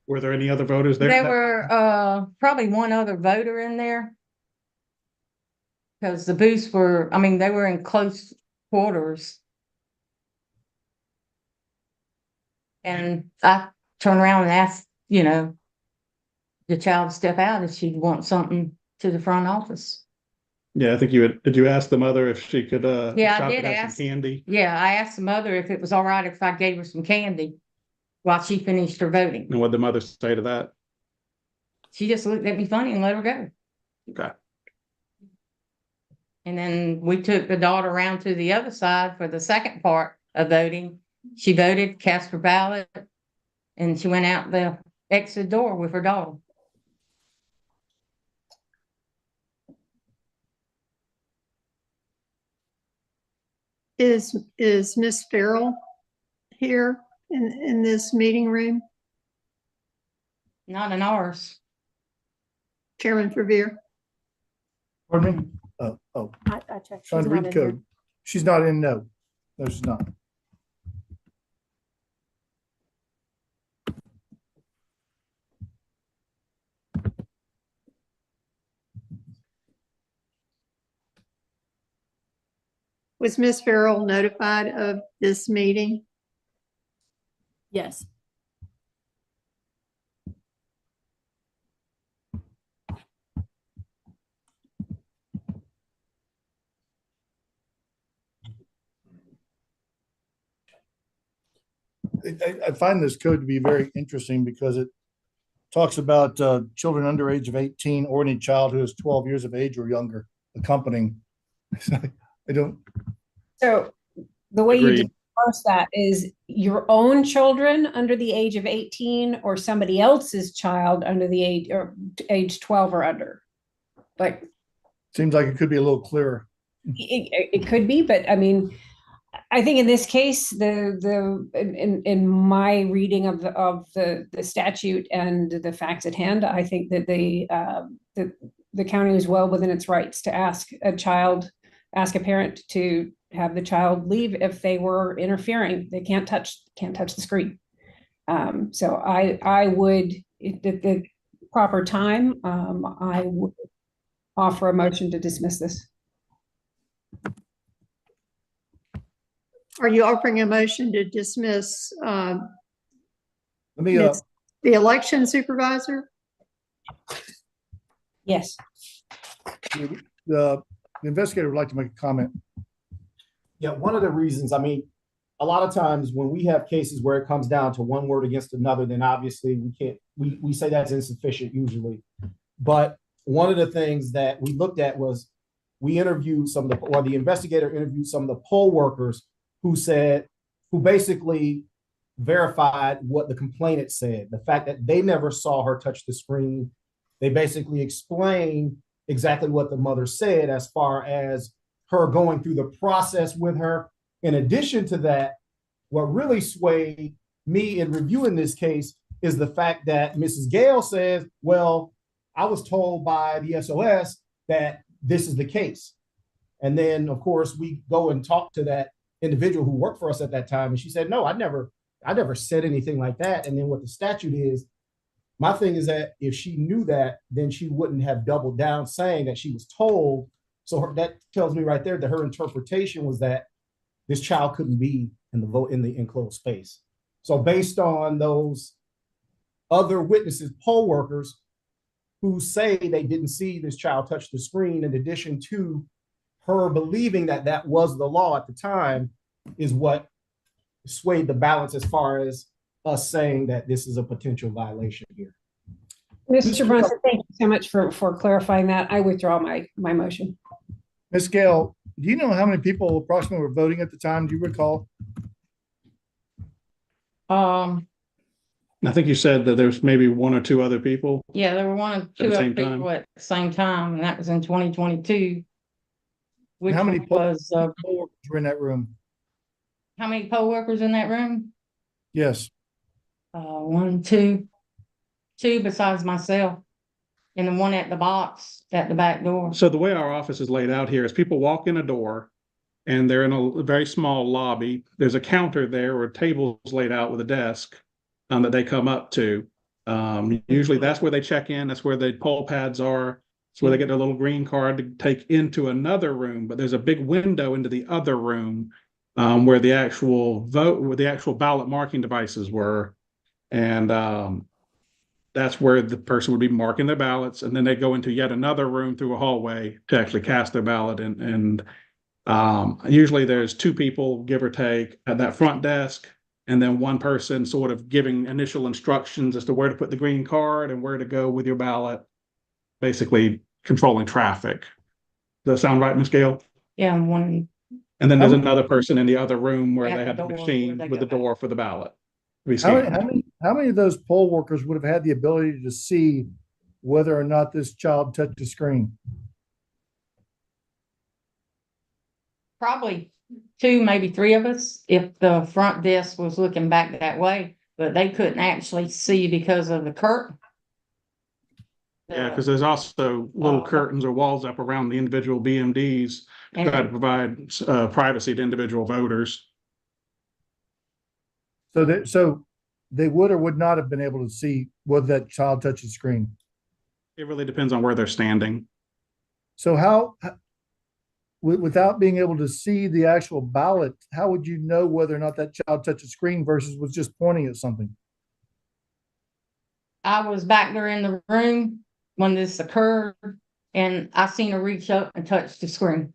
Were there any other voters there? There were probably one other voter in there. Because the booths were, they were in close quarters. And I turned around and asked, the child to step out if she'd want something to the front office. Yeah, I think did you ask the mother if she could Yeah, stop I did and have ask. some candy? Yeah, I asked the mother if it was all right if I gave her some candy while she finished her voting. And what did the mother say to that? She just looked at me funny and let her go. Okay. And then we took the daughter around to the other side for the second part of voting. She voted, cast her ballot, and she went out the exit door with her daughter. Is Miss Farrell here in this meeting room? Not in ours. Chairman Verveer? Pardon me? I checked. Trying to read the code. She's not in, no. No, she's not. Was Ms. Farrell notified of this meeting? Yes. I find this code to be very interesting because it talks about children under age of 18 or any child who is 12 years of age or younger accompanying. I don't. So the way you Agreed. parse that is your own children under the age of 18 or somebody else's child under the age or age 12 or under. Like Seems like it could be a little clearer. it could be, but I mean, I think in this case, in my reading of the statute and the facts at hand, I think that the county is well within its rights to ask a parent to have the child leave if they were interfering. They can't touch the screen. So I would, at the proper time, I would offer a motion to dismiss this. Are you offering a motion to dismiss Let me, the election supervisor? Yes. The investigator would like to make a comment. Yeah, one of the reasons, I mean, a lot of times when we have cases where it comes down to one word against another, then obviously we say that's insufficient usually. But one of the things that we looked at was we interviewed the investigator interviewed some of the poll workers who basically verified what the complainant said. The fact that they never saw her touch the screen. They basically explained exactly what the mother said as far as her going through the process with her. In addition to that, what really swayed me in reviewing this case is the fact that Mrs. Gale says, well, I was told by the SOS that this is the case. And then, of course, we go and talk to that individual who worked for us at that time. And she said, no, I never said anything like that. And then what the statute is, my thing is that if she knew that, then she wouldn't have doubled down saying that she was told. So that tells me right there that her interpretation was that this child couldn't be in the enclosed space. So based on those other witnesses, poll workers who say they didn't see this child touch the screen, in addition to her believing that that was the law at the time, is what swayed the balance as far as us saying that this is a potential violation here. Mr. Brunson, thank you so much for clarifying that. I withdraw my motion. Ms. Gale, do you know how many people approximately were voting at the time? Do you recall? I think you said that there's maybe one or two other people. Yeah, there were one or two the other same time? people at the same time, and that was in 2022. Which How many poll was workers were in that room? how many poll workers in that room? Yes. One, two besides myself, and the one at the box at the back door. So the way our office is laid out here is people walk in a door and they're in a very small lobby. There's a counter there or tables laid out with a desk that they come up to. Usually that's where they check in. That's where the poll pads are. It's where they get their little green card to take into another room. But there's a big window into the other room where the actual ballot marking devices were. And that's where the person would be marking their ballots. And then they go into yet another room through a hallway to actually cast their ballot. And usually there's two people, give or take, at that front desk. And then one person sort of giving initial instructions as to where to put the green card and where to go with your ballot, basically controlling traffic. Does that sound right, Ms. Gale? Yeah, and one. And then there's another person in the other room where At they the have the door machine where they with the go door for the ballot. How many of those poll workers would have had the ability to see whether or not this child touched the screen? Probably two, maybe three of us, if the front desk was looking back that way, but they couldn't actually see because of the curtain. Yeah, because there's also little curtains or walls up around the individual BMDs to try to provide privacy to individual voters. So they would or would not have been able to see whether that child touched the screen. It really depends on where they're standing. So how without being able to see the actual ballot, how would you know whether or not that child touched the screen versus was just pointing at something? I was back there in the room when this occurred, and I seen her reach up and touch the screen.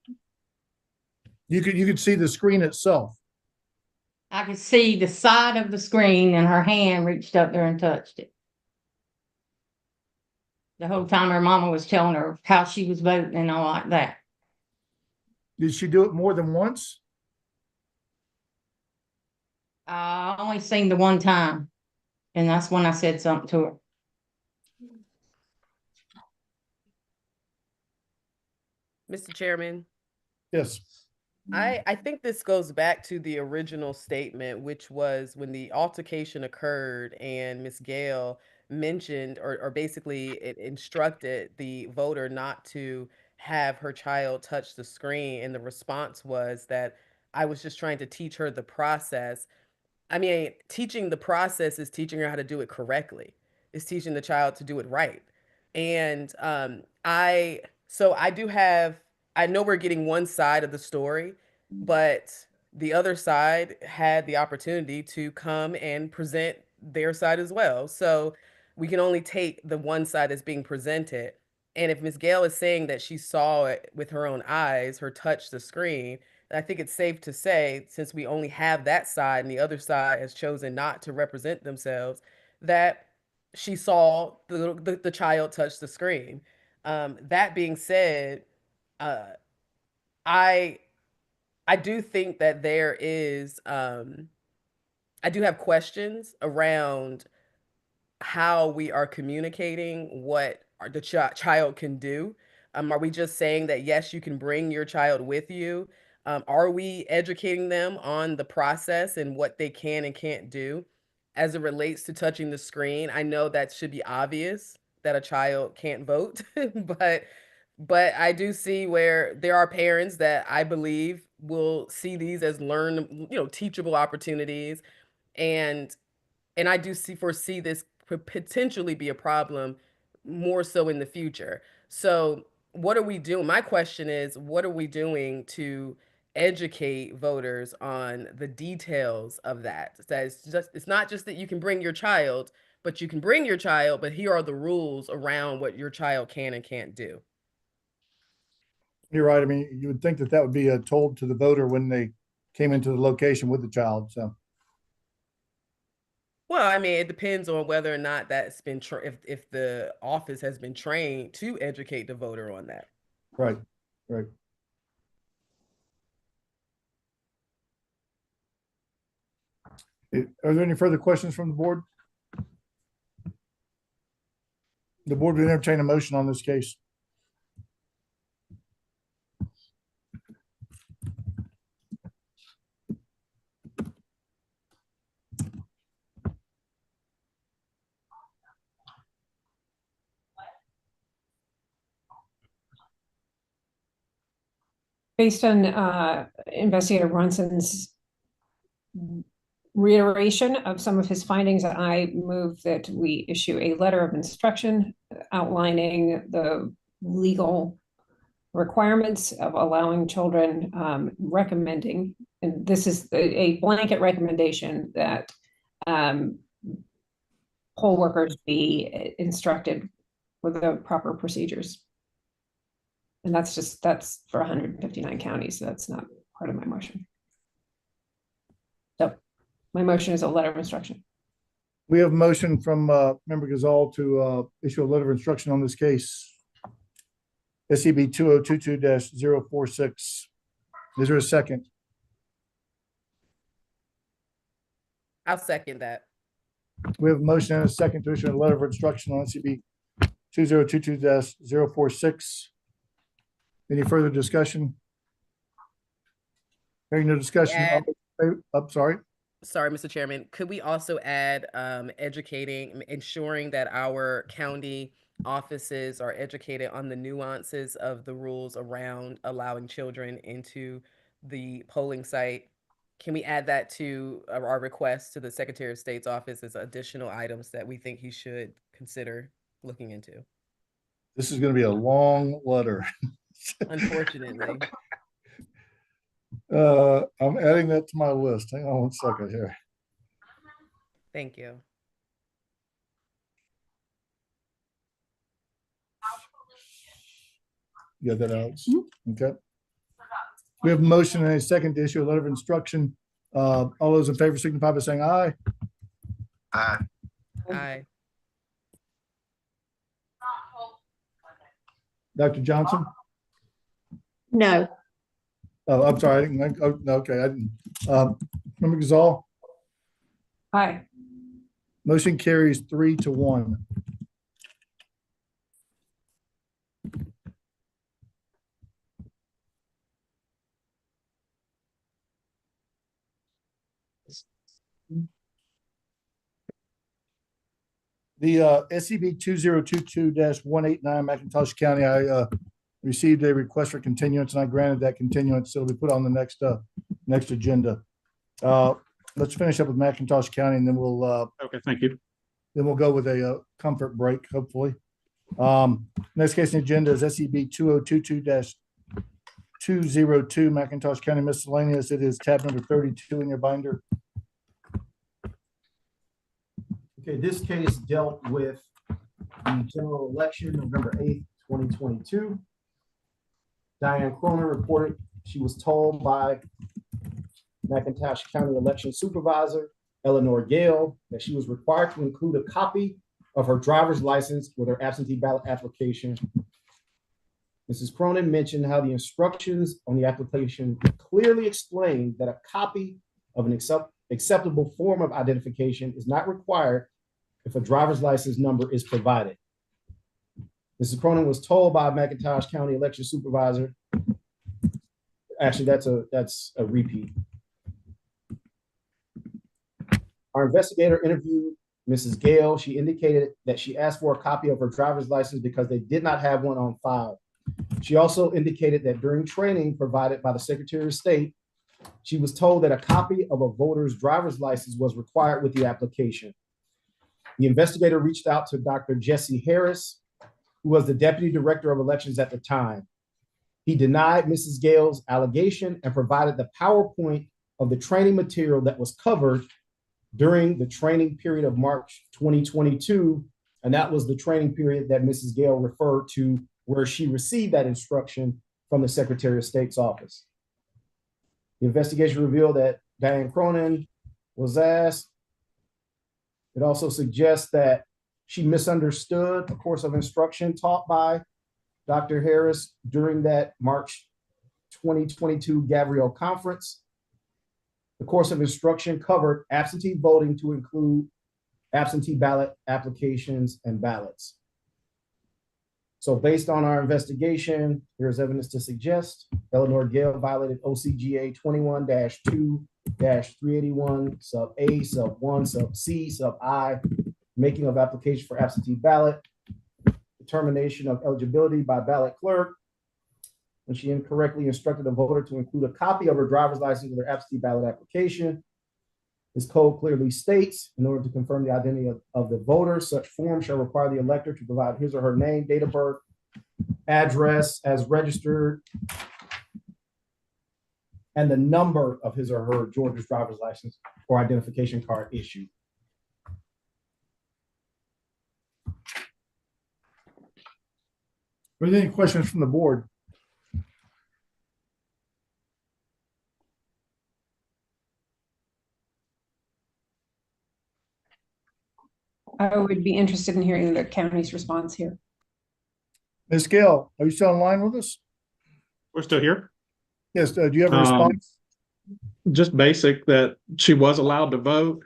You could see the screen itself. I could see the side of the screen, and her hand reached up there and touched it. The whole time her mama was telling her how she was voting and all like that. Did she do it more than once? I only seen the one time, and that's when I said something to her. Mr. Chairman. Yes. I think this goes back to the original statement, which was when the altercation occurred and Ms. Gale mentioned or basically it instructed the voter not to have her child touch the screen. And the response was that I was just trying to teach her the process. I mean, teaching the process is teaching her how to do it correctly. It's teaching the child to do it right. And I know we're getting one side of the story, but the other side had the opportunity to come and present their side as well. So we can only take the one side that's being presented. And if Ms. Gale is saying that she saw it with her own eyes, her touch the screen, I think it's safe to say, since we only have that side and the other side has chosen not to represent themselves, that she saw the child touch the screen. That being said, I do think that there is I do have questions around how we are communicating what the child can do. Are we just saying that yes, you can bring your child with you? Are we educating them on the process and what they can and can't do as it relates to touching the screen? I know that should be obvious that a child can't vote, but I do see where there are parents that I believe will see these as teachable opportunities. And I do foresee this could potentially be a problem more so in the future. So what are we doing? My question is, what are we doing to educate voters on the details of that? It's not just that you can bring your child, but you can bring your child, but here are the rules around what your child can and can't do. You're right. I mean, you would think that that would be told to the voter when they came into the location with the child. So, well, I mean, it depends on whether or not that's been if the office has been trained to educate the voter on that. Right. Right. Are there any further questions from the board? The board would entertain a motion on this case. Based on Investigator Brunson's reiteration of some of his findings, I move that we issue a letter of instruction outlining the legal requirements of allowing children, recommending, and this is a blanket recommendation that poll workers be instructed with the proper procedures. And that's for 159 counties. So that's not part of my motion. So my motion is a letter of instruction. We have a motion from Member Gazal to issue a letter of instruction on this case. SCB 2022-046. Is there a second? I'll second that. We have a motion and a second to issue a letter of instruction on SCB 2022-046. Any further discussion? Hearing no discussion. I'm sorry. Sorry, Mr. Chairman. Could we also add ensuring that our county offices are educated on the nuances of the rules around allowing children into the polling site? Can we add that to our request to the Secretary of State's office as additional items that we think he should consider looking into? This is going to be a long letter. Unfortunately. I'm adding that to my list. Hang on one second here. Thank you. You got that, Alex? Okay. We have a motion and a second to issue a letter of instruction. All those in favor signify by saying aye. Aye. Aye. Dr. Johnson? No. Oh, I'm sorry. I didn't, oh, no, okay, I didn't. Member Gazal? Aye. Motion carries 3-1. The SCB 2022-189 McIntosh County, I received a request for continuance and I granted that continuance. So it'll be put on the next agenda. Let's finish up with McIntosh County and then we'll Okay, thank you. then we'll go with a comfort break, hopefully. Next case on the agenda is SCB 2022-202 McIntosh County Miscellaneous. It is tab number 32 in your binder. Okay, this case dealt with the general election, November 8th, 2022. Diane Cronin reported she was told by McIntosh County Election Supervisor Eleanor Gale that she was required to include a copy of her driver's license with her absentee ballot application. Mrs. Cronin mentioned how the instructions on the application clearly explained that a copy of an acceptable form of identification is not required if a driver's license number is provided. Mrs. Cronin was told by McIntosh County Election Supervisor, actually that's a repeat. Our investigator interviewed Mrs. Gale. She indicated that she asked for a copy of her driver's license because they did not have one on file. She also indicated that during training provided by the Secretary of State, she was told that a copy of a voter's driver's license was required with the application. The investigator reached out to Dr. Jesse Harris, who was the Deputy Director of Elections at the time. He denied Mrs. Gale's allegation and provided the PowerPoint of the training material that was covered during the training period of March 2022. And that was the training period that Mrs. Gale referred to where she received that instruction from the Secretary of State's office. The investigation revealed that Diane Cronin was asked. It also suggests that she misunderstood a course of instruction taught by Dr. Harris during that March 2022 Gabrielle conference. The course of instruction covered absentee voting to include absentee ballot applications and ballots. So based on our investigation, there's evidence to suggest Eleanor Gale violated OCGA 21-2-381 sub A, sub 1, sub C, sub I, making of application for absentee ballot, determination of eligibility by ballot clerk, when she incorrectly instructed a voter to include a copy of her driver's license with her absentee ballot application. This code clearly states, in order to confirm the identity of the voter, such form shall require the elector to provide his or her name, date of birth, address as registered, and the number of his or her Georgia's driver's license or identification card issued. Are there any questions from the board? I would be interested in hearing the county's response here. Ms. Gale, are you still online with us? We're still here. Yes, do you have a response? Just basic that she was allowed to vote.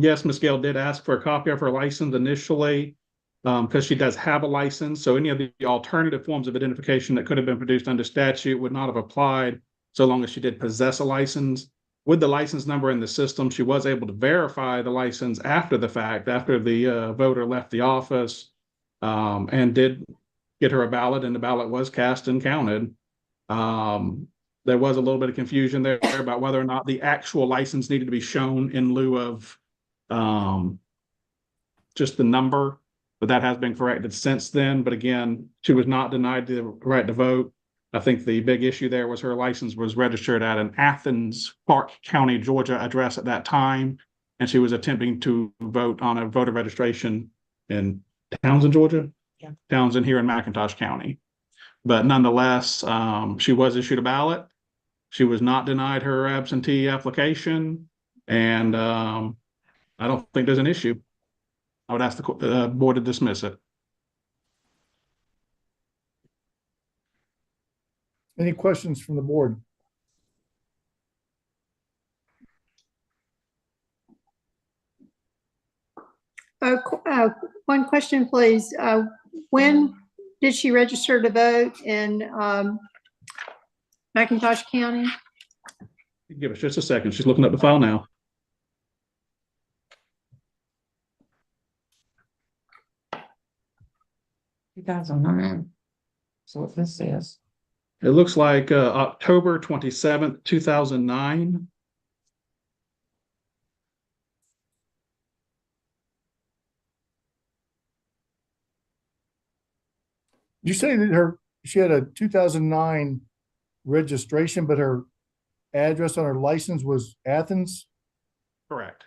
Yes, Ms. Gale did ask for a copy of her license initially because she does have a license. So any of the alternative forms of identification that could have been produced under statute would not have applied so long as she did possess a license. With the license number in the system, she was able to verify the license after the fact, after the voter left the office, and did get her a ballot, and the ballot was cast and counted. There was a little bit of confusion there about whether or not the actual license needed to be shown in lieu of just the number, but that has been corrected since then. But again, she was not denied the right to vote. I think the big issue there was her license was registered at an Athens, Clark County, Georgia address at that time. And she was attempting to vote on a voter registration in Townsend, Georgia. Yeah. Townsend here in McIntosh County. But nonetheless, she was issued a ballot. She was not denied her absentee application. And I don't think there's an issue. I would ask the board to dismiss it. Any questions from the board? One question, please. When did she register to vote in McIntosh County? Give us just a second. She's looking up the file now. $2,009. So what this says. It looks like October 27th, 2009. You say that she had a 2009 registration, but her address on her license was Athens? Correct.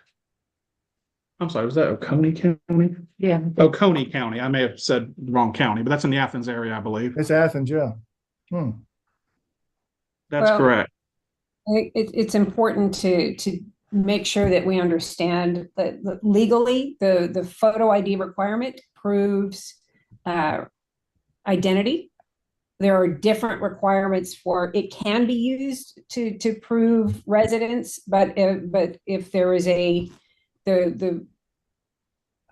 I'm sorry, was that Oconee County? Yeah. Oconee County. I may have said the wrong county, but that's in the Athens area, I believe. It's Athens, yeah. That's correct. It's important to make sure that we understand that legally, the photo ID requirement proves identity. There are different requirements for it can be used to prove residence, but if there is the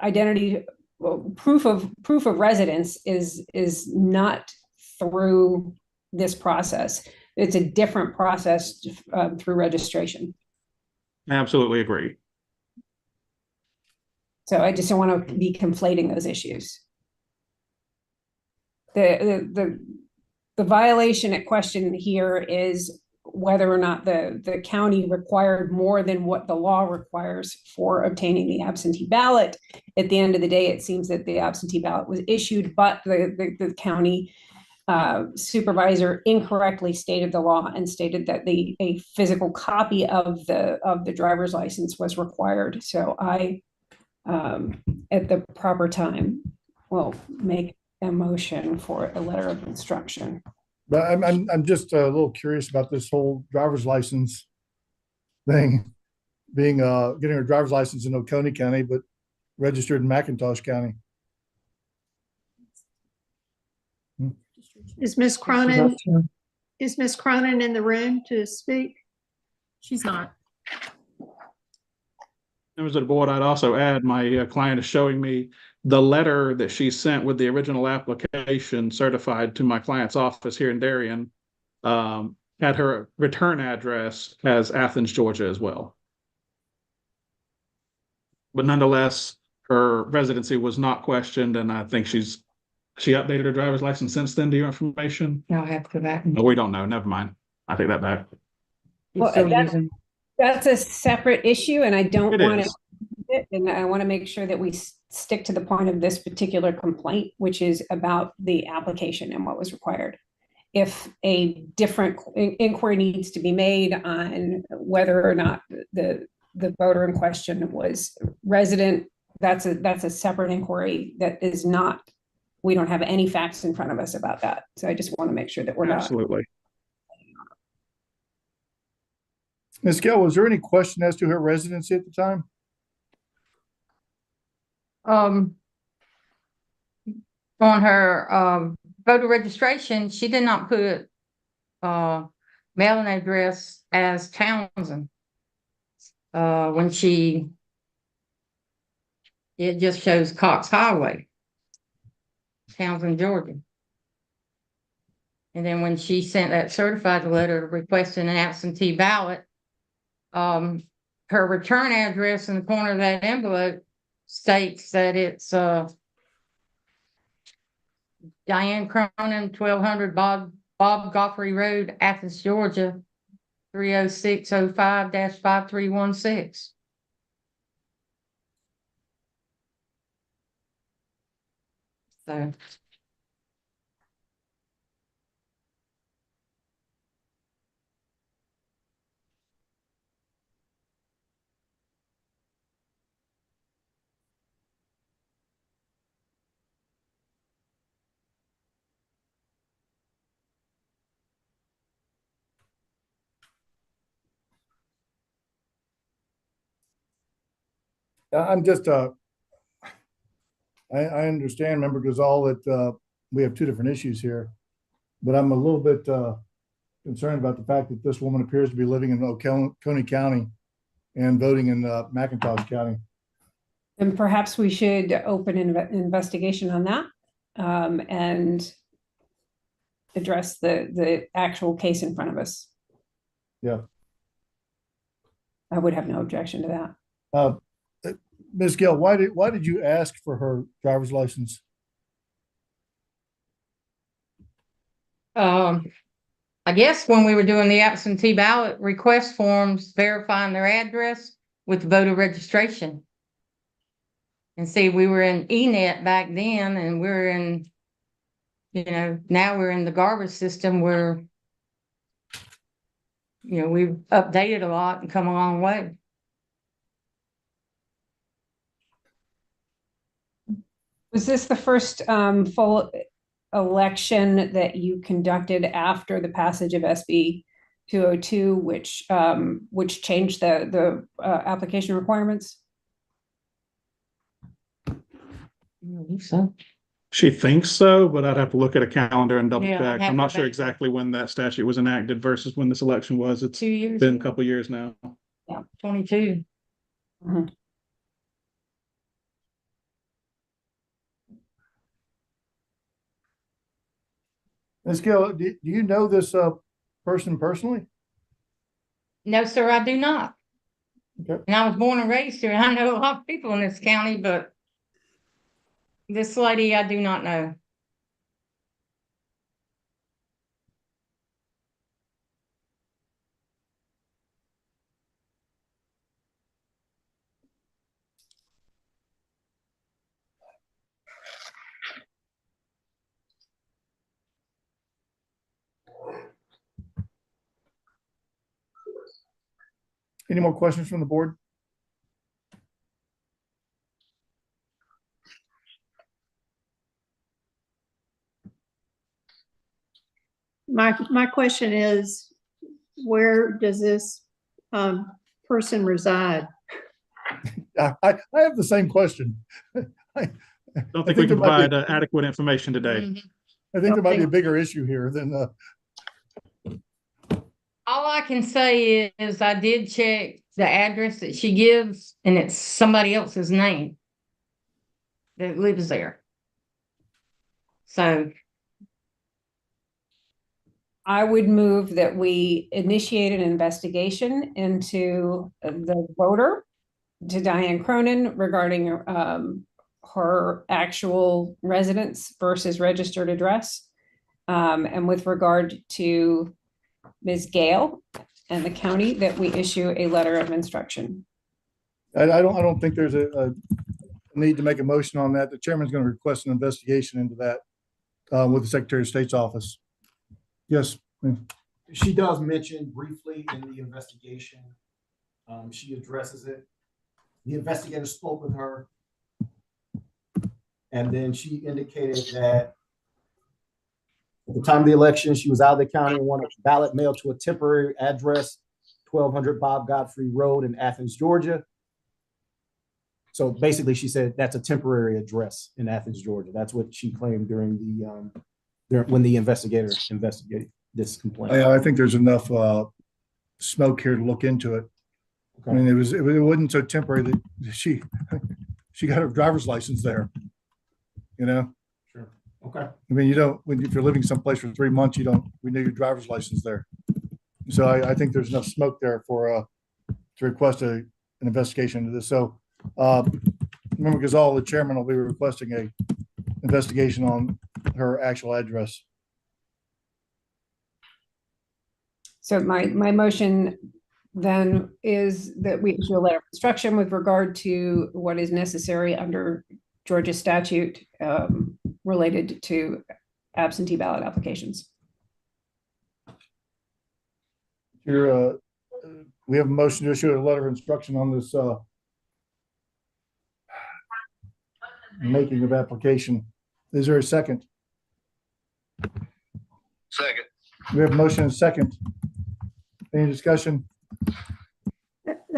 identity proof of residence is not through this process. It's a different process through registration. Absolutely agree. So I just don't want to be conflating those issues. The violation at question here is whether or not the county required more than what the law requires for obtaining the absentee ballot. At the end of the day, it seems that the absentee ballot was issued, but the county supervisor incorrectly stated the law and stated that a physical copy of the driver's license was required. So I, at the proper time, will make a motion for a letter of instruction. But I'm just a little curious about this whole driver's license thing, being getting her driver's license in Oconee County, but registered in McIntosh County. Is Ms. Cronin in the room to speak? She's not. Members of the board, I'd also add my client is showing me the letter that she sent with the original application certified to my client's office here in Darien, at her return address as Athens, Georgia as well. But nonetheless, her residency was not questioned, and I think she updated her driver's license since then. Do you have information? I'll have to go back. No, we don't know. Never mind. I take that back. Well, that's a separate issue, and I don't want to. And I want to make sure that we stick to the point of this particular complaint, which is about the application and what was required. If a different inquiry needs to be made on whether or not the voter in question was resident, that's a separate inquiry that is not. We don't have any facts in front of us about that. So I just want to make sure that we're absolutely. Ms. Gill, was there any question as to her residency at the time? On her voter registration, she did not put mailing address as Townsend. When it just shows Cox Highway, Townsend, Georgia. And then when she sent that certified letter requesting an absentee ballot, her return address in the corner of that envelope states that it's Diane Cronin, 1200 Bob Goffrey Road, Athens, Georgia, 30605-5316. So I'm just, I understand, Member Gazal, that, we have two different issues here. But I'm a little bit, concerned about the fact that this woman appears to be living in Oconee County and voting in, McIntosh County. And perhaps we should open an investigation on that, and address the actual case in front of us. Yeah. I would have no objection to that. Ms. Gill, why did you ask for her driver's license? I guess when we were doing the absentee ballot request forms, verifying their address with voter registration. And see, we were in ENET back then, and we're in, now we're in the garbage system where, we've updated a lot and come a long way. Was this the first full election that you conducted after the passage of SB 202, which changed the application requirements? I believe so. She thinks so, but I'd have to look at a calendar and double Yeah, I'd check. have I'm to not sure back- exactly when that statute was enacted versus when this election was. It's 2 years. been a couple years now. Yeah, 22. Ms. Gill, do you know this, person personally? No, sir, I do not. Okay. And I was born and raised here. I know a lot of people in this county, but this lady, I do not know. Any more questions from the board? My question is, where does this person reside? I have the same question. I Don't I think we think can it might be- provide adequate information today. Mm-hmm. think there might be a bigger issue here than, All I can say is I did check the address that she gives, and it's somebody else's name that lives there. So I would move that we initiate an investigation into the voter, to Diane Cronin, regarding her actual residence versus registered address. And with regard to Ms. Gale and the county, that we issue a letter of instruction. I don't think there's a need to make a motion on that. The chairman's going to request an investigation into that with the Secretary of State's office. Yes. She does mention briefly in the investigation. She addresses it. The investigator spoke with her. And then she indicated that at the time of the election, she was out of the county and wanted a ballot mailed to a temporary address, 1200 Bob Godfrey Road in Athens, Georgia. So basically, she said that's a temporary address in Athens, Georgia. That's what she claimed during when the investigator investigated this complaint. I think there's enough smoke here to look into it. I mean, it wasn't so temporary that she got her driver's license there. Sure. Okay. I mean, if you're living someplace for 3 months, we need your driver's license there. So I think there's enough smoke there to request an investigation into this. So Member Gazal, the chairman, will be requesting a investigation on her actual address. So my motion then is that we issue a letter of instruction with regard to what is necessary under Georgia statute related to absentee ballot applications. We have a motion to issue a letter of instruction on this making of application. Is there a second? We have a motion and a second. Any discussion?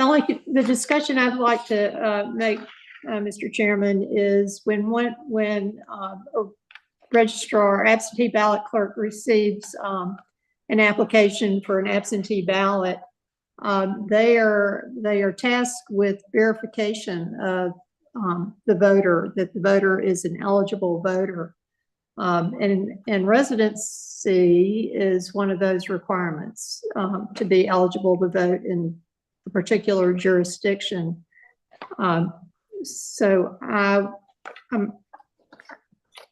the discussion I'd like to make, Mr. Chairman, is when a registrar or absentee ballot clerk receives an application for an absentee ballot, they are tasked with verification of the voter, that the voter is an eligible voter. And residency is one of those requirements to be eligible to vote in a particular jurisdiction. So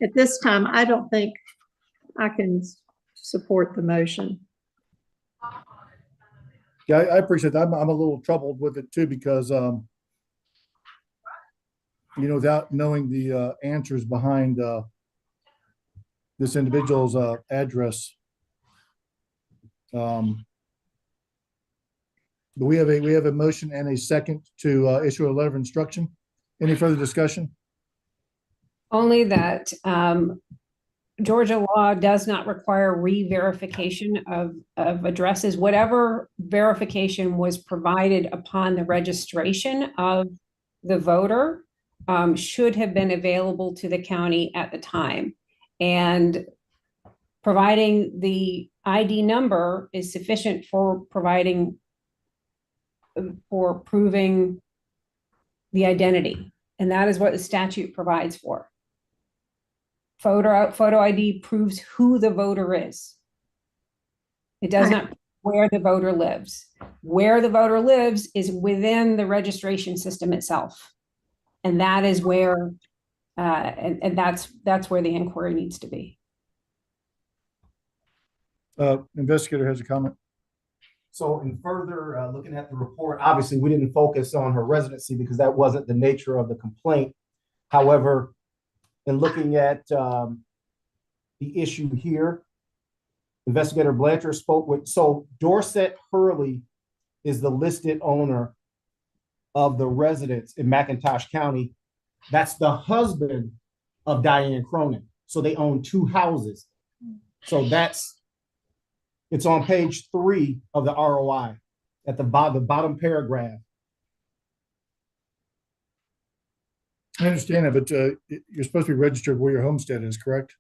at this time, I don't think I can support the motion. Yeah, I appreciate that. I'm a little troubled with it too, because, without knowing the answers behind this individual's address. But we have a motion and a second to issue a letter of instruction. Any further discussion? Only that Georgia law does not require re-verification of addresses. Whatever verification was provided upon the registration of the voter should have been available to the county at the time. And providing the ID number is sufficient for proving the identity. And that is what the statute provides for. Photo ID proves who the voter is. It does not where the voter lives. Where the voter lives is within the registration system itself. And that is where that's where the inquiry needs to be. Investigator has a comment. So in further looking at the report, obviously we didn't focus on her residency because that wasn't the nature of the complaint. However, in looking at the issue here, Investigator Blanchard spoke with, so Dorset Hurley is the listed owner of the residence in McIntosh County. That's the husband of Diane Cronin. So they own two houses. So it's on page 3 of the ROI at the bottom paragraph. I understand that, but you're supposed to be registered where your homestead is, correct?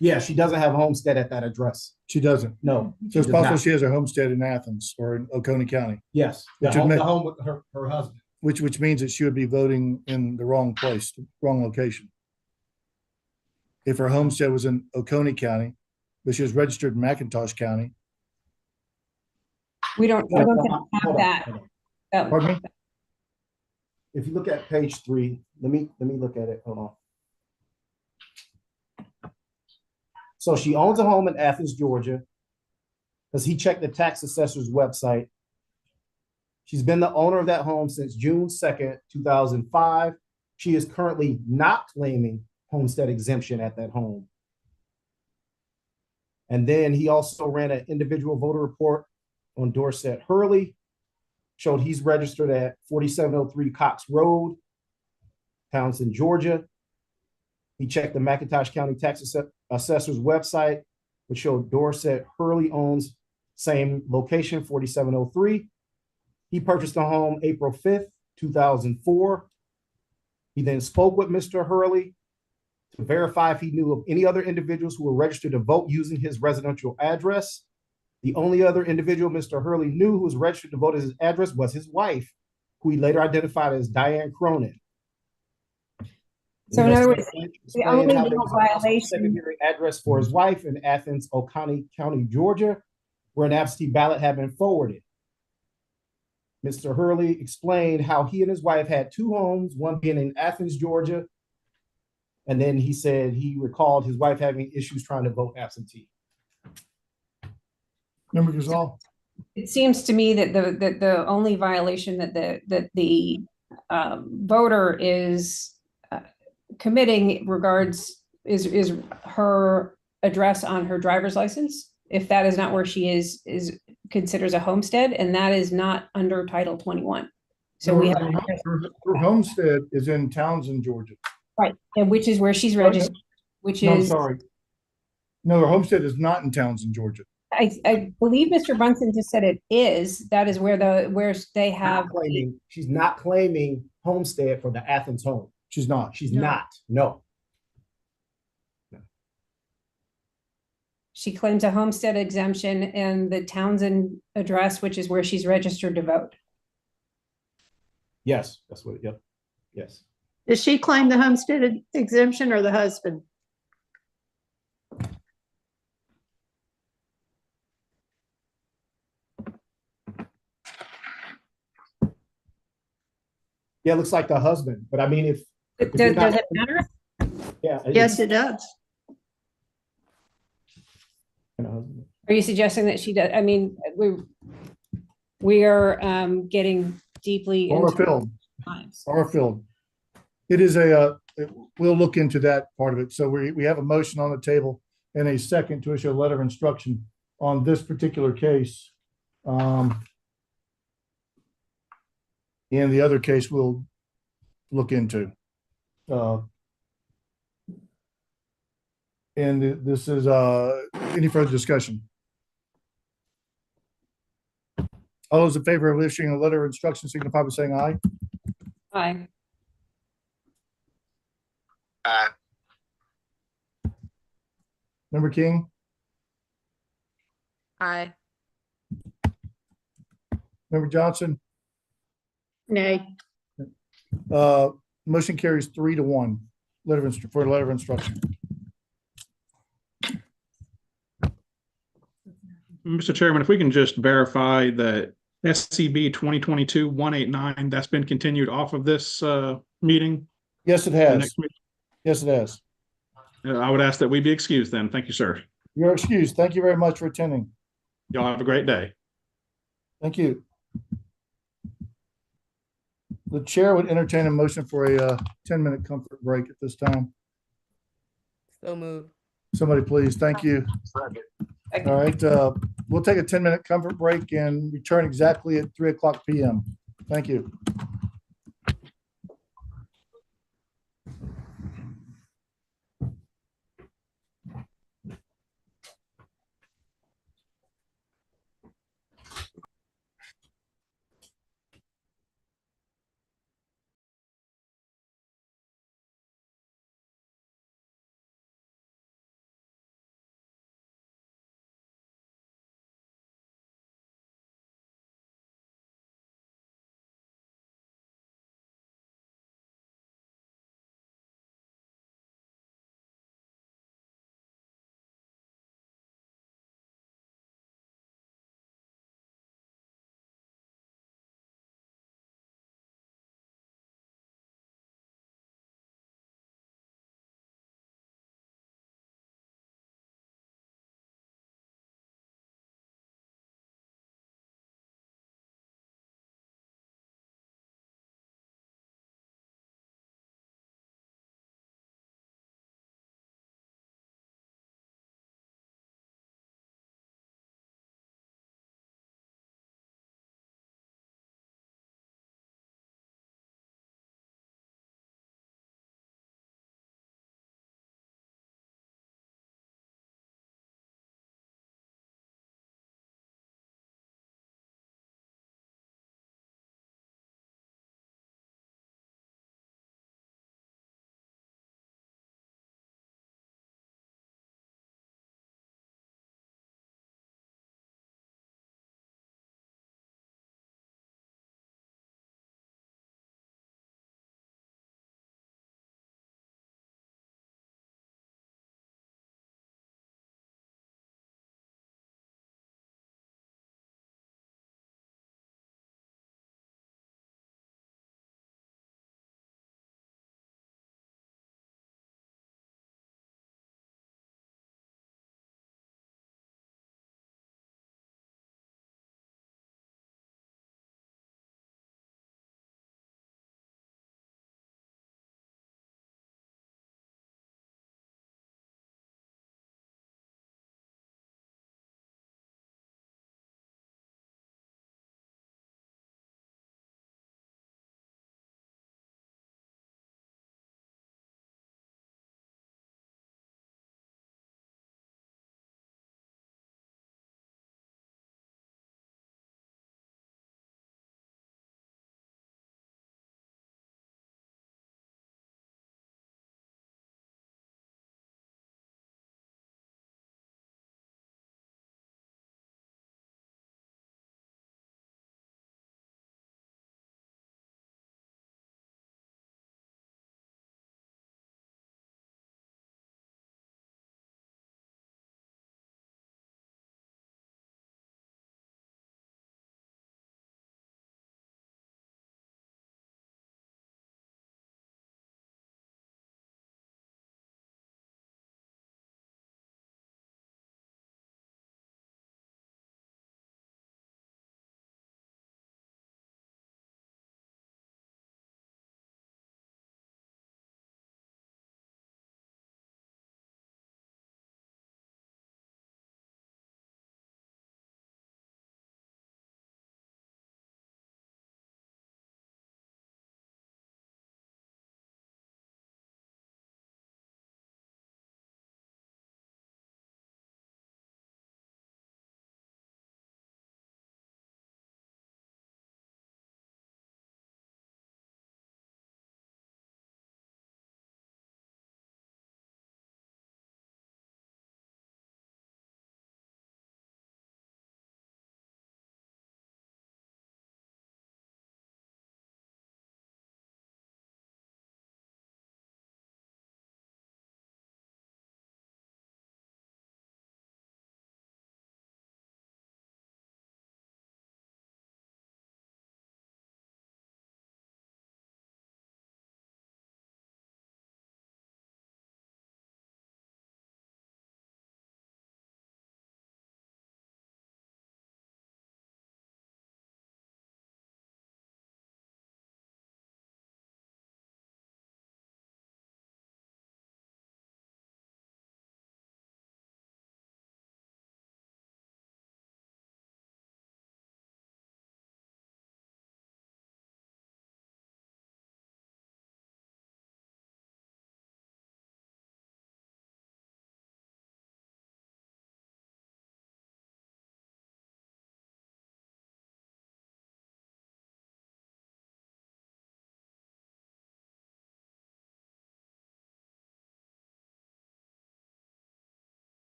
Yeah, she doesn't have a homestead at that address. She doesn't? No. So it's possible she has a homestead in Athens or in Oconee County? Yes, the home with her husband. Which means that she would be voting in the wrong place, the wrong location. If her homestead was in Oconee County, but she was registered in McIntosh County. We don't have that. Pardon me? If you look at page 3, let me look at it. Hold on. So she owns a home in Athens, Georgia, because he checked the tax assessor's website. She's been the owner of that home since June 2nd, 2005. She is currently not claiming homestead exemption at that home. And then he also ran an individual voter report on Dorset Hurley, showed he's registered at 4703 Cox Road, Townsend, Georgia. He checked the McIntosh County Tax Assessor's website, which showed Dorset Hurley owns same location, 4703. He purchased a home April 5th, 2004. He then spoke with Mr. Hurley to verify if he knew of any other individuals who were registered to vote using his residential address. The only other individual Mr. Hurley knew who was registered to vote as his address was his wife, who he later identified as Diane Cronin. So in other words, the only violation secondary address for his wife in Athens, Oconee County, Georgia, where an absentee ballot had been forwarded. Mr. Hurley explained how he and his wife had two homes, one being in Athens, Georgia. And then he said he recalled his wife having issues trying to vote absentee. Member Gazal. It seems to me that the only violation that the voter is committing is her address on her driver's license. If that is not where she is considers a homestead, and that is not under Title 21. So we have her homestead is in Townsend, Georgia. Right, and which is where she's registered, which is. I'm sorry. No, her homestead is not in Townsend, Georgia. I believe Mr. Brunson just said it is. That is where they have. She's not claiming homestead for the Athens home. She's not. She's not, no. She claims a homestead exemption and the Townsend address, which is where she's registered to vote. Yes, that's what, yep, yes. Does she claim the homestead exemption or the husband? Yeah, it looks like the husband, but I mean, if. Does it matter? Yeah. Yes, it does. Are you suggesting that she does? I mean, we are getting deeply into Barfield. It is we'll look into that part of it. So we have a motion on the table and a second to issue a letter of instruction on this particular case. And the other case we'll look into. And this is any further discussion? All those in favor of issuing a letter of instruction signify by saying aye. Aye. Aye. Member King, Aye. Member Johnson, Nay. motion carries 3-1. For a letter of instruction. Mr. Chairman, if we can just verify that SCB 2022-189, that's been continued off of this meeting? Yes, it has. Yes, it has. I would ask that we be excused then. Thank you, sir. You're excused. Thank you very much for attending. Y'all have a great day. Thank you. The chair would entertain a motion for a 10-minute comfort break at this time. So move. Somebody please. Thank you. All right. We'll take a 10-minute comfort break and return exactly at 3:00 p.m. Thank you.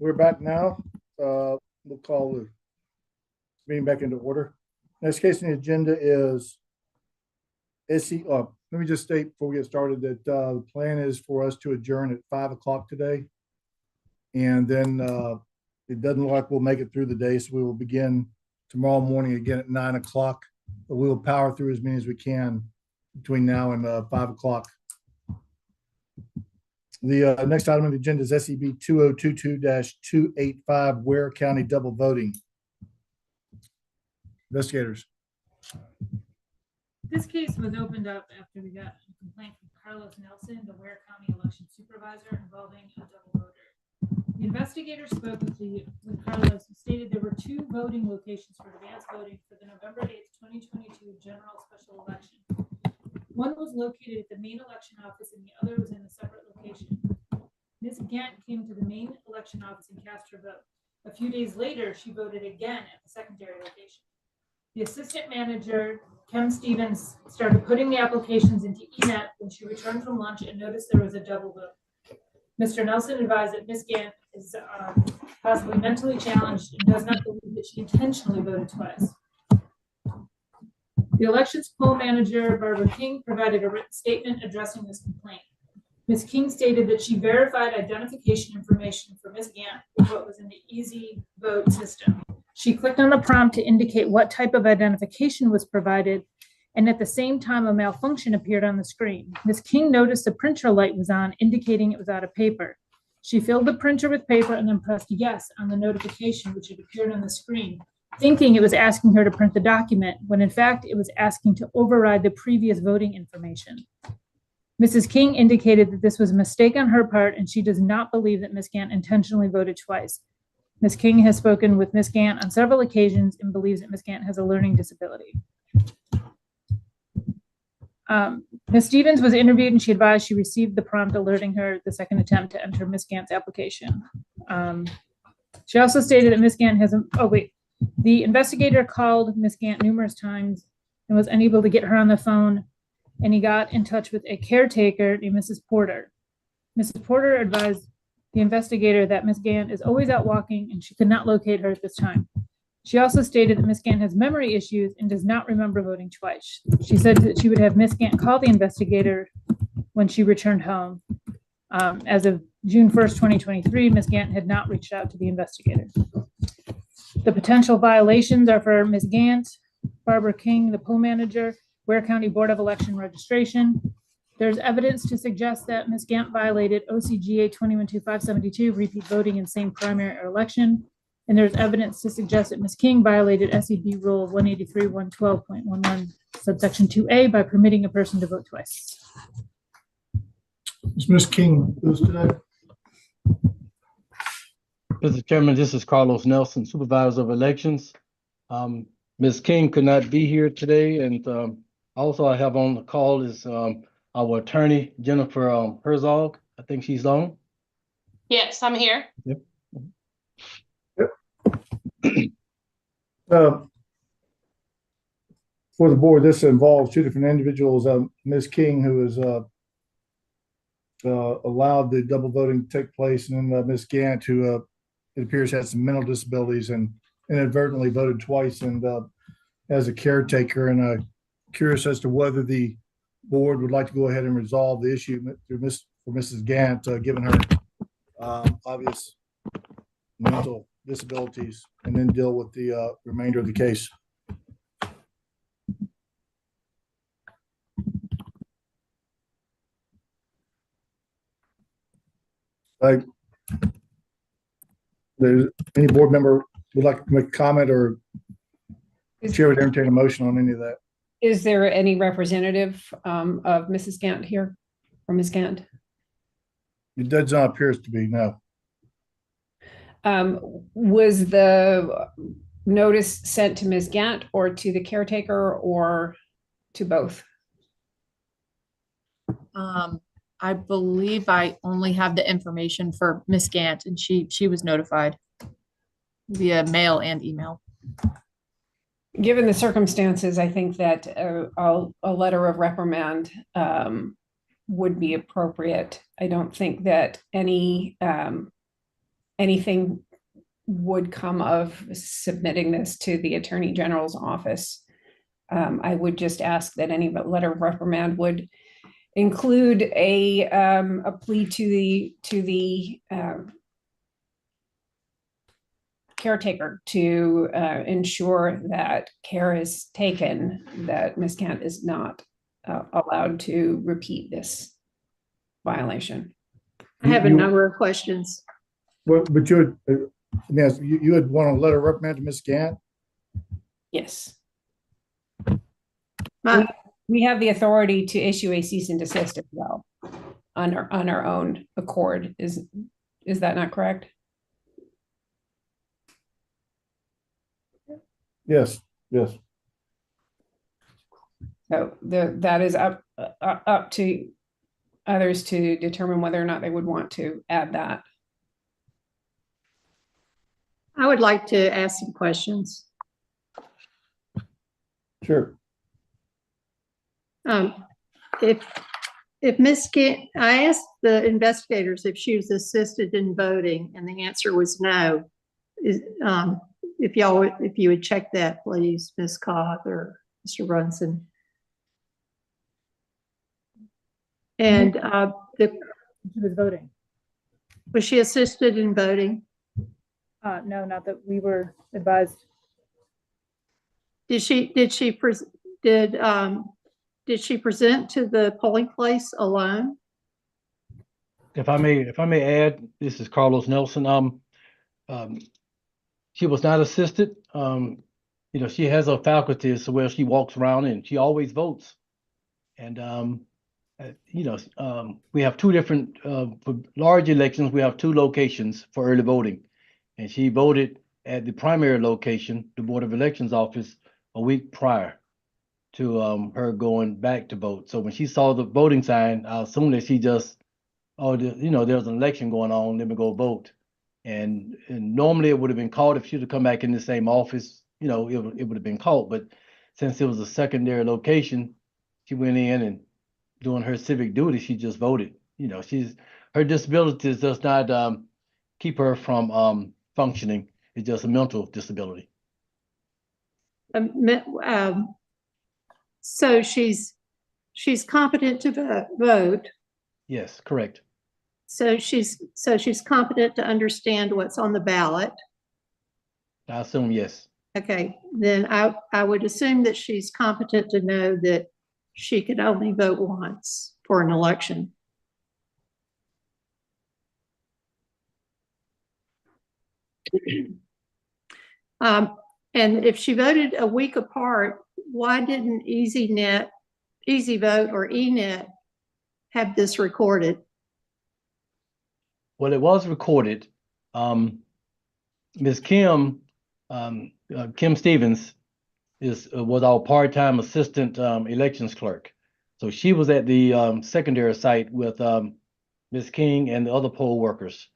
We're back now. We'll call the meeting back into order. Next case on the agenda is let me just state before we get started that the plan is for us to adjourn at 5 o'clock today. And then it doesn't look like we'll make it through the day, so we will begin tomorrow morning again at 9 o'clock. But we will power through as many as we can between now and 5 o'clock. The next item on the agenda is SEB 2022-285 Ware County double voting. Investigators. This case was opened up after we got a complaint from Carlos Nelson, the Ware County election supervisor, involving a double voter. The investigator spoke with Carlos and stated there were two voting locations for advance voting for the November 8th, 2022 general special election. One was located at the main election office and the other was in a separate location. Ms. Gant came to the main election office and cast her vote. A few days later, she voted again at the secondary location. The assistant manager, Kim Stevens, started putting the applications into eNet when she returned from lunch and noticed there was a double vote. Mr. Nelson advised that Ms. Gant is possibly mentally challenged and does not believe that she intentionally voted twice. The elections poll manager, Barbara King, provided a written statement addressing this complaint. Ms. King stated that she verified identification information for Ms. Gant with what was in the Easy Vote system. She clicked on the prompt to indicate what type of identification was provided, and at the same time, a malfunction appeared on the screen. Ms. King noticed the printer light was on, indicating it was out of paper. She filled the printer with paper and then pressed yes on the notification, which had appeared on the screen, thinking it was asking her to print the document, when in fact it was asking to override the previous voting information. Mrs. King indicated that this was a mistake on her part, and she does not believe that Ms. Gant intentionally voted twice. Ms. King has spoken with Ms. Gant on several occasions and believes that Ms. Gant has a learning disability. Ms. Stevens was interviewed and she advised she received the prompt alerting her the second attempt to enter Ms. Gant's application. She also stated that Ms. Gant has the investigator called Ms. Gant numerous times and was unable to get her on the phone, and he got in touch with a caretaker named Mrs. Porter. Mrs. Porter advised the investigator that Ms. Gant is always out walking and she could not locate her at this time. She also stated that Ms. Gant has memory issues and does not remember voting twice. She said that she would have Ms. Gant call the investigator when she returned home. As of June 1st, 2023, Ms. Gant had not reached out to the investigator. The potential violations are for Ms. Gant, Barbara King, the poll manager, Ware County Board of Election Registration. There's evidence to suggest that Ms. Gant violated OCGA 21-572, repeat voting in same primary or election. And there's evidence to suggest that Ms. King violated SEB Rule 183-112.11, subsection 2A, by permitting a person to vote twice. Is Ms. King who's today? Mr. Chairman, this is Carlos Nelson, Supervisor of Elections. Ms. King could not be here today, and also I have on the call is our attorney, Jennifer Herzog. I think she's on. Yes, I'm here. Yep. For the board, this involves two different individuals. Ms. King, who is allowed the double voting to take place, and then Ms. Gant, who it appears has some mental disabilities and inadvertently voted twice, and as a caretaker. And curious as to whether the board would like to go ahead and resolve the issue for Mrs. Gant, given her obvious mental disabilities, and then deal with the remainder of the case. There's any board member would like to make a comment, or chair would entertain a motion on any of that. Is there any representative of Mrs. Gant here, or Ms. Gant? It does not appear to be, no. Was the notice sent to Ms. Gant or to the caretaker, or to both? I believe I only have the information for Ms. Gant, and she was notified via mail and email. Given the circumstances, I think that a letter of reprimand would be appropriate. I don't think that any anything would come of submitting this to the Attorney General's office. I would just ask that any letter of reprimand would include a plea to the caretaker to ensure that care is taken, that Ms. Gant is not allowed to repeat this violation. I have a number of questions. Well, but yes, you had want a letter of reprimand to Ms. Gant? Yes. We have the authority to issue a cease and desist as well on our own accord. Is that not correct? Yes, yes. So that is up to others to determine whether or not they would want to add that. I would like to ask some questions. Sure. If Ms. Gant, I asked the investigators if she was assisted in voting, and the answer was no. If you would check that, please, Ms. Cobb or Mr. Brunson. And She was voting. was she assisted in voting? No, not that we were advised. Did she present to the polling place alone? If I may add, this is Carlos Nelson. She was not assisted. She has her faculties where she walks around and she always votes. And we have two different for large elections. We have two locations for early voting, and she voted at the primary location, the Board of Elections office, a week prior to her going back to vote. So when she saw the voting sign, I assumed that she just, there's an election going on, let me go vote. And normally it would have been caught if she'd have come back in the same office, it would have been caught. But since it was a secondary location, she went in and doing her civic duty, she just voted. Her disabilities does not keep her from functioning. It's just a mental disability. So she's competent to vote. Yes, correct. So she's competent to understand what's on the ballot. I assume yes. Okay, then I would assume that she's competent to know that she can only vote once for an election. And if she voted a week apart, why didn't EasyVote or ENet have this recorded? Well, it was recorded. Ms. Kim Stevens was our part-time assistant elections clerk. So she was at the secondary site with Ms. King and the other poll workers.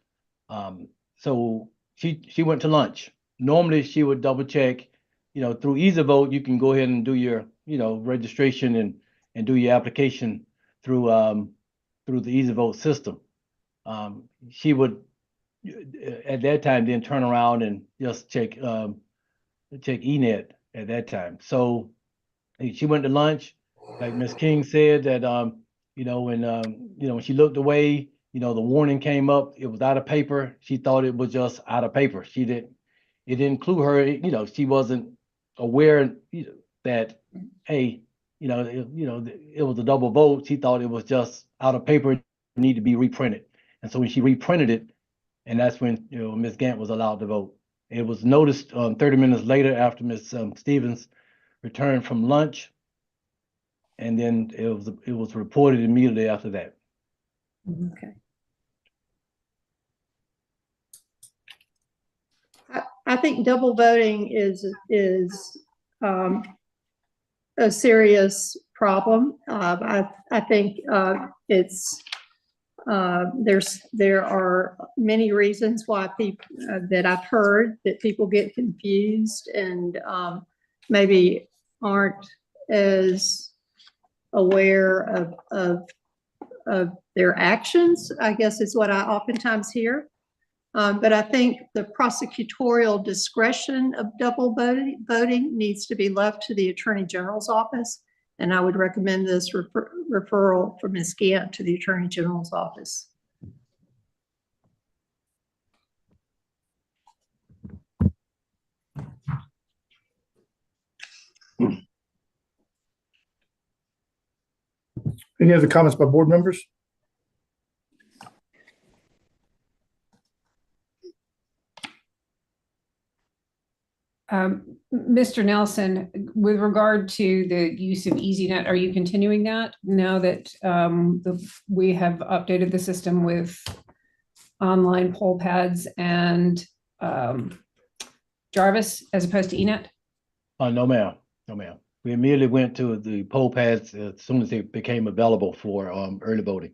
So she went to lunch. Normally she would double check, through EasyVote, you can go ahead and do your, registration and do your application through the EasyVote system. She would at that time then turn around and just check ENet at that time. So she went to lunch, like Ms. King said that when she looked away, the warning came up, it was out of paper. She thought it was just out of paper. It didn't include her, she wasn't aware that, hey, it was a double vote. She thought it was just out of paper, need to be reprinted. And so when she reprinted it, and that's when Ms. Gant was allowed to vote. It was noticed 30 minutes later after Ms. Stevens returned from lunch, and then it was reported immediately after that. Okay. I think double voting is a serious problem. I think there are many reasons why people that I've heard that people get confused and maybe aren't as aware of their actions, I guess is what I oftentimes hear. But I think the prosecutorial discretion of double voting needs to be left to the Attorney General's office. And I would recommend this referral from Ms. Gant to the Attorney General's office. Any other comments by board members? Mr. Nelson, with regard to the use of EasyNet, are you continuing that now that we have updated the system with online poll pads and Jarvis as opposed to ENET? No, ma'am. No, ma'am. We immediately went to the poll pads as soon as they became available for early voting.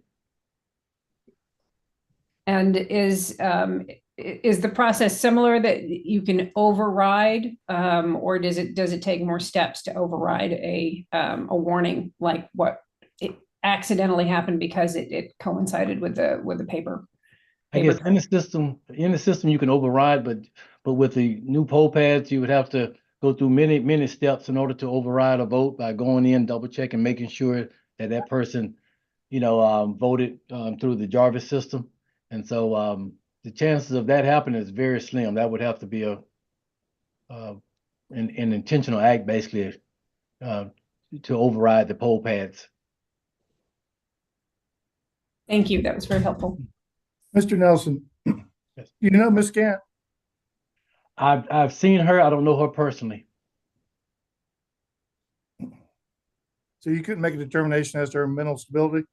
And is the process similar that you can override, or does it take more steps to override a warning like what it accidentally happened because it coincided with the paper? I guess in the system you can override, but with the new poll pads, you would have to go through many steps in order to override a vote by going in, double checking, making sure that that person, voted through the Jarvis system. And so the chances of that happening is very slim. That would have to be an intentional act, basically, to override the poll pads. Thank you. That was very helpful. Mr. Nelson, you know Ms. Gant? I've seen her. I don't know her personally. So you couldn't make a determination as to her mental stability?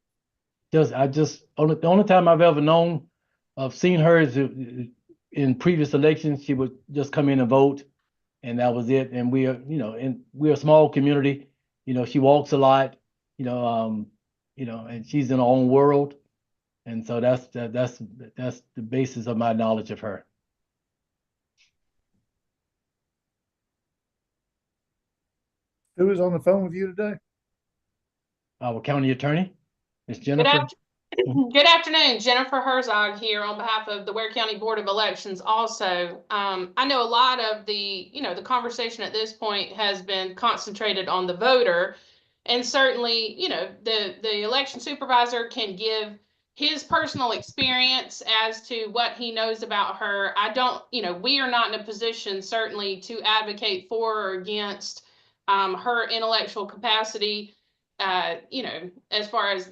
The only time I've ever known of seeing her is in previous elections. She would just come in and vote, and that was it. And we are, we're a small community. She walks a lot. And she's in her own world, and so that's the basis of my knowledge of her. Who is on the phone with you today? Our county attorney, Ms. Jennifer. Good afternoon, Jennifer Herzog here on behalf of the Ware County Board of Elections. Also, I know a lot of the conversation at this point has been concentrated on the voter, and certainly, the election supervisor can give his personal experience as to what he knows about her. We are not in a position certainly to advocate for or against her intellectual capacity. As far as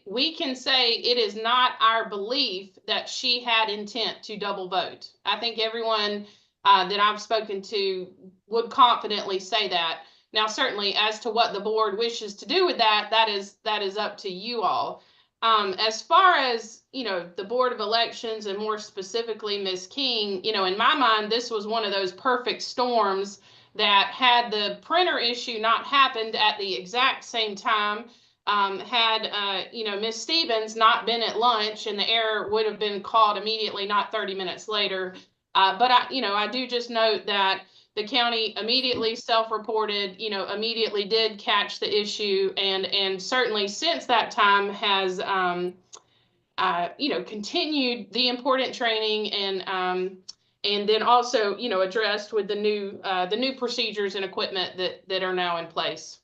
we can say, it is not our belief that she had intent to double vote. I think everyone that I've spoken to would confidently say that. Now, certainly as to what the board wishes to do with that is up to you all. As far as, the Board of Elections and more specifically Ms. King, in my mind, this was one of those perfect storms that had the printer issue not happened at the exact same time, had Ms. Stevens not been at lunch, and the error would have been caught immediately, not 30 minutes later. But I do just note that the county immediately self-reported, immediately did catch the issue, and certainly since that time has continued the important training and then also, addressed with the new procedures and equipment that are now in place.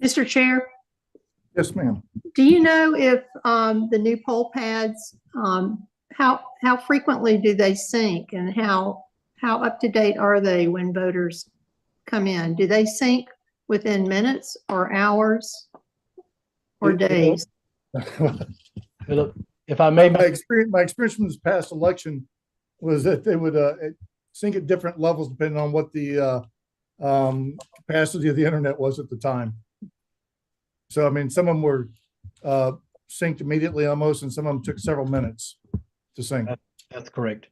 Mr. Chair? Yes, ma'am. Do you know if the new poll pads, how frequently do they sync, and how up to date are they when voters come in? Do they sync within minutes or hours or days? Philip, if I may, my experience from this past election was that they would sync at different levels depending on what the capacity of the internet was at the time. So, I mean, some of them were synced immediately almost, and some of them took several minutes to sync. That's correct.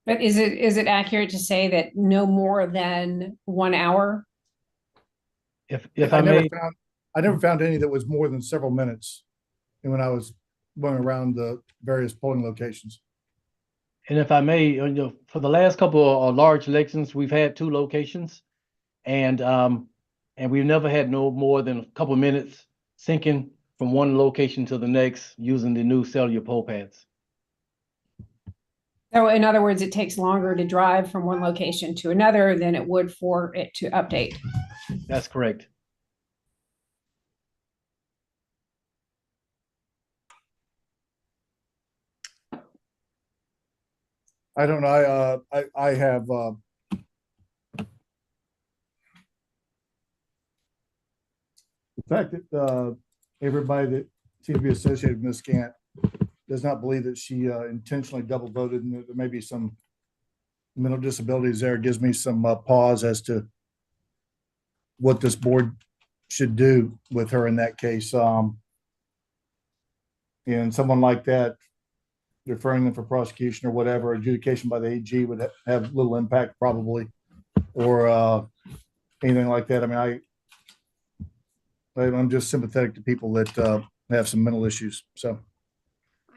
But is it accurate to say that no more than 1 hour? I never found any that was more than several minutes when I was going around the various polling locations. And if I may, for the last couple of large elections, we've had 2 locations, and and we've never had no more than a couple of minutes syncing from one location to the next using the new cellular pole pads. So in other words, it takes longer to drive from one location to another than it would for it to update. That's correct. I don't know, I have, the fact that, everybody that seems to be associated with Ms. Gant does not believe that she, intentionally double voted, and there may be some mental disabilities there, gives me some, pause as to what this board should do with her in that case. And someone like that, referring them for prosecution or whatever, adjudication by the AG would have little impact probably, or anything like that. I mean, I'm just sympathetic to people that have some mental issues. So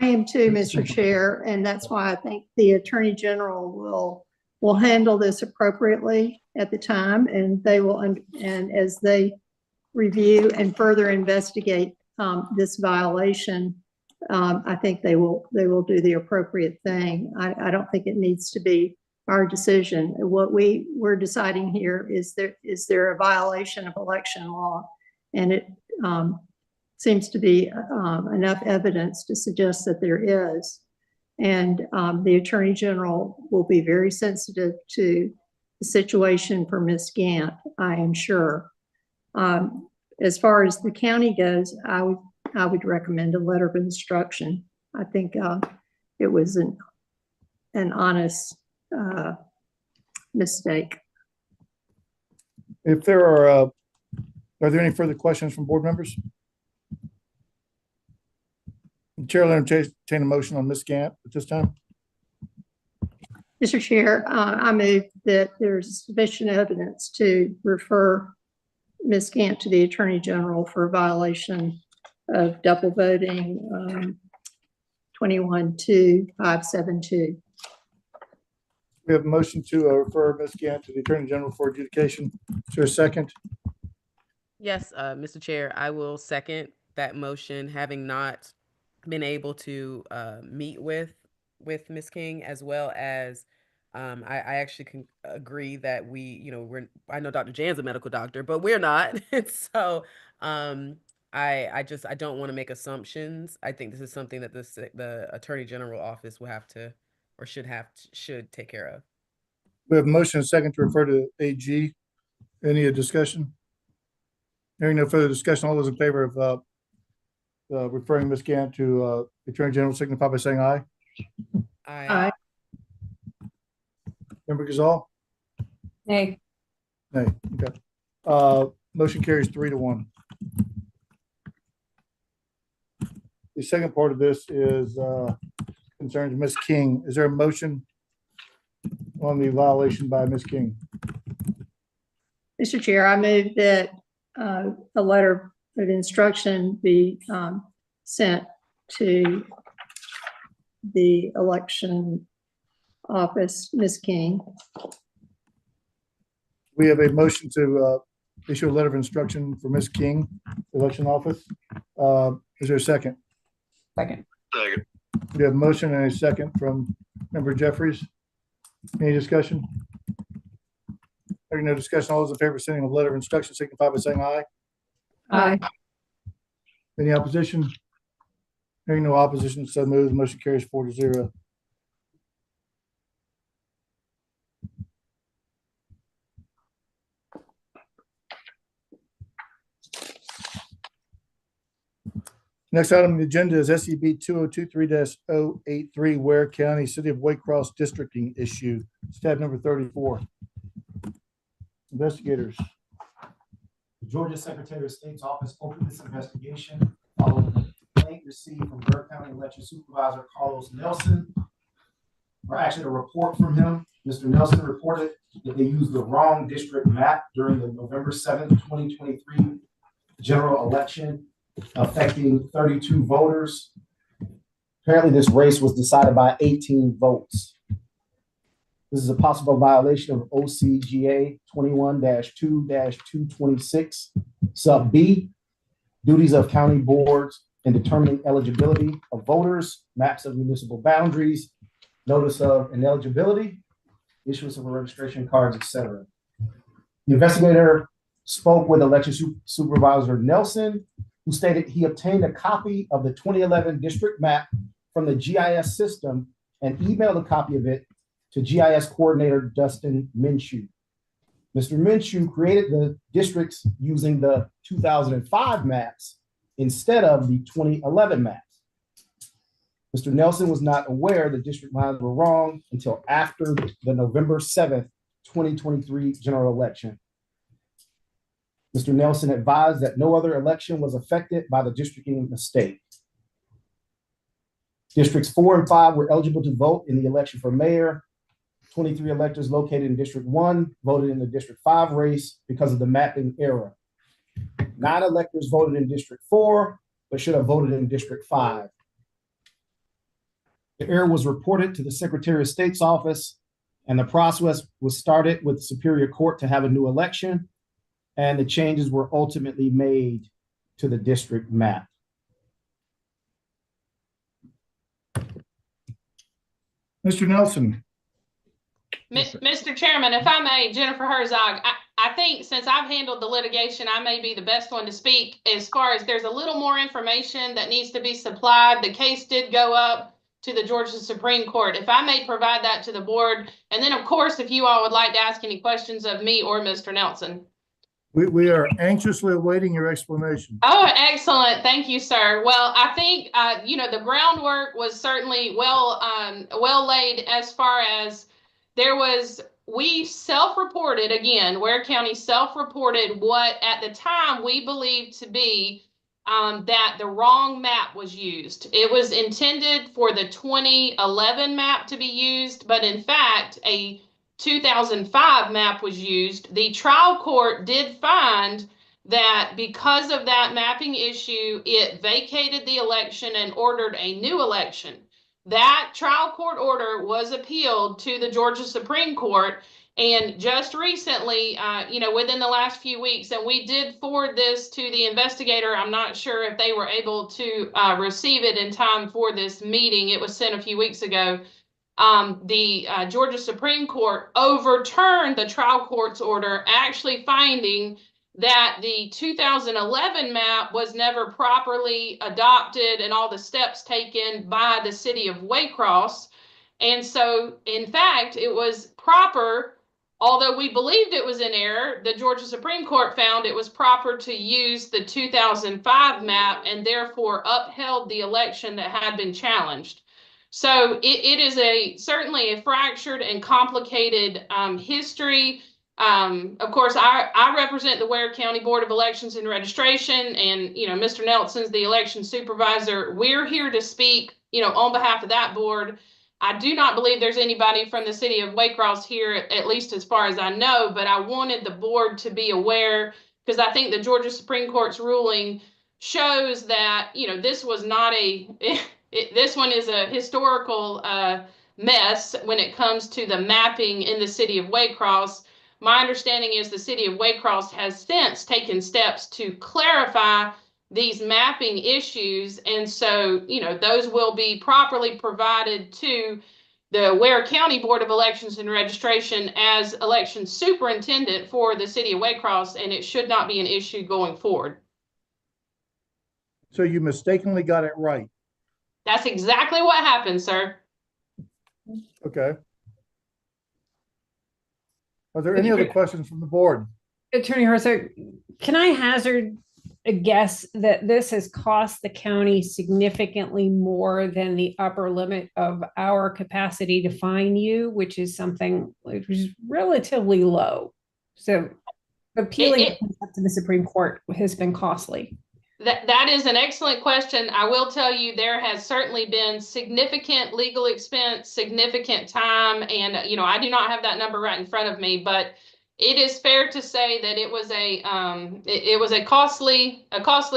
I am too, Mr. Chair, and that's why I think the Attorney General will handle this appropriately at the time, and they will, and as they review and further investigate this violation, I think they will do the appropriate thing. I don't think it needs to be our decision. What we're deciding here is there a violation of election law, and it seems to be enough evidence to suggest that there is. And the Attorney General will be very sensitive to the situation for Ms. Gant, I am sure. As far as the county goes, I would recommend a letter of instruction. I think it was an honest mistake. if there are there any further questions from board members? Chair will entertain a motion on Ms. Gant at this time. Mr. Chair, I move that there's sufficient evidence to refer Ms. Gant to the Attorney General for a violation of double voting 21-2572. We have a motion to refer Ms. Gant to the Attorney General for adjudication. Is there a second? Yes, Mr. Chair, I will second that motion, having not been able to meet with Ms. King, as well as I actually can agree that I know Dr. Jan's a medical doctor, but we're not. So I don't want to make assumptions. I think this is something that the Attorney General office will have to, or should take care of. We have a motion and a second to refer to AG. Any discussion? Hearing no further discussion, all those in favor of referring Ms. Gant to the Attorney General signify by saying aye. Aye. Member Gazal? Nay. Nay. Okay. Motion carries 3-1. The second part of this is concerns Ms. King. Is there a motion on the violation by Ms. King? Mr. Chair, I move that a letter of instruction be sent to the election office, Ms. King. We have a motion to issue a letter of instruction for Ms. King, election office. Is there a second? Second. Second. We have a motion and a second from Member Jeffries. Any discussion? Hearing no discussion, all those in favor of sending a letter of instruction signify by saying aye. Aye. Any opposition? Hearing no opposition, so moved. The motion carries 4-0. Next item on the agenda is SCB 2023-083, Ware County, City of Waycross districting issue, stab number 34. Investigators. The Georgia Secretary of State's office opened this investigation following a complaint received from Burke County Election Supervisor Carlos Nelson, or actually a report from him. Mr. Nelson reported that they used the wrong district map during the November 7th, 2023 general election, affecting 32 voters. Apparently this race was decided by 18 votes. This is a possible violation of OCGA 21-2-226 sub B, duties of county boards in determining eligibility of voters, maps of municipal boundaries, notice of ineligibility, issuance of registration cards, etc. The investigator spoke with election supervisor Nelson, who stated he obtained a copy of the 2011 district map from the GIS system and emailed a copy of it to GIS coordinator Dustin Minshew. Mr. Minshew created the districts using the 2005 maps instead of the 2011 maps. Mr. Nelson was not aware the district lines were wrong until after the November 7th, 2023 general election. Mr. Nelson advised that no other election was affected by the districting mistake. Districts 4 and 5 were eligible to vote in the election for mayor. 23 electors located in District 1 voted in the District 5 race because of the mapping error. 9 electors voted in District 4, but should have voted in District 5. The error was reported to the Secretary of State's office, and the process was started with the Superior Court to have a new election, and the changes were ultimately made to the district map. Mr. Nelson. Mr. Chairman, if I may, Jennifer Herzog, I think since I've handled the litigation, I may be the best one to speak as far as there's a little more information that needs to be supplied. The case did go up to the Georgia Supreme Court. If I may provide that to the board, and then of course, if you all would like to ask any questions of me or Mr. Nelson. We are anxiously awaiting your explanation. Oh, excellent. Thank you, sir. Well, I think, the groundwork was certainly well laid as far as we self-reported, again, Ware County self-reported what at the time we believed to be that the wrong map was used. It was intended for the 2011 map to be used, but in fact, a 2005 map was used. The trial court did find that because of that mapping issue, it vacated the election and ordered a new election. That trial court order was appealed to the Georgia Supreme Court, and just recently, within the last few weeks, and we did forward this to the investigator. I'm not sure if they were able to receive it in time for this meeting. It was sent a few weeks ago. The Georgia Supreme Court overturned the trial court's order, actually finding that the 2011 map was never properly adopted and all the steps taken by the city of Waycross. And so, in fact, it was proper, although we believed it was in error, the Georgia Supreme Court found it was proper to use the 2005 map and therefore upheld the election that had been challenged. So it is certainly a fractured and complicated history. Of course, I represent the Ware County Board of Elections and Registration, and Mr. Nelson's the election supervisor. We're here to speak, on behalf of that board. I do not believe there's anybody from the city of Waycross here, at least as far as I know, but I wanted the board to be aware because I think the Georgia Supreme Court's ruling shows that, this was not this one is a historical mess when it comes to the mapping in the city of Waycross. My understanding is the city of Waycross has since taken steps to clarify these mapping issues. And so, those will be properly provided to the Ware County Board of Elections and Registration as election superintendent for the city of Waycross, and it should not be an issue going forward. So you mistakenly got it right. That's exactly what happened, sir. Okay. Are there any other questions from the board? Attorney Herzog, can I hazard a guess that this has cost the county significantly more than the upper limit of our capacity to fine you, which is something which is relatively low? So appealing to the Supreme Court has been costly. That is an excellent question. I will tell you there has certainly been significant legal expense, significant time, and I do not have that number right in front of me, but it is fair to say that it was a costly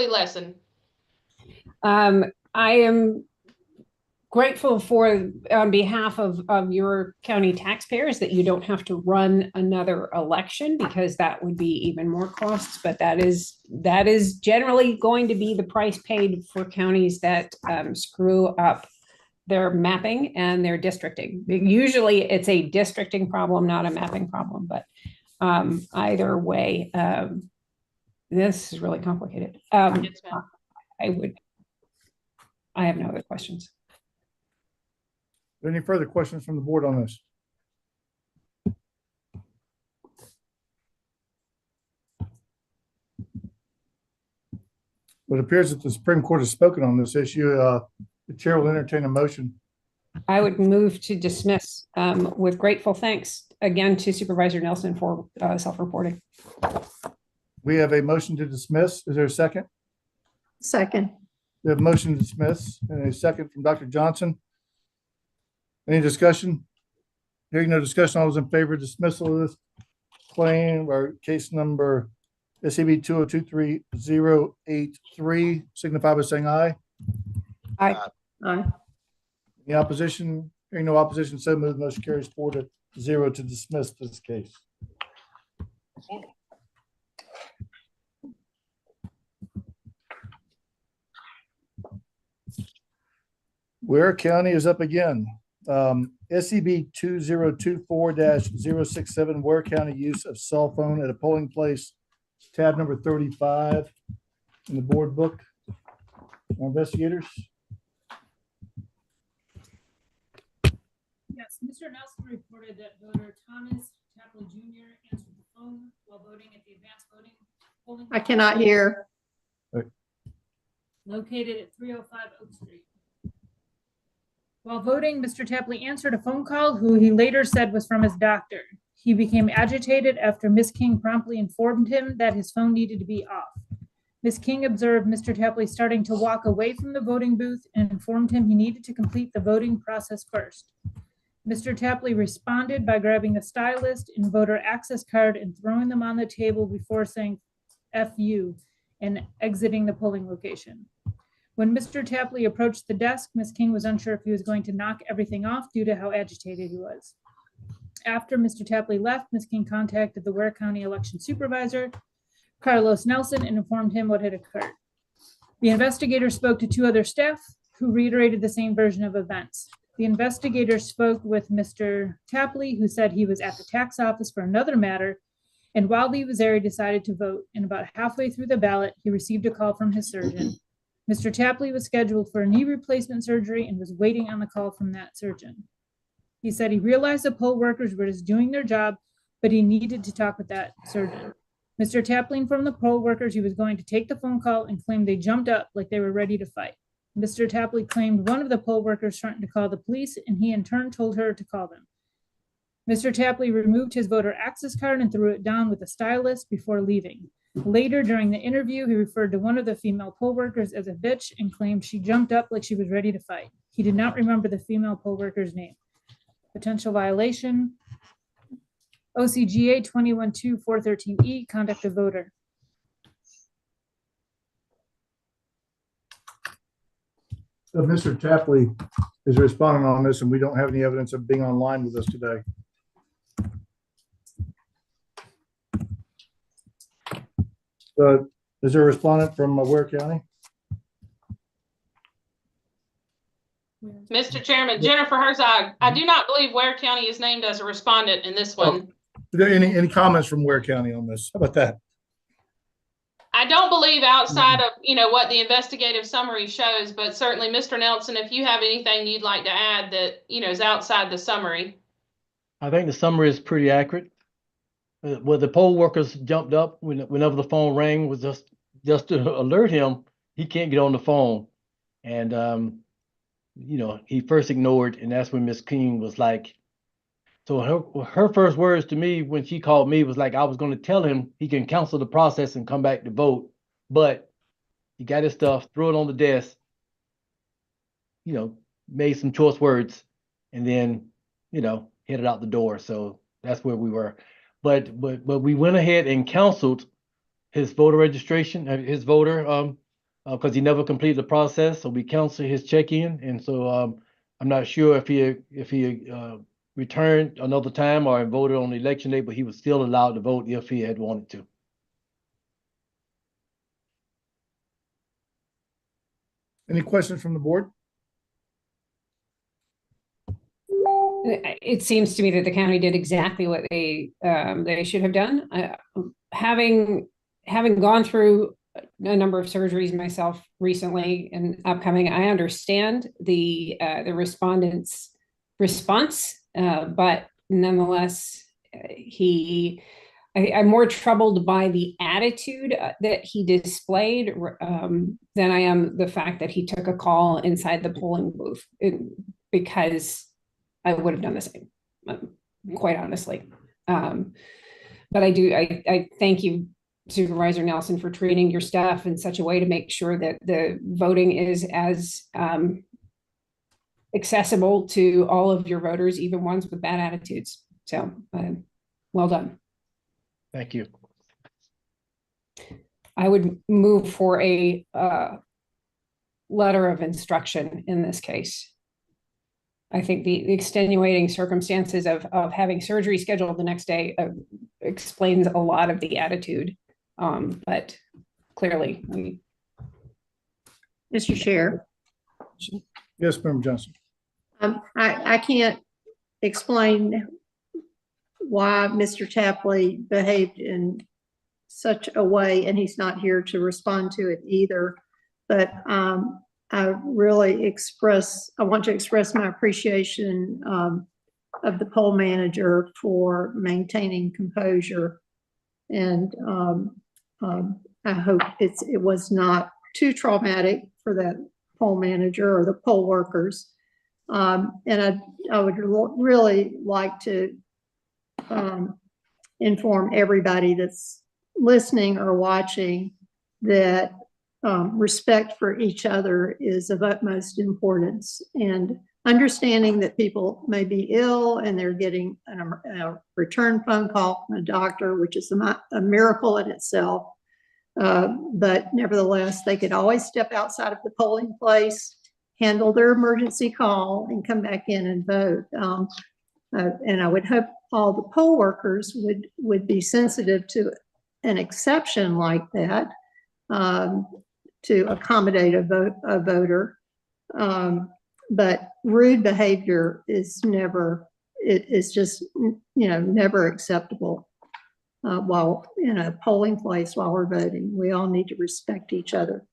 lesson. I am grateful for, on behalf of your county taxpayers, that you don't have to run another election, because that would be even more costs. But that is generally going to be the price paid for counties that screw up their mapping and their districting. Usually it's a districting problem, not a mapping problem, but either way, this is really complicated. I have no other questions. Any further questions from the board on this? Well, it appears that the Supreme Court has spoken on this issue. The chair will entertain a motion. I would move to dismiss with grateful thanks again to Supervisor Nelson for self-reporting. We have a motion to dismiss. Is there a second? Second. We have a motion to dismiss and a second from Dr. Johnson. Any discussion? Hearing no discussion, all those in favor of dismissal of this claim or case number SCB 2023083 signify by saying aye. Aye. Aye. Any opposition? Hearing no opposition, so moved. Motion carries 4-0 to dismiss this case. Ware County is up again. SCB 2024-067 Ware County use of cell phone at a polling place, tab number 35 in the board book. Investigators. Yes, Mr. Nelson reported that voter Thomas Tapley Jr. answered the phone while voting at the advanced voting polling. I cannot hear. Located at 305 Oak Street. While voting, Mr. Tapley answered a phone call who he later said was from his doctor. He became agitated after Ms. King promptly informed him that his phone needed to be off. Ms. King observed Mr. Tapley starting to walk away from the voting booth and informed him he needed to complete the voting process first. Mr. Tapley responded by grabbing a stylist and voter access card and throwing them on the table before saying "F you" and exiting the polling location. When Mr. Tapley approached the desk, Ms. King was unsure if he was going to knock everything off due to how agitated he was. After Mr. Tapley left, Ms. King contacted the Ware County election supervisor, Carlos Nelson, and informed him what had occurred. The investigator spoke to 2 other staff who reiterated the same version of events. The investigator spoke with Mr. Tapley, who said he was at the tax office for another matter, and while he was there, he decided to vote. And about halfway through the ballot, he received a call from his surgeon. Mr. Tapley was scheduled for a knee replacement surgery and was waiting on the call from that surgeon. He said he realized the poll workers were just doing their job, but he needed to talk with that surgeon. Mr. Tapley informed the poll workers he was going to take the phone call and claimed they jumped up like they were ready to fight. Mr. Tapley claimed one of the poll workers threatened to call the police, and he in turn told her to call them. Mr. Tapley removed his voter access card and threw it down with a stylist before leaving. Later, during the interview, he referred to one of the female poll workers as a bitch and claimed she jumped up like she was ready to fight. He did not remember the female poll worker's name. Potential violation. OCGA 21-413E, conduct of voter. So Mr. Tapley is responding on this, and we don't have any evidence of being online with us today. Is there a respondent from Ware County? Mr. Chairman, Jennifer Herzog, I do not believe Ware County is named as a respondent in this one. Are there any comments from Ware County on this? How about that? I don't believe outside of, what the investigative summary shows, but certainly Mr. Nelson, if you have anything you'd like to add that, is outside the summary. I think the summary is pretty accurate. Well, the poll workers jumped up whenever the phone rang was just to alert him he can't get on the phone. And, he first ignored, and that's when Miss King was like, so her first words to me when she called me was like, I was going to tell him he can cancel the process and come back to vote, but he got his stuff, threw it on the desk, made some choice words, and then, headed out the door. So that's where we were. But we went ahead and canceled his voter registration, his voter, because he never completed the process. So we canceled his check-in, and so I'm not sure if he returned another time or voted on election day, but he was still allowed to vote if he had wanted to. Any questions from the board? It seems to me that the county did exactly what they should have done. Having gone through a number of surgeries myself recently and upcoming, I understand the respondent's response, but nonetheless, I'm more troubled by the attitude that he displayed than I am the fact that he took a call inside the polling booth, because I would have done the same, quite honestly. But I thank you, Supervisor Nelson, for treating your staff in such a way to make sure that the voting is as accessible to all of your voters, even ones with bad attitudes. So, well done. Thank you. I would move for a letter of instruction in this case. I think the extenuating circumstances of having surgery scheduled the next day explains a lot of the attitude. But clearly, Mr. Chair. Yes, Member Johnson. I can't explain why Mr. Tapley behaved in such a way, and he's not here to respond to it either. But I want to express my appreciation of the poll manager for maintaining composure. And I hope it was not too traumatic for that poll manager or the poll workers. And I would really like to inform everybody that's listening or watching that respect for each other is of utmost importance, and understanding that people may be ill and they're getting a return phone call from a doctor, which is a miracle in itself. But nevertheless, they could always step outside of the polling place, handle their emergency call, and come back in and vote. And I would hope all the poll workers would be sensitive to an exception like that, to accommodate a voter. But rude behavior is never, it's just, never acceptable while in a polling place while we're voting. We all need to respect each other.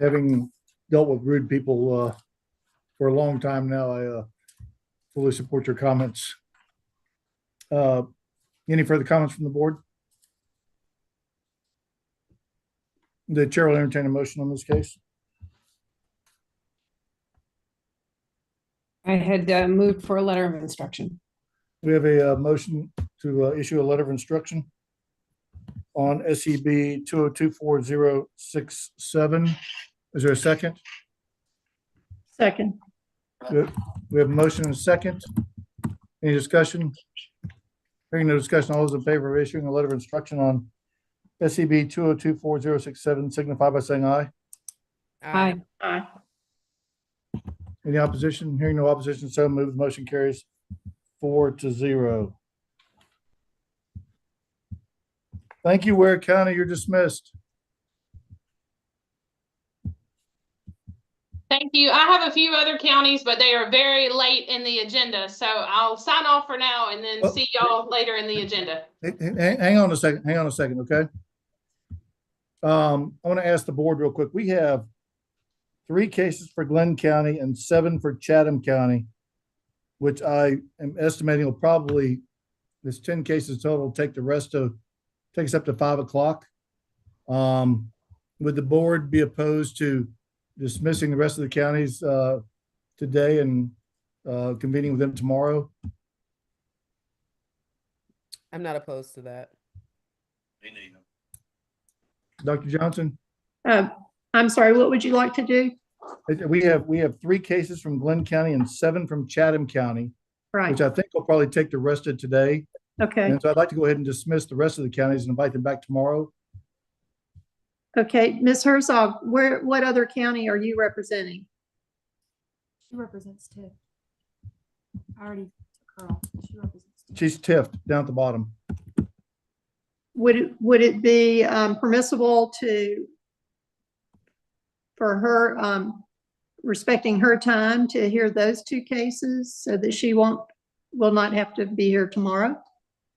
Having dealt with rude people for a long time now, I fully support your comments. Any further comments from the board? The chair will entertain a motion on this case. I had moved for a letter of instruction. We have a motion to issue a letter of instruction on SEB 2024067. Is there a second? Second. We have a motion and a second. Any discussion? Hearing no discussion, all those in favor of issuing a letter of instruction on SEB 2024067 signify by saying aye. Aye. Aye. Any opposition? Hearing no opposition, so moved. Motion carries 4-0. Thank you, Ware County. You're dismissed. Thank you. I have a few other counties, but they are very late in the agenda. So I'll sign off for now and then see y'all later in the agenda. Hang on a second, okay? I want to ask the board real quick. We have 3 cases for Glenn County and 7 for Chatham County, which I am estimating will probably, this 10 cases total, take us up to 5 o'clock. Would the board be opposed to dismissing the rest of the counties today and convening with them tomorrow? I'm not opposed to that. Dr. Johnson? I'm sorry, what would you like to do? We have 3 cases from Glenn County and 7 from Chatham County, Right. which I think will probably take the rest of today. Okay. And so I'd like to go ahead and dismiss the rest of the counties and invite them back tomorrow. Okay, Ms. Herzog, what other county are you representing? She represents Tiff. I already took her off. She represents Tiff. She's Tiff down at the bottom. Would it be permissible for her, respecting her time, to hear those two cases so that she will not have to be here tomorrow?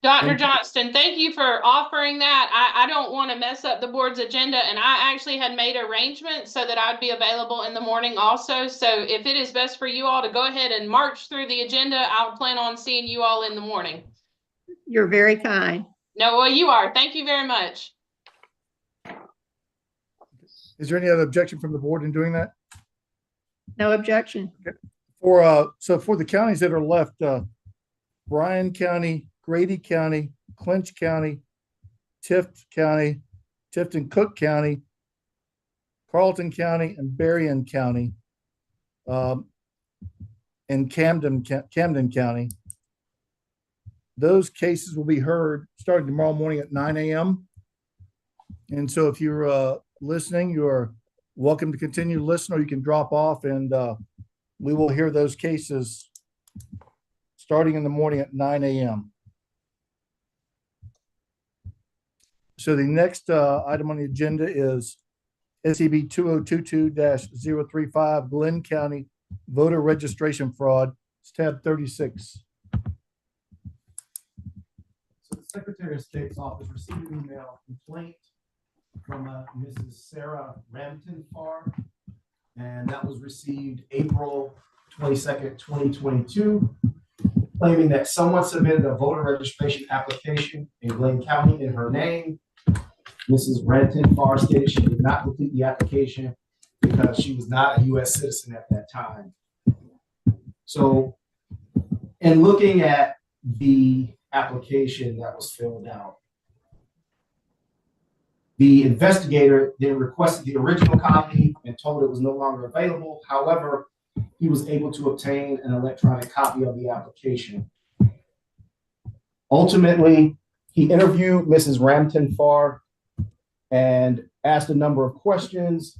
Dr. Johnston, thank you for offering that. I don't want to mess up the board's agenda, and I actually had made arrangements so that I'd be available in the morning also. So if it is best for you all to go ahead and march through the agenda, I'll plan on seeing you all in the morning. You're very kind. No, well, you are. Thank you very much. Is there any other objection from the board in doing that? No objection. So for the counties that are left, Bryan County, Grady County, Clinch County, Tift County, Tifton Cook County, Carlton County, and Berrien County, and Camden County. Those cases will be heard starting tomorrow morning at 9 a.m. And so if you're listening, you're welcome to continue to listen, or you can drop off, and we will hear those cases starting in the morning at 9 a.m. So the next item on the agenda is SCB 2022-035 Glenn County voter registration fraud. It's tab 36. So the Secretary of State's office received an email complaint from Mrs. Sarah Ramtenfar, and that was received April 22nd, 2022, claiming that someone submitted a voter registration application in Glenn County in her name. Mrs. Ramtenfar stated she did not complete the application because she was not a U.S. citizen at that time. So, in looking at the application that was filled out, the investigator then requested the original copy and told it was no longer available. However, he was able to obtain an electronic copy of the application. Ultimately, he interviewed Mrs. Ramtenfar and asked a number of questions,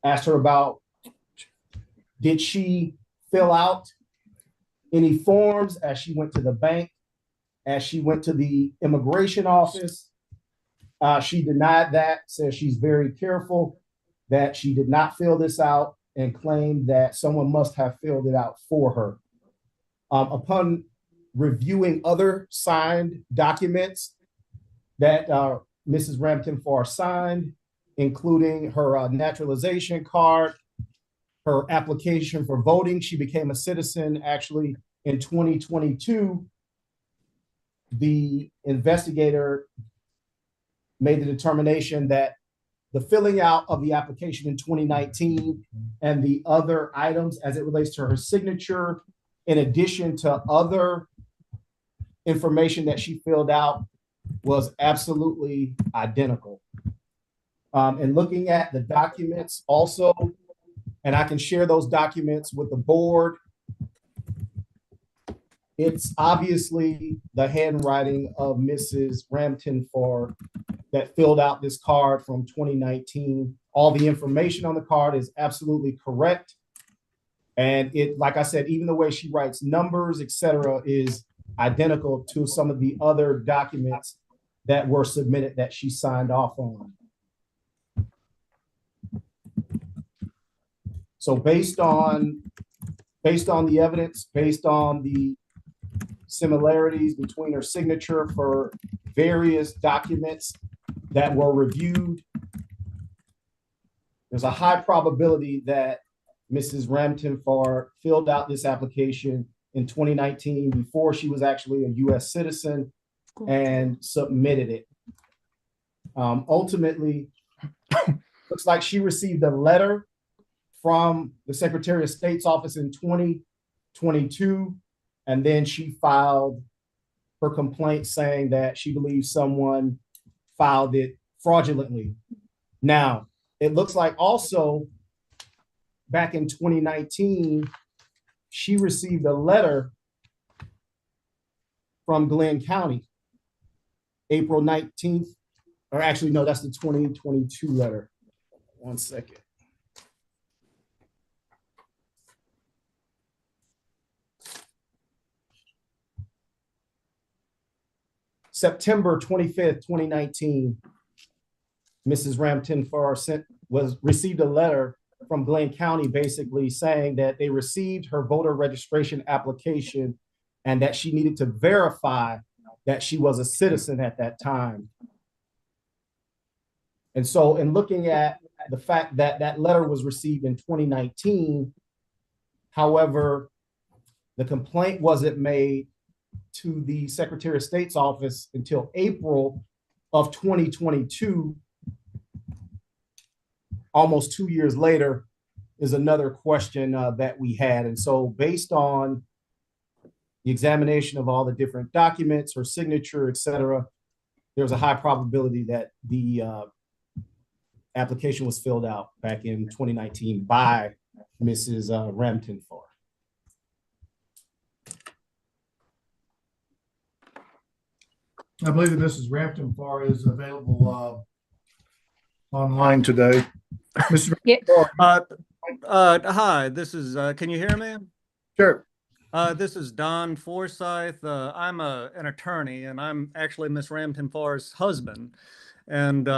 asked her about, did she fill out any forms as she went to the bank, as she went to the immigration office. She denied that, says she's very careful, that she did not fill this out, and claimed that someone must have filled it out for her. Upon reviewing other signed documents that Mrs. Ramtenfar signed, including her naturalization card, her application for voting, she became a citizen actually in 2022. The investigator made the determination that the filling out of the application in 2019 and the other items as it relates to her signature, in addition to other information that she filled out, was absolutely identical. And looking at the documents also, and I can share those documents with the board, it's obviously the handwriting of Mrs. Ramtenfar that filled out this card from 2019. All the information on the card is absolutely correct. And it, like I said, even the way she writes numbers, etc., is identical to some of the other documents that were submitted that she signed off on. So based on the evidence, based on the similarities between her signature for various documents that were reviewed, there's a high probability that Mrs. Ramtenfar filled out this application in 2019 before she was actually a U.S. citizen and submitted it. Ultimately, looks like she received a letter from the Secretary of State's office in 2022, and then she filed her complaint saying that she believes someone filed it fraudulently. Now, it looks like also back in 2019, she received a letter from Glenn County, April 19th, or actually, no, that's the 2022 letter. One second. September 25th, 2019, Mrs. Ramtin Farr received a letter from Glenn County basically saying that they received her voter registration application and that she needed to verify that she was a citizen at that time. And so in looking at the fact that that letter was received in 2019, however, the complaint wasn't made to the Secretary of State's office until April of 2022, almost 2 years later, is another question that we had. And so based on the examination of all the different documents, her signature, et cetera, there's a high probability that the application was filled out back in 2019 by Mrs. Ramtin Farr. I believe that Mrs. Ramtin Farr is available online today. Mr. Hi, this is, can you hear me? Sure. This is Don Forsyth. I'm an attorney, and I'm actually Miss Ramtin Farr's husband. And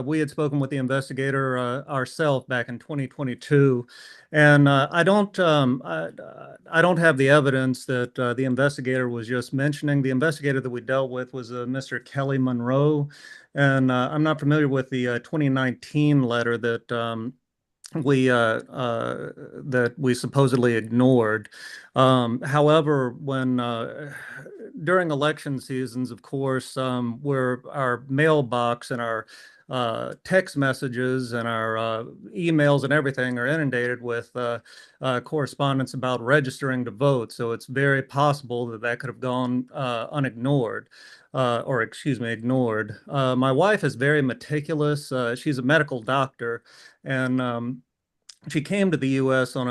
we had spoken with the investigator ourselves back in 2022. And I don't have the evidence that the investigator was just mentioning. The investigator that we dealt with was Mr. Kelly Monroe. And I'm not familiar with the 2019 letter that that we supposedly ignored. However, when during election seasons, of course, where our mailbox and our text messages and our emails and everything are inundated with correspondence about registering to vote. So it's very possible that that could have gone unignored. Or excuse me, ignored. My wife is very meticulous. She's a medical doctor, and she came to the U.S. on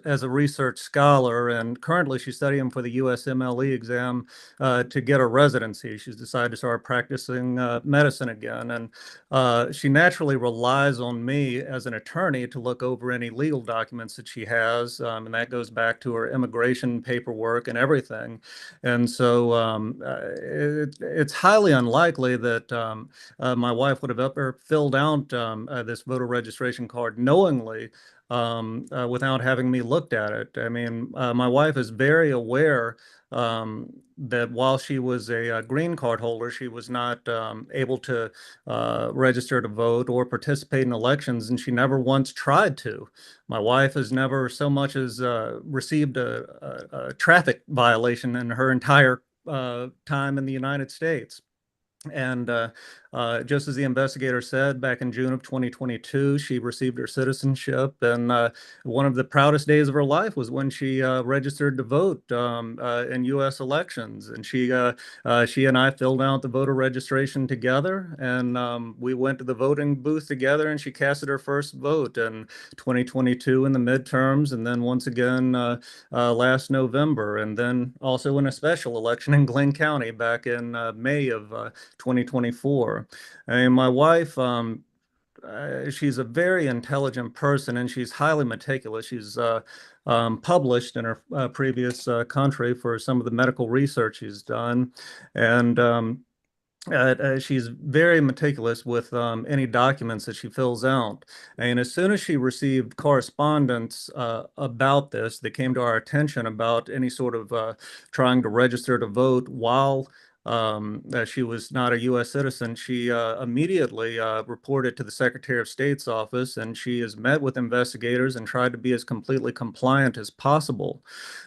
as a research scholar, and currently she's studying for the USMLE exam to get a residency. She's decided to start practicing medicine again, and she naturally relies on me as an attorney to look over any legal documents that she has, and that goes back to her immigration paperwork and everything. And so it's highly unlikely that my wife would have ever filled out this voter registration card knowingly without having me looked at it. I mean, my wife is very aware that while she was a green card holder, she was not able to register to vote or participate in elections, and she never once tried to. My wife has never so much as received a traffic violation in her entire time in the United States. And just as the investigator said, back in June of 2022, she received her citizenship. And one of the proudest days of her life was when she registered to vote in U.S. elections. And she and I filled out the voter registration together. And we went to the voting booth together, and she casted her first vote in 2022 in the midterms. And then once again last November. And then also in a special election in Glenn County back in May of 2024. And my wife, she's a very intelligent person, and she's highly meticulous. She's published in her previous country for some of the medical research she's done. And she's very meticulous with any documents that she fills out. And as soon as she received correspondence about this, that came to our attention about any sort of trying to register to vote while she was not a U.S. citizen, she immediately reported to the Secretary of State's office, and she has met with investigators and tried to be as completely compliant as possible.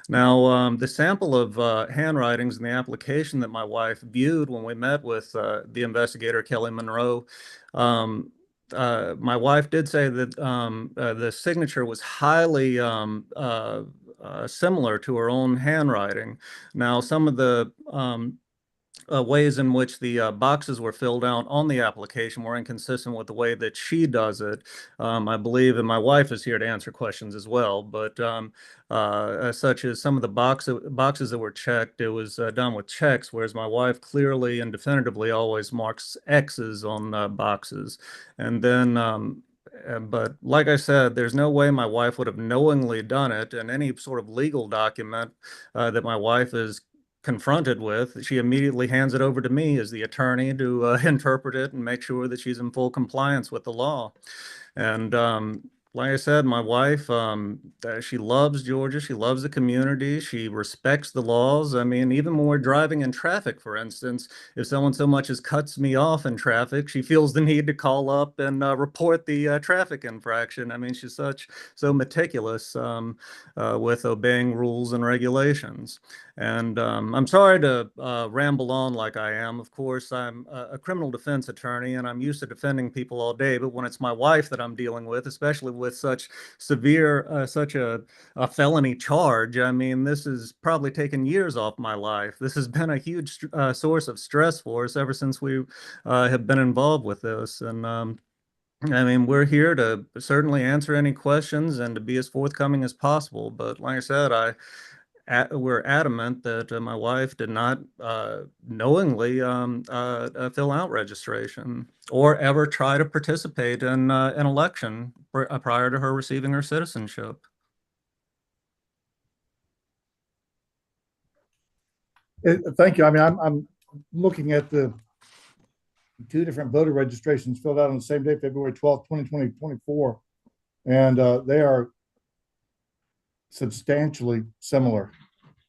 Now, the sample of handwritings in the application that my wife viewed when we met with the investigator, Kelly Monroe, my wife did say that the signature was highly similar to her own handwriting. Now, some of the ways in which the boxes were filled out on the application were inconsistent with the way that she does it. I believe, and my wife is here to answer questions as well, but such as some of the boxes that were checked, it was done with checks, whereas my wife clearly and definitively always marks X's on boxes. And then but like I said, there's no way my wife would have knowingly done it, and any sort of legal document that my wife is confronted with, she immediately hands it over to me as the attorney to interpret it and make sure that she's in full compliance with the law. And like I said, my wife, she loves Georgia. She loves the community. She respects the laws. I mean, even when we're driving in traffic, for instance, if someone so much as cuts me off in traffic, she feels the need to call up and report the traffic infraction. I mean, she's so meticulous with obeying rules and regulations. And I'm sorry to ramble on like I am. Of course, I'm a criminal defense attorney, and I'm used to defending people all day. But when it's my wife that I'm dealing with, especially with such severe, such a felony charge, I mean, this has probably taken years off my life. This has been a huge source of stress for us ever since we have been involved with this. And I mean, we're here to certainly answer any questions and to be as forthcoming as possible. But like I said, we're adamant that my wife did not knowingly fill out registration or ever try to participate in an election prior to her receiving her citizenship. Thank you. I mean, I'm looking at the two different voter registrations filled out on the same day, February 12th, 2024, and they are substantially similar.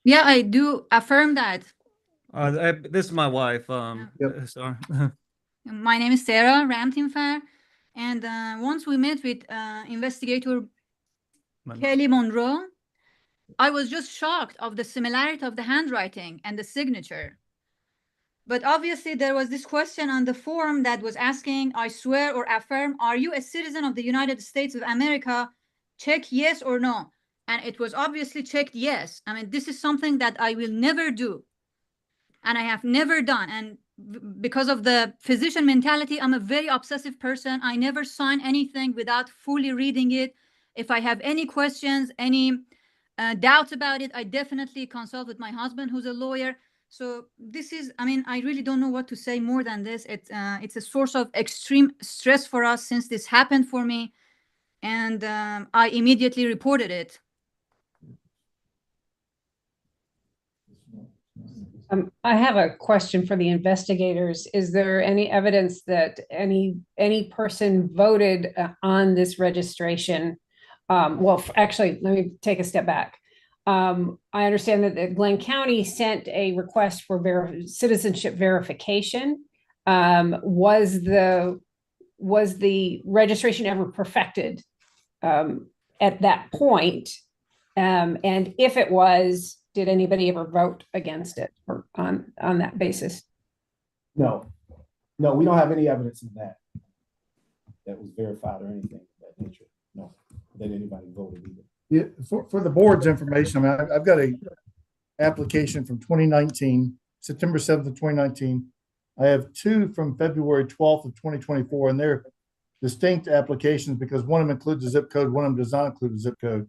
Yeah, I do affirm that. This is my wife. Sorry. My name is Sarah Ramtinfar, and once we met with investigator Kelly Monroe, I was just shocked of the similarity of the handwriting and the signature. But obviously there was this question on the form that was asking, I swear or affirm, are you a citizen of the United States of America? Check yes or no. And it was obviously checked yes. I mean, this is something that I will never do. And I have never done. And because of the physician mentality, I'm a very obsessive person. I never sign anything without fully reading it. If I have any questions, any doubts about it, I definitely consult with my husband, who's a lawyer. So this is, I mean, I really don't know what to say more than this. It's a source of extreme stress for us since this happened for me. And I immediately reported it. I have a question for the investigators. Is there any evidence that any person voted on this registration? Well, actually, let me take a step back. I understand that Glenn County sent a request for citizenship verification. Was the registration ever perfected at that point? And if it was, did anybody ever vote against it or on that basis? No, we don't have any evidence of that was verified or anything of that nature. No, that anybody voted either. Yeah, for the board's information, I mean, I've got a application from 2019, September 7th of 2019. I have two from February 12th of 2024, and they're distinct applications because one of them includes a zip code, one of them does not include a zip code.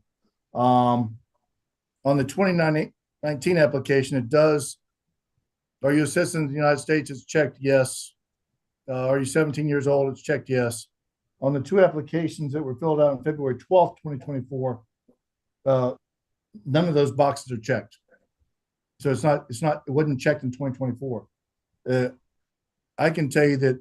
On the 2019 application, it does, are you a citizen of the United States? It's checked yes. Are you 17 years old? It's checked yes. On the two applications that were filled out on February 12th, 2024, none of those boxes are checked. So it wasn't checked in 2024. I can tell you that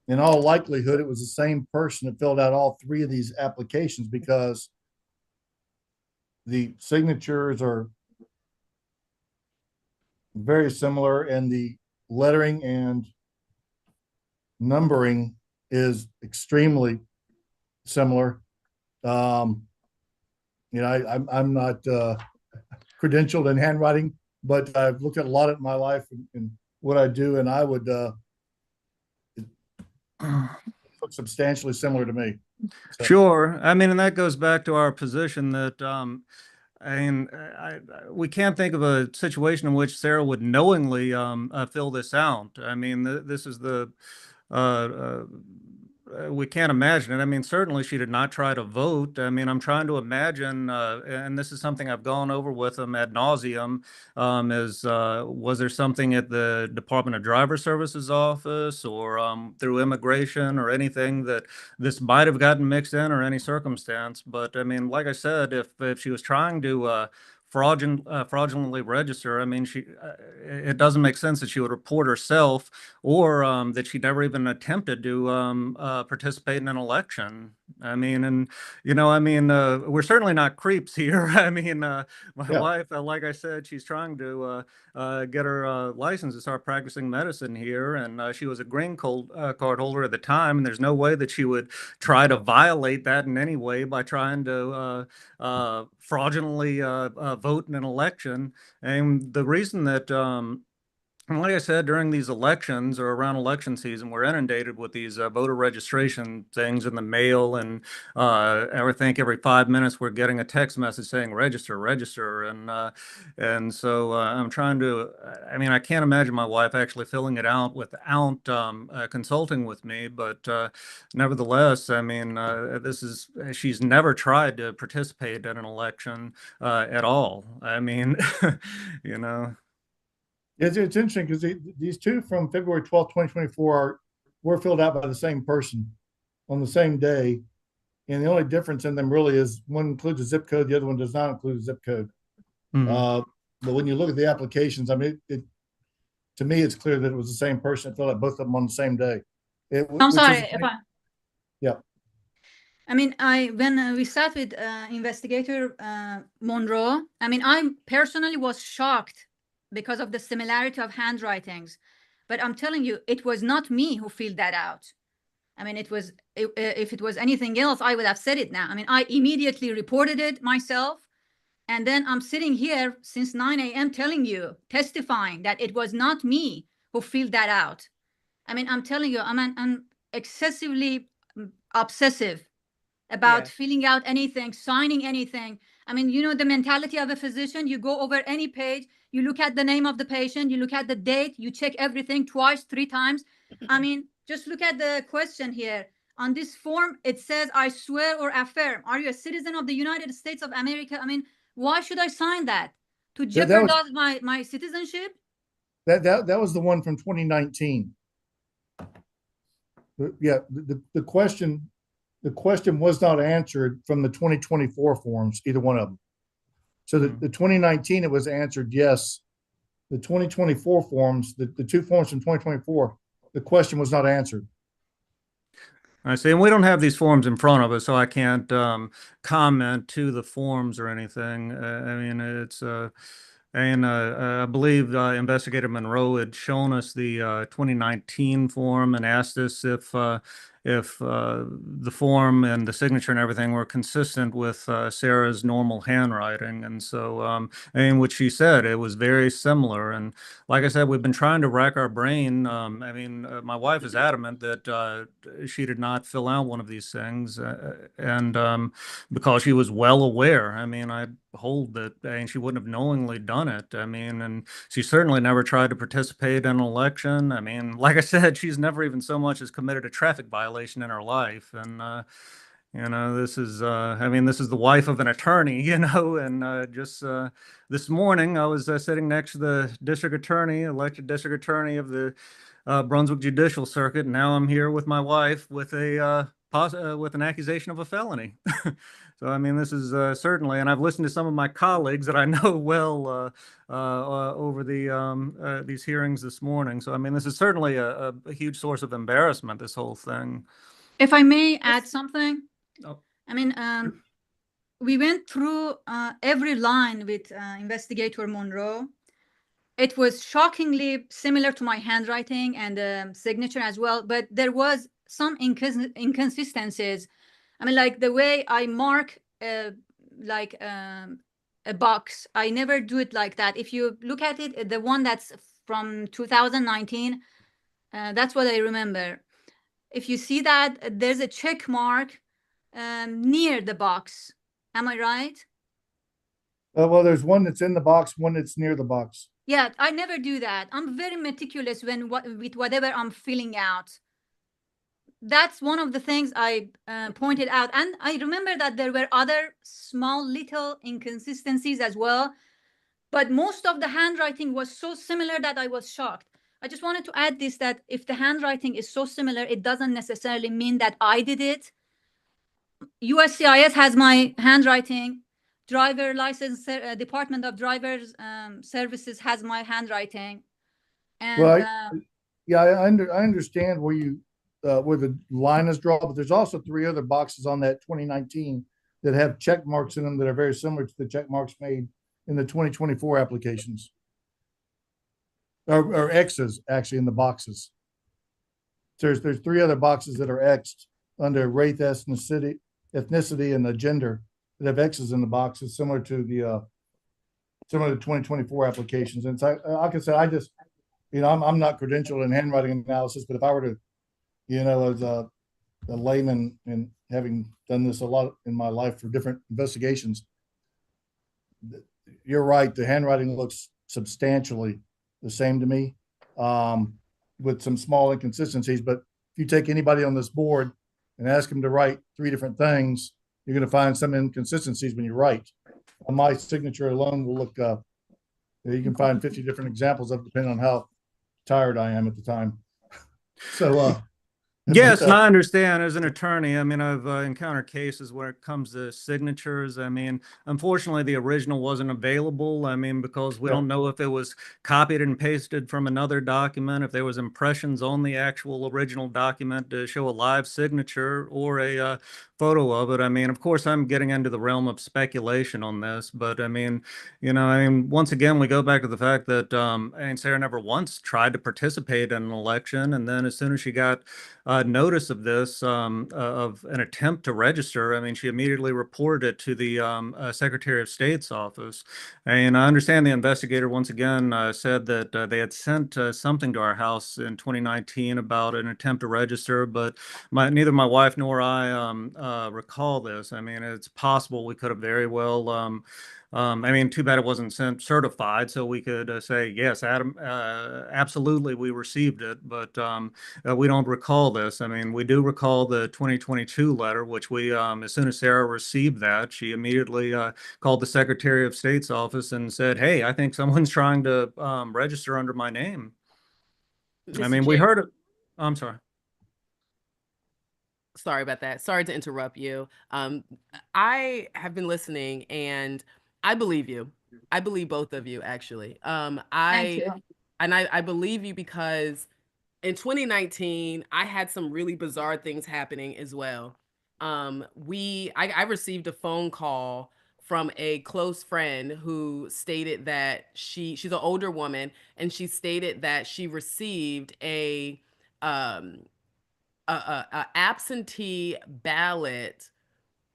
in all likelihood, it was the same person that filled out all three of these applications because the signatures are very similar and the lettering and numbering is extremely similar. You know, I'm not credentialed in handwriting, but I've looked at a lot of my life and what I do, and I would it looks substantially similar to me. So. Sure. I mean, and that goes back to our position that I mean, we can't think of a situation in which Sarah would knowingly fill this out. I mean, this is the we can't imagine it. I mean, certainly she did not try to vote. I mean, I'm trying to imagine, and this is something I've gone over with them ad nauseum, was there something at the Department of Driver Services office or through immigration or anything that this might have gotten mixed in or any circumstance? But I mean, like I said, if she was trying to fraudulently register, I mean, it doesn't make sense that she would report herself or that she never even attempted to participate in an election. I mean, and I mean, we're certainly not creeps here. I mean, my wife, like I said, she's trying to get her license to start practicing medicine here, and she was a green card holder at the time, and there's no way that she would try to violate that in any way by trying to fraudulently vote in an election. And the reason that and like I said, during these elections or around election season, we're inundated with these voter registration things in the mail, and I think every 5 minutes we're getting a text message saying register, register, and so I'm trying to. I mean, I can't imagine my wife actually filling it out without consulting with me, but nevertheless, I mean, she's never tried to participate in an election at all. I mean, you know. It's interesting because these two from February 12th, 2024 were filled out by the same person on the same day. And the only difference in them really is one includes a zip code, the other one does not include a zip code. But when you look at the applications, I mean, to me, it's clear that it was the same person that filled out both of them on the same day. I'm sorry. Yeah. I mean, when we sat with investigator Monroe, I mean, I personally was shocked because of the similarity of handwritings. But I'm telling you, it was not me who filled that out. I mean, if it was anything else, I would have said it now. I mean, I immediately reported it myself. And then I'm sitting here since 9 a.m. telling you, testifying that it was not me who filled that out. I mean, I'm telling you, I'm excessively obsessive about filling out anything, signing anything. I mean, you know, the mentality of a physician, you go over any page, you look at the name of the patient, you look at the date, you check everything twice, 3 times. I mean, just look at the question here. On this form, it says, I swear or affirm. Are you a citizen of the United States of America? I mean, why should I sign that? To jeopardize my citizenship? That was the one from 2019. Yeah, the question was not answered from the 2024 forms, either one of them. So the 2019, it was answered yes. The 2024 forms, the 2 forms from 2024, the question was not answered. I see, and we don't have these forms in front of us, so I can't comment to the forms or anything. I mean, it's and I believe Investigator Monroe had shown us the 2019 form and asked us if the form and the signature and everything were consistent with Sarah's normal handwriting. And so, and what she said, it was very similar. And like I said, we've been trying to rack our brain. I mean, my wife is adamant that she did not fill out one of these things. And because she was well aware. I mean, I hold that, and she wouldn't have knowingly done it. I mean, and she certainly never tried to participate in an election. I mean, like I said, she's never even so much as committed a traffic violation in her life. And you know, this is I mean, this is the wife of an attorney, you know, and just this morning I was sitting next to the district attorney, elected district attorney of the Brunswick Judicial Circuit. And now I'm here with my wife with with an accusation of a felony. So, I mean, this is certainly, and I've listened to some of my colleagues that I know well over these hearings this morning. So, I mean, this is certainly a huge source of embarrassment, this whole thing. If I may add something, Oh. I mean, we went through every line with Investigator Monroe. It was shockingly similar to my handwriting and signature as well, but there was some inconsistencies. I mean, like the way I mark a box, I never do it like that. If you look at it, the one that's from 2019, that's what I remember. If you see that, there's a check mark near the box. Am I right? Well, there's one that's in the box, one that's near the box. Yeah, I never do that. I'm very meticulous with whatever I'm filling out. That's one of the things I pointed out. And I remember that there were other small little inconsistencies as well. But most of the handwriting was so similar that I was shocked. I just wanted to add this, that if the handwriting is so similar, it doesn't necessarily mean that I did it. USCIS has my handwriting. Driver license, Department of Drivers Services has my handwriting. And Well, yeah, I understand where you where the line is drawn, but there's also 3 other boxes on that 2019 that have check marks in them that are very similar to the check marks made in the 2024 applications. Or X's actually in the boxes. There's 3 other boxes that are X'd under race, ethnicity, and the gender that have X's in the boxes, similar to the 2024 applications. And so, like I said, I just, I'm not credentialed in handwriting analysis, but if I were to, as a layman and having done this a lot in my life for different investigations, you're right. The handwriting looks substantially the same to me, with some small inconsistencies. But if you take anybody on this board and ask them to write 3 different things, you're going to find some inconsistencies when you write. On my signature alone will look, you can find 50 different examples of, depending on how tired I am at the time. So, yes, and I understand as an attorney. I mean, I've encountered cases where it comes to signatures. I mean, unfortunately, the original wasn't available. I mean, because we don't know if it was copied and pasted from another document, if there was impressions on the actual original document to show a live signature or a photo of it. I mean, of course, I'm getting into the realm of speculation on this, but I mean, once again, we go back to the fact that Sarah never once tried to participate in an election, and then as soon as she got notice of this, of an attempt to register, I mean, she immediately reported it to the Secretary of State's office. And I understand the investigator once again said that they had sent something to our house in 2019 about an attempt to register, but neither my wife nor I recall this. I mean, it's possible we could have very well. I mean, too bad it wasn't certified, so we could say, yes, Adam, absolutely, we received it, but we don't recall this. I mean, we do recall the 2022 letter, which we, as soon as Sarah received that, she immediately called the Secretary of State's office and said, hey, I think someone's trying to register under my name. I mean, we heard it. I'm sorry. Sorry about that. Sorry to interrupt you. I have been listening and I believe you. I believe both of you, actually. I believe you because in 2019, I had some really bizarre things happening as well. I received a phone call from a close friend who stated that she's an older woman, and she stated that she received a absentee ballot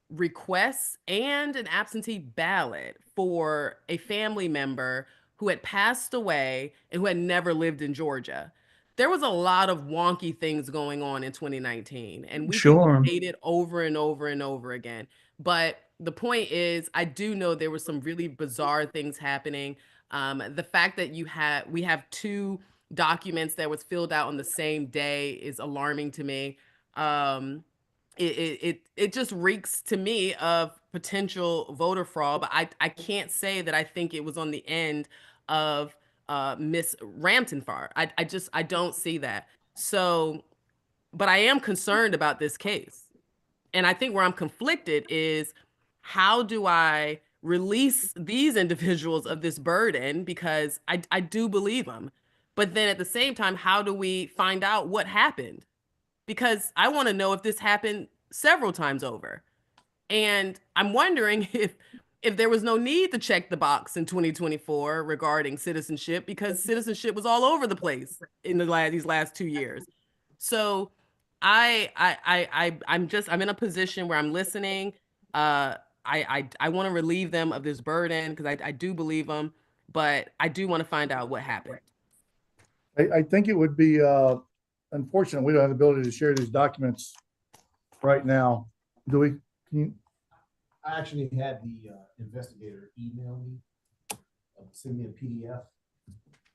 request and an absentee ballot for a family member who had passed away and who had never lived in Georgia. There was a lot of wonky things going on in 2019, and we debated over and over and over again. But the point is, I do know there were some really bizarre things happening. The fact that we have 2 documents that was filled out on the same day is alarming to me. It just reeks to me of potential voter fraud, but I can't say that I think it was on the end of Miss Rampton-Farr. I don't see that. So, but I am concerned about this case. And I think where I'm conflicted is, how do I release these individuals of this burden? Because I do believe them. But then at the same time, how do we find out what happened? Because I want to know if this happened several times over. And I'm wondering if there was no need to check the box in 2024 regarding citizenship, because citizenship was all over the place in these last 2 years. So I'm in a position where I'm listening. I want to relieve them of this burden because I do believe them, but I do want to find out what happened. I think it would be unfortunate we don't have the ability to share these documents right now. Do we? I actually had the investigator email me, send me a PDF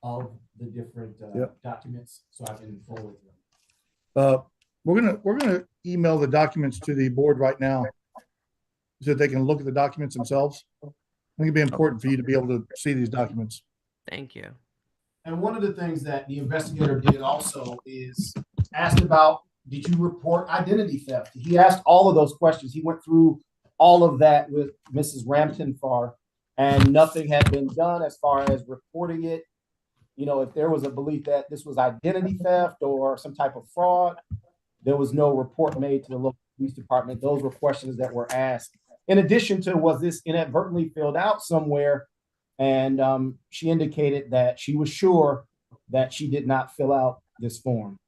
of the different Yep. documents, so I can forward them. We're gonna email the documents to the board right now so that they can look at the documents themselves. I think it'd be important for you to be able to see these documents. Thank you. And one of the things that the investigator did also is asked about, did you report identity theft? He asked all of those questions. He went through all of that with Mrs. Ramtenfar, and nothing had been done as far as reporting it. You know, if there was a belief that this was identity theft or some type of fraud, there was no report made to the local police department. Those were questions that were asked. In addition to, was this inadvertently filled out somewhere? And she indicated that she was sure that she did not fill out this form.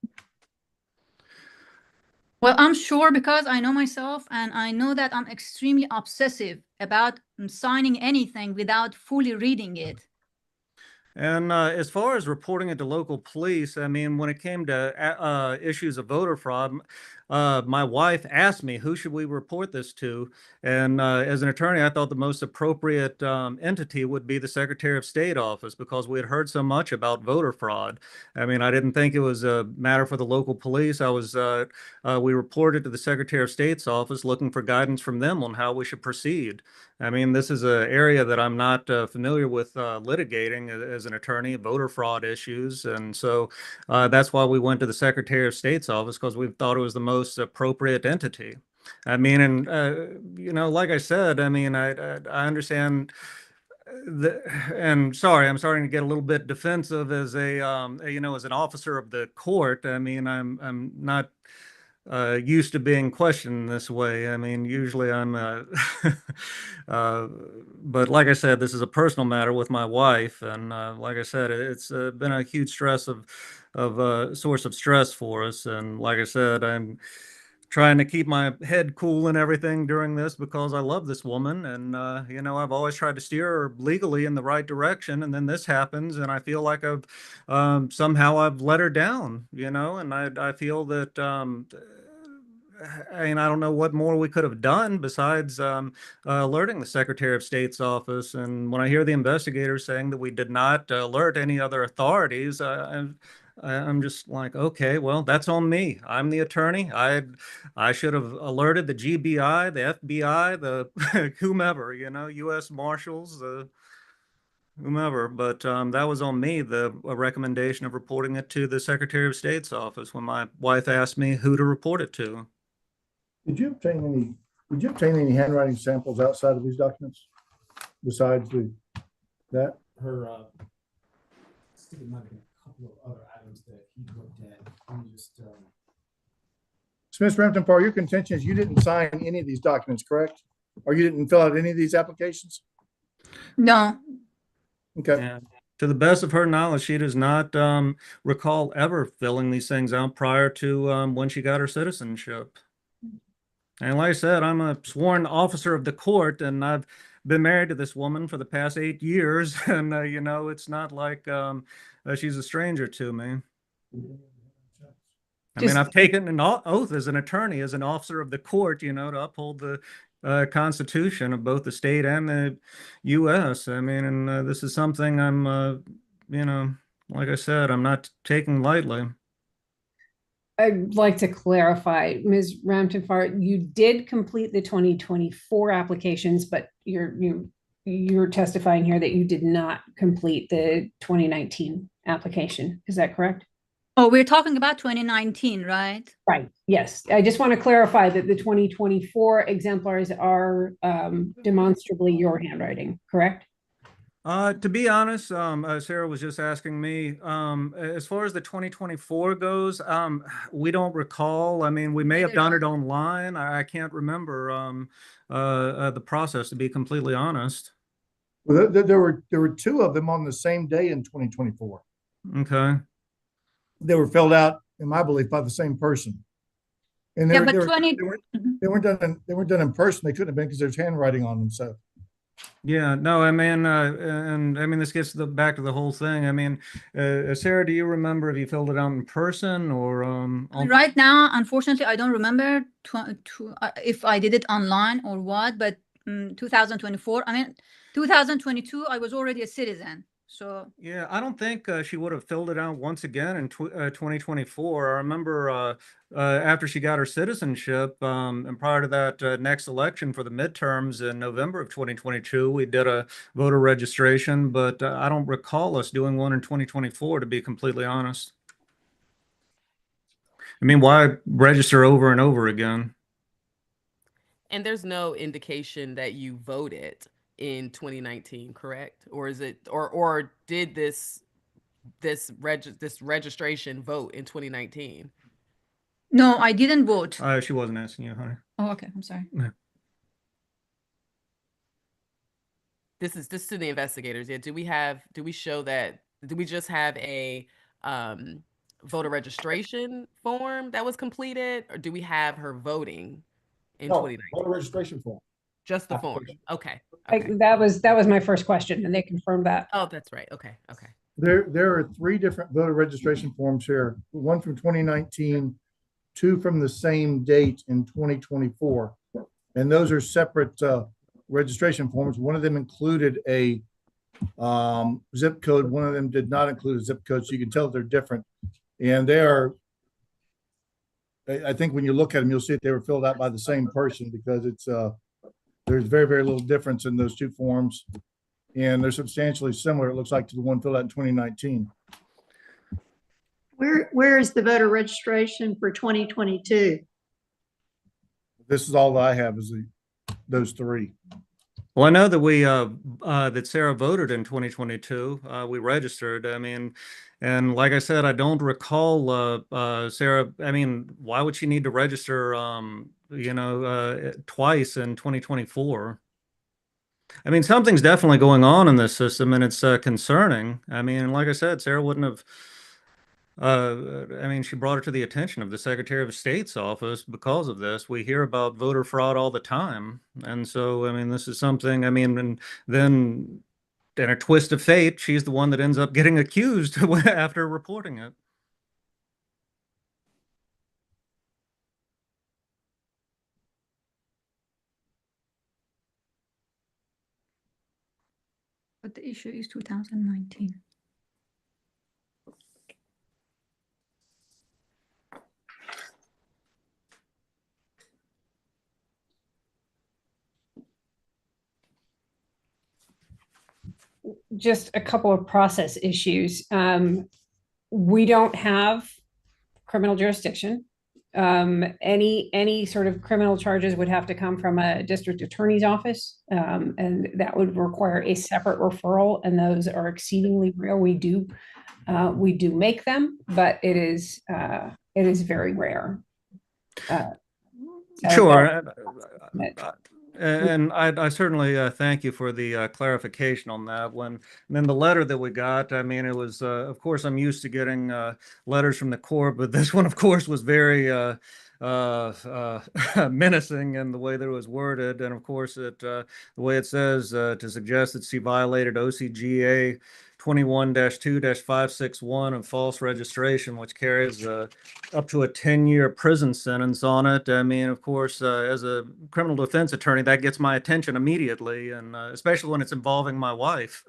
Well, I'm sure because I know myself and I know that I'm extremely obsessive about signing anything without fully reading it. And as far as reporting it to local police, I mean, when it came to issues of voter fraud, my wife asked me, who should we report this to? And as an attorney, I thought the most appropriate entity would be the Secretary of State office, because we had heard so much about voter fraud. I mean, I didn't think it was a matter for the local police. We reported to the Secretary of State's office looking for guidance from them on how we should proceed. I mean, this is an area that I'm not familiar with litigating as an attorney, voter fraud issues. And so that's why we went to the Secretary of State's office, because we thought it was the most appropriate entity. I mean, and, you know, like I said, I mean, I understand and sorry, I'm starting to get a little bit defensive as a, you know, as an officer of the court. I mean, I'm not used to being questioned this way. I mean, usually I'm, but like I said, this is a personal matter with my wife, and like I said, it's been a huge source of stress for us. And like I said, I'm trying to keep my head cool and everything during this because I love this woman, and you know, I've always tried to steer her legally in the right direction, and then this happens, and I feel like I've somehow I've let her down, you know, and I feel that I mean, I don't know what more we could have done besides alerting the Secretary of State's office. And when I hear the investigators saying that we did not alert any other authorities, I'm just like, okay, well, that's on me. I'm the attorney. I should have alerted the GBI, the FBI, the whomever, you know, U.S. Marshals, whomever. But that was on me, the recommendation of reporting it to the Secretary of State's office when my wife asked me who to report it to. Did you obtain any handwriting samples outside of these documents besides that? Her, I think it might have been a couple of other items that he looked at. Let me just, So, Ms. Ramtenfar, your contention is you didn't sign any of these documents, correct? Or you didn't fill out any of these applications? No. Okay. Yeah. To the best of her knowledge, she does not recall ever filling these things out prior to when she got her citizenship. And like I said, I'm a sworn officer of the court, and I've been married to this woman for the past 8 years. And, you know, it's not like she's a stranger to me. I mean, I've taken an oath as an attorney, as an officer of the court, you know, to uphold the Constitution of both the state and the U.S. I mean, and this is something I'm, you know, like I said, I'm not taking lightly. I'd like to clarify, Ms. Ramtenfar, you did complete the 2024 applications, but you're testifying here that you did not complete the 2019 application. Is that correct? Oh, we're talking about 2019, right? Right. Yes. I just want to clarify that the 2024 exemplars are demonstrably your handwriting, correct? To be honest, Sarah was just asking me, as far as the 2024 goes, we don't recall. I mean, we may have done it online. I can't remember the process, to be completely honest. Well, there were two of them on the same day in 2024. Okay. They were filled out, in my belief, by the same person. And they weren't done in person. They couldn't have been because there's handwriting on them. So. Yeah, no, I mean, and I mean, this gets back to the whole thing. I mean, Sarah, do you remember if you filled it out in person or right now, unfortunately, I don't remember if I did it online or what, but 2024. I mean, 2022, I was already a citizen. So Yeah, I don't think she would have filled it out once again in 2024. I remember after she got her citizenship, and prior to that next election for the midterms in November of 2022, we did a voter registration, but I don't recall us doing one in 2024, to be completely honest. I mean, why register over and over again? And there's no indication that you voted in 2019, correct? Or is it, or did this registration vote in 2019? no, I didn't vote. She wasn't asking you, honey. Oh, okay. I'm sorry. This is to the investigators. Yeah. Do we show that? Do we just have a voter registration form that was completed, or do we have her voting in No, 2019? voter registration form. Just the form. Application. Okay. That was my first question, and they confirmed that. Oh, that's right. Okay. Okay. There are 3 different voter registration forms here, one from 2019, 2 from the same date in 2024. And those are separate registration forms. One of them included a zip code. One of them did not include a zip code. So you can tell they're different. And they are, I think when you look at them, you'll see that they were filled out by the same person, because it's there's very, very little difference in those 2 forms. And they're substantially similar, it looks like, to the one filled out in 2019. Where is the voter registration for 2022? This is all that I have, is those 3. Well, I know that we that Sarah voted in 2022. We registered. I mean, and like I said, I don't recall Sarah. I mean, why would she need to register? Twice in 2024. I mean, something's definitely going on in this system, and it's concerning. I mean, like I said, Sarah wouldn't have. I mean, she brought it to the attention of the Secretary of State's office because of this. We hear about voter fraud all the time. And so, I mean, this is something, I mean, and then in a twist of fate, she's the one that ends up getting accused after reporting it. But the issue is 2019. Just a couple of process issues. We don't have criminal jurisdiction. Any sort of criminal charges would have to come from a district attorney's office, and that would require a separate referral, and those are exceedingly rare. We do make them, but it is very rare. Sure. And I certainly thank you for the clarification on that one. And then the letter that we got, I mean, it was, of course, I'm used to getting letters from the court, but this one, of course, was very menacing in the way that it was worded. And of course, the way it says to suggest that she violated OCGA 21-2-561 of false registration, which carries up to a 10-year prison sentence on it. I mean, of course, as a criminal defense attorney, that gets my attention immediately, and especially when it's involving my wife.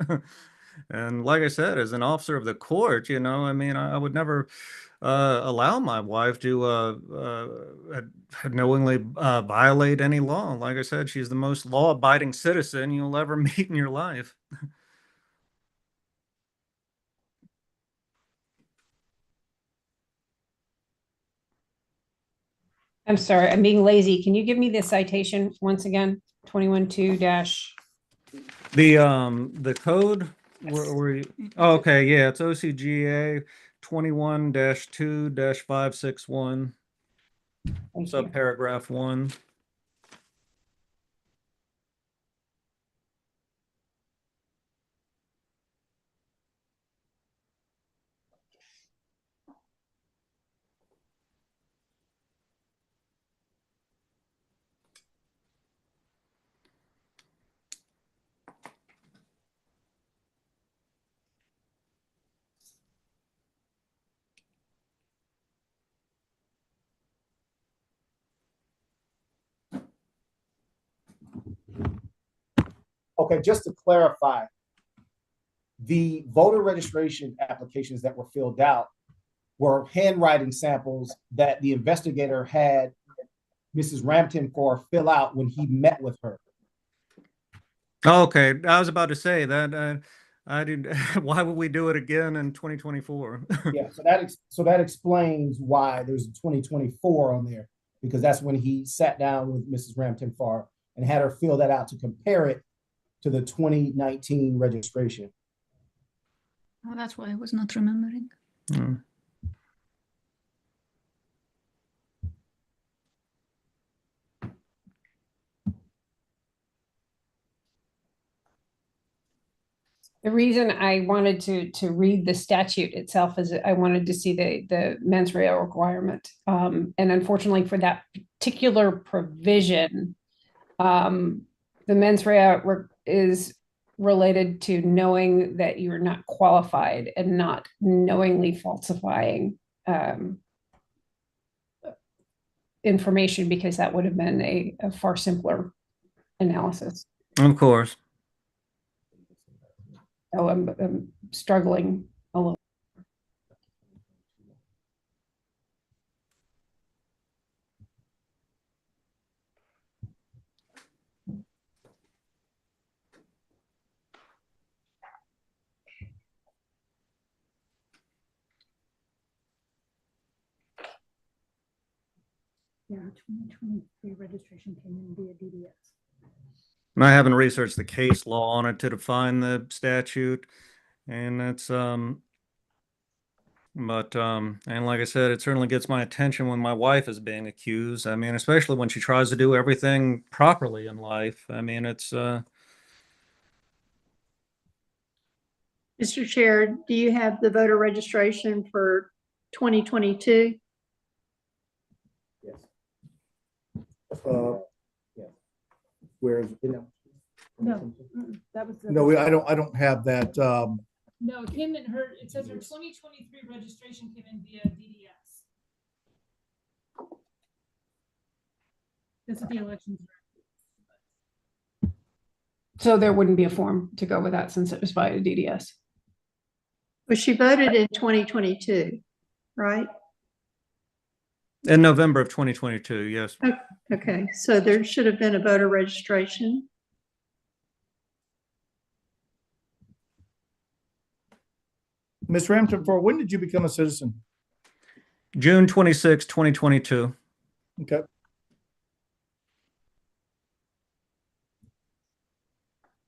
And like I said, as an officer of the court, I mean, I would never allow my wife to knowingly violate any law. Like I said, she's the most law-abiding citizen you'll ever meet in your life. I'm sorry, I'm being lazy. Can you give me the citation once again? 21-2 dash. The code. Oh, okay, yeah, it's OCGA 21-2-561, subparagraph 1. Okay, just to clarify, the voter registration applications that were filled out were handwriting samples that the investigator had Mrs. Rampton for fill out when he met with her. Okay, I was about to say that I did. Why would we do it again in 2024? Yeah, so that explains why there's 2024 on there, because that's when he sat down with Mrs. Rampton Farr and had her fill that out to compare it to the 2019 registration. Oh, that's why I was not remembering. Mm. The reason I wanted to read the statute itself is I wanted to see the mens rea requirement. And unfortunately for that particular provision, the mens rea is related to knowing that you're not qualified and not knowingly falsifying information, because that would have been a far simpler analysis. Of course. So I'm struggling a little. Yeah, 2023 registration came in via DDS. And I haven't researched the case law on it to define the statute, and that's and like I said, it certainly gets my attention when my wife is being accused. I mean, especially when she tries to do everything properly in life. I mean, it's Mr. Chair, do you have the voter registration for 2022? Yes. Yeah. Where is it? No, that was the. No, I don't have that. No, it came in her, it says her 2023 registration came in via DDS. This is the elections. So there wouldn't be a form to go with that since it was via DDS. Well, she voted in 2022, right? in November of 2022. Yes. Okay, so there should have been a voter registration. Ms. Rampton, for when did you become a citizen? June 26, 2022. Okay.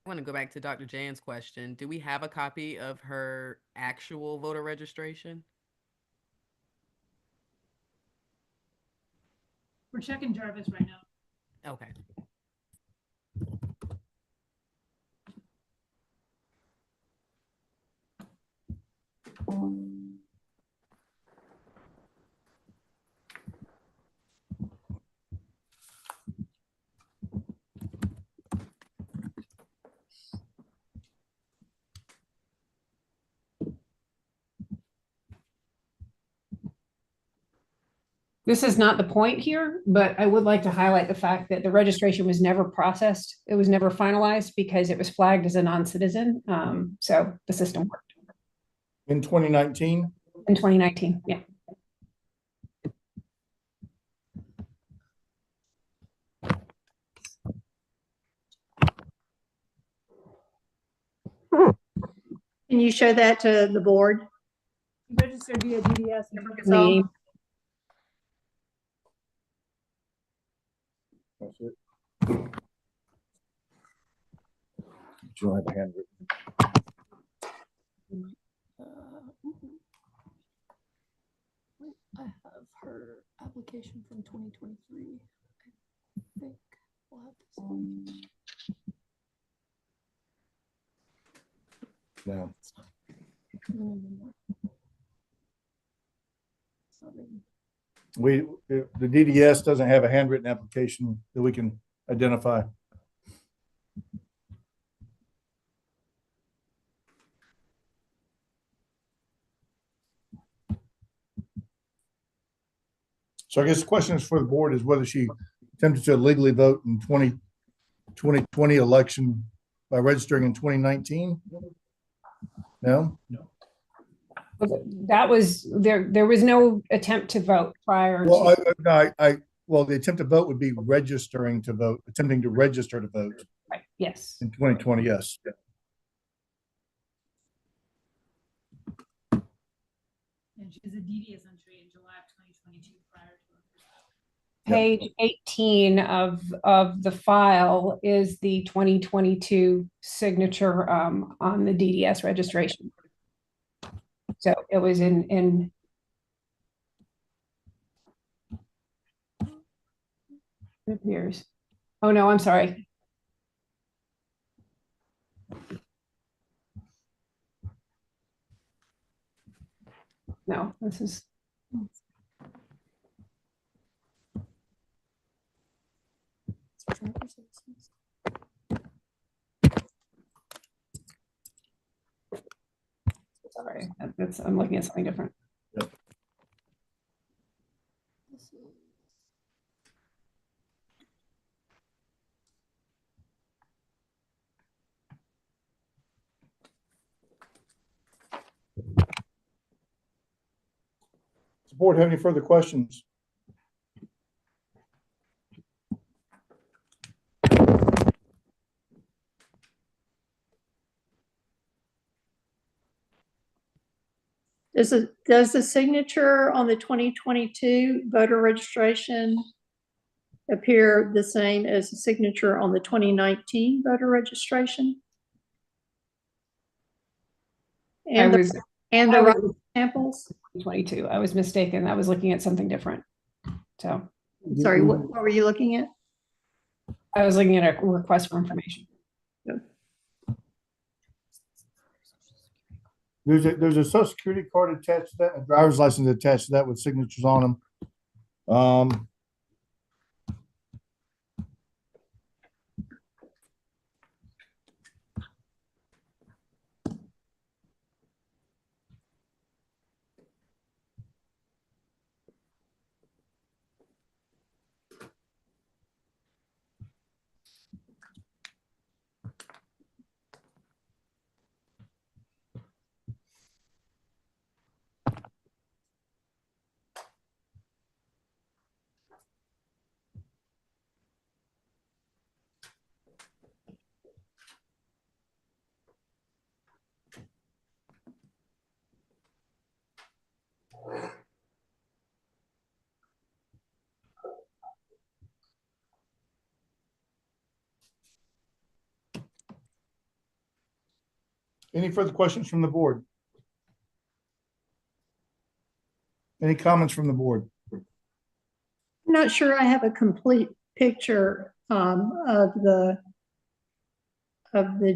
I want to go back to Dr. Jan's question. Do we have a copy of her actual voter registration? We're checking Jarvis right now. Okay. This is not the point here, but I would like to highlight the fact that the registration was never processed. It was never finalized because it was flagged as a non-citizen. So the system worked. In 2019? In 2019, yeah. Can you show that to the board? Registered via DDS. Me. That's it. You don't have a handwritten. I have her application from 2023. I think we'll have this one. No. The DDS doesn't have a handwritten application that we can identify. So I guess the question is for the board is whether she attempted to illegally vote in 2020 election by registering in 2019? No? That was, there was no attempt to vote prior Well, to, well, the attempt to vote would be registering to vote, attempting to register to vote right, yes. in 2020, yes. And she's a DDS entry in July of 2022 prior to. Page 18 of the file is the 2022 signature on the DDS registration. So it was in it appears. Oh no, I'm sorry. No, this is. Sorry, I'm looking at something different. Yep. Does the board have any further questions? Does the signature on the 2022 voter registration appear the same as the signature on the 2019 voter registration? And the right samples? 22. I was mistaken. I was looking at something different. So sorry, what were you looking at? I was looking at a request for information. There's a social security card attached to that, a driver's license attached to that with signatures on them. Any further questions from the board? Any comments from the board? I'm not sure I have a complete picture of the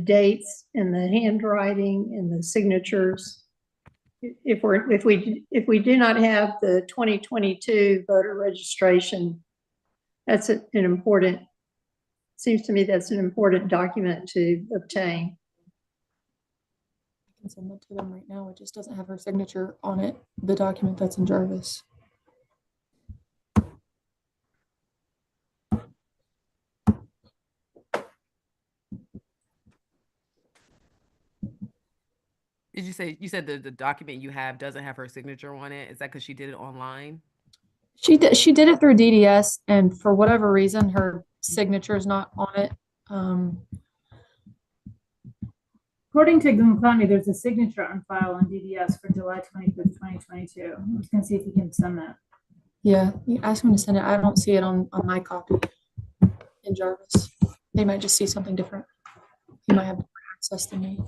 dates and the handwriting and the signatures. If we do not have the 2022 voter registration, that's an important, seems to me that's an important document to obtain. I can send it to them right now. It just doesn't have her signature on it, the document that's in Jarvis. Did you said the document you have doesn't have her signature on it? Is that because she did it online? She did it through DDS, and for whatever reason, her signature is not on it. According to Glenn Clowney, there's a signature on file on DDS for July 25th, 2022. I'm just gonna see if you can send that. Yeah, you asked him to send it. I don't see it on my copy in Jarvis. They might just see something different. He might have more access than me.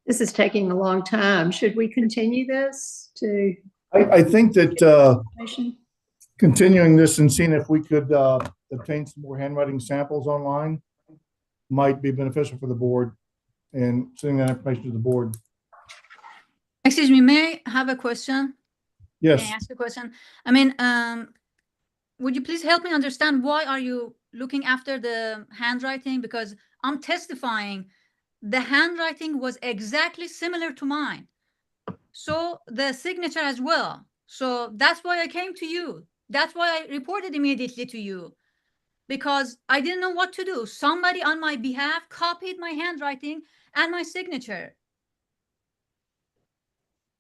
This is taking a long time. Should we continue this to? I think that continuing this and seeing if we could obtain some more handwriting samples online might be beneficial for the board, and sending that information to the board. Excuse me, may I have a question? Yes. May I ask a question? I mean, would you please help me understand why are you looking after the handwriting? Because I'm testifying, the handwriting was exactly similar to mine. So the signature as well. So that's why I came to you. That's why I reported immediately to you. because I didn't know what to do. Somebody on my behalf copied my handwriting and my signature.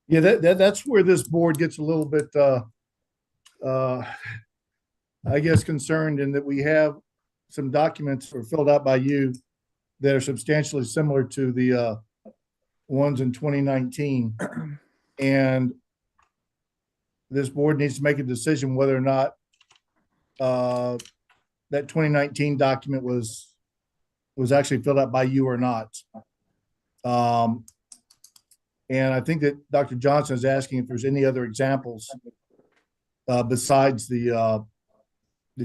Yeah, that's where this board gets a little bit, I guess, concerned in that we have some documents that were filled out by you that are substantially similar to the ones in 2019. And this board needs to make a decision whether or not that 2019 document was actually filled out by you or not. And I think that Dr. Johnson is asking if there's any other examples besides the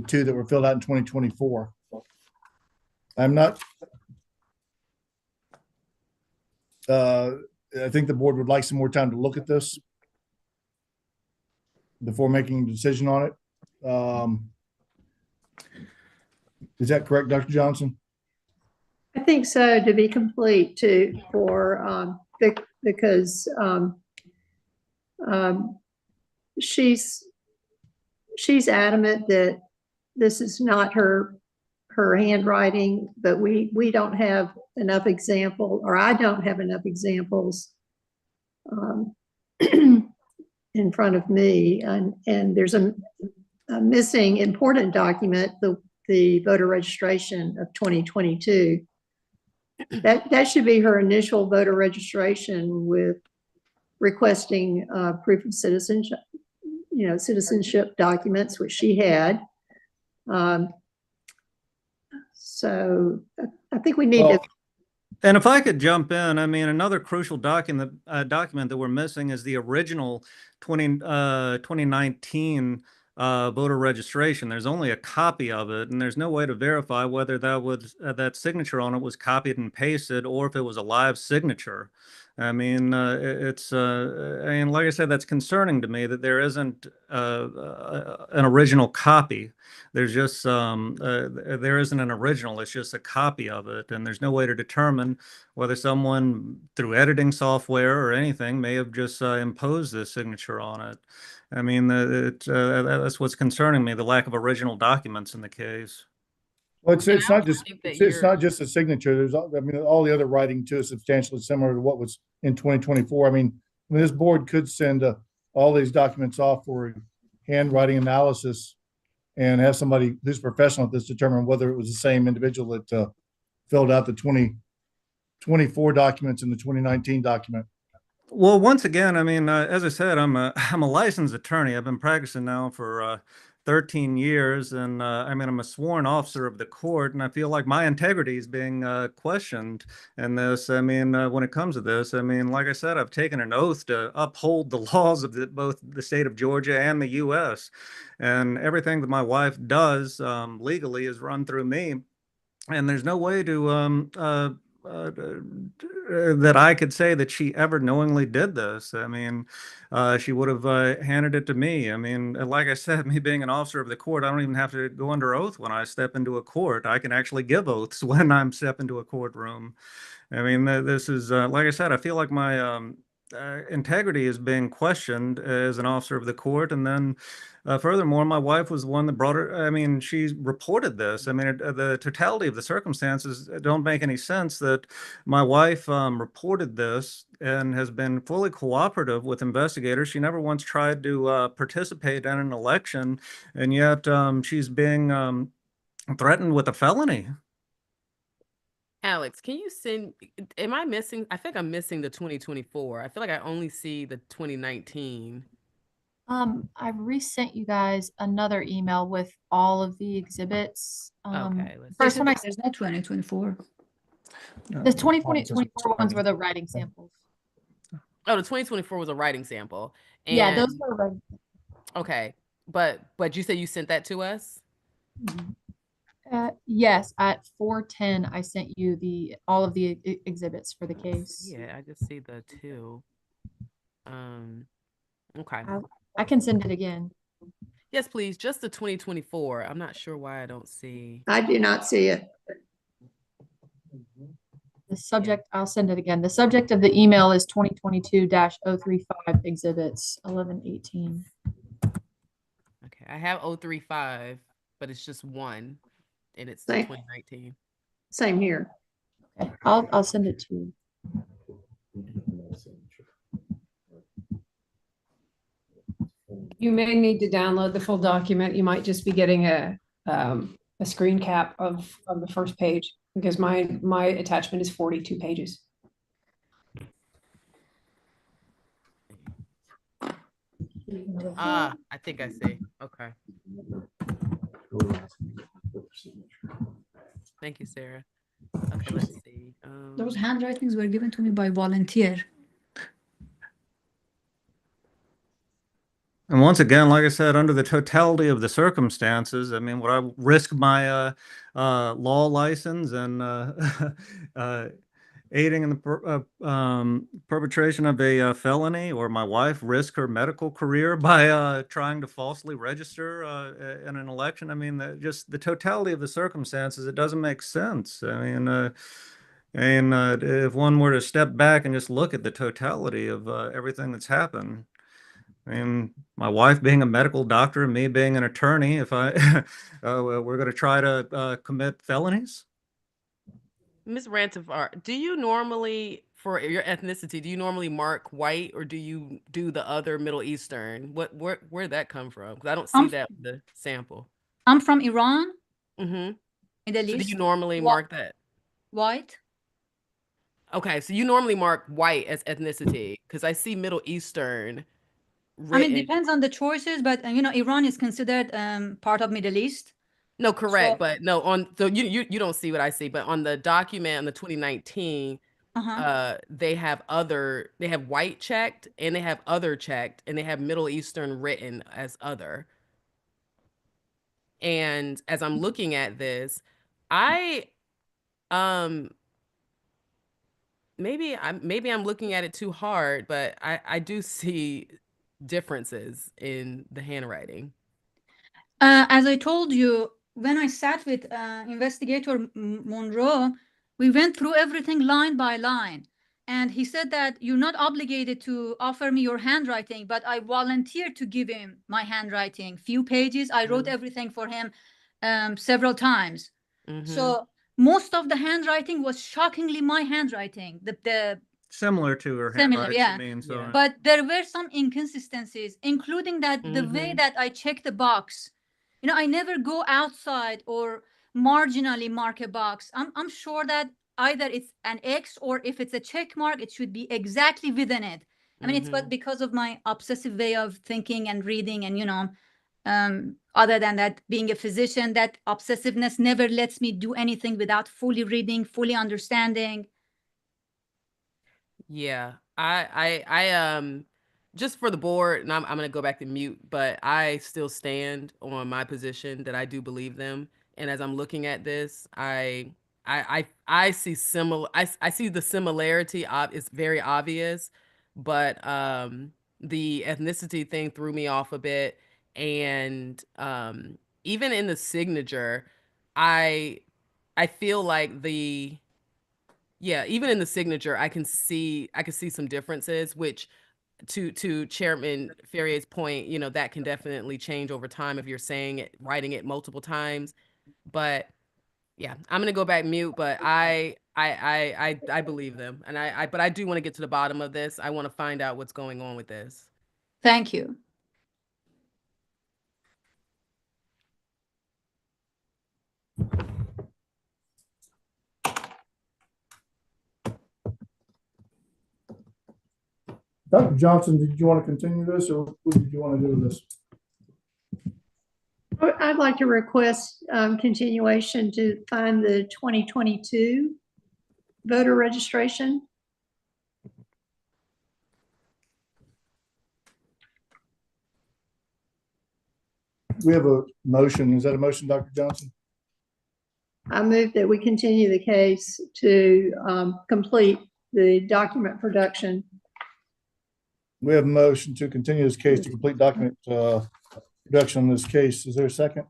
two that were filled out in 2024. I'm not. I think the board would like some more time to look at this before making a decision on it. Is that correct, Dr. Johnson? I think so, to be complete too, because she's adamant that this is not her handwriting, but we don't have enough example, or I don't have enough examples in front of me, and there's a missing important document, the voter registration of 2022. That should be her initial voter registration with requesting proof of citizenship, citizenship documents, which she had. So I think we need to. And if I could jump in, I mean, another crucial document that we're missing is the original 2019 voter registration. There's only a copy of it, and there's no way to verify whether that signature on it was copied and pasted or if it was a live signature. I mean, and like I said, that's concerning to me that there isn't an original copy. There's just there isn't an original. It's just a copy of it, and there's no way to determine whether someone through editing software or anything may have just imposed this signature on it. I mean, that's what's concerning me: the lack of original documents in the case. Well, it's not just a signature. There's, I mean, all the other writing too is substantially similar to what was in 2024. I mean, this board could send all these documents off for handwriting analysis and have somebody who's professional at this determine whether it was the same individual that filled out the 2024 documents and the 2019 document. Well, once again, I mean, as I said, I'm a licensed attorney. I've been practicing now for 13 years, and I mean, I'm a sworn officer of the court, and I feel like my integrity is being questioned in this. I mean, when it comes to this, I mean, like I said, I've taken an oath to uphold the laws of both the state of Georgia and the U.S., and everything that my wife does legally is run through me, and there's no way to that I could say that she ever knowingly did this. I mean, she would have handed it to me. I mean, like I said, me being an officer of the court, I don't even have to go under oath when I step into a court. I can actually give oaths when I'm step into a courtroom. I mean, this is, like I said, I feel like my integrity is being questioned as an officer of the court. And then furthermore, my wife was the one that brought her. I mean, she reported this. I mean, the totality of the circumstances don't make any sense that my wife reported this and has been fully cooperative with investigators. She never once tried to participate in an election, and yet she's being threatened with a felony. Alex, can you send, am I missing? I think I'm missing the 2024. I feel like I only see the 2019. I resent you guys another email with all of the exhibits. Okay, First one There's no 2024. the 2024 ones were the writing samples. Oh, the 2024 was a writing sample. And, Yeah, those were writing. Okay, but you said you sent that to us? Yes, at 4:10, I sent you all of the exhibits for the case. Yeah, I just see the two. Okay. I can send it again. Yes, please. Just the 2024. I'm not sure why I don't see. I do not see it. The subject, I'll send it again. The subject of the email is 2022-035 exhibits 1118. Okay, I have 035, but it's just one. and it's Same. 2019. Same here. Okay, I'll send it to you. You may need to download the full document. You might just be getting a screen cap of the first page because my attachment is 42 pages. Ah, I think I see. Okay. Thank you, Sarah. Okay, let's see. Those handwritings were given to me by volunteer. And once again, like I said, under the totality of the circumstances, I mean, would I risk my law license and aiding in the perpetration of a felony, or my wife risk her medical career by trying to falsely register in an election? I mean, just the totality of the circumstances, it doesn't make sense. I mean, if one were to step back and just look at the totality of everything that's happened, I mean, my wife being a medical doctor and me being an attorney, if we're going to try to commit felonies. Ms. Rantifar, do you normally, for your ethnicity, do you normally mark white, or do you do the other Middle Eastern? Where'd that come from? Because I don't see that with the sample. I'm from Iran. Mm-hmm. Middle So do East. you normally mark that? White. Okay, so you normally mark white as ethnicity, because I see Middle Eastern I mean, written. depends on the choices, but Iran is considered part of Middle East. No, correct, So- but no, so you don't see what I see, but on the document on the 2019, they have white checked, and they have other checked, and they have Middle Eastern written as other. And as I'm looking at this, maybe I'm looking at it too hard, but I do see differences in the handwriting. As I told you, when I sat with investigator Monroe, we went through everything line by line. And he said that you're not obligated to offer me your handwriting, but I volunteered to give him my handwriting. Few pages, I wrote everything for him several times. So most of the handwriting was shockingly my handwriting. The Similar to her similar, handwriting, yeah. I mean, so But there were some inconsistencies, including that the way that I check the box. I never go outside or marginally mark a box. I'm sure that either it's an X, or if it's a check mark, it should be exactly within it. I mean, it's but because of my obsessive way of thinking and reading, and other than that, being a physician, that obsessiveness never lets me do anything without fully reading, fully understanding. Yeah, I just for the board, and I'm gonna go back to mute, but I still stand on my position that I do believe them. And as I'm looking at this, I see I see the similarity. It's very obvious, but the ethnicity thing threw me off a bit, and even in the signature, I feel like even in the signature, I can see some differences, which to Chairman Ferrier's point, that can definitely change over time if you're writing it multiple times. But yeah, I'm gonna go back mute, but I believe them, and but I do want to get to the bottom of this. I want to find out what's going on with this. Thank you. Dr. Johnson, did you want to continue this, or what did you want to do with this? I'd like to request continuation to find the 2022 voter registration. We have a motion. Is that a motion, Dr. Johnson? I move that we continue the case to complete the document production. We have a motion to continue this case to complete document production on this case. Is there a second?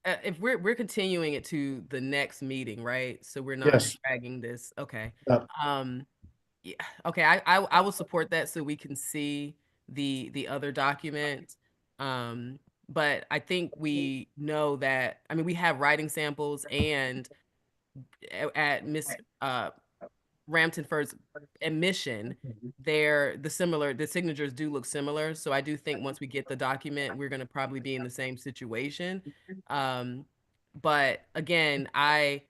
If we're continuing it to the next meeting, right? So we're not Yes. dragging this. Okay. Yep. Yeah. Okay. I will support that so we can see the other document. But I think we know that, I mean, we have writing samples, and at Miss Rampton First admission, the signatures do look similar. So I do think once we get the document, we're going to probably be in the same situation. But again, I'm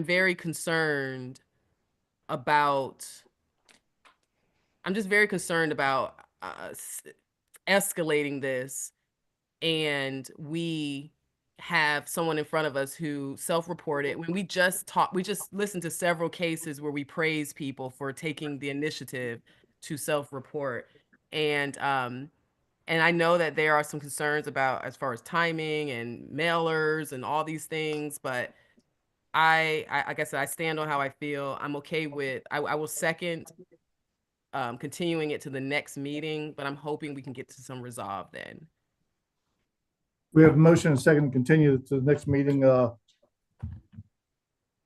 very concerned about, I'm just very concerned about escalating this, and we have someone in front of us who self-reported. When we just listened to several cases where we praise people for taking the initiative to self-report. And I know that there are some concerns about as far as timing and mailers and all these things, but like I said, I stand on how I feel. I'm okay with, I will second continuing it to the next meeting, but I'm hoping we can get to some resolve then. We have a motion and a second to continue to the next meeting.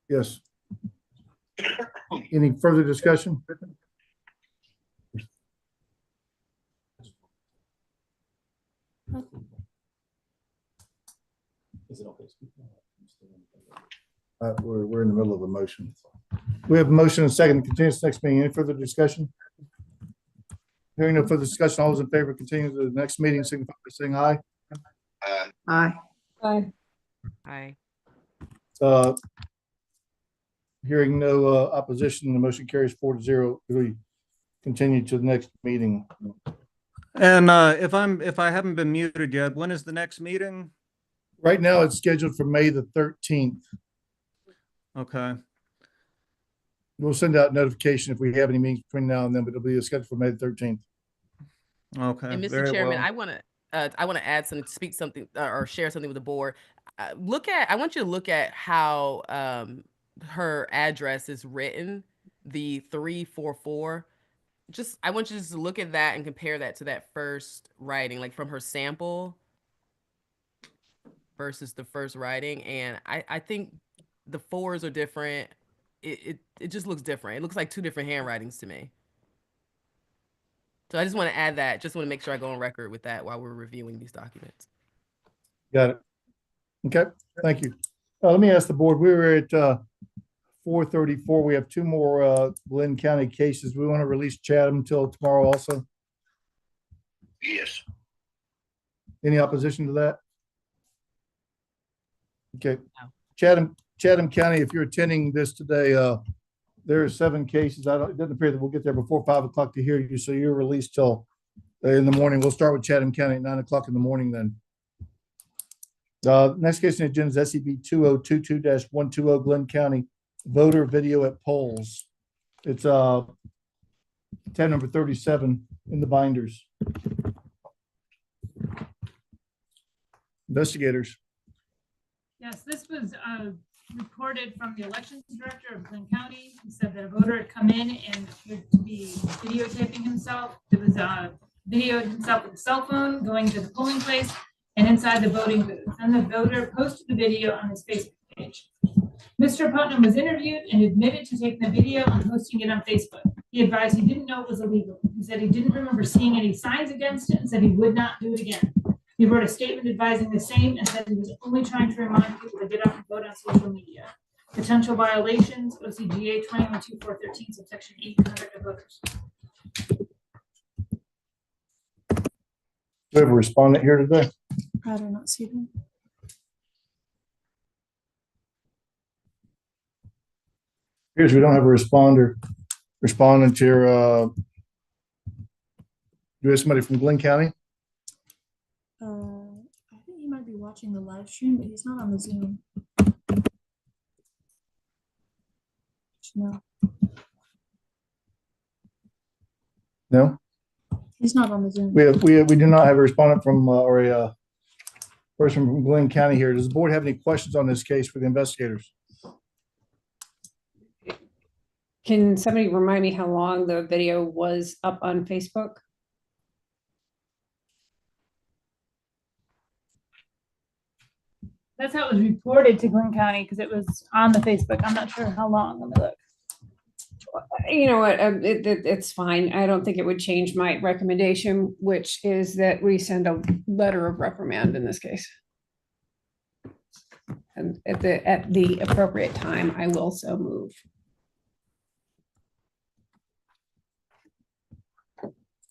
Yes. Any further discussion? Is it okay? We're in the middle of a motion. We have a motion and a second to continue to the next meeting. Any further discussion? Hearing no further discussion, all those in favor of continuing to the next meeting, signify by saying aye. Aye. Aye. Aye. Hearing no opposition, the motion carries 4-0. We continue to the next meeting. And if I haven't been muted yet, when is the next meeting? Right now, it's scheduled for May the 13th. Okay. We'll send out notification if we have any meetings between now and then, but it'll be scheduled for May the 13th. Okay. And Mr. very Chairman, well. I want to add something, speak something, or share something with the board. I want you to look at how her address is written, the 344. I want you to look at that and compare that to that first writing, like from her sample versus the first writing. And I think the fours are different. It just looks different. It looks like two different handwritings to me. So I just want to add that. Just want to make sure I go on record with that while we're reviewing these documents. Got it. Okay, thank you. Let me ask the board, we were at 4:34. We have two more Glenn County cases. We want to release Chatham until tomorrow also. Yes. Any opposition to that? Okay. No. Chatham County, if you're attending this today, there are 7 cases. It doesn't appear that we'll get there before 5 o'clock to hear you. So you're released till in the morning. We'll start with Chatham County at 9 o'clock in the morning then. Next case on the agenda is SCB 2022-120 Glenn County voter video at polls. It's tab number 37 in the binders. Investigators. Yes, this was reported from the elections director of Glenn County. He said that a voter had come in and appeared to be videotaping himself. It was videoed himself with a cell phone going to the polling place and inside the voting booth. And the voter posted the video on his Facebook page. Mr. Putnam was interviewed and admitted to taking the video and posting it on Facebook. He advised he didn't know it was illegal. He said he didn't remember seeing any signs against it and said he would not do it again. He wrote a statement advising the same and said he was only trying to remind people to get out and vote on social media. Potential violations, OCGA 212413, subsection 8, conduct of voters. Do we have a respondent here today? I do not see them. Here's, we don't have a respondent here. Do we have somebody from Glenn County? I think he might be watching the live stream, but he's not on the Zoom. No, No? he's not on the Zoom. We do not have a respondent from or a person from Glenn County here. Does the board have any questions on this case for the investigators? Can somebody remind me how long the video was up on Facebook? That's how it was reported to Glenn County because it was on the Facebook. I'm not sure how long. Let me look. you know what, it's fine. I don't think it would change my recommendation, which is that we send a letter of reprimand in this case. And at the appropriate time, I will so move.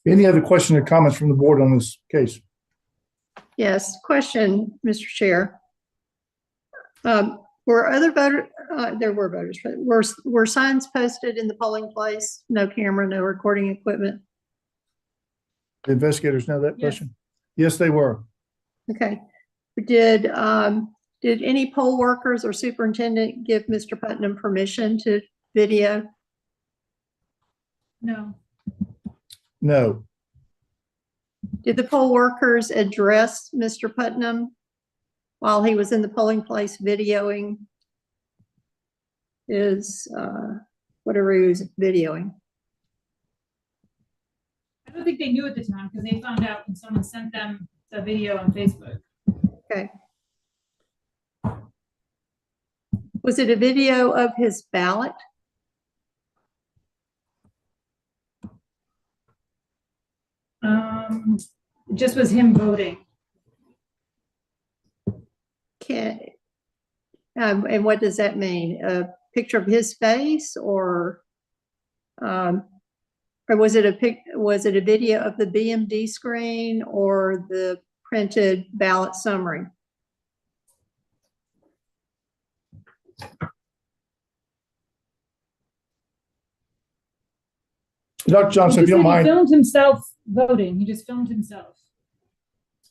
Any other questions or comments from the board on this case? Yes, question, Mr. Chair. Were other voters, there were voters, but were signs posted in the polling place? No camera, no recording equipment? The investigators know that Yes. question? Yes, they were. Okay. Did any poll workers or superintendent give Mr. Putnam permission to video? No. No. Did the poll workers address Mr. Putnam while he was in the polling place videoing his, whatever he was videoing? I don't think they knew at the time because they found out when someone sent them the video on Facebook. Okay. Was it a video of his ballot? It just was him voting. Okay. And what does that mean? A picture of his face, or was it a video of the BMD screen or the printed ballot summary? Dr. Johnson, if you don't He mind, filmed himself voting. He just filmed himself.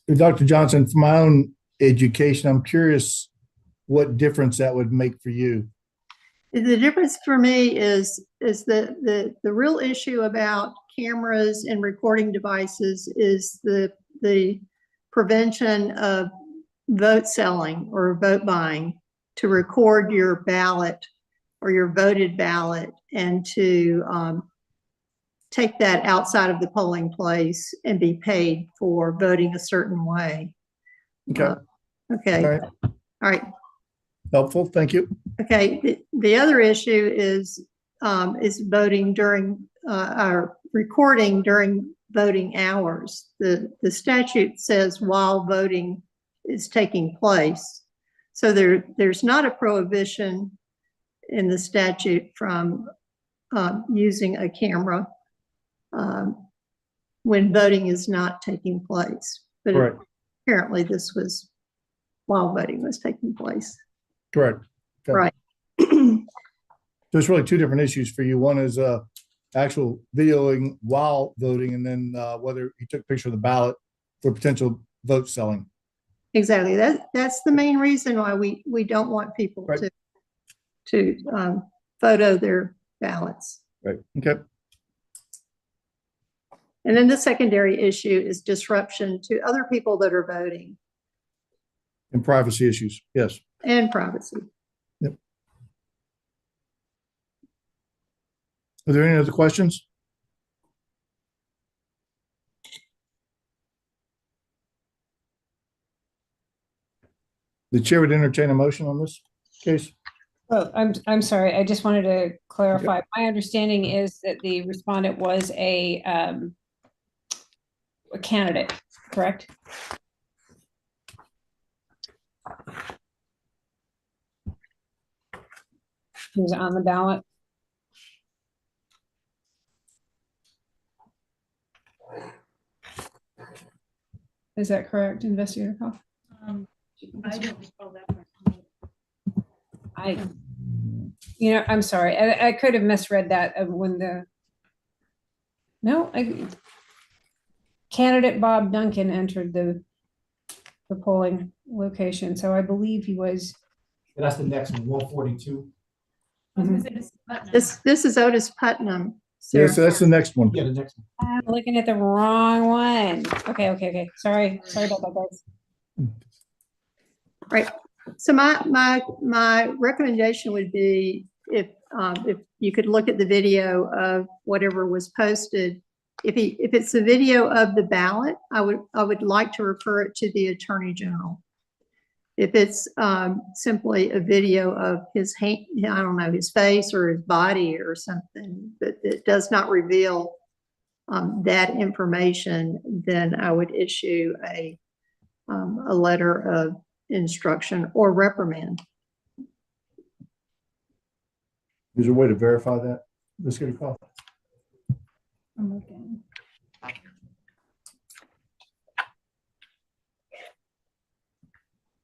Dr. Johnson, for my own education, I'm curious what difference that would make for you. The difference for me is the real issue about cameras and recording devices is the prevention of vote selling or vote buying, to record your ballot or your voted ballot and to take that outside of the polling place and be paid for voting a certain way. Okay. Okay. All right. All right. Helpful. Thank you. Okay. The other issue is voting during our recording during voting hours. The statute says while voting is taking place. So there's not a prohibition in the statute from using a camera when voting is not taking place. But Correct. apparently this was while voting was taking place. Correct. Okay. Right. There's really two different issues for you. One is actual videoing while voting, and then whether you took a picture of the ballot for potential vote selling. Exactly. That's the main reason why we don't want people Right. to photo their ballots. Right. Okay. And then the secondary issue is disruption to other people that are voting And privacy issues. Yes. and privacy. Yep. Are there any other questions? The chair would entertain a motion on this case. Oh, I'm sorry. I just wanted to clarify. My understanding is that the respondent was a candidate, correct? He was on the ballot. Is that correct, Investigator Koff? I don't recall that. I'm sorry. I could have misread that when candidate Bob Duncan entered the polling location, so I believe he was. That's the next one, 142. This is Otis Putnam. Yes, that's the next one. Yeah, the next one. I'm looking at the wrong one. Okay. Sorry about that, guys. Right. So my recommendation would be if you could look at the video of whatever was posted. If it's a video of the ballot, I would like to refer it to the Attorney General. If it's simply a video of his hand, I don't know, his face or his body or something, but it does not reveal that information, then I would issue a letter of instruction or reprimand. Is there a way to verify that? Let's get a call. I'm looking.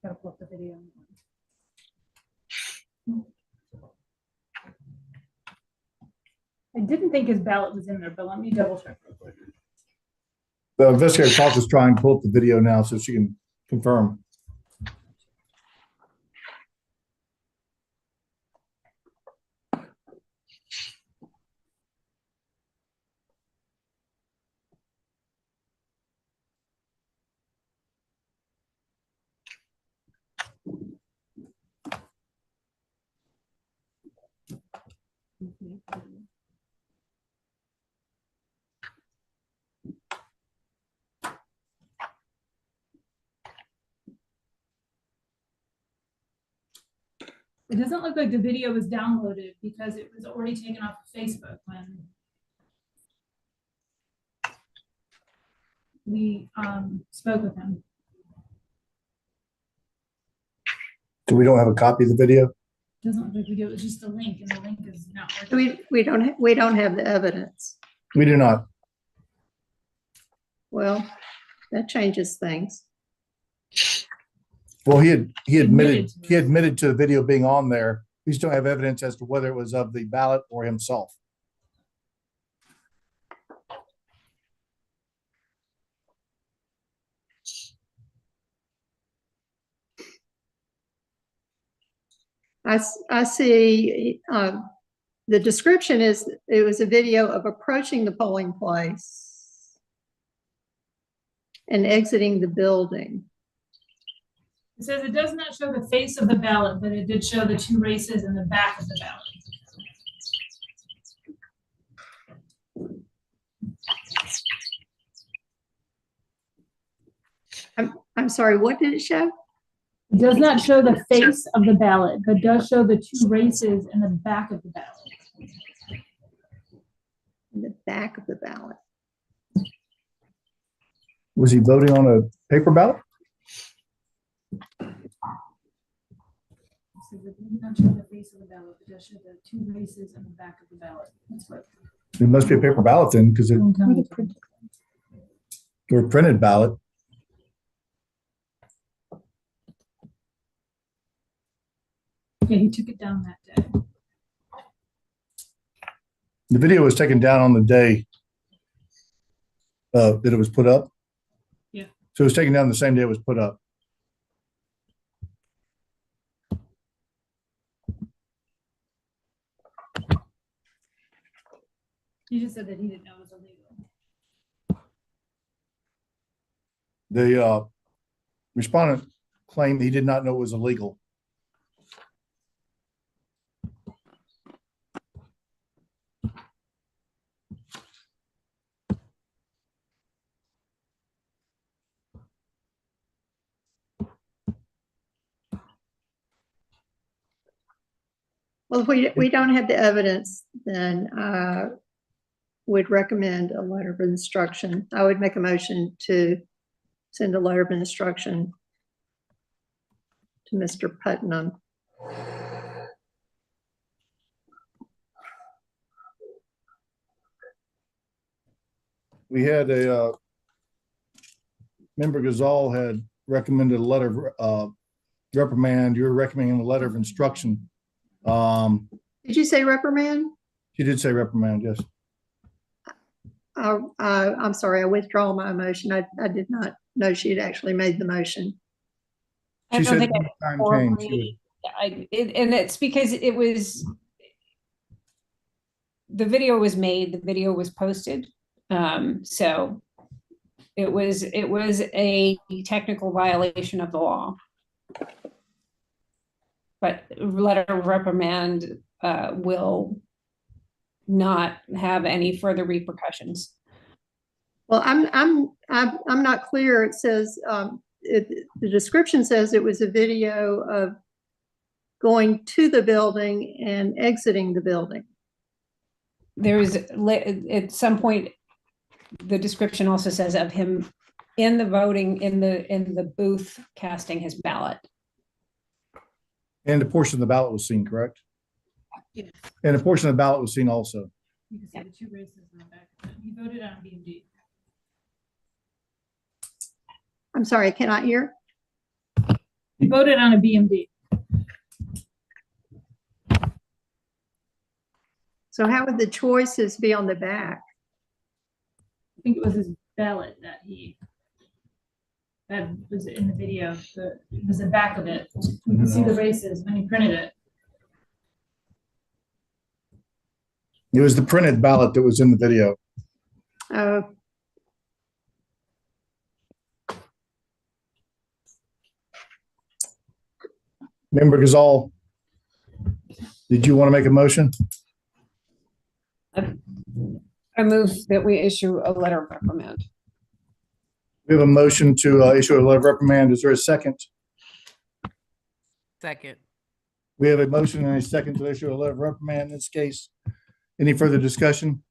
Gotta pull up the video. I didn't think his ballot was in there, but let me double check real quick. The investigative officer is trying to pull up the video now so she can confirm. It doesn't look like the video was downloaded because it was already taken off of Facebook when we spoke with him. So we don't have a copy of the video? Doesn't look like we do. It was just a link, and the link is not working. We don't have the evidence. We do not. Well, that changes things. Well, he admitted to the video being on there. We still have evidence as to whether it was of the ballot or himself. I see the description is it was a video of approaching the polling place and exiting the building. It says it does not show the face of the ballot, but it did show the two races in the back of the ballot. I'm sorry, what did it show? It does not show the face of the ballot, but does show the two races in the back of the ballot. In the back of the ballot. Was he voting on a paper ballot? So it does not show the face of the ballot, but does show the two races in the back of the ballot. That's what. It must be a paper ballot then, because it or a printed ballot. Yeah, he took it down that day. The video was taken down on the day that it was put up. Yeah. So it was taken down the same day it was put up. He just said that he didn't know it was illegal. The respondent claimed he did not know it was illegal. Well, if we don't have the evidence, then would recommend a letter of instruction. I would make a motion to send a letter of instruction to Mr. Putnam. We had a member Gazal had recommended a letter of reprimand. You're recommending a letter of instruction. Did you say reprimand? She did say reprimand, yes. I'm sorry, I withdraw my motion. I did not know she had actually made the motion. She said when think the time came, she would. and it's because it was, the video was made, the video was posted. So it was a technical violation of the law. But letter of reprimand will not have any further repercussions. Well, I'm not clear. It says the description says it was a video of going to the building and exiting the building. There's at some point, the description also says of him in the voting, in the booth casting his ballot. And a portion of the ballot was seen, correct? Yes. And a portion of the ballot was seen also. You can see the two races in the back. He voted on BMD. I'm sorry, I cannot hear. He voted on a BMD. So how would the choices be on the back? I think it was his ballot that was in the video. It was the back of it. You can see the races when he printed it. It was the printed ballot that was in the video. Member Gazal, did you want to make a motion? I move that we issue a letter of reprimand. We have a motion to issue a letter of reprimand. Is there a second? Second. We have a motion and a second to issue a letter of reprimand in this case. Any further discussion?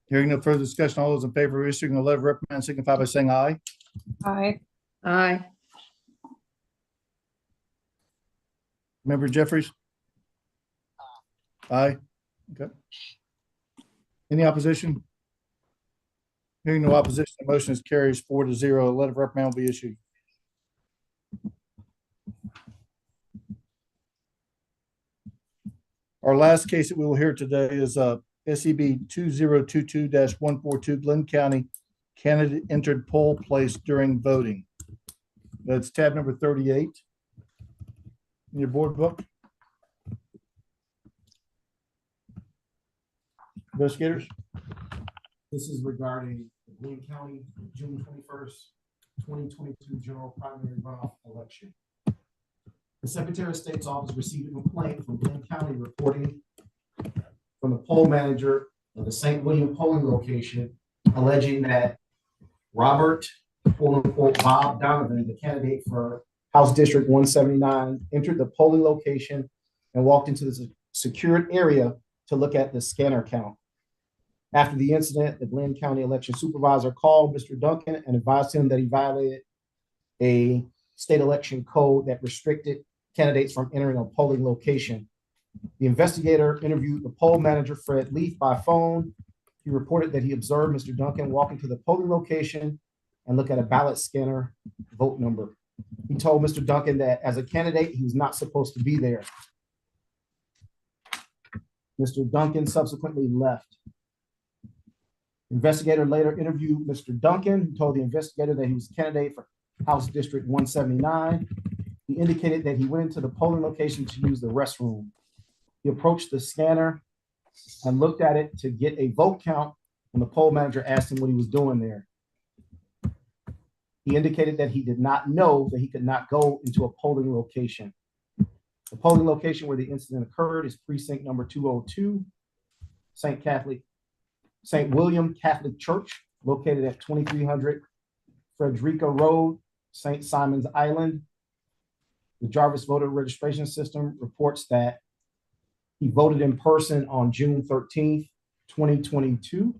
Hearing no further discussion, all those in favor of issuing a letter of reprimand signify by saying aye. Aye. Aye. Member Jeffries? Aye. Okay. Any opposition? Hearing no opposition, the motion is carries 4-0. A letter of reprimand will be issued. Our last case that we will hear today is SEB 2022-142 Glenn County candidate entered poll place during voting. That's tab number 38 in your board book. Investigators? This is regarding the Glenn County, June 21st, 2022 general primary runoff election. The Secretary of State's office received a complaint from Glenn County reporting from the poll manager of the St. William polling location alleging that Robert, quote unquote, Bob Donovan, the candidate for House District 179, entered the polling location and walked into the secured area to look at the scanner count. After the incident, the Glenn County election supervisor called Mr. Duncan and advised him that he violated a state election code that restricted candidates from entering a polling location. The investigator interviewed the poll manager, Fred Leaf, by phone. He reported that he observed Mr. Duncan walk into the polling location and look at a ballot scanner vote number. He told Mr. Duncan that as a candidate, he was not supposed to be there. Mr. Duncan subsequently left. Investigator later interviewed Mr. Duncan, who told the investigator that he was a candidate for House District 179. He indicated that he went into the polling location to use the restroom. He approached the scanner and looked at it to get a vote count when the poll manager asked him what he was doing there. He indicated that he did not know that he could not go into a polling location. The polling location where the incident occurred is precinct number 202, St. William Catholic Church, located at 2300 Frederica Road, St. Simon's Island. The Jarvis voter registration system reports that he voted in person on June 13th, 2022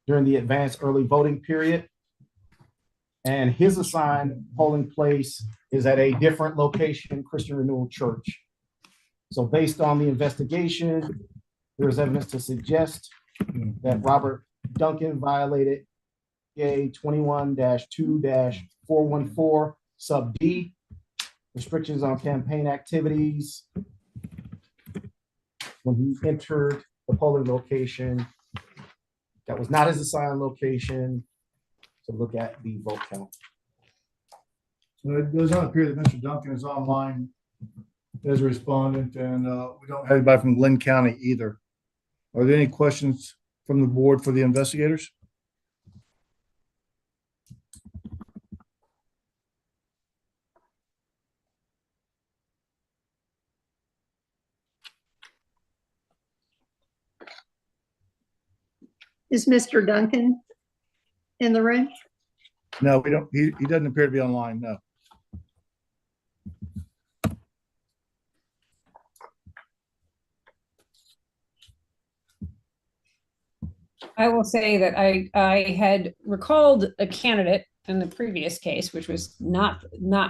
during the advanced early voting period. And his assigned polling place is at a different location, Christian Renewal Church. So based on the investigation, there is evidence to suggest that Robert Duncan violated PA 21-2-414 sub D, restrictions on campaign activities when he entered the polling location that was not his assigned location to look at the vote count. So it does not appear that Mr. Duncan is online as a respondent, and we don't have anybody from Glenn County either. Are there any questions from the board for the investigators? Is Mr. Duncan in the room? No, we don't. He doesn't appear to be online. No. I will say that I had recalled a candidate in the previous case, which was not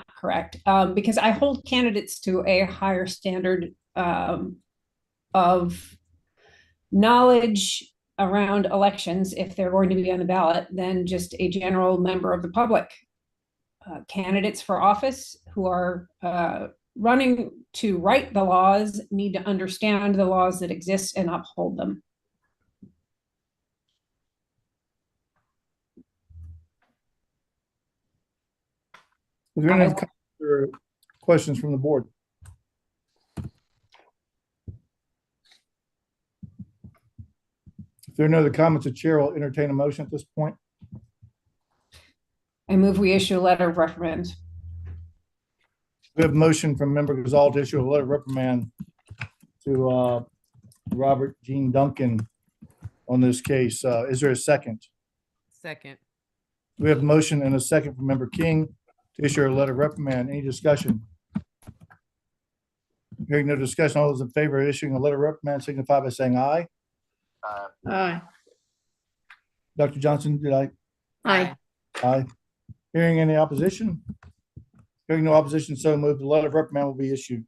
correct, because I hold candidates to a higher standard of knowledge around elections if they're going to be on the ballot than just a general member of the public. Candidates for office who are running to write the laws need to understand the laws that exist and uphold them. Is there any comments or questions from the board? If there are no other comments, the chair will entertain a motion at this point. I move we issue a letter of reprimand. We have a motion from Member Gazal to issue a letter of reprimand to Robert Jean Duncan on this case. Is there a second? Second. We have a motion and a second from Member King to issue a letter of reprimand. Any discussion? Hearing no discussion, all those in favor of issuing a letter of reprimand signify by saying aye. Aye. Dr. Johnson, did I? Aye. Aye. Hearing any opposition? Hearing no opposition, so moved. The letter of reprimand will be issued.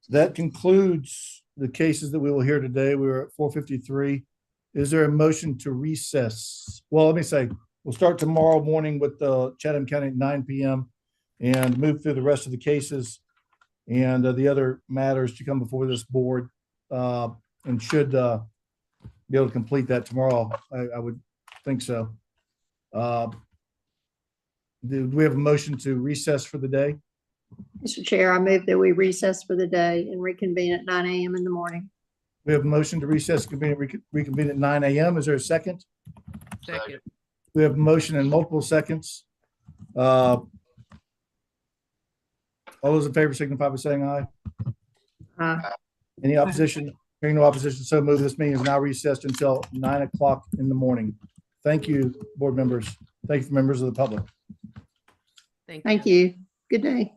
That concludes the cases that we will hear today. We were at 4:53. Is there a motion to recess? Well, let me say, we'll start tomorrow morning with the Chatham County at 9 p.m. and move through the rest of the cases and the other matters to come before this board, and should be able to complete that tomorrow. I would think so. Do we have a motion to recess for the day? Mr. Chair, I move that we recess for the day and reconvene at 9 a.m. in the morning. We have a motion to recess, reconvene at 9 a.m. Is there a second? Second. We have a motion in multiple seconds. All those in favor signify by saying aye. Aye. Any opposition? Hearing no opposition, so moved. This meeting is now recessed until 9 o'clock in the morning. Thank you, board members. Thank you, members of the public. Thank you. Good day.